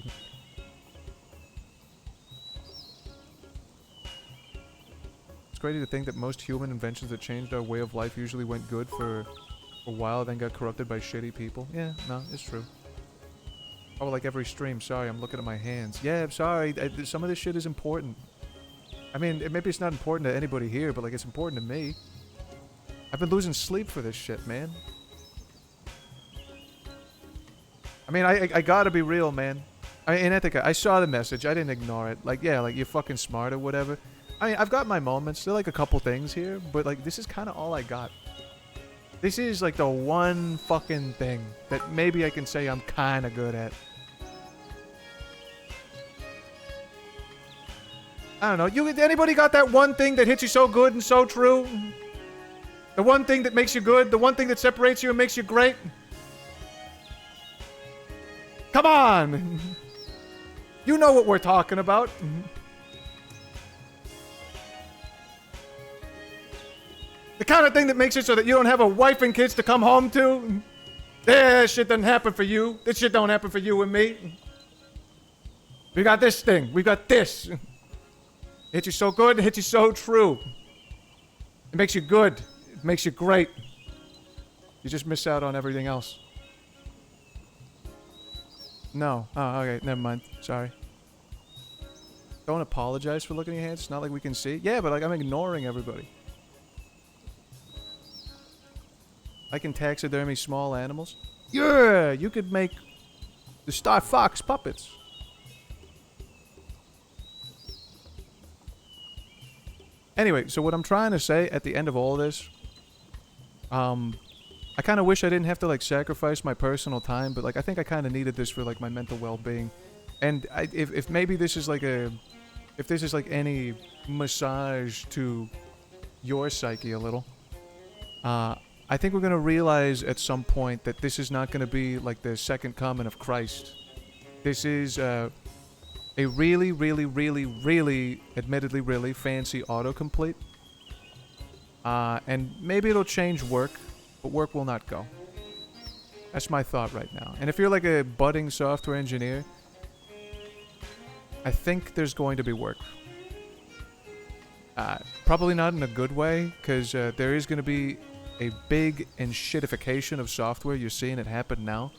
It's crazy to think that most human inventions that changed our way of life usually went good for a while, then got corrupted by shitty people. Yeah, no, it's true. Oh, like every stream. Sorry, I'm looking at my hands. Yeah, I'm sorry. Some of this shit is important. I mean, maybe it's not important to anybody here, but like it's important to me. I've been losing sleep for this shit, man. I mean, I gotta be real, man. In Ethica, I saw the message. I didn't ignore it. Like, yeah, like you're fucking smart or whatever. I mean, I've got my moments. There are like a couple things here, but like this is kind of all I got. This is like the one fucking thing that maybe I can say I'm kind of good at. I don't know. Anybody got that one thing that hits you so good and so true? The one thing that makes you good? The one thing that separates you and makes you great? Come on! You know what we're talking about. The kind of thing that makes it so that you don't have a wife and kids to come home to. Yeah, this shit doesn't happen for you. This shit don't happen for you and me. We got this thing. We got this. It hits you so good, it hits you so true. It makes you good. It makes you great. You just miss out on everything else. No. Oh, okay. Never mind. Sorry. Don't apologize for looking at your hands. It's not like we can see. Yeah, but like I'm ignoring everybody. I can taxidermy small animals. Yeah, you could make The Starfox puppets. Anyway, so what I'm trying to say at the end of all this, I kind of wish I didn't have to like sacrifice my personal time, but like I think I kind of needed this for like my mental well-being. And if maybe this is like if this is like any massage to your psyche a little, I think we're gonna realize at some point that this is not gonna be like the second coming of Christ. This is a really, really, really, really, admittedly really fancy autocomplete. And maybe it'll change work, but work will not go. That's my thought right now. And if you're like a budding software engineer, I think there's going to be work. Probably not in a good way, because there is going to be a big shitification of software. You're seeing it happen now.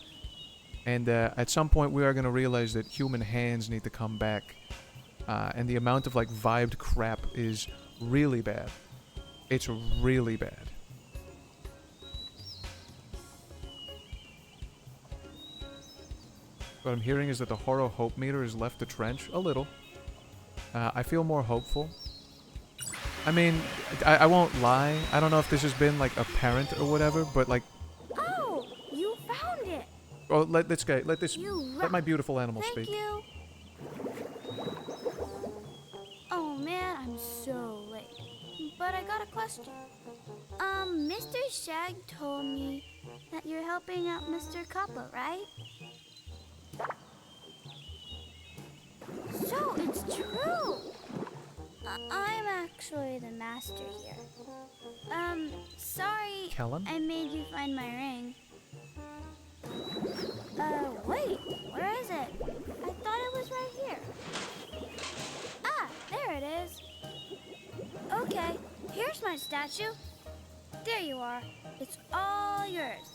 And at some point we are going to realize that human hands need to come back. And the amount of like vibed crap is really bad. It's really bad. What I'm hearing is that the Horo hope meter has left the trench a little. I feel more hopeful. I mean, I won't lie. I don't know if this has been like apparent or whatever, but like. Oh, you found it. Oh, let my beautiful animal speak. Thank you. Oh man, I'm so late. But I got a question. Mr. Shag told me that you're helping out Mr. Kappa, right? So it's true. I'm actually the master here. Sorry Kellen? I made you find my ring. Wait, where is it? I thought it was right here. Ah, there it is. Okay, here's my statue. There you are. It's all yours.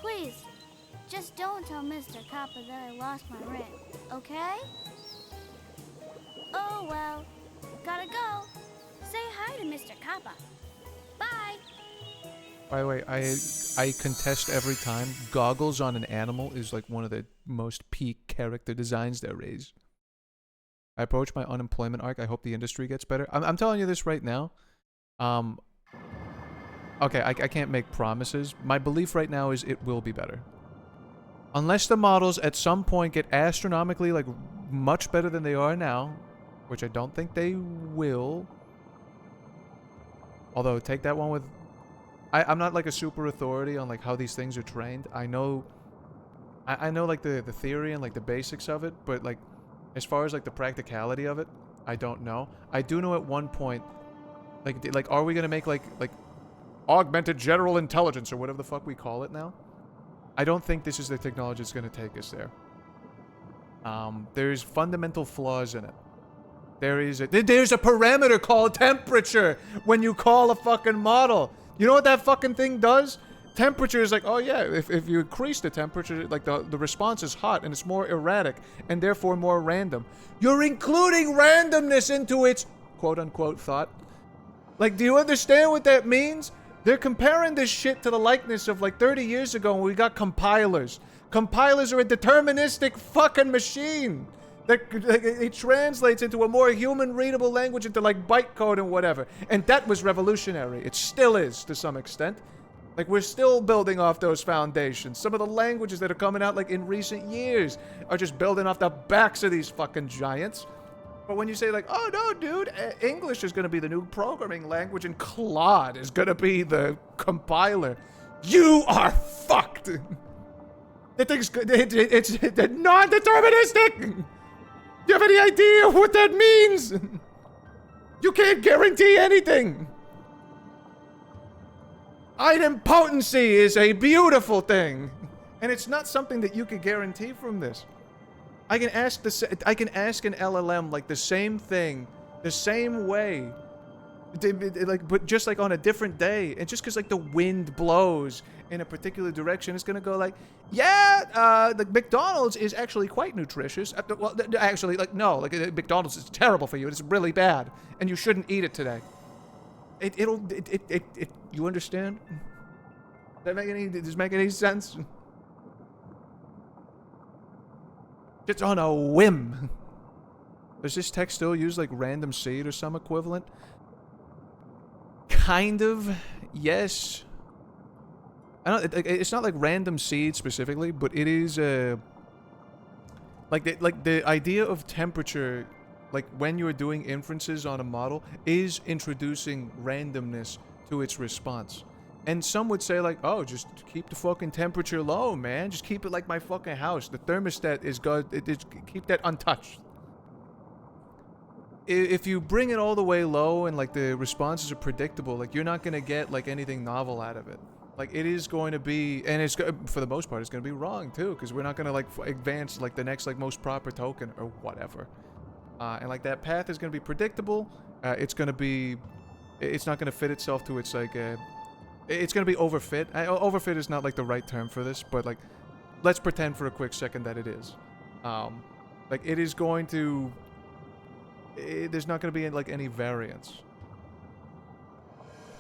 Please, just don't tell Mr. Kappa that I lost my ring, okay? Oh well, gotta go. Say hi to Mr. Kappa. Bye. By the way, I contest every time. Goggles on an animal is like one of the most peak character designs there is. I approach my unemployment arc. I hope the industry gets better. I'm telling you this right now. Okay, I can't make promises. My belief right now is it will be better. Unless the models at some point get astronomically, like, much better than they are now, which I don't think they will. Although, take that one with... I'm not, like, a super authority on, like, how these things are trained. I know, like, the theory and, like, the basics of it, but, like, as far as, like, the practicality of it, I don't know. I do know at one point, like are we gonna make, like, augmented general intelligence, or whatever the fuck we call it now? I don't think this is the technology that's going to take us there. There's fundamental flaws in it. There's a parameter called temperature when you call a fucking model. You know what that fucking thing does? Temperature is like, oh yeah, if you increase the temperature, like the response is hot and it's more erratic and therefore more random. You're including randomness into its quote-unquote thought. Like, do you understand what that means? They're comparing this shit to the likeness of like 30 years ago when we got compilers. Compilers are a deterministic fucking machine. It translates into a more human-readable language into like bytecode and whatever. And that was revolutionary. It still is to some extent. Like, we're still building off those foundations. Some of the languages that are coming out like in recent years are just building off the backs of these fucking giants. But when you say like, oh no, dude, English is going to be the new programming language and Claude is going to be the compiler, you are fucked. That thing's it's non-deterministic. Do you have any idea what that means? You can't guarantee anything. Idempotency is a beautiful thing, and it's not something that you could guarantee from this. I can ask an LLM like the same thing, the same way, like, but just like on a different day, and just because like the wind blows in a particular direction, it's gonna go like, yeah, the McDonald's is actually quite nutritious. Well, actually, like no, like McDonald's is terrible for you. It's really bad, and you shouldn't eat it today. You understand? Does that make any sense? Just on a whim. Does this tech still use like random seed or some equivalent? Kind of, yes. I don't. It's not like random seed specifically, but it is like the idea of temperature, like when you're doing inferences on a model, is introducing randomness to its response. And some would say like, oh, just keep the fucking temperature low, man. Just keep it like my fucking house. The thermostat is good. Keep that untouched. If you bring it all the way low and like the responses are predictable, like you're not gonna get like anything novel out of it. Like it is going to be, and it's for the most part, it's gonna be wrong too, because we're not gonna like advance like the next like most proper token or whatever. And like that path is gonna be predictable. It's not gonna fit itself to its like. It's gonna be overfit. Overfit is not like the right term for this, but like, let's pretend for a quick second that it is. Like it is going to. There's not gonna be like any variance.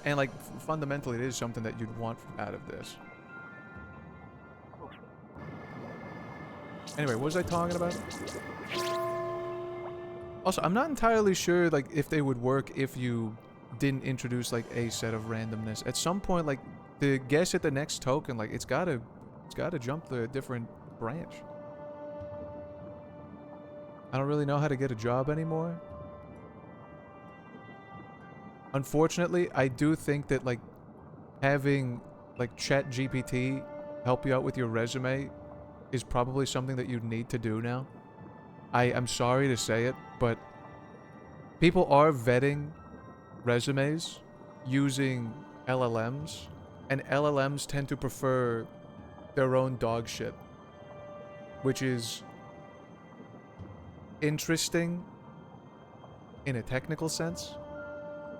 And like fundamentally, it is something that you'd want out of this. Anyway, what was I talking about? Also, I'm not entirely sure like if they would work if you didn't introduce like a set of randomness. At some point, like the guess at the next token, like it's gotta jump to a different branch. I don't really know how to get a job anymore. Unfortunately, I do think that like having like ChatGPT help you out with your resume is probably something that you need to do now. I'm sorry to say it, but people are vetting resumes using LLMs, and LLMs tend to prefer their own dog shit, which is interesting in a technical sense,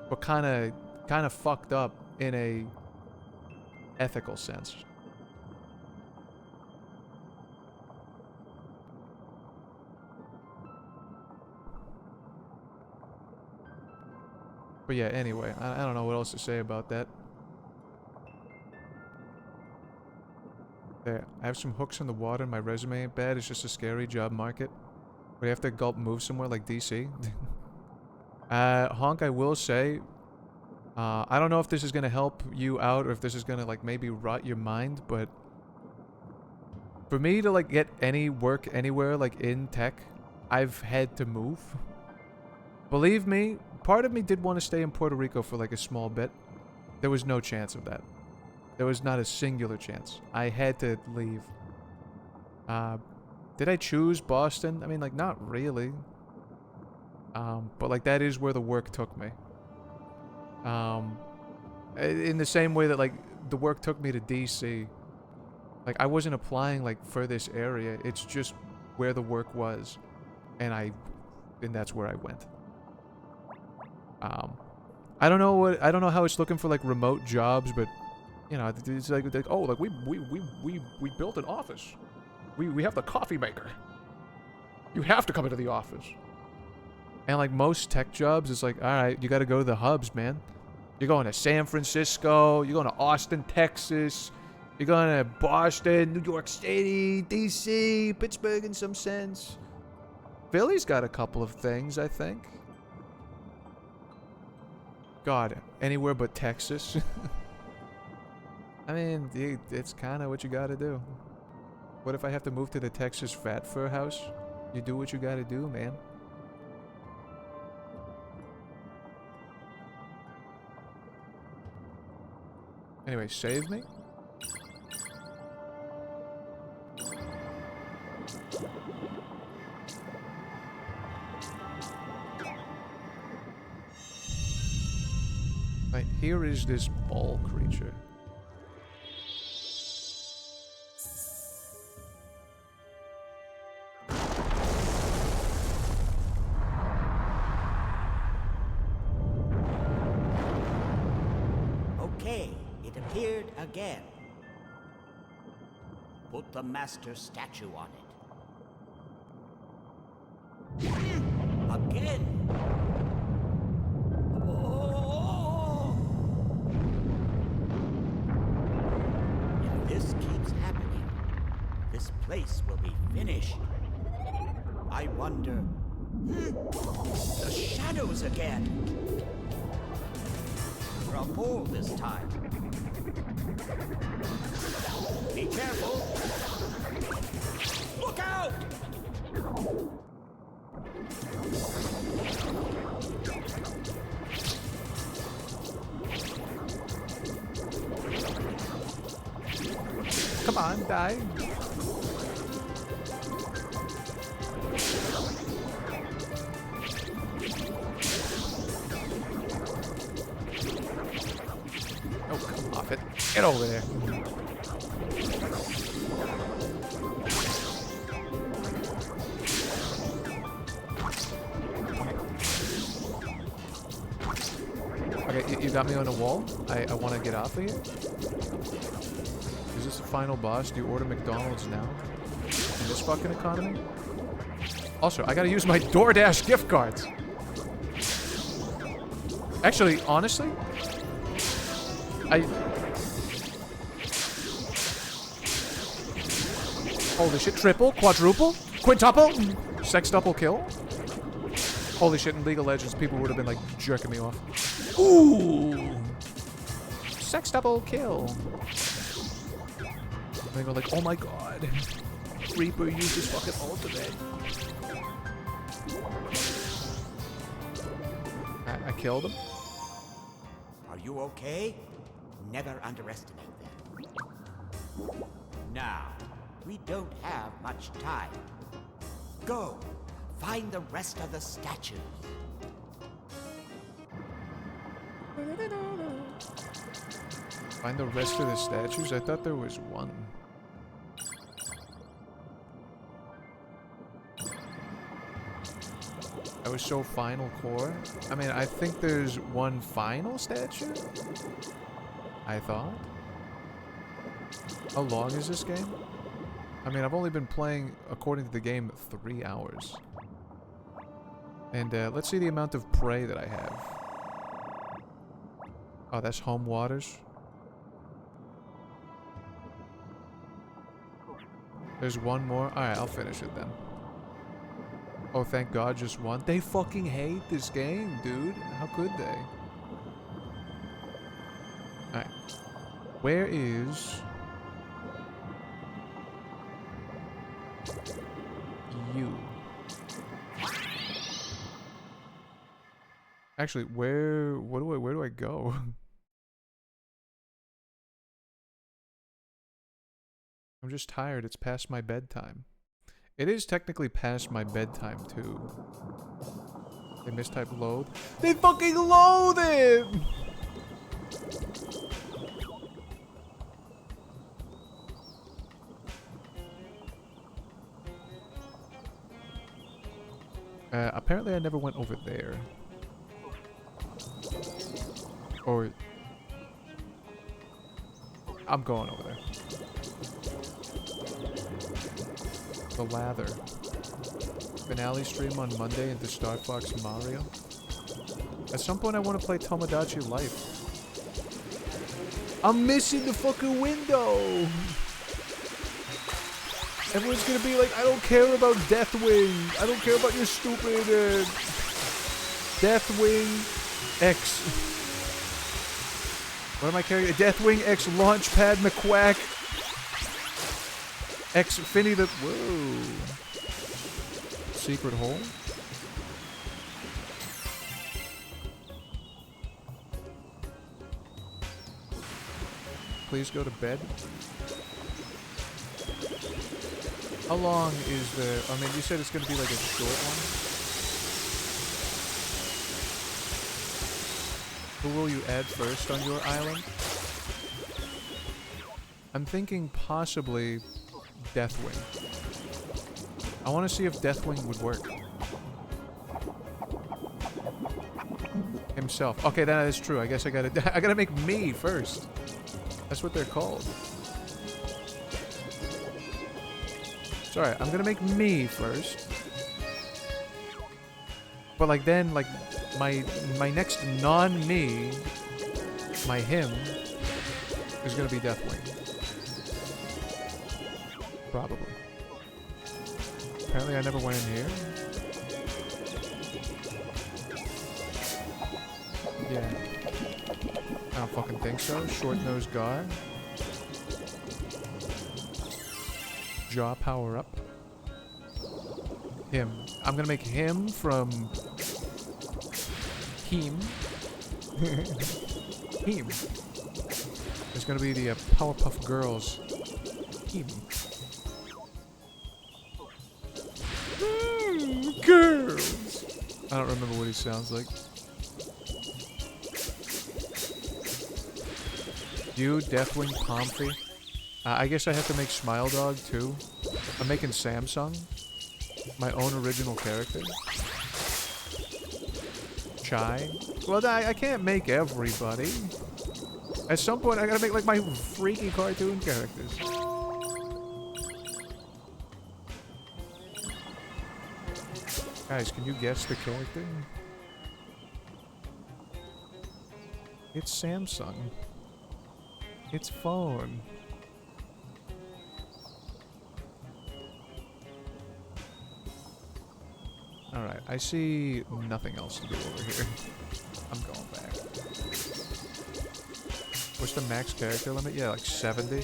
but kind of fucked up in a ethical sense. But yeah, anyway, I don't know what else to say about that. There, I have some hooks in the water and my resume ain't bad. It's just a scary job market. But you have to gulp move somewhere like DC. Honk, I will say, I don't know if this is going to help you out or if this is going to like maybe rot your mind, but for me to like get any work anywhere like in tech, I've had to move. Believe me, part of me did want to stay in Puerto Rico for like a small bit. There was no chance of that. There was not a singular chance. I had to leave. Did I choose Boston? I mean, like, not really. But like that is where the work took me. In the same way that like the work took me to DC. Like I wasn't applying like for this area. It's just where the work was, and that's where I went. I don't know how it's looking for like remote jobs, but you know, it's like oh, like we built an office. We have the coffee maker. You have to come into the office. And like most tech jobs, it's like, all right, you got to go to the hubs, man. You're going to San Francisco. You're going to Austin, Texas. You're going to Boston, New York City, DC, Pittsburgh in some sense. Philly's got a couple of things, I think. God, anywhere but Texas. I mean, it's kind of what you got to do. What if I have to move to the Texas Fat Fur house? You do what you got to do, man. Anyway, save me. Right, here is this ball creature. Okay, it appeared again. Put the master statue on it. Again! Oh! If this keeps happening, this place will be finished. I wonder. The shadows again. For a mole this time. Be careful. Look out! Come on, die. Oh, come off it. Get over there. Okay, you got me on a wall. I want to get off of here. Is this the final boss? Do you order McDonald's now? In this fucking economy? Also, I gotta use my DoorDash gift cards. Actually, honestly, holy shit, triple, quadruple, quintuple, sextuple kill. Holy shit, in League of Legends, people would have been like jerking me off. Ooh! Sextuple kill. They go like, oh my god. Reaper uses fucking ultimate. I killed him. Are you okay? Never underestimate them. Now, we don't have much time. Go, find the rest of the statues. Find the rest of the statues? I thought there was one. That was so final core. I mean, I think there's one final statue? I thought. How long is this game? I mean, I've only been playing, according to the game, 3 hours. And let's see the amount of prey that I have. Oh, that's home waters. There's one more. Alright, I'll finish it then. Oh, thank God, just one. They fucking hate this game, dude. How could they? Alright. Where is... you? Actually, where do I go? I'm just tired. It's past my bedtime. It is technically past my bedtime, too. They mistype load. They fucking load it! Apparently I never went over there. Or... I'm going over there. The lather. Finale stream on Monday into Starfox Mario. At some point I want to play Tomodachi Life. I'm missing the fucking window! Everyone's gonna be like, I don't care about Deathwing. I don't care about your stupid Deathwing X. What am I carrying? Deathwing X Launchpad McQuack. X Finny the... Whoa. Secret hole? Please go to bed. How long is the... I mean, you said it's going to be like a short one. Who will you add first on your island? I'm thinking possibly Deathwing. I want to see if Deathwing would work. Himself. Okay, that is true. I guess I gotta make me first. That's what they're called. It's alright, I'm gonna make me first. But like then, like my next non-me, my him, is gonna be Deathwing. Probably. Apparently I never went in here. Yeah. I don't fucking think so. Short-nosed guy. Jaw power up. Him. I'm gonna make him from... Him. Him. There's gonna be the Powerpuff Girls. Him. Girls! I don't remember what he sounds like. You, Deathwing, Pomfrey. I guess I have to make Smile Dog too. I'm making Samsung. My own original character. Chai. Well, I can't make everybody. At some point, I gotta make like my freaky cartoon characters. Guys, can you guess the character? It's Samsung. It's phone. Alright, I see nothing else to do over here. I'm going back. What's the max character limit? Yeah, like 70.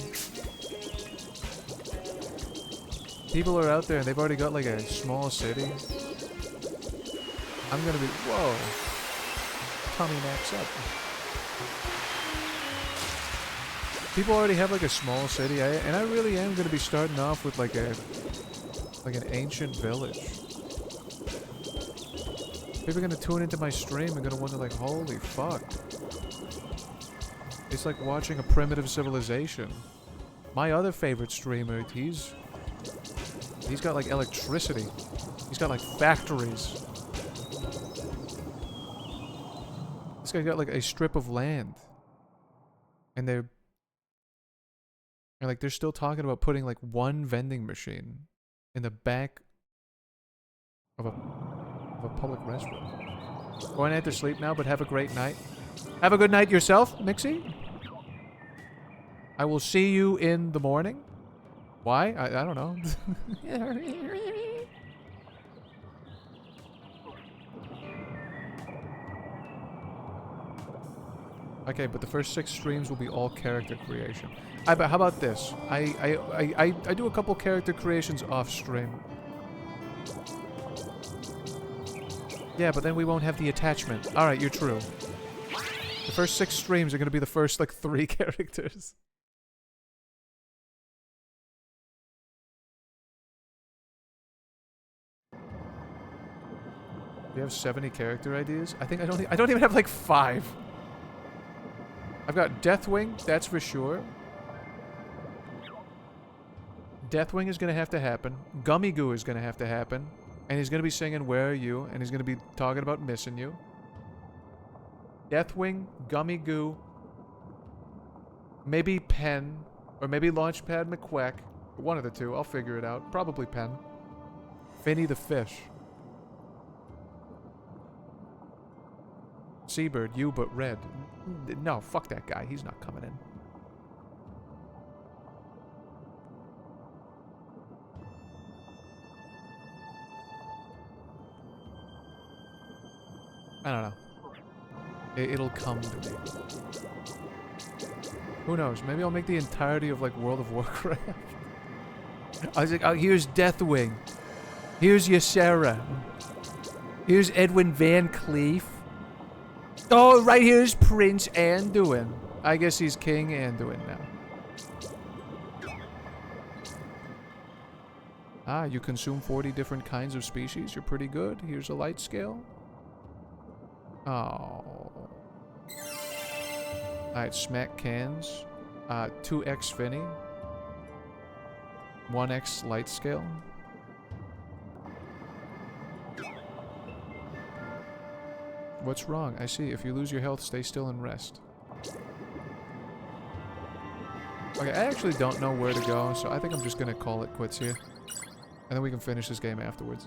People are out there and they've already got like a small city. I'm gonna be... Whoa. Tommy max up. People already have like a small city, and I really am gonna be starting off with like an ancient village. People are gonna tune into my stream and gonna wonder like, holy fuck. It's like watching a primitive civilization. My other favorite streamer, he's got like electricity. He's got like factories. This guy got like a strip of land. And they're still talking about putting like one vending machine in the back of a public restroom. Going to sleep now, but have a great night. Have a good night yourself, Mixie. I will see you in the morning. Why? I don't know. Okay, but the first 6 streams will be all character creation. But how about this? I do a couple character creations off stream. Yeah, but then we won't have the attachment. Alright, you're true. The first 6 streams are gonna be the first, like, 3 characters. You have 70 character ideas? I think I don't even have, like, 5. I've got Deathwing, that's for sure. Deathwing is gonna have to happen. Gummy Goo is gonna have to happen. And he's gonna be singing Where Are You? And he's gonna be talking about missing you. Deathwing, Gummy Goo, maybe Pen, or maybe Launchpad McQuack. One of the two, I'll figure it out. Probably Pen. Finny the Fish. Seabird, you but red. No, fuck that guy. He's not coming in. I don't know. It'll come to me. Who knows? Maybe I'll make the entirety of, like, World of Warcraft. I was like, oh, here's Deathwing. Here's Ysera. Here's Edwin Van Cleef. Oh, right here's Prince Anduin. I guess he's King Anduin now. Ah, you consume 40 different kinds of species. You're pretty good. Here's a light scale. Oh. Alright, smack cans. 2x Finny. 1x light scale. What's wrong? I see. If you lose your health, stay still and rest. Okay, I actually don't know where to go, so I think I'm just gonna call it quits here. And then we can finish this game afterwards.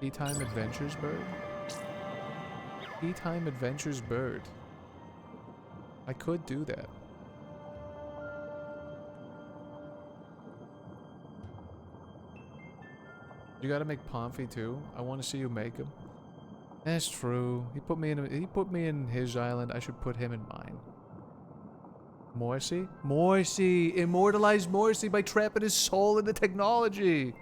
Tea-time Adventures Bird? Tea-time Adventures Bird. I could do that. You gotta make Pomfrey too. I want to see you make him. That's true. He put me in his island. I should put him in mine. Morrissey? Morrissey! Immortalize Morrissey by trapping his soul in the technology!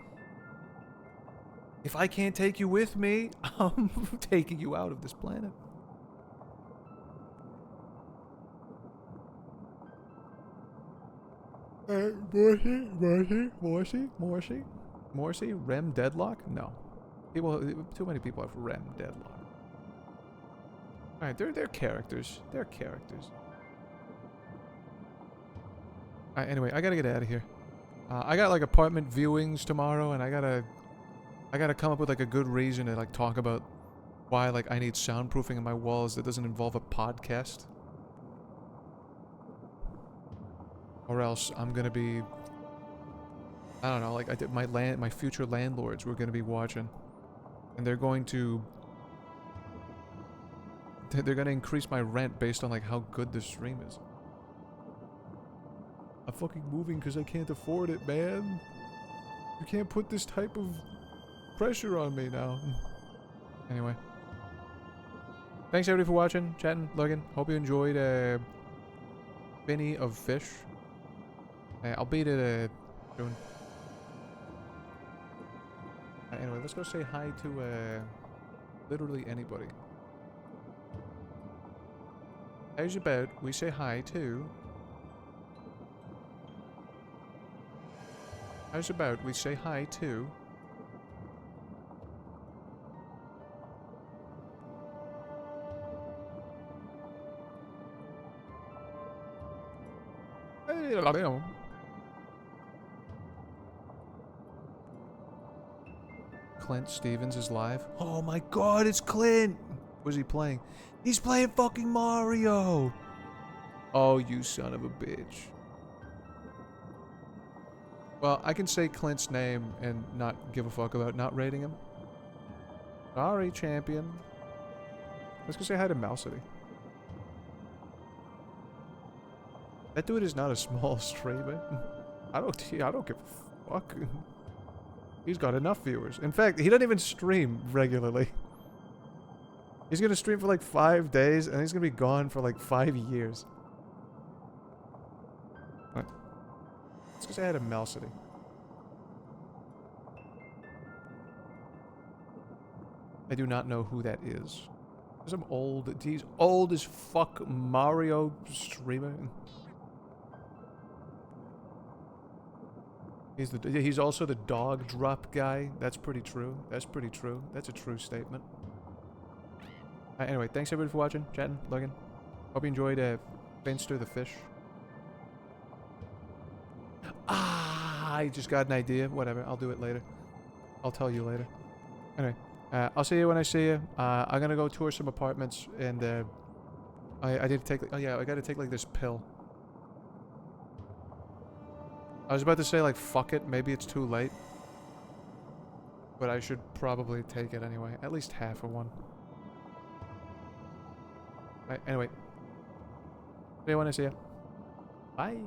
If I can't take you with me, I'm taking you out of this planet. Morrissey? Rem Deadlock? No. Too many people have Rem Deadlock. Alright, they're characters. They're characters. Alright, anyway, I gotta get out of here. I got like apartment viewings tomorrow, and I gotta come up with like a good reason to like talk about why like I need soundproofing in my walls that doesn't involve a podcast. Or else I'm gonna be, I don't know, like my future landlords were gonna be watching, and they're gonna increase my rent based on like how good this stream is. I'm fucking moving because I can't afford it, man. You can't put this type of pressure on me now. Anyway. Thanks everybody for watching, chatting, looking. Hope you enjoyed Finny of Fish. I'll beat it soon. Anyway, let's go say hi to literally anybody. How's about we say hi to... How's about we say hi to... Clint Stevens is live. Oh my god, it's Clint! What's he playing? He's playing fucking Mario! Oh, you son of a bitch. Well, I can say Clint's name and not give a fuck about not rating him. Sorry, champion. Let's go say hi to Mousity. That dude is not a small streamer. I don't give a fuck. He's got enough viewers. In fact, he doesn't even stream regularly. He's gonna stream for like 5 days, and he's gonna be gone for like 5 years. Right. Let's go say hi to Mousity. I do not know who that is. Some old, he's old as fuck Mario streamer. He's also the dog drop guy. That's pretty true. That's pretty true. That's a true statement. Anyway, thanks everybody for watching, chatting, looking. Hope you enjoyed Finster the Fish. I just got an idea. Whatever, I'll do it later. I'll tell you later. Anyway, I'll see you when I see you. I'm gonna go tour some apartments, and I did take. Oh yeah, I gotta take like this pill. I was about to say, like, fuck it, maybe it's too late. But I should probably take it anyway. At least half of one. Anyway. See you when I see you. Bye.